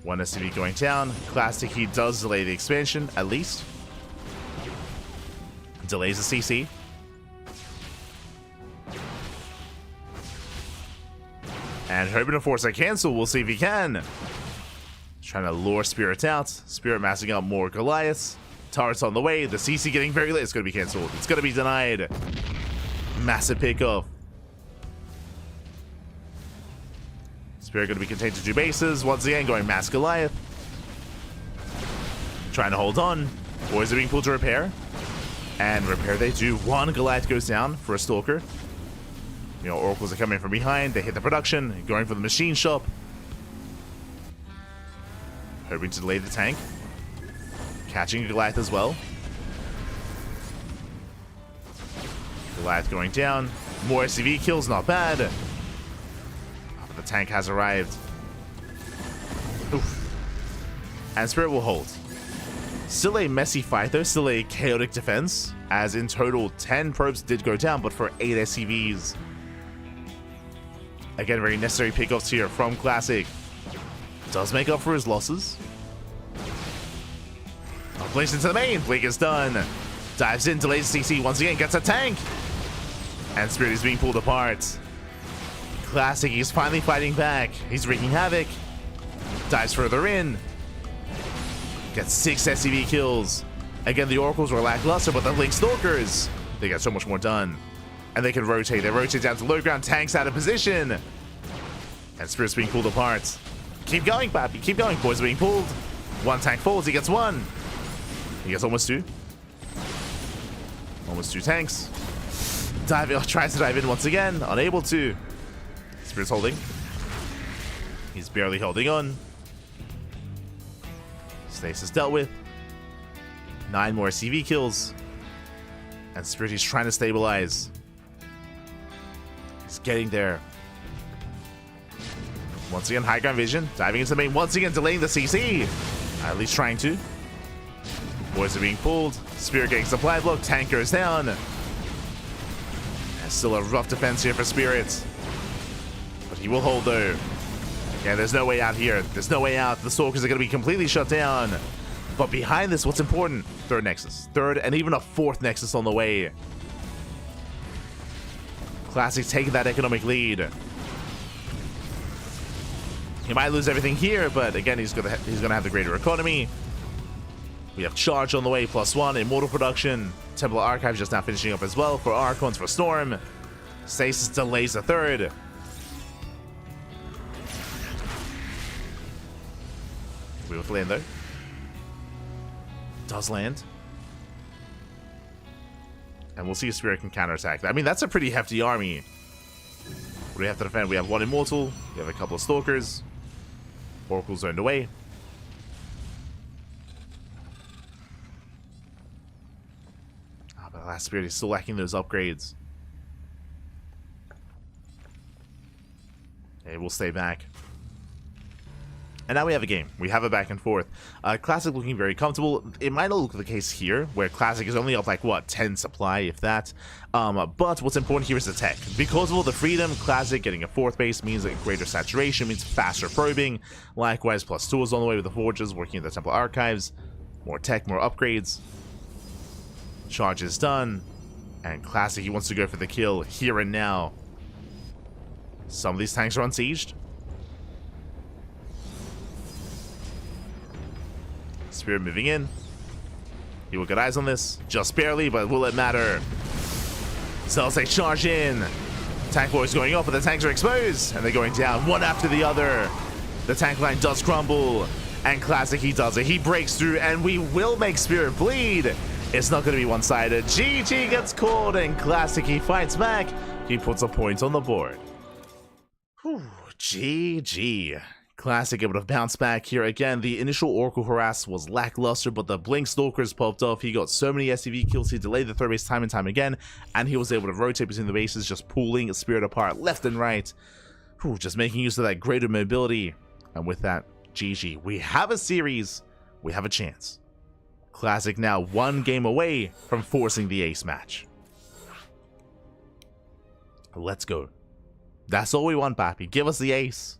1 SCV going down. Classic, he does delay the expansion, at least. Delays the CC. And hoping to force a cancel. We'll see if he can. Trying to lure Spirit out. Spirit massing up more Goliaths. Turrets on the way. The CC getting very late. It's going to be cancelled. It's going to be denied. Massive pickoff. Spirit going to be contained to 2 bases. Once again, going Mass Goliath. Trying to hold on. Boys are being pulled to repair. And repair they do. 1 Goliath goes down for a Stalker. You know, Oracles are coming from behind. They hit the production. Going for the machine shop. Hoping to delay the tank. Catching a Goliath as well. Goliath going down. More SCV kills, not bad. But the tank has arrived. Oof. And Spirit will hold. Still a messy fight though, still a chaotic defense. As in total, 10 probes did go down, but for 8 SCVs. Again, very necessary pickoffs here from Classic. Does make up for his losses. Placed into the main. Blink is done. Dives in, delays CC once again, gets a tank. And Spirit is being pulled apart. Classic, he's finally fighting back. He's wreaking havoc. Dives further in. Gets 6 SCV kills. Again, the Oracles were lackluster, but the Link Stalkers, they got so much more done. And they can rotate. They rotate down to low ground. Tanks out of position. And Spirit's being pulled apart. Keep going, Pappy. Keep going. Boys are being pulled. 1 tank falls. He gets 1. He gets almost 2. Almost 2 tanks. Tries to dive in once again. Unable to. Spirit's holding. He's barely holding on. Stasis dealt with. 9 more CV kills. And Spirit is trying to stabilize. He's getting there. Once again, high ground vision. Diving into the main. Once again, delaying the CC. At least trying to. Boys are being pulled. Spirit getting supply block. Tank goes down. And still a rough defense here for Spirit. But he will hold though. Yeah, there's no way out here. There's no way out. The Stalkers are going to be completely shut down. But behind this, what's important? Third Nexus. Third and even a fourth Nexus on the way. Classic taking that economic lead. He might lose everything here, but again, he's gonna have the greater economy. We have Charge on the way, +1. Immortal production. Temple Archive just now finishing up as well for Archons for Storm. Stasis delays the third. We will land though. Does land. And we'll see if Spirit can counterattack. I mean, that's a pretty hefty army. What do we have to defend? We have 1 Immortal. We have a couple of Stalkers. Oracle zoned away. Ah, but the last Spirit is still lacking those upgrades. Okay, we'll stay back. And now we have a game. We have a back and forth. Classic looking very comfortable. It might not look the case here, where Classic is only up like, what, 10 supply, if that. But what's important here is the tech. Because of all the freedom, Classic getting a 4th base means a greater saturation, means faster probing. Likewise, +2 on the way with the Forges, working in the Temple Archives. More tech, more upgrades. Charge is done. And Classic, he wants to go for the kill here and now. Some of these tanks are unsieged. Spirit moving in. He will get eyes on this. Just barely, but will it matter? Cells they charge in. Tank boys going up, but the tanks are exposed. And they're going down one after the other. The tank line does crumble. And Classic, he does it. He breaks through, and we will make Spirit bleed. It's not going to be one-sided. GG gets called, and Classic, he fights back. He puts a point on the board. Whew, GG. Classic able to bounce back here. Again, the initial Oracle harass was lackluster, but the Blink Stalkers popped off. He got so many SCV kills, he delayed the third base time and time again, and he was able to rotate between the bases, just pulling Spirit apart left and right. Whew, just making use of that greater mobility. And with that, GG. We have a series. We have a chance. Classic now 1 game away from forcing the ace match. Let's go. That's all we want, Papi. Give us the ace.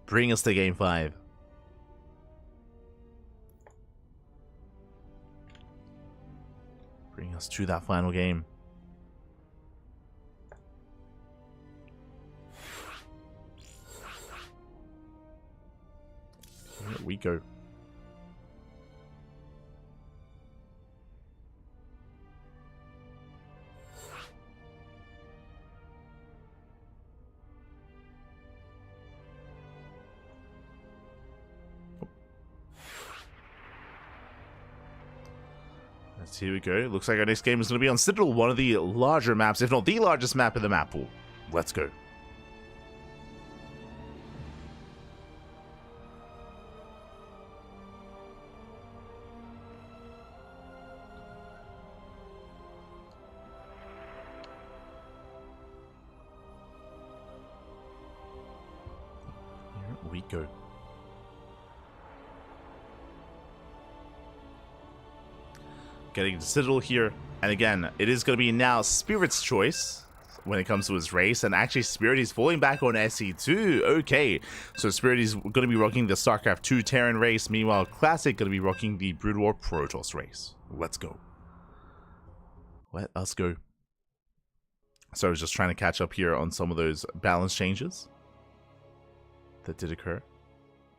Bring us to game 5. Bring us to that final game. Here we go. Here we go. Looks like our next game is going to be on Citadel, one of the larger maps, if not the largest map in the map pool. Let's go. Here we go. Getting to Citadel here, and again, it is going to be now Spirit's choice when it comes to his race, and actually Spirit is falling back on SE2. Okay, so Spirit is going to be rocking the StarCraft 2 Terran race, meanwhile Classic going to be rocking the Brood War Protoss race. Let's go. Let us go. So I was just trying to catch up here on some of those balance changes that did occur.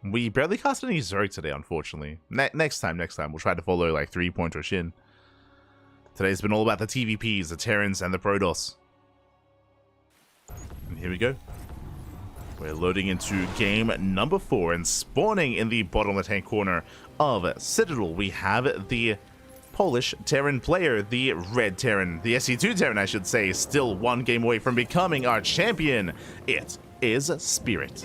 We barely cast any Zerg today, unfortunately. Next time, we'll try to follow like 3-point or Shin. Today's been all about the TVPs, the Terrans, and the Protoss. And here we go. We're loading into game number 4 and spawning in the bottom left-hand corner of Citadel. We have the Polish Terran player, the Red Terran, the SE2 Terran, I should say, still 1 game away from becoming our champion. It is Spirit.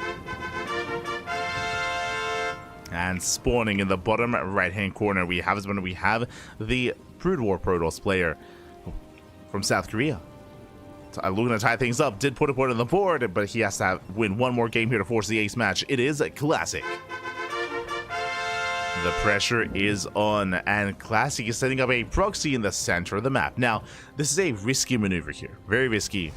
And spawning in the bottom right-hand corner, we have the Brood War Protoss player from South Korea. Looking to tie things up, did put a point on the board, but he has to win 1 more game here to force the ace match. It is Classic. The pressure is on, and Classic is setting up a proxy in the center of the map. Now, this is a risky maneuver here, very risky.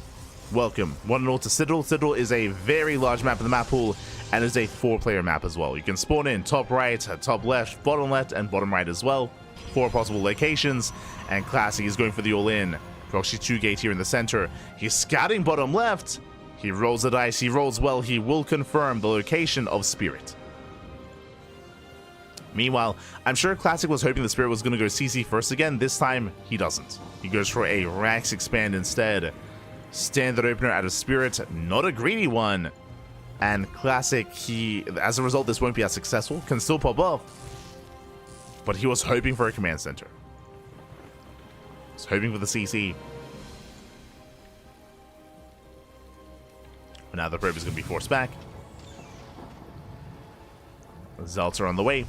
Welcome, 1-0 to Citadel. Citadel is a very large map in the map pool, and is a 4-player map as well. You can spawn in top right, top left, bottom left, and bottom right as well. 4 possible locations, and Classic is going for the all-in. Proxy 2 gate here in the center. He's scouting bottom left. He rolls the dice. He rolls well. He will confirm the location of Spirit. Meanwhile, I'm sure Classic was hoping the Spirit was going to go CC first again. This time, he doesn't. He goes for a Rax Expand instead. Standard opener out of Spirit. Not a greedy one. And Classic, as a result, this won't be as successful. Can still pop off. But he was hoping for a command center. He's hoping for the CC. But now the probe is going to be forced back. Zelts are on the way.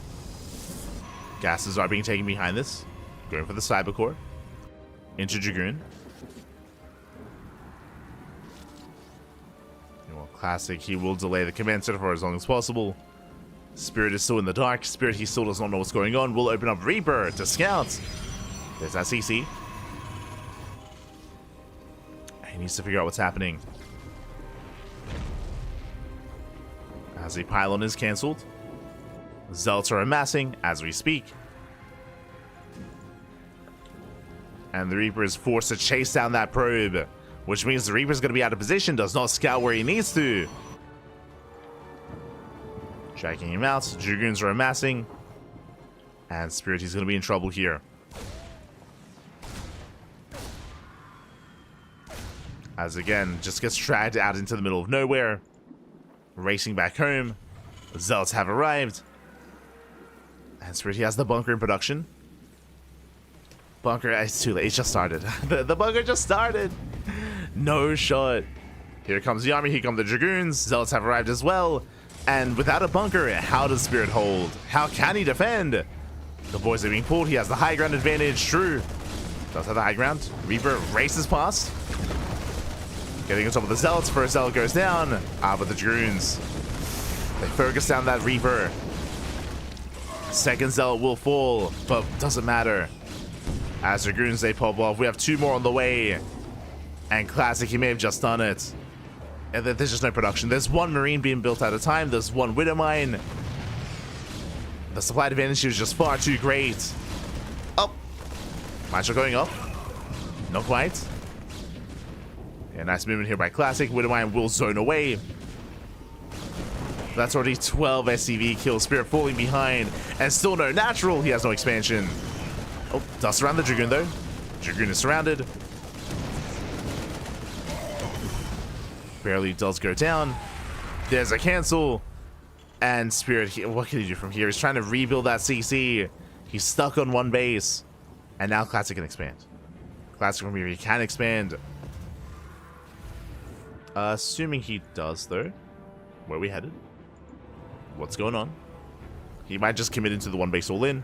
Gases are being taken behind this. Going for the Cyber Core. Into Dragoon. Classic, he will delay the command center for as long as possible. Spirit is still in the dark. Spirit, he still does not know what's going on. Will open up Reaper to scout. There's that CC. He needs to figure out what's happening. As the pylon is cancelled. Zelts are amassing as we speak. And the Reaper is forced to chase down that probe. Which means the Reaper's going to be out of position, does not scout where he needs to. Tracking him out. Dragoons are amassing. And Spirit, he's going to be in trouble here. As again, just gets dragged out into the middle of nowhere. Racing back home. The Zealots have arrived. And Spirit, he has the bunker in production. Bunker, it's too late. It just started. the bunker just started. No shot. Here comes the army. Here come the Dragoons. Zealots have arrived as well. And without a bunker, how does Spirit hold? How can he defend? The boys are being pulled. He has the high ground advantage. True. Does have the high ground. Reaper races past. Getting on top of the Zealots. First Zealot goes down. But the Dragoons, they focus down that Reaper. Second Zealot will fall, but doesn't matter. As Dragoons, they pop off. We have 2 more on the way. And Classic, he may have just done it. And there's just no production. There's 1 Marine being built at a time. There's 1 Widow Mine. The supply advantage is just far too great. Oh. Mine shot going up. Not quite. Yeah, nice movement here by Classic. Widow Mine will zone away. That's already 12 SCV kills. Spirit falling behind. And still no natural. He has no expansion. Oh, dust around the Dragoon though. Dragoon is surrounded. Barely does go down. There's a cancel. And Spirit, what can he do from here? He's trying to rebuild that CC. He's stuck on 1 base. And now Classic can expand. Classic from here, he can expand. Assuming he does though. Where are we headed? What's going on? He might just commit into the 1 base all in.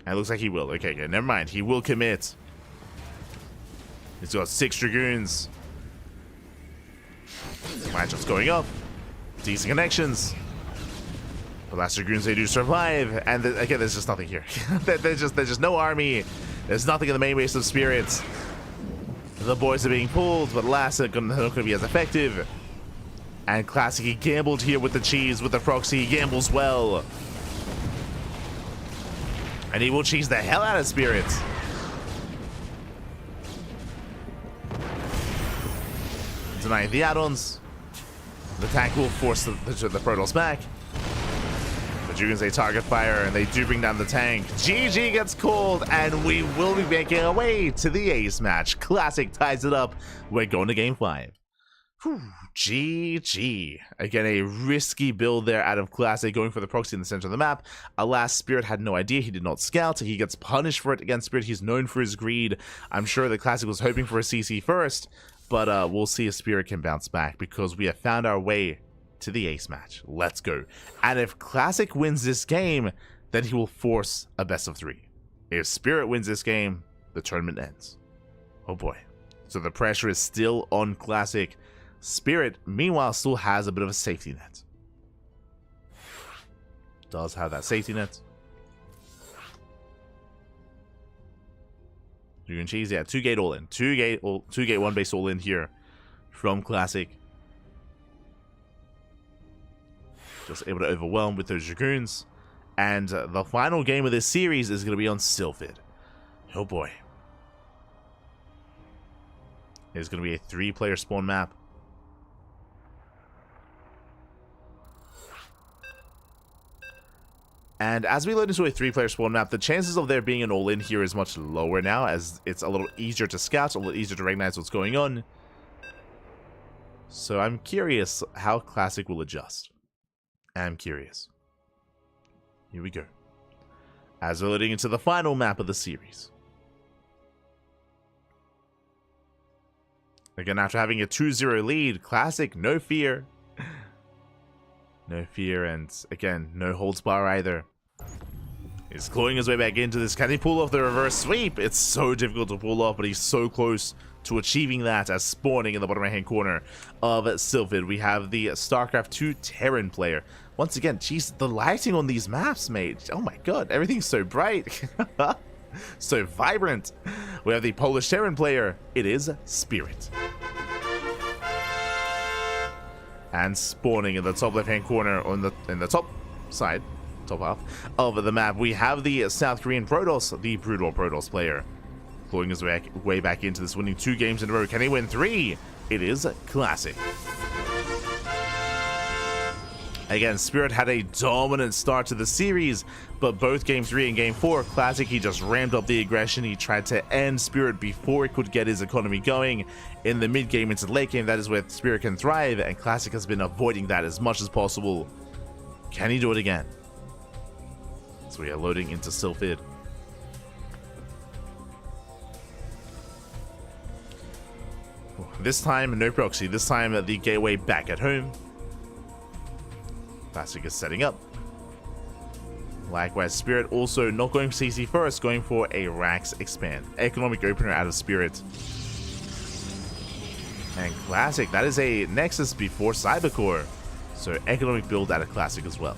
And it looks like he will. Okay, good. Never mind. He will commit. He's got 6 Dragoons. Matchup's going up. Decent connections. The last Dragoons, they do survive. And again, there's just nothing here. there's just no army. There's nothing in the main base of Spirits. The boys are being pulled, but last they're not going to be as effective. And Classic, he gambled here with the cheese, with the proxy. He gambles well. And he will cheese the hell out of Spirits. Denying the add-ons. The tank will force the Protoss back. The Dragoons, they target fire, and they do bring down the tank. GG gets called, and we will be making our way to the ace match. Classic ties it up. We're going to game 5. Whew, GG. Again, a risky build there out of Classic, going for the proxy in the center of the map. Alas, Spirit had no idea. He did not scout. He gets punished for it against Spirit. He's known for his greed. I'm sure the Classic was hoping for a CC first, but we'll see if Spirit can bounce back, because we have found our way to the ace match. Let's go. And if Classic wins this game, then he will force a best of 3. If Spirit wins this game, the tournament ends. Oh boy. So the pressure is still on Classic. Spirit, meanwhile, still has a bit of a safety net. Does have that safety net. Dragoon cheese, yeah, 2 gate all in. 2 gate 1 base all in here from Classic. Just able to overwhelm with those Dragoons. And the final game of this series is going to be on Sylphid. Oh boy. It's going to be a 3-player spawn map. And as we load into a 3-player spawn map, the chances of there being an all-in here is much lower now, as it's a little easier to scout, a little easier to recognize what's going on. So I'm curious how Classic will adjust. I'm curious. Here we go. As we're loading into the final map of the series. Again, after having a 2-0 lead, Classic, no fear. No fear, and again, no holds bar either. He's clawing his way back into this. Can he pull off the reverse sweep? It's so difficult to pull off, but he's so close to achieving that, as spawning in the bottom right-hand corner of Sylphid, we have the StarCraft 2 Terran player. Once again, jeez, the lighting on these maps, mate. Oh my god, everything's so bright. So vibrant. We have the Polish Terran player. It is Spirit. And spawning in the top left-hand corner in the top side, top half of the map, we have the South Korean Protoss, the Brutal Protoss player. Clawing his way back into this, winning 2 games in a row. Can he win 3? It is Classic. Again, Spirit had a dominant start to the series, but both Game 3 and Game 4, Classic, he just ramped up the aggression. He tried to end Spirit before he could get his economy going. In the mid-game into the late game, that is where Spirit can thrive, and Classic has been avoiding that as much as possible. Can he do it again? So we are loading into Sylphid. This time, no proxy. This time, the gateway back at home. Classic is setting up. Likewise, Spirit also not going for CC first, going for a Rax Expand. Economic opener out of Spirit. And Classic, that is a Nexus before Cybercore. So economic build out of Classic as well.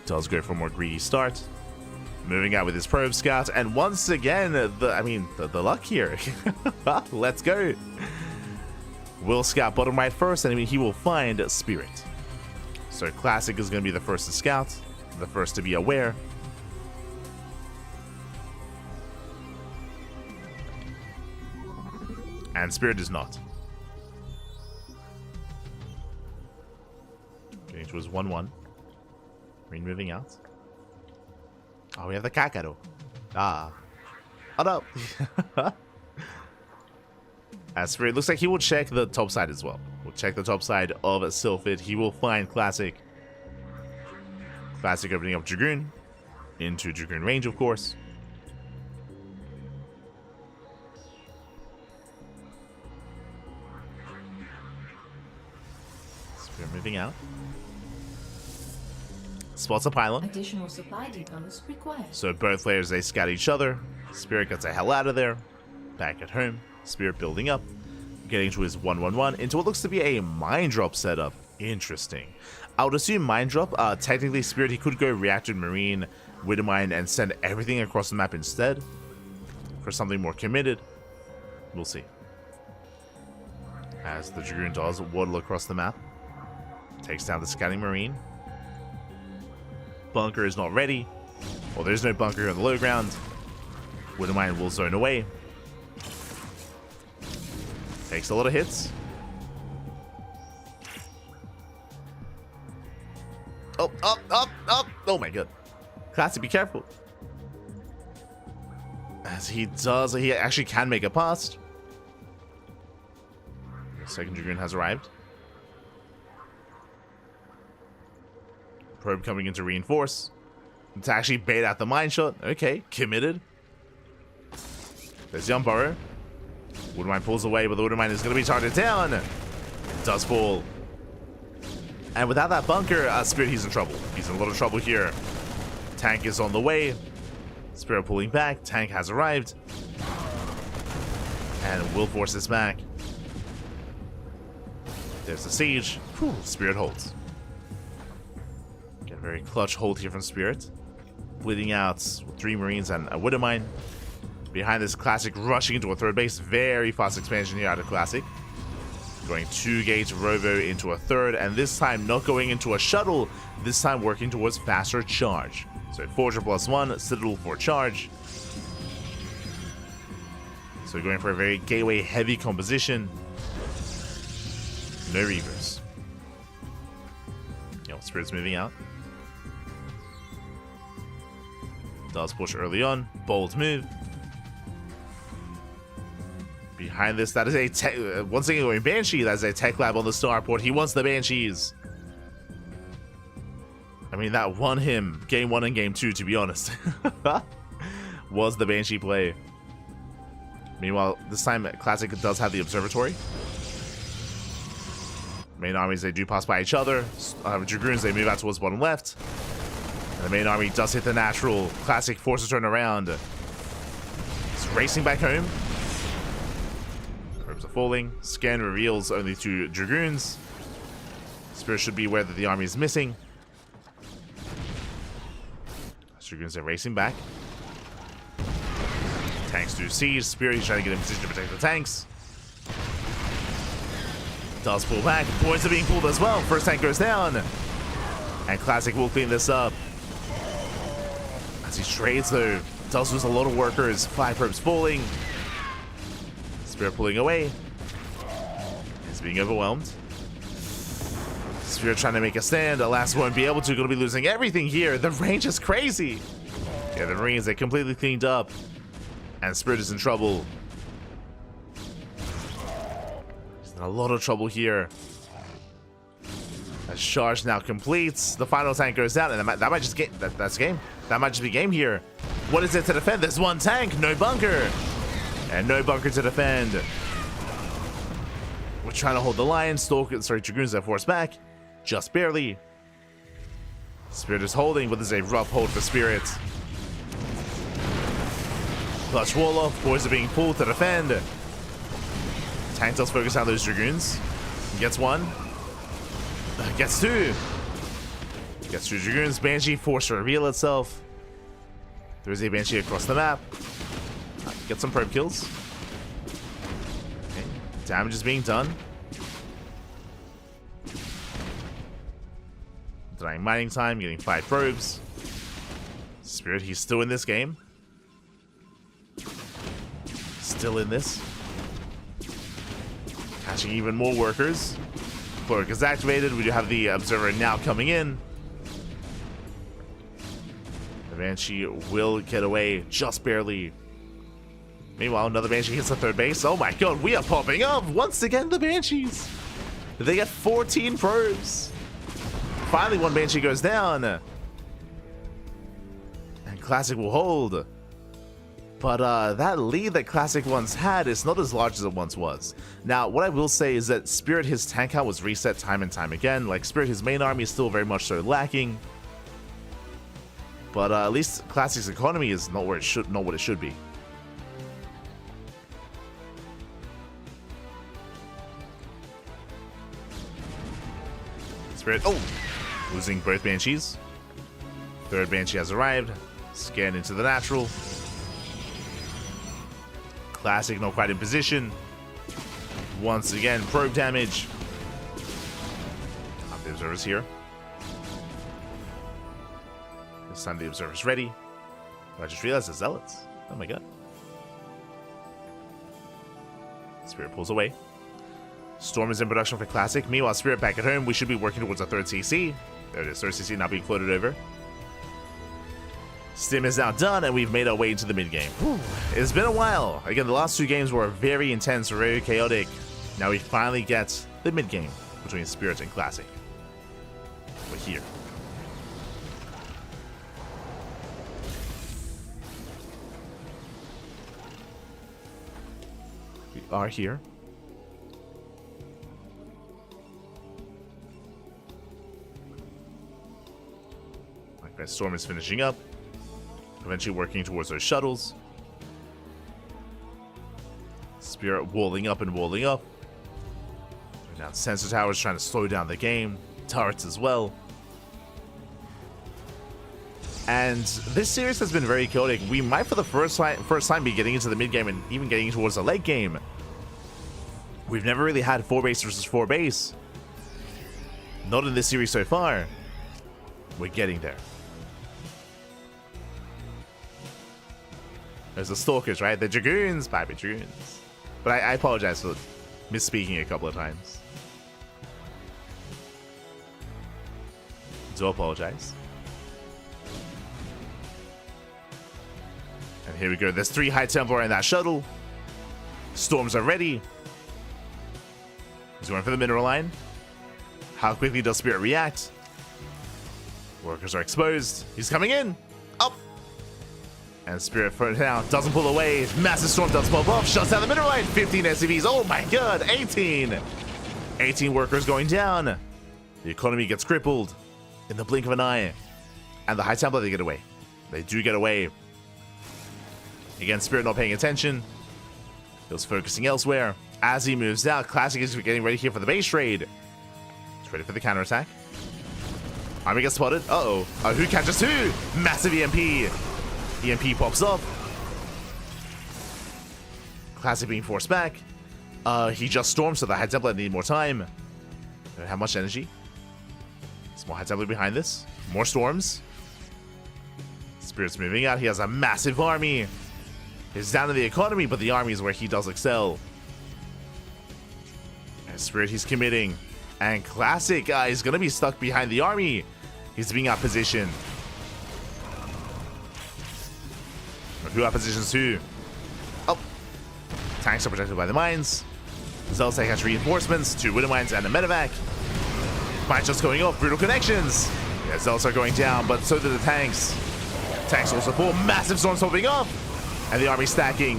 Does go for a more greedy start. Moving out with his probe scout, and once again, the luck here. Let's go. Will scout bottom right first, and he will find Spirit. So Classic is going to be the first to scout, the first to be aware. And Spirit is not. Getting to his 1-1. Green moving out. Oh, we have the Kakaro. Ah. Oh no. As Spirit, looks like he will check the top side as well. We'll check the top side of Sylphid. He will find Classic. Classic opening up Dragoon. Into Dragoon range, of course. Spirit moving out. Spots a pylon. Additional supply depots required. So both players, they scout each other. Spirit gets the hell out of there. Back at home. Spirit building up. Getting to his 1-1-1 into what looks to be a mine drop setup. Interesting. I would assume mine drop. Technically, Spirit, he could go Reactor Marine, Widowmine, and send everything across the map instead. For something more committed. We'll see. As the Dragoon does waddle across the map. Takes down the Scouting Marine. Bunker is not ready. Well, there's no bunker here on the low ground. Widowmine will zone away. Takes a lot of hits. Oh, up, up, up. Oh my god. Classic, be careful. As he does, he actually can make a pass. Second Dragoon has arrived. Probe coming in to reinforce. To actually bait out the mine shot. Okay, committed. There's Young Burrow. Widowmine pulls away, but the Widowmine is going to be targeted down. It does fall. And without that bunker, Spirit, he's in trouble. He's in a lot of trouble here. Tank is on the way. Spirit pulling back. Tank has arrived. And will force this back. There's the siege. Whew, Spirit holds. Get a very clutch hold here from Spirit. Bleeding out with 3 Marines and a Widowmine. Behind this, Classic rushing into a third base. Very fast expansion here out of Classic. Going 2-gate robo into a third, and this time not going into a shuttle, this time working towards faster charge. So Forger +1, Citadel for charge. So going for a very gateway heavy composition. No Reavers. Spirit's moving out. Does push early on. Bold move. Behind this, that is a tech. Once again, going Banshee. That is a tech lab on the starport. He wants the Banshees. I mean, that won him game 1 and game 2, to be honest. Was the Banshee play. Meanwhile, this time, Classic does have the observatory. Main armies, they do pass by each other. Dragoons, they move out towards bottom left. And the main army does hit the natural. Classic forces turn around. It's racing back home. Probes are falling. Scan reveals only 2 Dragoons. Spirit should be aware that the army is missing. Dragoons are racing back. Tanks do siege. Spirit is trying to get in position to protect the tanks. Does pull back. Points are being pulled as well. First tank goes down. And Classic will clean this up. As he trades though, does lose a lot of workers. 5 probes falling. Spirit pulling away. He's being overwhelmed. Spirit trying to make a stand. Alas, won't be able to. Going to be losing everything here. The range is crazy. Yeah, the Marines, they completely cleaned up. And Spirit is in trouble. A lot of trouble here. As charge now completes, the final tank goes down, and that might just get that's game. That might just be game here. What is it to defend? There's 1 tank, no bunker, and no bunker to defend. We're trying to hold the line. Dragoons are forced back, just barely. Spirit is holding, but this is a rough hold for Spirit. Clutch wall off. Boys are being pulled to defend. Tank does focus on those Dragoons. Gets 1. Gets 2. Gets 2 Dragoons. Banshee forced to reveal itself. There is a Banshee across the map. Get some probe kills. Okay. Damage is being done. Denying mining time. Getting 5 probes. Spirit, he's still in this game. Still in this. Catching even more workers. Cloak is activated. We do have the observer now coming in. The Banshee will get away just barely. Meanwhile, another Banshee hits the 3rd base. Oh my god, we are popping up once again. The Banshees. They get 14 probes. Finally, 1 Banshee goes down. And Classic will hold. But that lead that Classic once had is not as large as it once was. Now, what I will say is that Spirit, his tank count was reset time and time again. Like, Spirit, his main army is still very much so lacking. But at least Classic's economy is not where it should, not what it should be. Spirit, oh! Losing both Banshees. 3rd Banshee has arrived. Scan into the natural. Classic not quite in position. Once again, probe damage. The observer's here. This time the observer's ready. I just realized the zealots. Oh my god. Spirit pulls away. Storm is in production for Classic. Meanwhile, Spirit back at home. We should be working towards a 3rd CC. There it is, 3rd CC now being floated over. Stim is now done, and we've made our way into the mid-game. It's been a while. Again, the last 2 games were very intense, very chaotic. Now we finally get the mid-game between Spirit and Classic. We're here. We are here. Like that storm is finishing up. Eventually working towards those shuttles. Spirit walling up and walling up. Now sensor towers trying to slow down the game. Turrets as well. And this series has been very chaotic. We might for the first time be getting into the mid game and even getting towards the late game. We've never really had 4 base versus 4 base. Not in this series so far. We're getting there. There's the Stalkers, right? The Dragoons. Baby Dragoons. But I apologize for misspeaking a couple of times. Do apologize. And here we go. There's 3 High Templar in that shuttle. Storms are ready. He's going for the mineral line. How quickly does Spirit react? Workers are exposed. He's coming in. Up. And Spirit for now doesn't pull away. Massive storm does pop off. Shuts down the mineral line. 15 SCVs. Oh my god. 18. 18 workers going down. The economy gets crippled in the blink of an eye. And the High Templar, they get away. They do get away. Again, Spirit not paying attention. He was focusing elsewhere. As he moves out, Classic is getting ready here for the base raid. He's ready for the counterattack. Army gets spotted. Uh-oh. Who catches who? Massive EMP. EMP pops up. Classic being forced back. He just stormed, so the High Templar need more time. They don't have much energy. Small High Templar behind this. More storms. Spirit's moving out. He has a massive army. He's down in the economy, but the army is where he does excel. And Spirit, he's committing. And Classic is going to be stuck behind the army. He's being out positioned. Who out positions who? Oh. Tanks are protected by the mines. Zeltec has reinforcements, 2 Widow mines and a medevac. Mines just going off, brutal connections. Yeah, Zelts are going down, but so do the tanks. Tanks also fall, massive storms popping up. And the army stacking.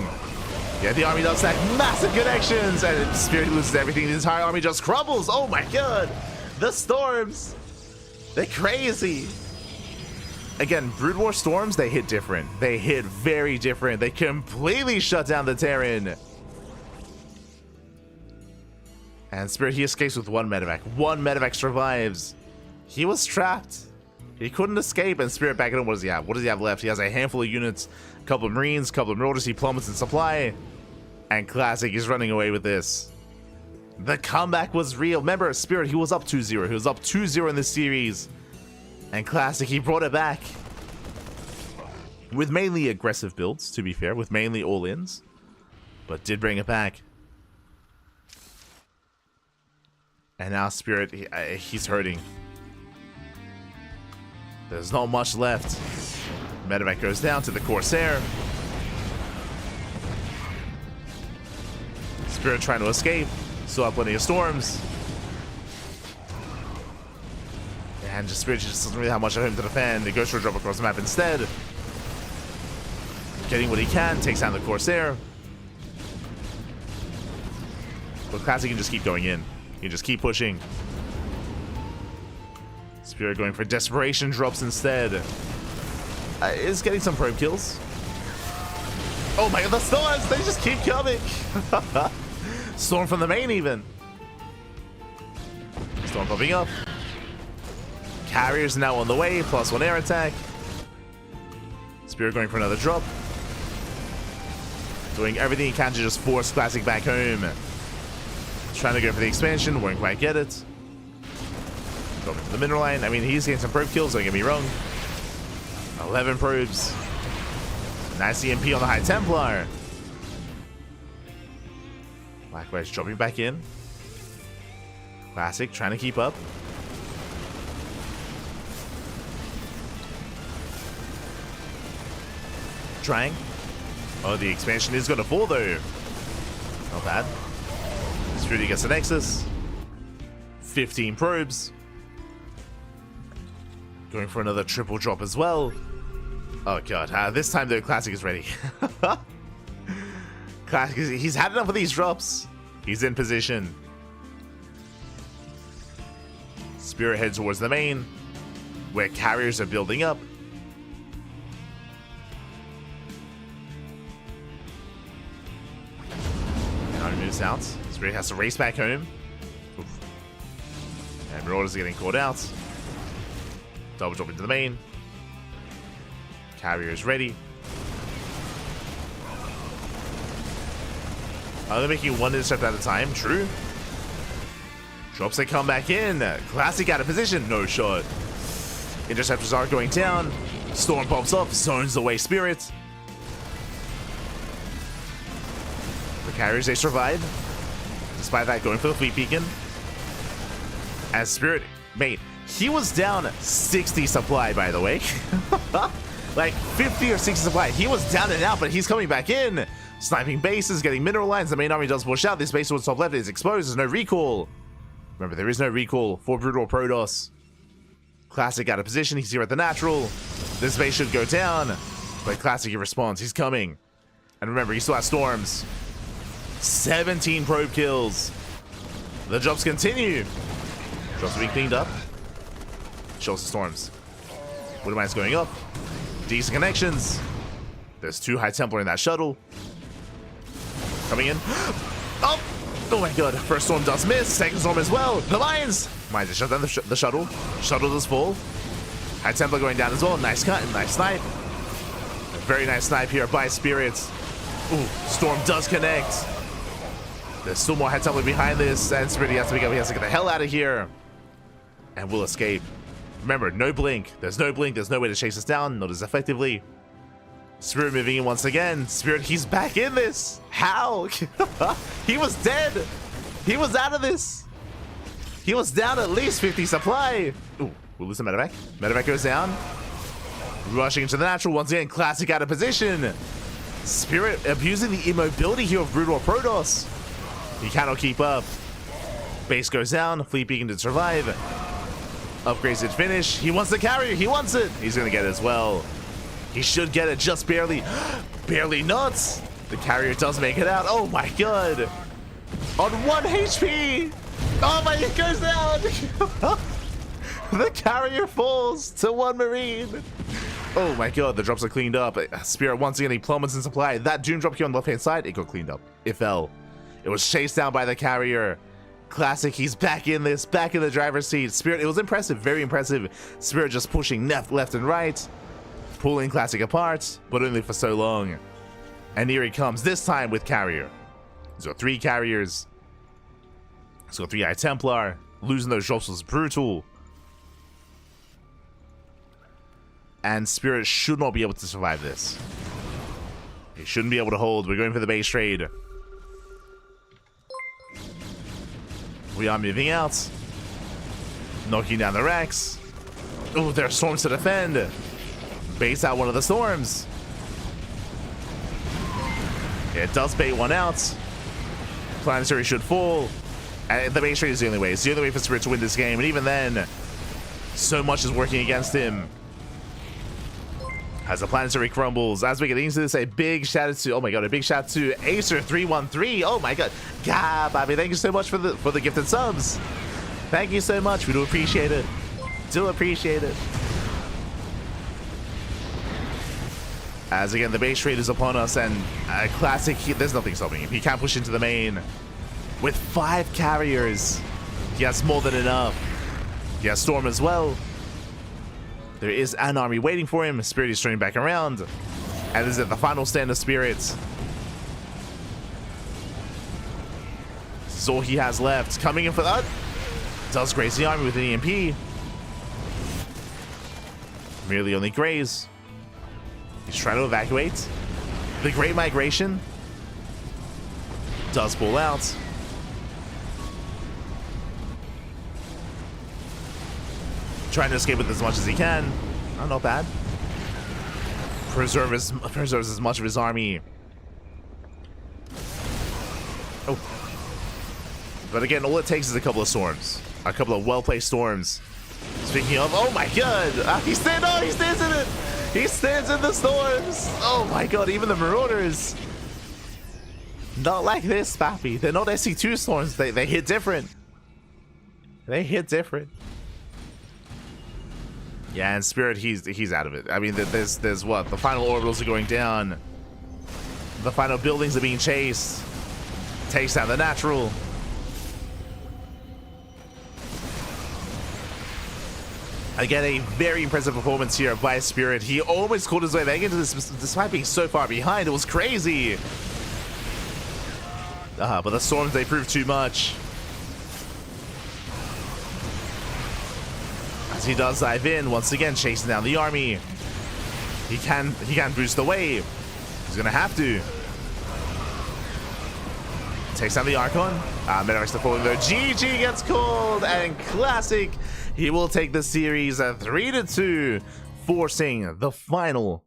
Yeah, the army does stack massive connections. And Spirit loses everything. The entire army just crumbles. Oh my god. The storms. They're crazy. Again, Brood War storms, they hit different. They hit very different. They completely shut down the Terran. And Spirit, he escapes with 1 medevac. 1 medevac survives. He was trapped. He couldn't escape, and Spirit back at him. What does he have? What does he have left? He has a handful of units, a couple of Marines, a couple of Marauders. He plummets in supply. And Classic is running away with this. The comeback was real. Remember, Spirit, he was up 2-0. He was up 2-0 in this series. And Classic, he brought it back. With mainly aggressive builds, to be fair. With mainly all-ins. But did bring it back. And now Spirit, he's hurting. There's not much left. Medevac goes down to the Corsair. Spirit trying to escape. Still have plenty of storms. And just Spirit just doesn't really have much of him to defend. He goes for a drop across the map instead. Getting what he can. Takes down the Corsair. But Classic can just keep going in. He can just keep pushing. Spirit going for desperation drops instead. Is getting some probe kills. Oh my god, the storms! They just keep coming! Storm from the main even. Storm popping up. Carriers now on the way, +1 air attack. Spirit going for another drop. Doing everything he can to just force Classic back home. Trying to go for the expansion, won't quite get it. Going for the mineral line. I mean, he's getting some probe kills, don't get me wrong. 11 probes. Nice EMP on the High Templar. Black Wedge dropping back in. Classic trying to keep up. Trying. Oh, the expansion is going to fall though. Not bad. Spirit gets the Nexus. 15 probes. Going for another triple drop as well. Oh god, this time the Classic is ready. Classic, he's had enough of these drops. He's in position. Spirit heads towards the main, where carriers are building up. Now he moves out. Spirit has to race back home. Oof. And Marauders are getting caught out. Double drop into the main. Carrier is ready. Only making one intercept at a time. True. Drops a comeback in. Classic out of position. No shot. Interceptors are going down. Storm pops off. Zones away Spirit. The carriers, they survive. Despite that, going for the fleet beacon. As Spirit, mate, he was down 60 supply, by the way. Like 50 or 60 supply. He was down and out, but he's coming back in. Sniping bases, getting mineral lines. The main army does push out. This base towards top left is exposed. There's no recall. Remember, there is no recall for Brutal Protoss. Classic out of position. He's here at the natural. This base should go down. But Classic, he responds. He's coming. And remember, he still has storms. 17 probe kills. The drops continue. Drops will be cleaned up. Shows the storms. Widowmine's going up. Decent connections. There's 2 High Templar in that shuttle. Coming in. Oh! Oh my god. First storm does miss. Second storm as well. The mines! Mines just shut down the shuttle. Shuttle does fall. High Templar going down as well. Nice cut. Nice snipe. A very nice snipe here by Spirits. Ooh. Storm does connect. There's still more High Templar behind this. And Spirit has to pick up. He has to get the hell out of here. And will escape. Remember, no blink. There's no blink. There's no way to chase us down. Not as effectively. Spirit moving in once again. Spirit, he's back in this. How? He was dead. He was out of this. He was down at least 50 supply. Ooh, we'll lose the medevac. Medevac goes down. Rushing into the natural once again. Classic out of position. Spirit abusing the immobility here of Brutal Protoss. He cannot keep up. Base goes down. Fleet beacon to survive. Upgrades did finish. He wants the carrier. He wants it. He's going to get it as well. He should get it just barely. Barely nuts. The carrier does make it out. Oh my god. On 1 HP. Oh my, it goes down. The carrier falls to 1 Marine. Oh my god, the drops are cleaned up. Spirit once again, he plummets in supply. That Doom drop here on the left hand side, it got cleaned up. It fell. It was chased down by the carrier. Classic, he's back in this, back in the driver's seat. Spirit, it was impressive, very impressive. Spirit just pushing left and right, pulling Classic apart, but only for so long. And here he comes, this time with carrier. He's got 3 carriers. He's got 3 High Templar. Losing those drops was brutal. And Spirit should not be able to survive this. He shouldn't be able to hold. We're going for the base trade. We are moving out. Knocking down the racks. Oh, there are storms to defend. Baits out one of the storms. It does bait one out. Planetary should fall. And the base trade is the only way. It's the only way for Spirit to win this game. And even then, so much is working against him. As the planetary crumbles, as we get into this, a big shout out to, oh my god, a big shout out to Acer313. Oh my god, Bobby, thank you so much for the gifted subs. Thank you so much. We do appreciate it. Do appreciate it. As again, the base trade is upon us, and Classic, there's nothing stopping him. He can't push into the main. With 5 carriers, he has more than enough. He has Storm as well. There is an army waiting for him. Spirit is turning back around. And this is the final stand of Spirits. This is all he has left. Coming in for that. Does graze the army with an EMP. Merely only graze. He's trying to evacuate. The Great Migration does pull out. Trying to escape with as much as he can. Oh, not bad. Preserves as much of his army. Oh. But again, all it takes is a couple of storms. A couple of well-placed storms. Speaking of, oh my god! He stands in it! He stands in the storms! Oh my god, even the Marauders! Not like this, Pappy. They're not SC2 storms. They hit different. They hit different. Yeah, and Spirit, he's out of it. I mean, there's what? The final orbitals are going down. The final buildings are being chased. Takes out the natural. Again, a very impressive performance here by Spirit. He almost caught his way back into this despite being so far behind. It was crazy. But the storms, they prove too much. As he does dive in, once again, chasing down the army. He can boost the wave. He's gonna have to. Takes down the Archon. Metaverse the falling though. GG gets called, and Classic, he will take the series at 3-2, forcing the final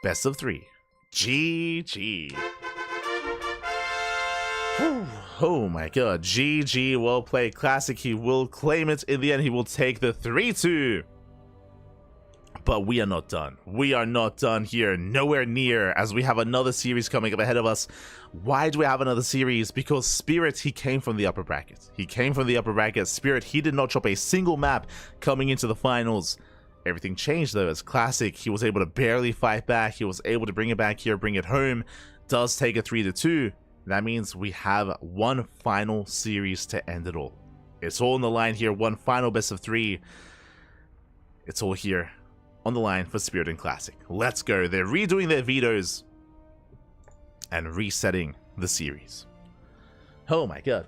best of 3. GG. Whew. Oh my god. GG. Well played. Classic. He will claim it in the end. He will take the 3-2. But we are not done. We are not done here. Nowhere near, as we have another series coming up ahead of us. Why do we have another series? Because Spirit, he came from the upper bracket. He came from the upper bracket. Spirit, he did not drop a single map coming into the finals. Everything changed though as Classic. He was able to barely fight back. He was able to bring it back here, bring it home. Does take a 3-2. That means we have one final series to end it all. It's all on the line here. One final best of 3. It's all here on the line for Spirit and Classic. Let's go. They're redoing their vetoes and resetting the series. Oh my god.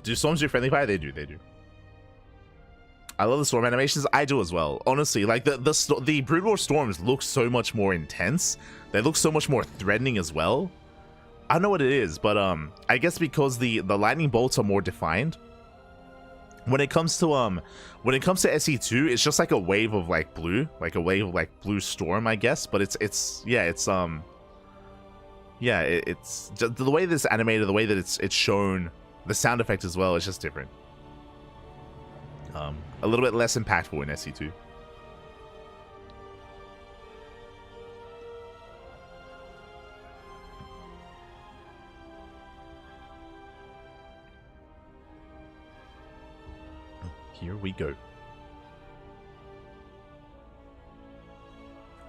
Do storms do friendly fire? They do, they do. I love the storm animations. I do as well. Honestly, like the Brood War storms look so much more intense. They look so much more threatening as well. I don't know what it is, but I guess because the lightning bolts are more defined. When it comes to SE2, it's just like a wave of like blue, blue storm, I guess. But it's just the way this animated, the way that it's shown, the sound effect as well is just different. A little bit less impactful in SE2. Here we go.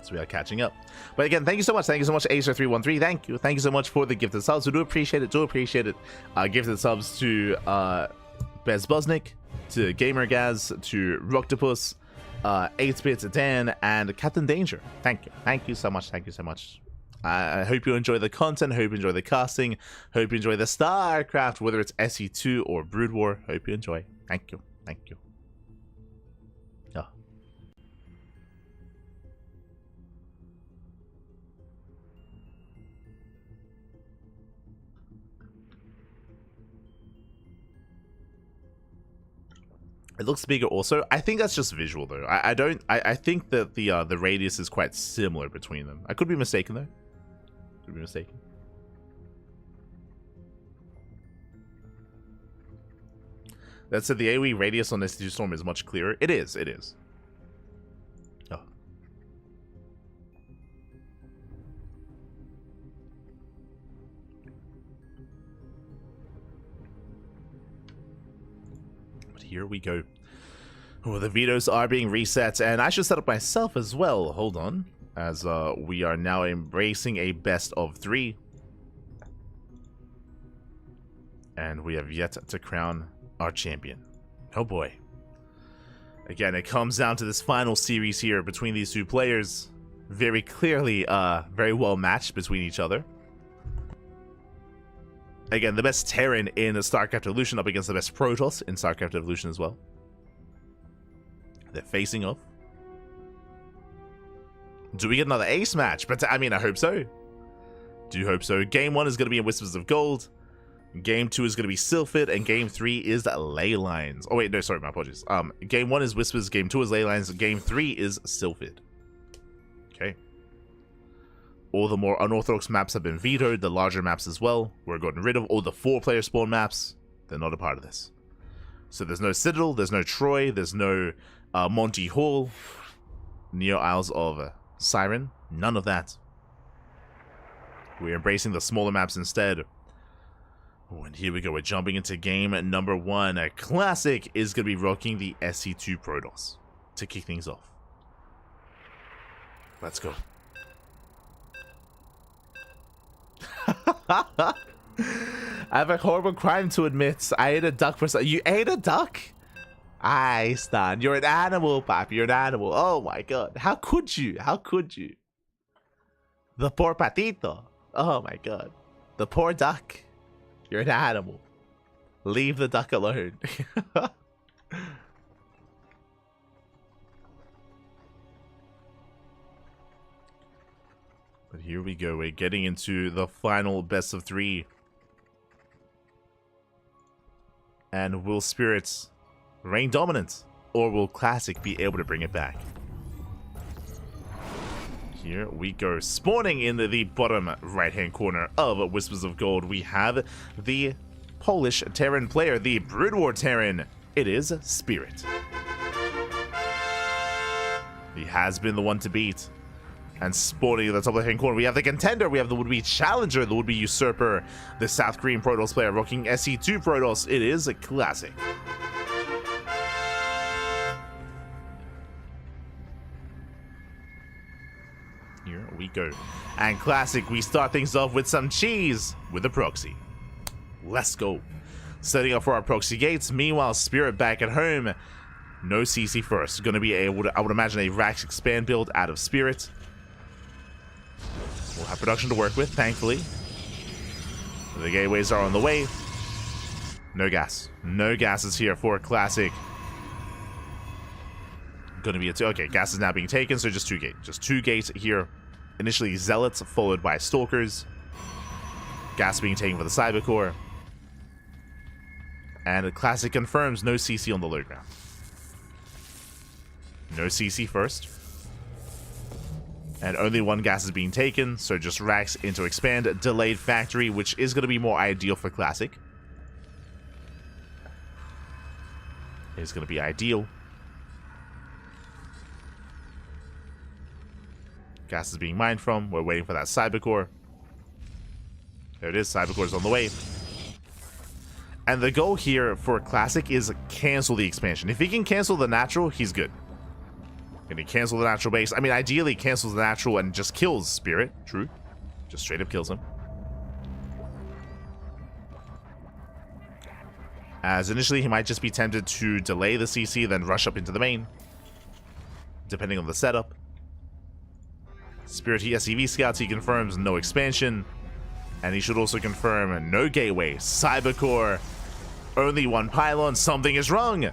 So we are catching up. But again, thank you so much. Thank you so much, Acer313. Thank you. Thank you so much for the gifted subs. We do appreciate it. Gifted subs to Bez Bosnick, to GamerGaz, to Roctopus, 8-Bit Dan, and Captain Danger. Thank you. Thank you so much. Thank you so much. I hope you enjoy the content. Hope you enjoy the casting. Hope you enjoy the StarCraft, whether it's SE2 or Brood War. Hope you enjoy. Thank you. Thank you. Oh. It looks bigger also. I think that's just visual though. I think that the radius is quite similar between them. I could be mistaken though. Could be mistaken. That said, the AoE radius on SE2 Storm is much clearer. It is, it is. Oh. But here we go. Oh, the vetoes are being reset, and I should set up myself as well. Hold on. As we are now embracing a best of 3. And we have yet to crown our champion. Oh boy. Again, it comes down to this final series here between these two players. Very clearly, very well matched between each other. Again, the best Terran in StarCraft Evolution up against the best Protoss in StarCraft Evolution as well. They're facing off. Do we get another ace match? But I mean, I hope so. Do hope so. Game 1 is going to be in Whispers of Gold. Game 2 is going to be Sylphid, and Game 3 is Ley Lines. Oh wait, no, sorry, my apologies. Game 1 is Whispers, Game 2 is Ley Lines, Game 3 is Sylphid. Okay. All the more unorthodox maps have been vetoed, the larger maps as well. We're gotten rid of all the 4-player spawn maps. They're not a part of this. So there's no Citadel, there's no Troy, there's no Monty Hall, Neo Isles of Siren. None of that. We're embracing the smaller maps instead. Oh, and here we go. We're jumping into game number 1. A Classic is going to be rocking the SE2 Protoss to kick things off. Let's go. I have a horrible crime to admit. I ate a duck for some. You ate a duck? I stand. You're an animal, Papi. You're an animal. Oh my god. How could you? How could you? The poor patito. Oh my god. The poor duck. You're an animal. Leave the duck alone. But here we go. We're getting into the final best of 3. And will Spirits reign dominant? Or will Classic be able to bring it back? Here we go. Spawning in the bottom right-hand corner of Whispers of Gold, we have the Polish Terran player, the Brood War Terran. It is Spirit. He has been the one to beat. And spawning in the top left-hand corner, we have the contender, we have the would-be challenger, the would-be usurper, the South Korean Protoss player rocking SE2 Protoss. It is a Classic. Here we go. And Classic, we start things off with some cheese with a proxy. Let's go. Setting up for our proxy gates. Meanwhile, Spirit back at home. No CC first. Going to be able to, I would imagine, a Rax expand build out of Spirit. We'll have production to work with, thankfully. The gateways are on the way. No gas. No gas is here for Classic. Going to be a 2. Okay, gas is now being taken, so just 2 gates. Just 2 gates here. Initially Zealots, followed by Stalkers. Gas being taken for the Cyber Core. And Classic confirms no CC on the low ground. No CC first. And only 1 gas is being taken, so just Rax into expand, delayed factory, which is going to be more ideal for Classic. It's going to be ideal. Gas is being mined from. We're waiting for that Cyber Core. There it is. Cyber Core is on the way. And the goal here for Classic is cancel the expansion. If he can cancel the natural, he's good. Can he cancel the natural base? I mean, ideally cancels the natural and just kills Spirit. True. Just straight up kills him. As initially he might just be tempted to delay the CC, then rush up into the main. Depending on the setup. Spirit SEV scouts, he confirms no expansion. And he should also confirm no gateway. Cyber Core. Only 1 pylon. Something is wrong.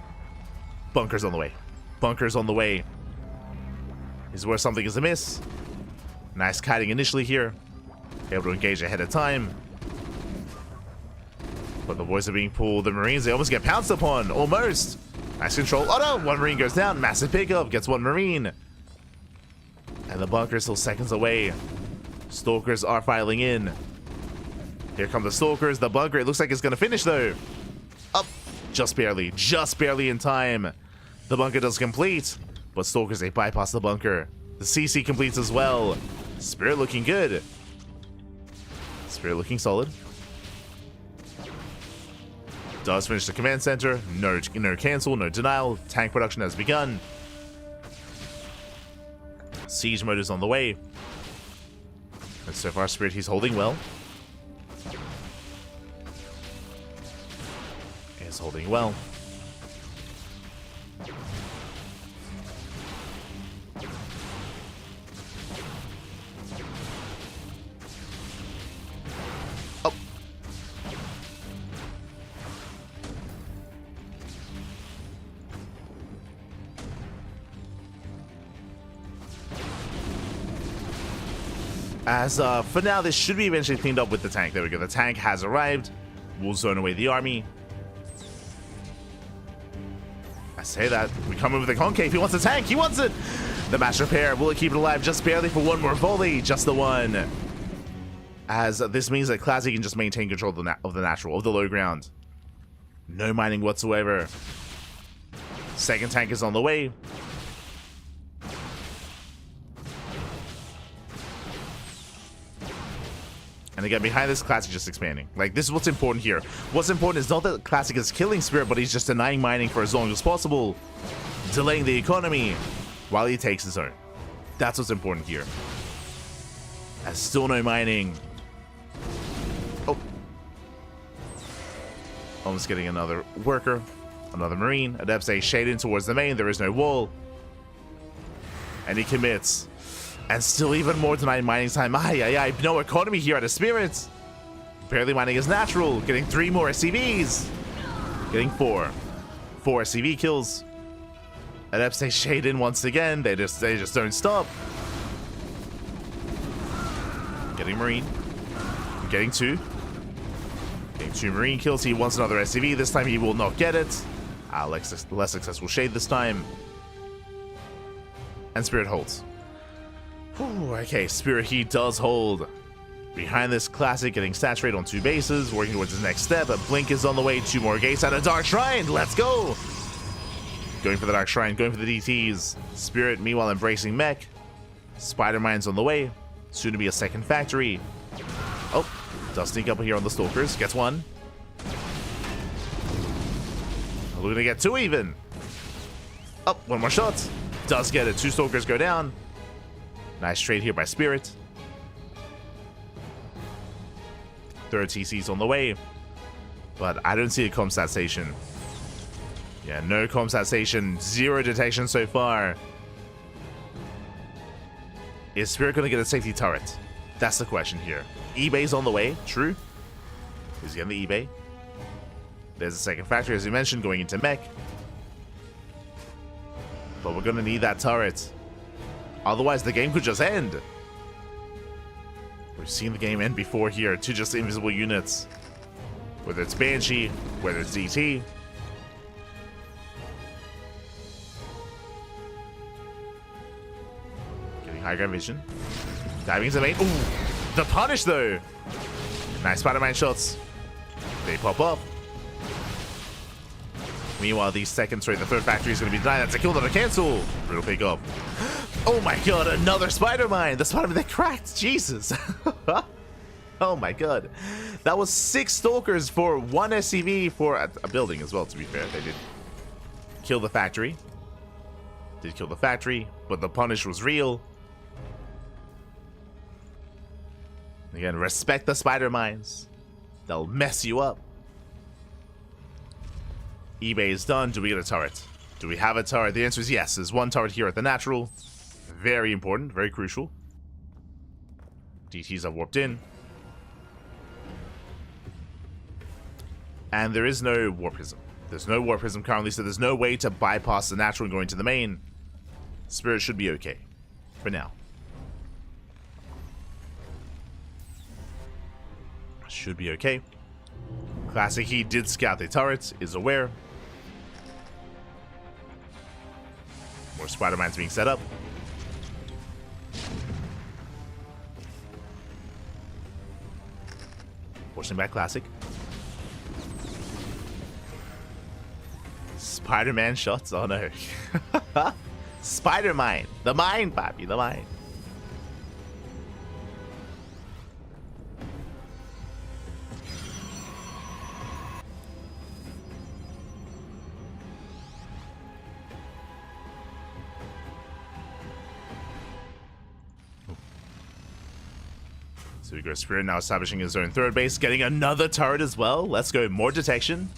Bunkers on the way. Bunkers on the way. Is where something is amiss. Nice kiting initially here. Able to engage ahead of time. But the boys are being pulled. The Marines, they almost get pounced upon. Almost. Nice control. Oh no! 1 Marine goes down. Massive pickup. Gets 1 Marine. And the bunker is still seconds away. Stalkers are filing in. Here come the Stalkers. The bunker, it looks like it's going to finish though. Up. Just barely. Just barely in time. The bunker does complete. But Stalkers, they bypass the bunker. The CC completes as well. Spirit looking good. Spirit looking solid. Does finish the command center. No cancel, no denial. Tank production has begun. Siege mode is on the way. And so far, Spirit, he's holding well. He's holding well. As for now, this should be eventually cleaned up with the tank. There we go. The tank has arrived. We'll zone away the army. I say that. We come in with a concave. He wants a tank. He wants it. The mass repair. Will it keep it alive just barely for 1 more volley? Just the 1. As this means that Classic can just maintain control of the natural, of the low ground. No mining whatsoever. Second tank is on the way. And again, behind this, Classic just expanding. Like, this is what's important here. What's important is not that Classic is killing Spirit, but he's just denying mining for as long as possible. Delaying the economy while he takes his own. That's what's important here. As still no mining. Oh. Almost getting another worker. Another Marine. Adepts a shade in towards the main. There is no wall. And he commits. And still even more denied mining time. No economy here at a Spirit. Barely mining is natural. Getting 3 more SCVs. Getting 4. 4 SCV kills. Adepts they shade in once again. They just don't stop. Getting Marine. Getting 2. Getting 2 Marine kills. He wants another SCV. This time he will not get it. Less successful shade this time. And Spirit holds. Ooh, okay, Spirit he does hold. Behind this classic, getting saturated on 2 bases, working towards his next step. A blink is on the way, 2 more gates and a Dark Shrine. Let's go! Going for the Dark Shrine, going for the DTs. Spirit, meanwhile, embracing mech. Spider Mine's on the way. Soon to be a second factory. Oh, does sneak up here on the Stalkers. Gets 1. We're gonna get 2 even. Oh, 1 more shot. Does get it. 2 Stalkers go down. Nice trade here by Spirit. 3rd TC's on the way. But I don't see a comstat station. Yeah, no comstat station. 0 detection so far. Is Spirit going to get a safety turret? That's the question here. eBay's on the way. True. Is he on the eBay? There's a second factory, as you mentioned, going into mech. But we're going to need that turret. Otherwise, the game could just end. We've seen the game end before here. 2 just invisible units. Whether it's Banshee, whether it's DT. Getting high ground vision. Diving into main. Ooh! The punish, though! Nice Spider-Man shots. They pop up. Meanwhile, the 3rd factory is going to be denied. That's a kill, not a cancel. Brutal pick up. Oh my god, another Spider-Mine! The Spider-Man that cracked! Jesus! Oh my god. That was 6 Stalkers for 1 SCV for a building as well, to be fair. They did kill the factory. Did kill the factory, but the punish was real. Again, respect the Spider-Mines. They'll mess you up. eBay is done. Do we get a turret? Do we have a turret? The answer is yes. There's 1 turret here at the natural. Very important, very crucial. DTs have warped in. And there is no warpism. There's no warpism currently, so there's no way to bypass the natural and go into the main. Spirit should be okay. For now. Should be okay. Classic, he did scout the turrets, is aware. More Spider-Mines being set up. Forcing back Classic. Spider-Man shots? Oh no. Spider-Mine. The mine, Poppy, the mine. So we go Spirit now establishing his own 3rd base, getting another turret as well. Let's go, more detection.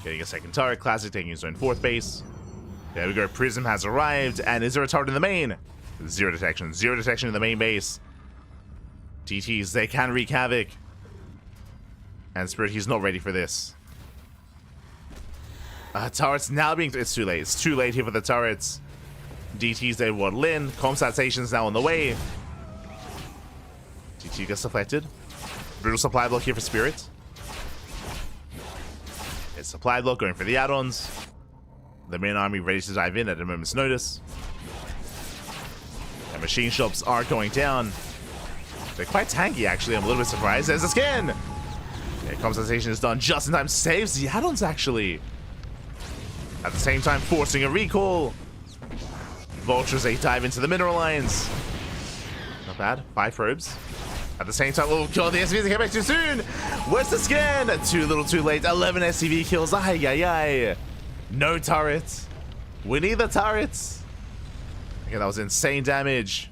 Getting a 2nd turret, Classic taking his own 4th base. There we go, Prism has arrived, and is there a turret in the main? 0 detection, 0 detection in the main base. DTs, they can wreak havoc. And Spirit, he's not ready for this. Turrets now being, it's too late here for the turrets. DTs, they waddle in, comstat stations now on the way. DT gets deflected. Brutal supply block here for Spirit. It's supply block going for the add-ons. The main army ready to dive in at a moment's notice. And machine shops are going down. They're quite tanky, actually. I'm a little bit surprised. There's a skin! Yeah, compensation is done just in time. Saves the add-ons, actually. At the same time, forcing a recall. Vultures, they dive into the mineral lines. Not bad. 5 probes. At the same time, oh god, the SCVs came back too soon! Where's the scan? Too little too late. 11 SCV kills. Ay, ay, ay. No turrets. We need the turrets. Okay, that was insane damage.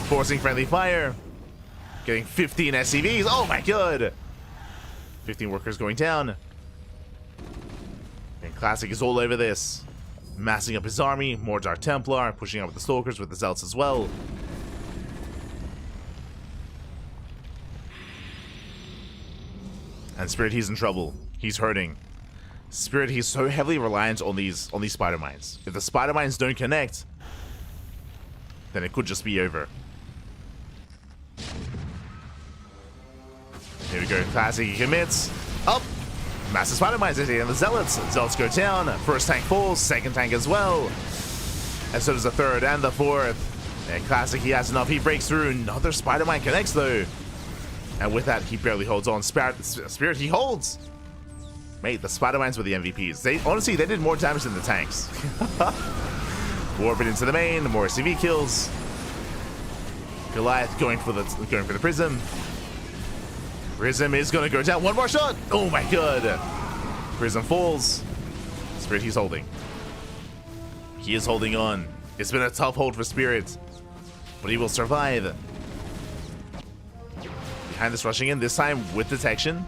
Forcing friendly fire. Getting 15 SCVs. Oh my god. 15 workers going down. And Classic is all over this. Massing up his army, more Dark Templar, pushing out with the Stalkers, with the Zealots as well. And Spirit, he's in trouble. He's hurting. Spirit, he's so heavily reliant on these spider mines. If the spider mines don't connect, then it could just be over. Here we go, Classic, he commits. Up! Massive spider mines hitting the Zealots. Zealots go down. First tank falls, second tank as well. And so does the third and the fourth. And Classic, he has enough. He breaks through. Another spider mine connects though. And with that, he barely holds on. Spirit, he holds. Mate, the spider mines were the MVPs. They honestly, they did more damage than the tanks. Warping into the main, more CV kills. Goliath going for the prism. Prism is gonna go down. One more shot. Oh my god. Prism falls. Spirit, he's holding. He is holding on. It's been a tough hold for Spirit, but he will survive. Behind this, rushing in, this time with detection.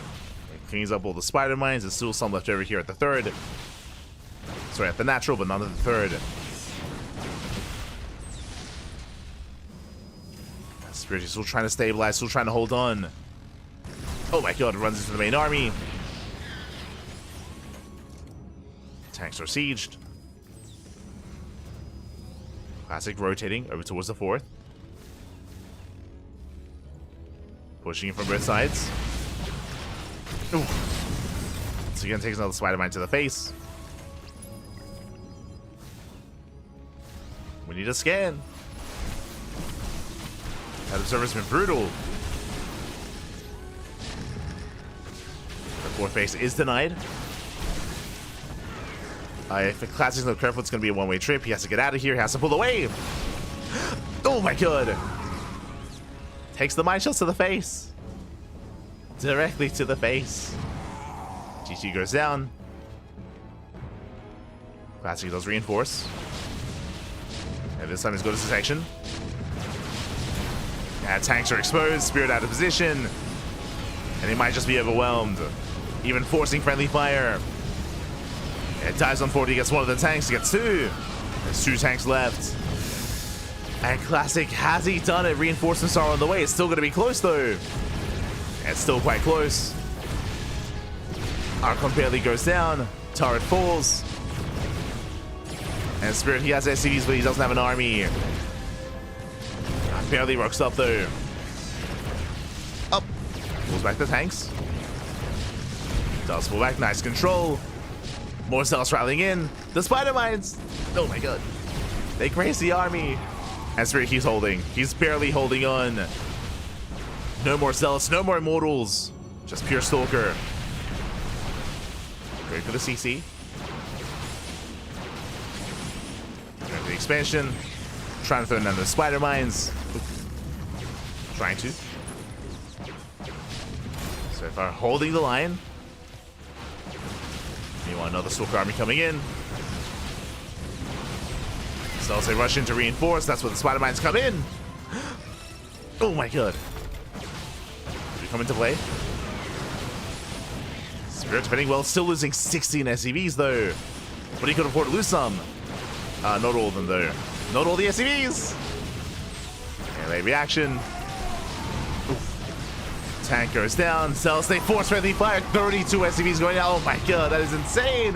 It cleans up all the spider mines. There's still some left over here at the third. Sorry, at the natural, but none at the third. Spirit is still trying to stabilize, still trying to hold on. Oh my god, runs into the main army. Tanks are sieged. Classic rotating over towards the fourth. Pushing it from both sides. Ooh. So again, takes another spider mine to the face. We need a scan. That observer's been brutal. The fourth base is denied. If the Classic's not careful, it's going to be a one-way trip. He has to get out of here. He has to pull away. Oh my god. Takes the mine shots to the face. Directly to the face. GG goes down. Classic does reinforce. And this time he's got his detection. Tanks are exposed, Spirit out of position, and he might just be overwhelmed. Even forcing friendly fire. It dies on 40, gets one of the tanks, gets two. There's two tanks left. And Classic, has he done it? Reinforcements are on the way. It's still going to be close though. It's still quite close. Archon barely goes down. Turret falls. And Spirit, he has SCVs, but he doesn't have an army. Barely rocks up though. Up. Pulls back the tanks. Does pull back. Nice control. More cells rallying in. The spider mines. Oh my god. They graze the army. And Spirit, he's holding. He's barely holding on. No more zealots. No more immortals. Just pure stalker. Great for the CC. Great for the expansion. Trying to throw down the spider mines. Trying to. So far, holding the line. Meanwhile, another Stalker army coming in. So they rush in to reinforce. That's where the spider mines come in. Oh my god. Do we come into play? Spirit defending well, still losing 16 SCVs though. But he could afford to lose some. Not all of them though. Not all the SCVs. Melee reaction. Oof. Tank goes down. Cells, they force friendly fire. 32 SCVs going out. Oh my god, that is insane.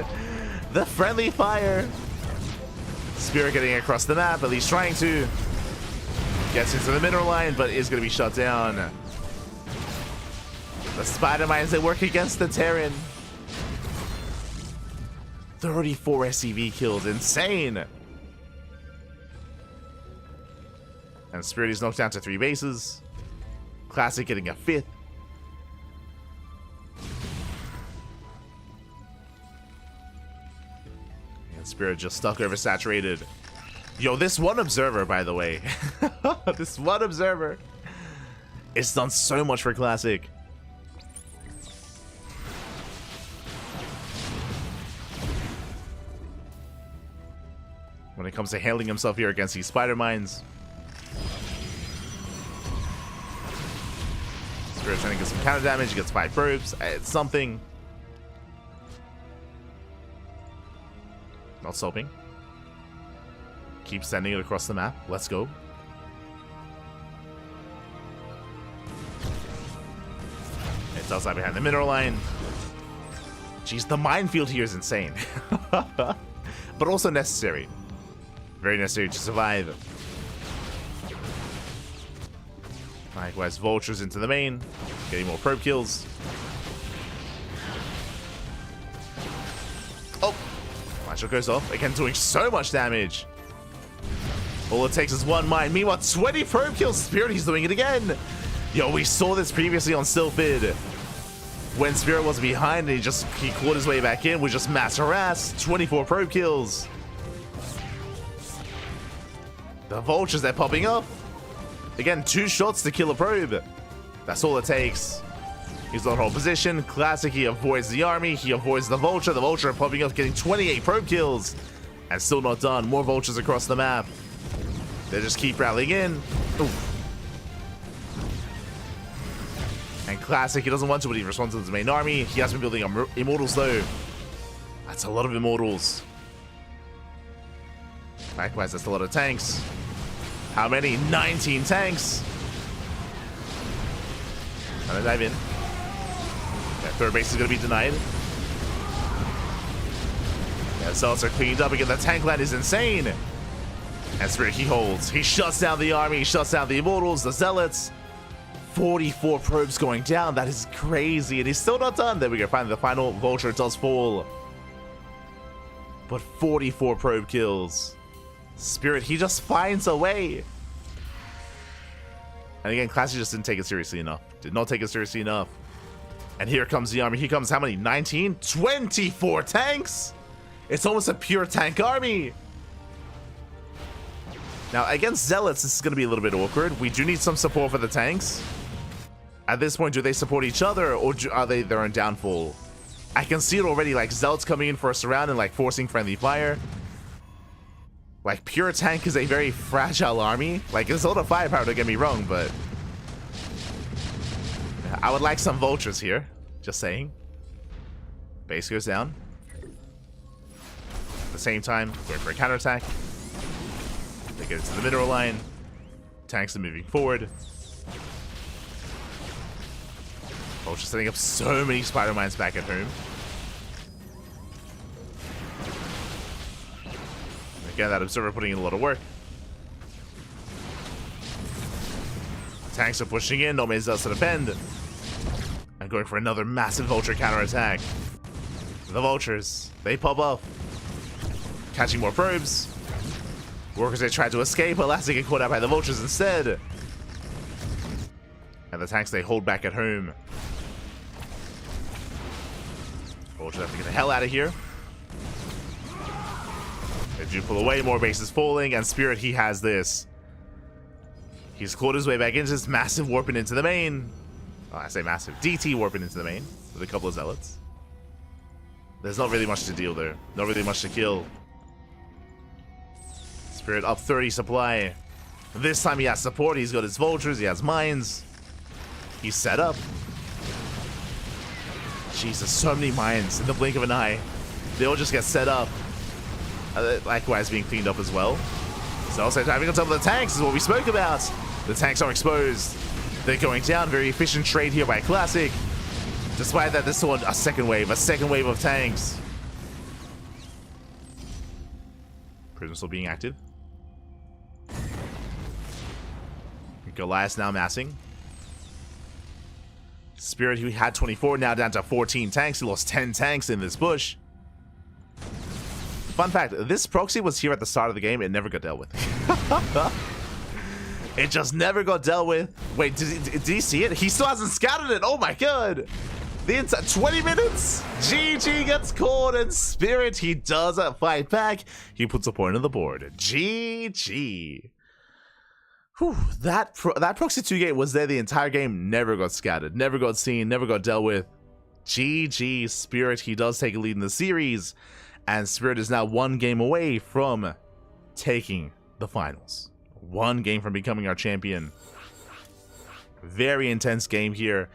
The friendly fire. Spirit getting across the map, at least trying to. Gets into the mineral line, but is going to be shut down. The spider mines, they work against the Terran. 34 SCV kills. Insane. And Spirit is knocked down to 3 bases. Classic getting a 5th. And Spirit just stuck oversaturated. Yo, this one observer, by the way. This one observer. It's done so much for Classic. When it comes to handling himself here against these spider mines. Spirit trying to get some counter damage. He gets 5 probes. It's something. Not stopping. Keep sending it across the map. Let's go. It does that behind the mineral line. Jeez, the minefield here is insane. But also necessary. Very necessary to survive. Likewise, vultures into the main. Getting more probe kills. Oh! Marshall goes off. Again, doing so much damage. All it takes is one mine. Meanwhile, 20 probe kills. Spirit, he's doing it again. Yo, we saw this previously on Sylphid. When Spirit was behind and he clawed his way back in with just mass harass. 24 probe kills. The vultures, they're popping up. Again, 2 shots to kill a probe. That's all it takes. He's on hold position. Classic, he avoids the army. He avoids the vulture. The vulture popping up, getting 28 probe kills. And still not done. More vultures across the map. They just keep rallying in. Oof. And Classic, he doesn't want to, but he responds to his main army. He has been building immortals, though. That's a lot of immortals. Likewise, that's a lot of tanks. How many? 19 tanks. Gonna dive in. That third base is gonna be denied. Yeah, the cells are cleaned up again. The tank line is insane. And Spirit, he holds. He shuts down the army. He shuts down the immortals, the zealots. 44 probes going down. That is crazy. And he's still not done. There we go. Finally, the final vulture does fall. But 44 probe kills. Spirit, he just finds a way. And again, Classy just didn't take it seriously enough. Did not take it seriously enough. And here comes the army. Here comes how many? 19? 24 tanks? It's almost a pure tank army. Now, against Zealots, this is going to be a little bit awkward. We do need some support for the tanks. At this point, do they support each other, or are they their own downfall? I can see it already, like Zealots coming in for a surround and like forcing friendly fire. Like, pure tank is a very fragile army. Like, it's a lot of firepower, don't get me wrong, but I would like some vultures here. Just saying. Base goes down. At the same time, going for a counterattack. They get into the mineral line. Tanks are moving forward. Vultures setting up so many spider mines back at home. Again, that observer putting in a lot of work. Tanks are pushing in, no means else to defend. And going for another massive vulture counterattack. The vultures, they pop up. Catching more probes. Workers, they try to escape, but last they get caught out by the vultures instead. And the tanks, they hold back at home. Vultures have to get the hell out of here. They do pull away, more bases falling, and Spirit, he has this. He's clawed his way back into this massive warping into the main. Oh, I say massive. DT warping into the main with a couple of zealots. There's not really much to deal there. Not really much to kill. Spirit up 30 supply. This time he has support. He's got his vultures. He has mines. He's set up. Jesus, so many mines in the blink of an eye. They all just get set up. Likewise being cleaned up as well. So also diving on top of the tanks is what we spoke about. The tanks are exposed. They're going down. Very efficient trade here by Classic. Despite that, this saw a second wave of tanks. Prism still being active. Goliath now massing. Spirit, who had 24, now down to 14 tanks. He lost 10 tanks in this push. Fun fact, this proxy was here at the start of the game. It never got dealt with. It just never got dealt with. Wait, did he see it? He still hasn't scouted it. Oh my god. The inside 20 minutes. GG gets caught, and Spirit, he does fight back. He puts a point on the board. GG. Whew, that proxy 2 game was there the entire game. Never got scouted. Never got seen. Never got dealt with. GG. Spirit, he does take a lead in the series. And Spirit is now 1 game away from taking the finals. 1 game from becoming our champion. Very intense game here.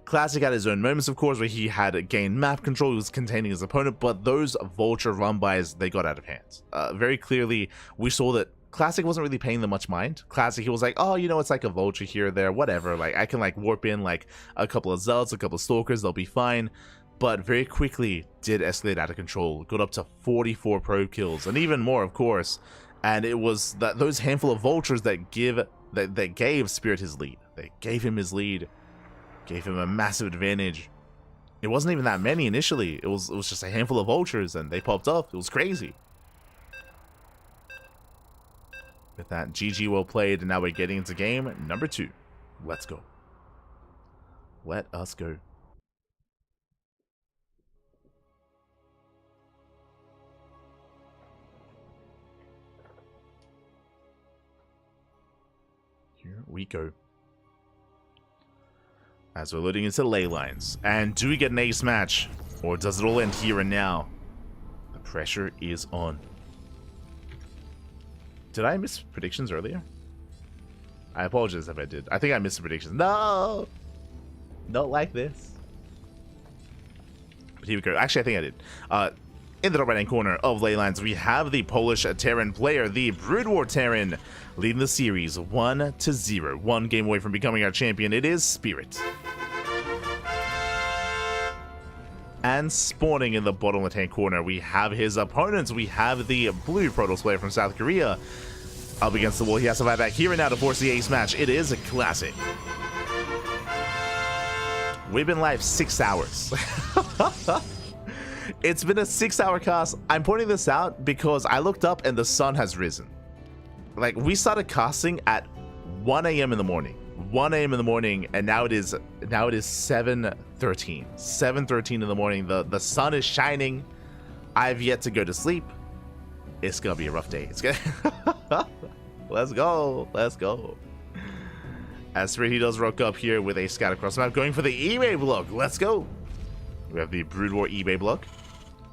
Classic had his own moments, of course, where he had gained map control, he was containing his opponent, but those vulture run-bys, they got out of hand. Very clearly, we saw that Classic wasn't really paying them much mind. Classic, he was like, oh, you know, it's like a vulture here or there, whatever. Like, I can like warp in like a couple of Zealots, a couple of Stalkers, they'll be fine. But very quickly did escalate out of control. Got up to 44 pro kills, and even more, of course. And it was those handful of vultures that gave Spirit his lead. They gave him his lead, gave him a massive advantage. It wasn't even that many initially. It was just a handful of vultures, and they popped up. It was crazy. With that, GG, well played, and now we're getting into game number 2. Let's go. Let us go. Here we go. As we're loading into ley lines. And do we get an ace match? Or does it all end here and now? The pressure is on. Did I miss predictions earlier? I apologize if I did. I think I missed the predictions. No! Not like this. But here we go. Actually, I think I did. In the top right-hand corner of ley lines, we have the Polish Terran player, the Brood War Terran, leading the series 1-0. One game away from becoming our champion. It is Spirit. And spawning in the bottom left-hand corner, we have his opponents. We have the blue Protoss player from South Korea. Up against the wall, he has to fight back here and now to force the ace match. It is a classic. We've been live 6 hours. It's been a 6-hour cast. I'm pointing this out because I looked up and the sun has risen. Like, we started casting at 1 a.m. in the morning. 1 a.m. in the morning, and now it is 7:13. 7:13 in the morning. The sun is shining. I've yet to go to sleep. It's gonna be a rough day. It's gonna let's go. Let's go. As Spirit, he does rock up here with a scout across the map, going for the eBay block. Let's go. We have the Brood War eBay block.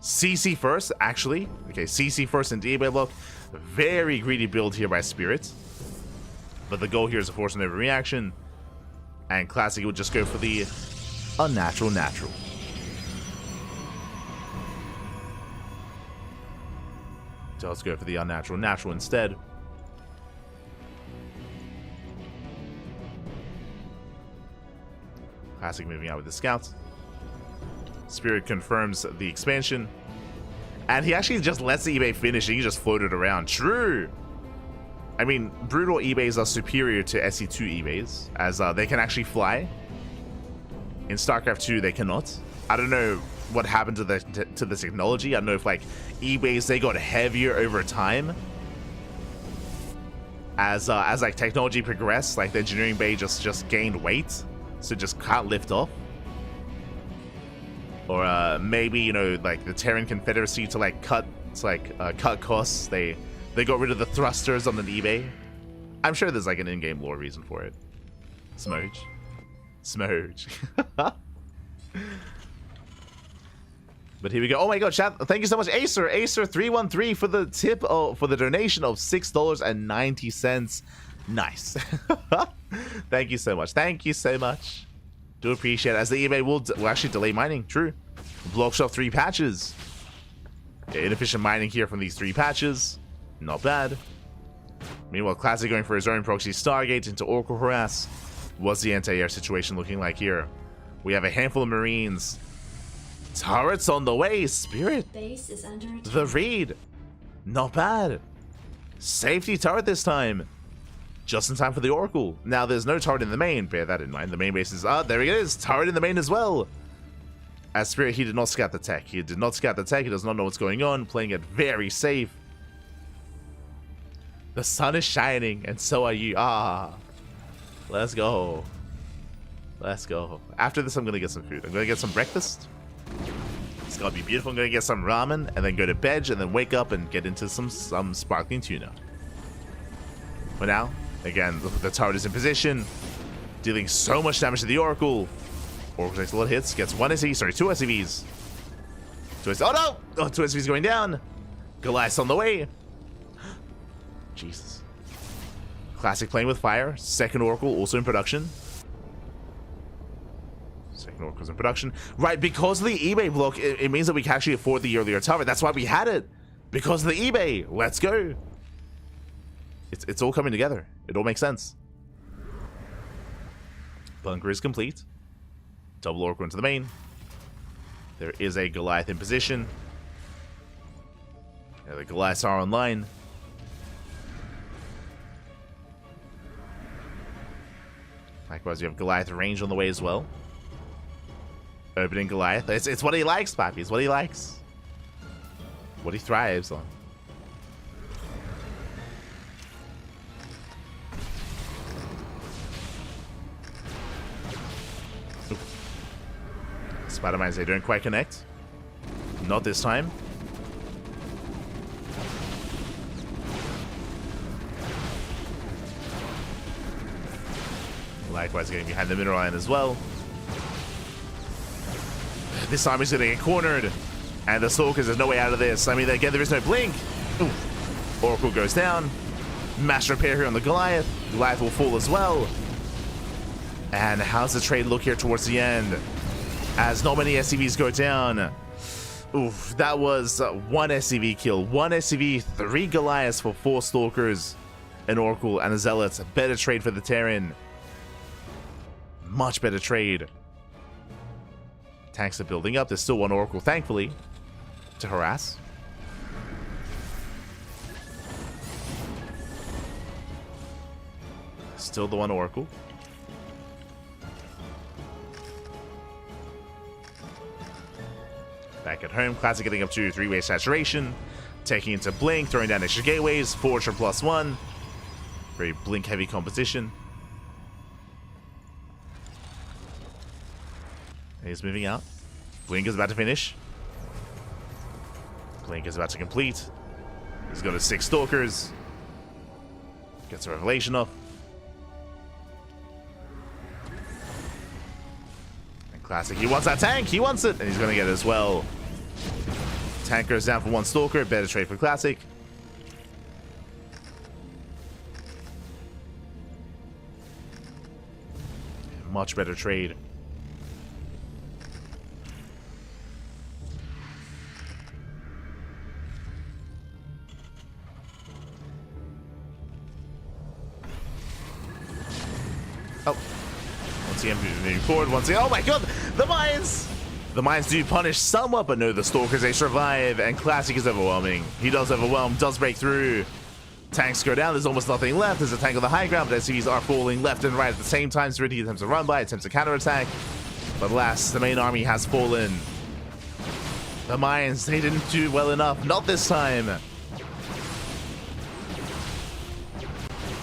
CC first, actually. Okay, CC first into eBay block. Very greedy build here by Spirit. But the goal here is to force an overreaction. And Classic will just go for the unnatural natural. Does go for the unnatural natural instead. Classic moving out with the scouts. Spirit confirms the expansion. And he actually just lets the eBay finish and he just floated around. True. I mean, brutal eBays are superior to SE2 eBays, as they can actually fly. In StarCraft 2, they cannot. I don't know what happened to the technology. I don't know if like eBays, they got heavier over time. As like technology progressed, like the engineering bay just gained weight, so it just can't lift off. Or maybe, you know, like the Terran Confederacy to like cut costs. They got rid of the thrusters on an eBay. I'm sure there's like an in-game lore reason for it. Smoge. Smoge. But here we go. Oh my god, chat. Thank you so much, Acer. Acer313 for the tip, for the donation of $6.90. Nice. Thank you so much. Thank you so much. Do appreciate it. As the eBay will actually delay mining. True. Blocks off 3 patches. Yeah, inefficient mining here from these 3 patches. Not bad. Meanwhile, Classic going for his own proxy Stargate into Oracle Harass. What's the anti-air situation looking like here? We have a handful of Marines. Turrets on the way. Spirit. Base is under attack. The read. Not bad. Safety turret this time. Just in time for the Oracle. Now, there's no turret in the main. Bear that in mind. The main base is... there it is. Turret in the main as well. As Spirit, he did not scout the tech. He did not scout the tech. He does not know what's going on. Playing it very safe. The sun is shining, and so are you. Let's go. Let's go. After this, I'm going to get some food. I'm going to get some breakfast. It's going to be beautiful. I'm going to get some ramen, and then go to bed, and then wake up and get into some sparkling tuna. But now, again, the turret is in position, dealing so much damage to the Oracle. Oracle takes a lot of hits, gets 1 SCV, sorry, 2 SCVs. 2 SCVs, oh no! Oh, 2 SCVs going down. Goliath's on the way. Jesus. Classic playing with fire. Second Oracle also in production. second oracles in production. Right, because of the eBay block, it means that we can actually afford the earlier tower. That's why we had it. Because of the eBay. Let's go. It's all coming together. It all makes sense. Bunker is complete. Double oracle into the main. There is a Goliath in position. Yeah, the Goliaths are online. Likewise, you have Goliath range on the way as well. Opening Goliath. It's what he likes, Pappy. It's what he likes. What he thrives on. Spider-Mans, they don't quite connect. Not this time. Likewise, getting behind the mineral line as well. This time he's going to get cornered. And the Stalkers, there's no way out of this. I mean, again, there is no blink. Ooh. Oracle goes down. Mass repair here on the Goliath. Goliath will fall as well. And how's the trade look here towards the end? As not many SCVs go down. Oof, that was one SCV kill. One SCV, 3 Goliaths for 4 Stalkers, an Oracle, and a Zealot. Better trade for the Terran. Much better trade. Tanks are building up. There's still one Oracle, thankfully, to harass. Still the one Oracle. Back at home, Classic getting up to 3-way saturation. Taking into Blink, throwing down extra gateways. Forger +1. Very Blink-heavy composition. He's moving out. Blink is about to finish. Blink is about to complete. He's got his 6 Stalkers. Gets a Revelation off. And Classic, he wants that tank. He wants it. And he's going to get it as well. Tank goes down for 1 Stalker. Better trade for Classic. Much better trade. Oh. Once again, moving forward. Once again. Oh my god! The mines! The mines do punish somewhat, but no, the Stalkers, they survive. And Classic is overwhelming. He does overwhelm, does break through. Tanks go down. There's almost nothing left. There's a tank on the high ground, but SCVs are falling left and right at the same time. Serenity attempts to run by, attempts to counterattack. But alas, the main army has fallen. The mines, they didn't do well enough. Not this time. I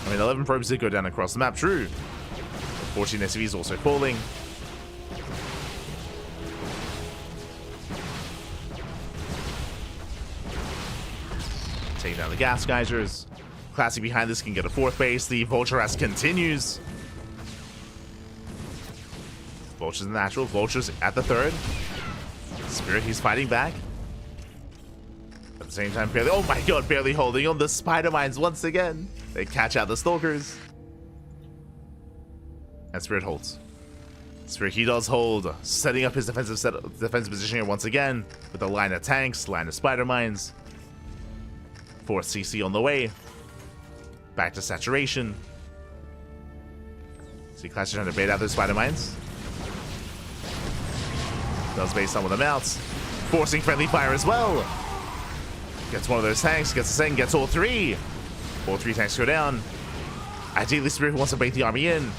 mean, 11 probes did go down across the map, true. 14 SCVs also falling. Taking down the gas geysers. Classic behind this can get a 4th base. The Vulture Harass continues. Vulture's natural. Vulture's at the 3rd. Spirit, he's fighting back. At the same time, barely. Oh my god, barely holding on the Spider Mines once again. They catch out the Stalkers. And Spirit holds. Spirit, he does hold. Setting up his defensive position here once again. With a line of tanks, line of Spider Mines. 4th CC on the way. Back to saturation. See Clash trying to bait out those Spider Mines. Does bait some of them out. Forcing friendly fire as well. Gets one of those tanks, gets the second, gets all 3. All 3 tanks go down. Ideally, Spirit wants to bait the army in.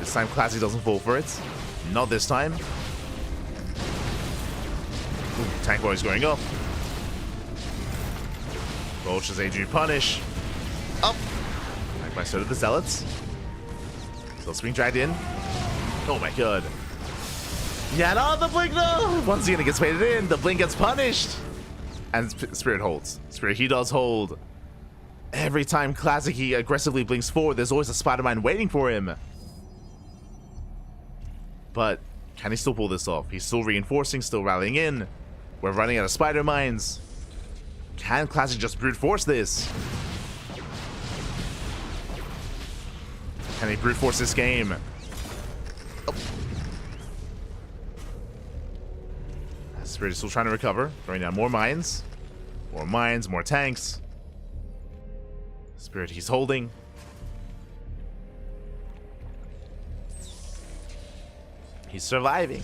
This time, Classic doesn't fall for it. Not this time. Ooh, tank boy's going up. Vultures, they do punish. Up. Like by so did the Zealots. Still being dragged in. Oh my god. Yeah, no, the Blink, no! Once again, it gets baited in. The Blink gets punished. And Spirit holds. Spirit, he does hold. Every time Classic, he aggressively blinks forward, there's always a Spider-Man waiting for him. But can he still pull this off? He's still reinforcing, still rallying in. We're running out of Spider Mines. Can Classic just brute force this? Can he brute force this game? Oh. Spirit is still trying to recover. Throwing down more mines. More mines, more tanks. Spirit, he's holding. He's surviving.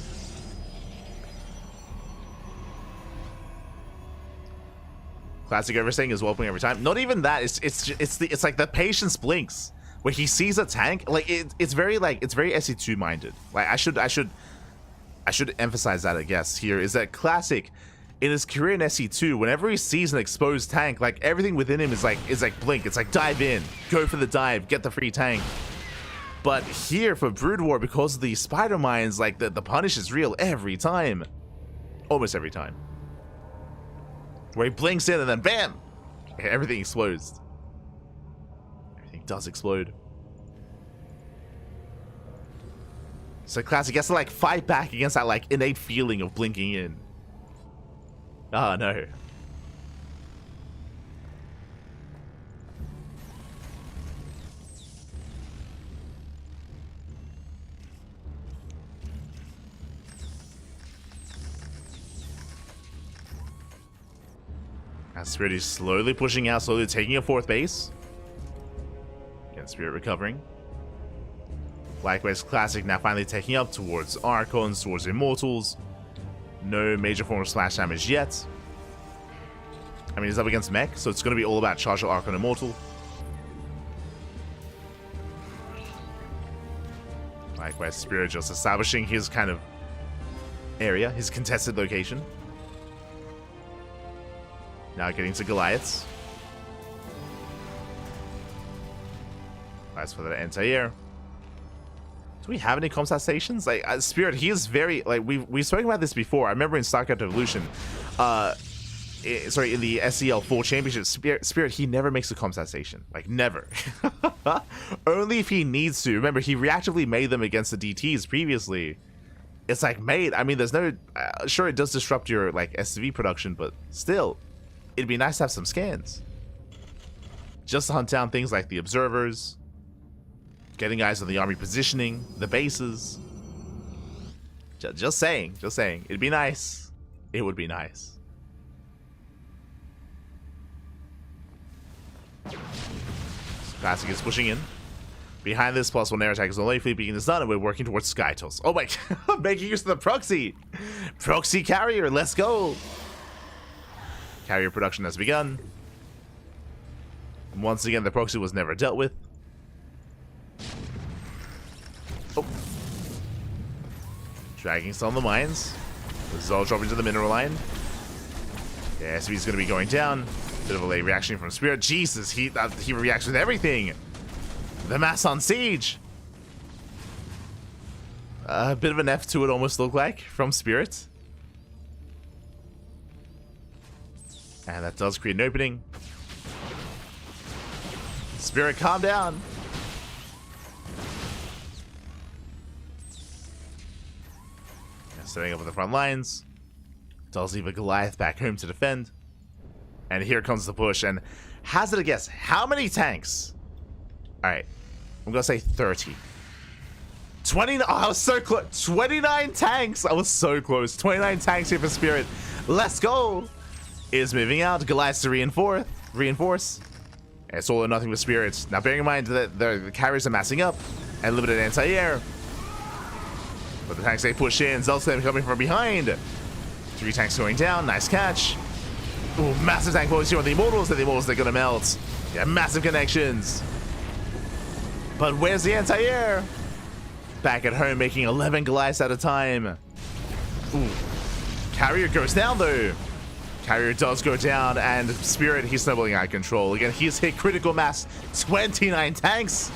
Classic everything is whelping every time. Not even that. It's like the patience blinks where he sees a tank. Like it's very SE2 minded. Like I should emphasize that, I guess, here is that Classic in his career in SE2, whenever he sees an exposed tank, like everything within him is like blink. It's like dive in, go for the dive, get the free tank. But here for Brood War, because of the spider mines, like the punish is real every time. Almost every time. Where he blinks in and then bam! Everything explodes. Everything does explode. So Classic gets to like fight back against that like innate feeling of blinking in. Oh no. As Spirit is slowly pushing out, slowly taking a fourth base. Again, Spirit recovering. Likewise, Classic now finally taking up towards Archons, towards Immortals. No major form of splash damage yet. I mean, he's up against Mech, so it's going to be all about Charge Archon Immortal. Likewise, Spirit just establishing his kind of area, his contested location. Now getting to Goliaths. Nice for the anti-air. Do we have any comsat stations? Like Spirit, he is very like we've spoken about this before. I remember in StarCraft Evolution, sorry, in the SEL 4 Championship, Spirit he never makes a comsat station. Like never. Only if he needs to. Remember, he reactively made them against the DTs previously. It's like made. I mean, there's no. Sure, it does disrupt your like SV production, but still, it'd be nice to have some scans. Just to hunt down things like the observers. Getting eyes on the army positioning, the bases. Just saying. It'd be nice. It would be nice. Classic is pushing in. Behind this, +1 air attack is only fleet being done, and we're working towards Sky Toss. Oh my god, making use of the proxy. Proxy carrier, let's go. Carrier production has begun. Once again, the proxy was never dealt with. Oh. Dragging some of the mines. This is all dropping to the mineral line. Yeah, SV's going to be going down. Bit of a late reaction from Spirit. Jesus, he reacts with everything. The mass on siege. A bit of an F2 it almost looked like from Spirit. And that does create an opening. Spirit, calm down. Setting up with the front lines. Does leave a Goliath back home to defend. And here comes the push. And hazard a guess, how many tanks? Alright, I'm gonna say 30. 29. Oh, I was so close. 29 tanks. I was so close. 29 tanks here for Spirit. Let's go. Is moving out. Goliath to reinforce. And it's all or nothing with Spirits. Now, bearing in mind that the carriers are massing up and limited anti-air. But the tanks they push in. Zelslam coming from behind. 3 tanks going down. Nice catch. Ooh, massive tank blows here on the Immortals. And the Immortals, they're gonna melt. Yeah, massive connections. But where's the anti-air? Back at home, making 11 Goliaths at a time. Ooh. Carrier goes down, though. Carrier does go down, and Spirit, he's snowballing out of control. Again, he's hit critical mass. 29 tanks.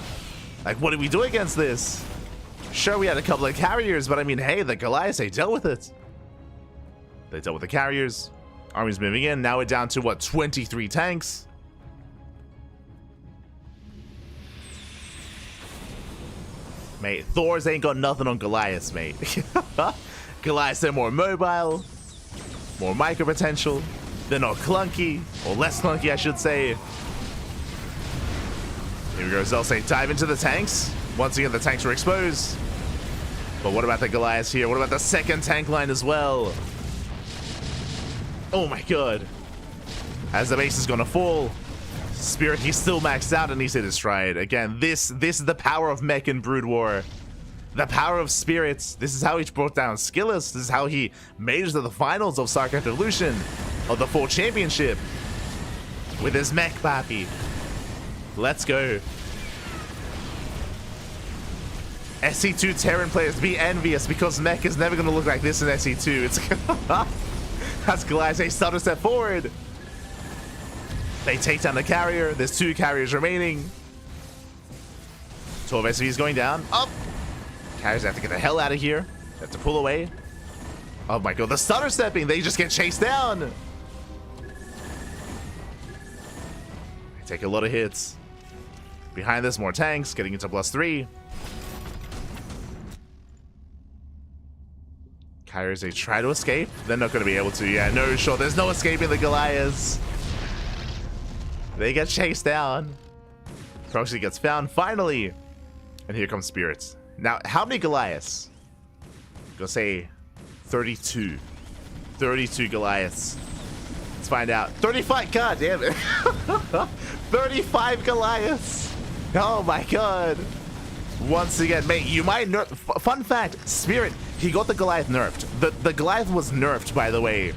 Like, what did we do against this? Sure, we had a couple of carriers, but I mean, hey, the Goliaths, they dealt with it. They dealt with the carriers. Army's moving in. Now we're down to, what, 23 tanks? Mate, Thors ain't got nothing on Goliaths, mate. Goliaths, they're more mobile, more micro potential. They're not clunky, or less clunky, I should say. Here we go, Zelsay, dive into the tanks. Once again, the tanks are exposed. But what about the Goliaths here? What about the second tank line as well? Oh my god. As the base is gonna fall, Spirit, he's still maxed out and he's hit his stride. Again, this is the power of Mech and Brood War. The power of Spirits. This is how he brought down Skillus. This is how he made it to the finals of StarCraft Evolution, of the full championship, with his Mech papi. Let's go. SE2 Terran players be envious because Mech is never going to look like this in SE2. It's that's Goliath. They start to step forward. They take down the carrier. There's 2 carriers remaining. 12 SVs going down. Up. Carriers have to get the hell out of here. They have to pull away. Oh my god, the stutter stepping. They just get chased down. They take a lot of hits. Behind this, more tanks getting into +3. Carriers, they try to escape. They're not going to be able to. Yeah, no shot. There's no escaping the Goliaths. They get chased down. Proxy gets found finally. And here comes Spirits. Now, how many Goliaths? Go say 32. 32 Goliaths. Let's find out. 35. God damn it. 35 Goliaths. Oh my god. Once again, mate, you might nerf. Fun fact, Spirit, he got the Goliath nerfed. The Goliath was nerfed, by the way,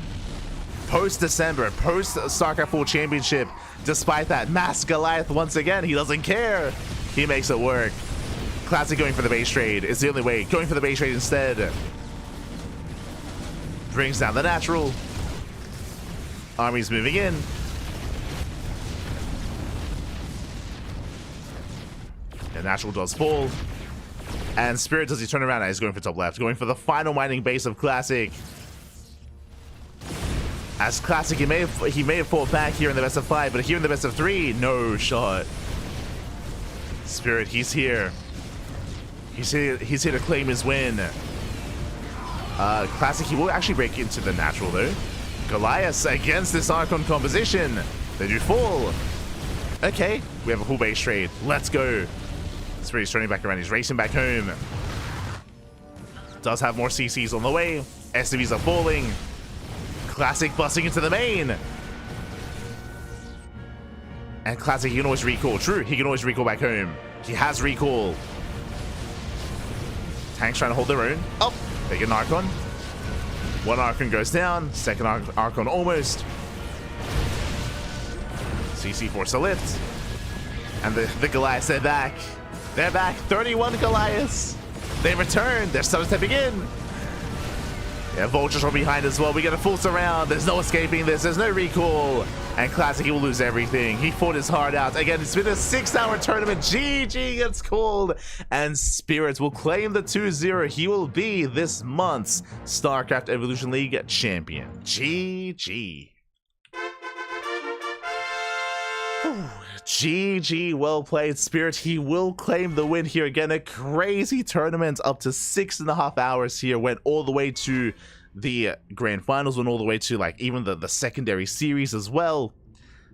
post-December, post-StarCraft 4 Championship. Despite that, Mass Goliath, once again, he doesn't care. He makes it work. Classic going for the base trade is the only way. Going for the base trade instead brings down the natural. Army's moving in. The natural does fall. And Spirit, does he turn around? He's going for top left. Going for the final mining base of Classic. As Classic, he may have fought back here in the best of 5, but here in the best of 3, no shot. Spirit, he's here. He's here to claim his win. Classic, he will actually break into the natural though. Goliath against this Archon composition. They do fall. Okay, we have a full base trade. Let's go. Spirit's turning back around. He's racing back home. Does have more CCs on the way. SCVs are falling. Classic busting into the main. And Classic, he can always recall. True, he can always recall back home. He has recall. Tanks trying to hold their own. Oh, they get an Archon. One Archon goes down. Second Archon almost. CC force a lift. And the Goliaths, they're back. They're back. 31 Goliaths. They return. They're starting stepping in. Yeah, Vultures are behind as well. We get a full surround. There's no escaping this. There's no recall. And Classic, he will lose everything. He fought his heart out. Again, it's been a 6-hour tournament. GG it's called. And Spirits will claim the 2-0. He will be this month's StarCraft Evolution League champion. GG. GG, well played, Spirit. He will claim the win here. Again, a crazy tournament up to 6.5 hours here. Went all the way to the grand finals, went all the way to like even the secondary series as well.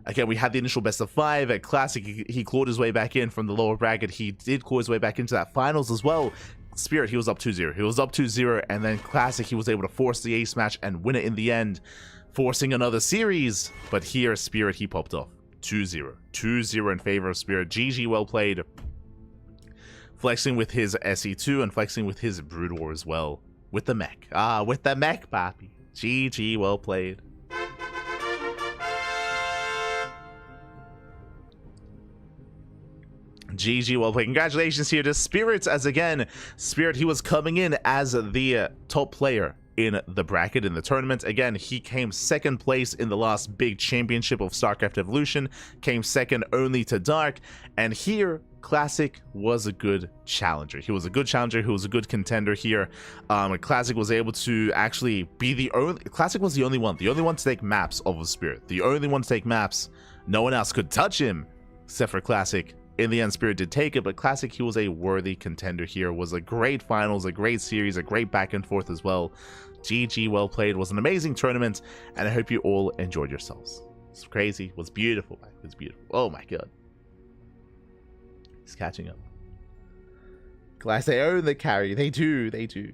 Again, we had the initial best of 5 at Classic. He clawed his way back in from the lower bracket. He did claw his way back into that finals as well. Spirit, he was up 2-0. He was up 2-0, and then Classic, he was able to force the ace match and win it in the end, forcing another series. But here, Spirit, he popped off. 2-0. 2-0 in favor of Spirit. GG, well played. Flexing with his SE2 and flexing with his Brood War as well. With the mech. With the mech, papi. GG, well played. GG, well played. Congratulations here to Spirit, as again, Spirit, he was coming in as the top player in the bracket in the tournament. Again, he came second place in the last big championship of StarCraft Evolution, came second only to Dark, and here Classic was a good challenger. He was a good challenger, he was a good contender here. Classic was able to actually be the only, Classic was the only one to take maps of the Spirit, the only one to take maps. No one else could touch him except for Classic. In the end, Spirit did take it, but Classic, he was a worthy contender here. Was a great finals, a great series, a great back and forth as well. GG, well played. It was an amazing tournament, and I hope you all enjoyed yourselves. It's crazy. It was beautiful. It was beautiful. Oh my god. He's catching up. Glass, they own the carry. They do. They do.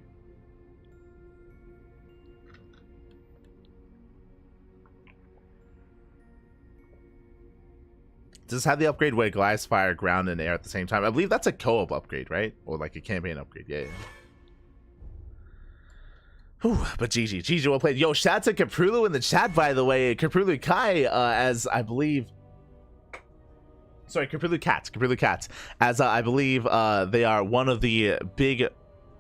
Does have the upgrade where Goliaths fire ground and air at the same time? I believe that's a co-op upgrade, right? Or like a campaign upgrade. Yeah. Whew, but GG well played. Yo, shout out to Caprulu in the chat, by the way. Caprulu Kai, as I believe. Sorry, Caprulu Cats. As I believe they are one of the big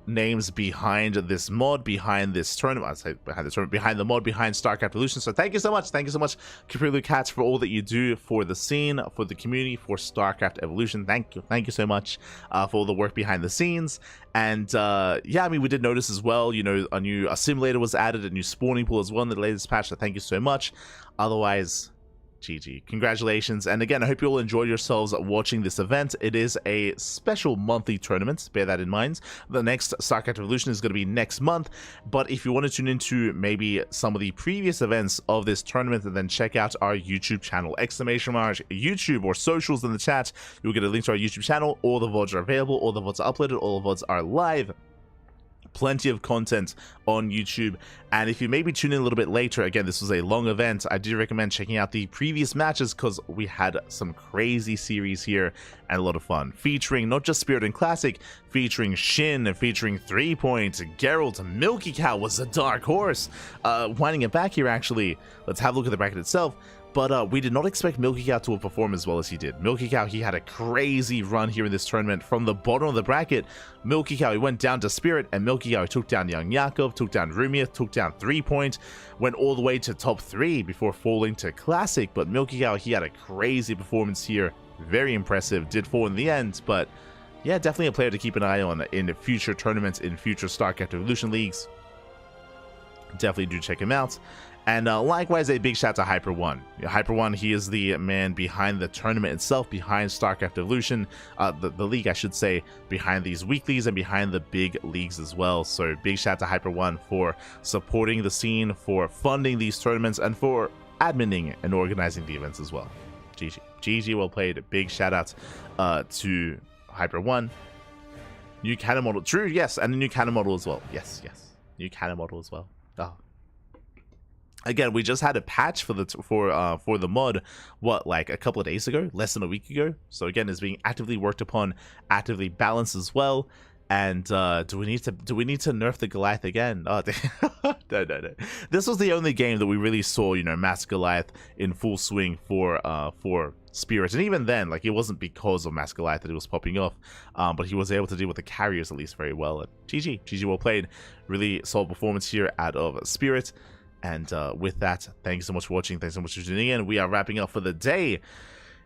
names behind this mod, behind this tournament. I say behind this tournament, behind the mod, behind StarCraft Evolution. So thank you so much, Caprulu Cats, for all that you do for the scene, for the community, for StarCraft Evolution. Thank you so much for all the work behind the scenes. And yeah, I mean, we did notice as well, you know, a new simulator was added, a new spawning pool as well in the latest patch. So thank you so much. Otherwise, GG. Congratulations. And again, I hope you all enjoyed yourselves watching this event. It is a special monthly tournament. Bear that in mind. The next StarCraft Evolution is going to be next month. But if you want to tune into maybe some of the previous events of this tournament, then check out our YouTube channel. Exclamation mark YouTube or socials in the chat. You'll get a link to our YouTube channel. All the VODs are available. All the VODs are uploaded. All the VODs are live. Plenty of content on YouTube. And if you maybe tune in a little bit later, again, this was a long event, I do recommend checking out the previous matches because we had some crazy series here and a lot of fun, featuring not just Spirit and Classic, featuring SHIN, featuring 3 Point, Gerald, Milky Cow was a dark horse. Winding it back here, actually, let's have a look at the bracket itself. But we did not expect Milky Cow to perform as well as he did. Milky Cow, he had a crazy run here in this tournament. From the bottom of the bracket, Milky Cow, he went down to Spirit, and Milky Cow, he took down YoungYakov, took down Rumiath, took down 3 Point, went all the way to top 3 before falling to Classic. But Milky Cow, he had a crazy performance here. Very impressive. Did fall in the end, but yeah, definitely a player to keep an eye on in future tournaments, in future StarCraft Evolution Leagues. Definitely do check him out. And likewise, a big shout to Hyper One. Hyper One, he is the man behind the tournament itself, behind StarCraft Evolution, the league, I should say, behind these weeklies and behind the big leagues as well. So big shout to Hyper One for supporting the scene, for funding these tournaments, and for adminning and organizing the events as well. GG, well played. Big shout out to Hyper One. New cannon model, true, yes, and a new cannon model as well. Yes, new cannon model as well. Oh. Again, we just had a patch for the mod, what, like a couple of days ago, less than a week ago. So again, it's being actively worked upon, actively balanced as well. And do we need to nerf the Goliath again? Oh, no. This was the only game that we really saw, you know, Master Goliath in full swing for Spirit. And even then, like, it wasn't because of Master Goliath that it was popping off, but he was able to deal with the carriers at least very well. And GG, well played. Really solid performance here out of Spirit. And with that, thank you so much for watching. Thanks so much for tuning in. We are wrapping up for the day.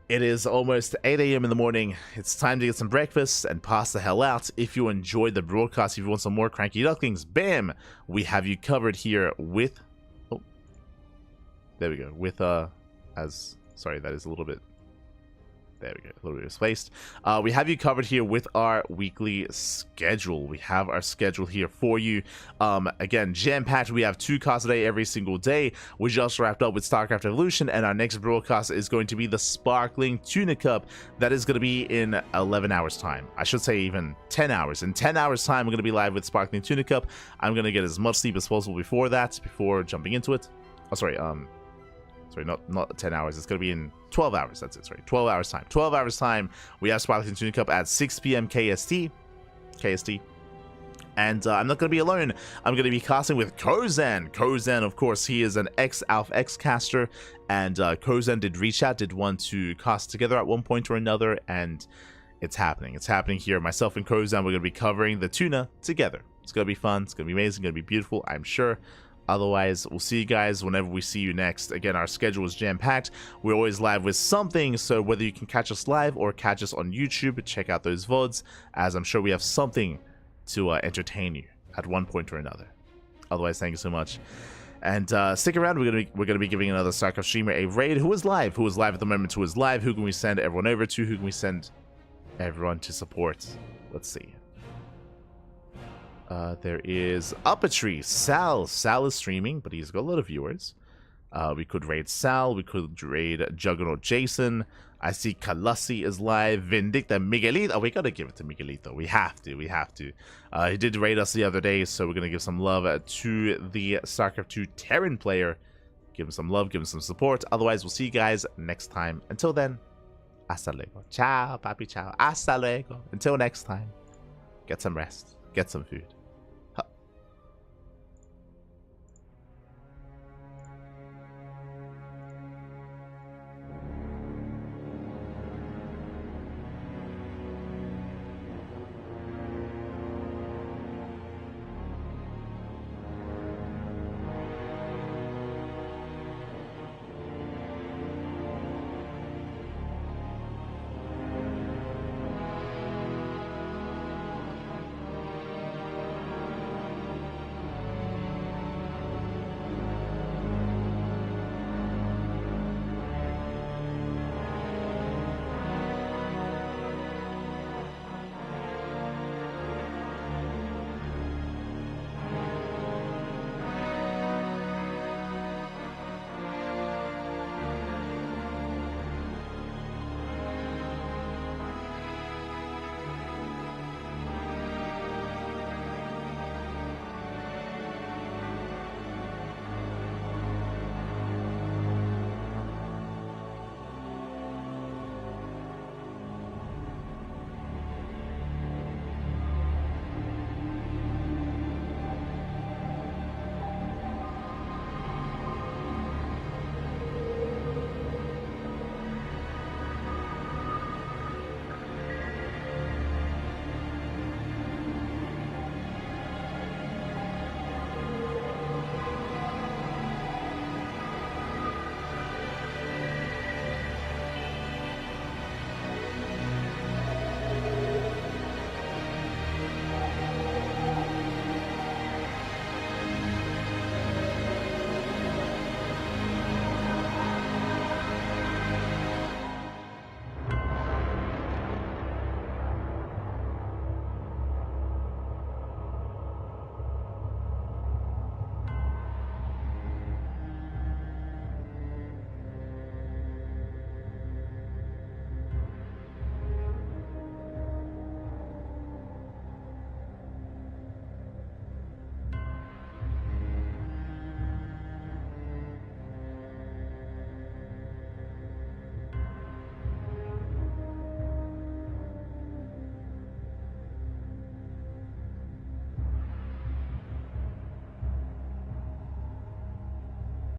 It is almost 8 a.m. in the morning. It's time to get some breakfast and pass the hell out. If you enjoyed the broadcast, if you want some more CranKy Ducklings, bam! We have you covered here with... Oh, there we go. With, sorry, that is a little bit... There we go, a little bit spaced. We have you covered here with our weekly schedule. We have our schedule here for you. Again, jam-packed. We have 2 casts a day every single day. We just wrapped up with StarCraft Evolution, and our next broadcast is going to be the Sparkling Tuna Cup. That is going to be in 11 hours time. I should say even 10 hours. In 10 hours time, we're going to be live with Sparkling Tuna Cup. I'm going to get as much sleep as possible before that, before jumping into it. Oh, sorry, not 10 hours. It's going to be in 12 hours. That's it. Sorry, 12 hours time. 12 hours time. We have Sparkling Tuna Cup at 6 p.m. KST. And I'm not going to be alone. I'm going to be casting with Kozan. Kozan, of course, he is an ex-Alpha X caster. And Kozan did reach out, did want to cast together at one point or another. And it's happening. It's happening here. Myself and Kozan, we're going to be covering the tuna together. It's going to be fun. It's going to be amazing. It's going to be beautiful, I'm sure. Otherwise, we'll see you guys whenever we see you next. Again, our schedule is jam-packed. We're always live with something, so whether you can catch us live or catch us on YouTube, check out those VODs, as I'm sure we have something to entertain you at one point or another. Otherwise, thank you so much. And stick around. We're gonna be giving another StarCraft streamer a raid. Who is live at the moment? Who is live? Who can we send everyone over to? Who can we send everyone to support? Let's see. There is Up a Tree. Sal is streaming, but he's got a lot of viewers. We could raid Sal. We could raid Juggernaut Jason. I see Kalassi is live. Vindicta Miguelito. Oh, we gotta give it to Miguelito. We have to. He did raid us the other day, so we're gonna give some love to the StarCraft 2 Terran player. Give him some love, give him some support. Otherwise, we'll see you guys next time. Until then, Hasta luego. Ciao, papi, ciao. Hasta luego. Until next time, get some rest, get some food.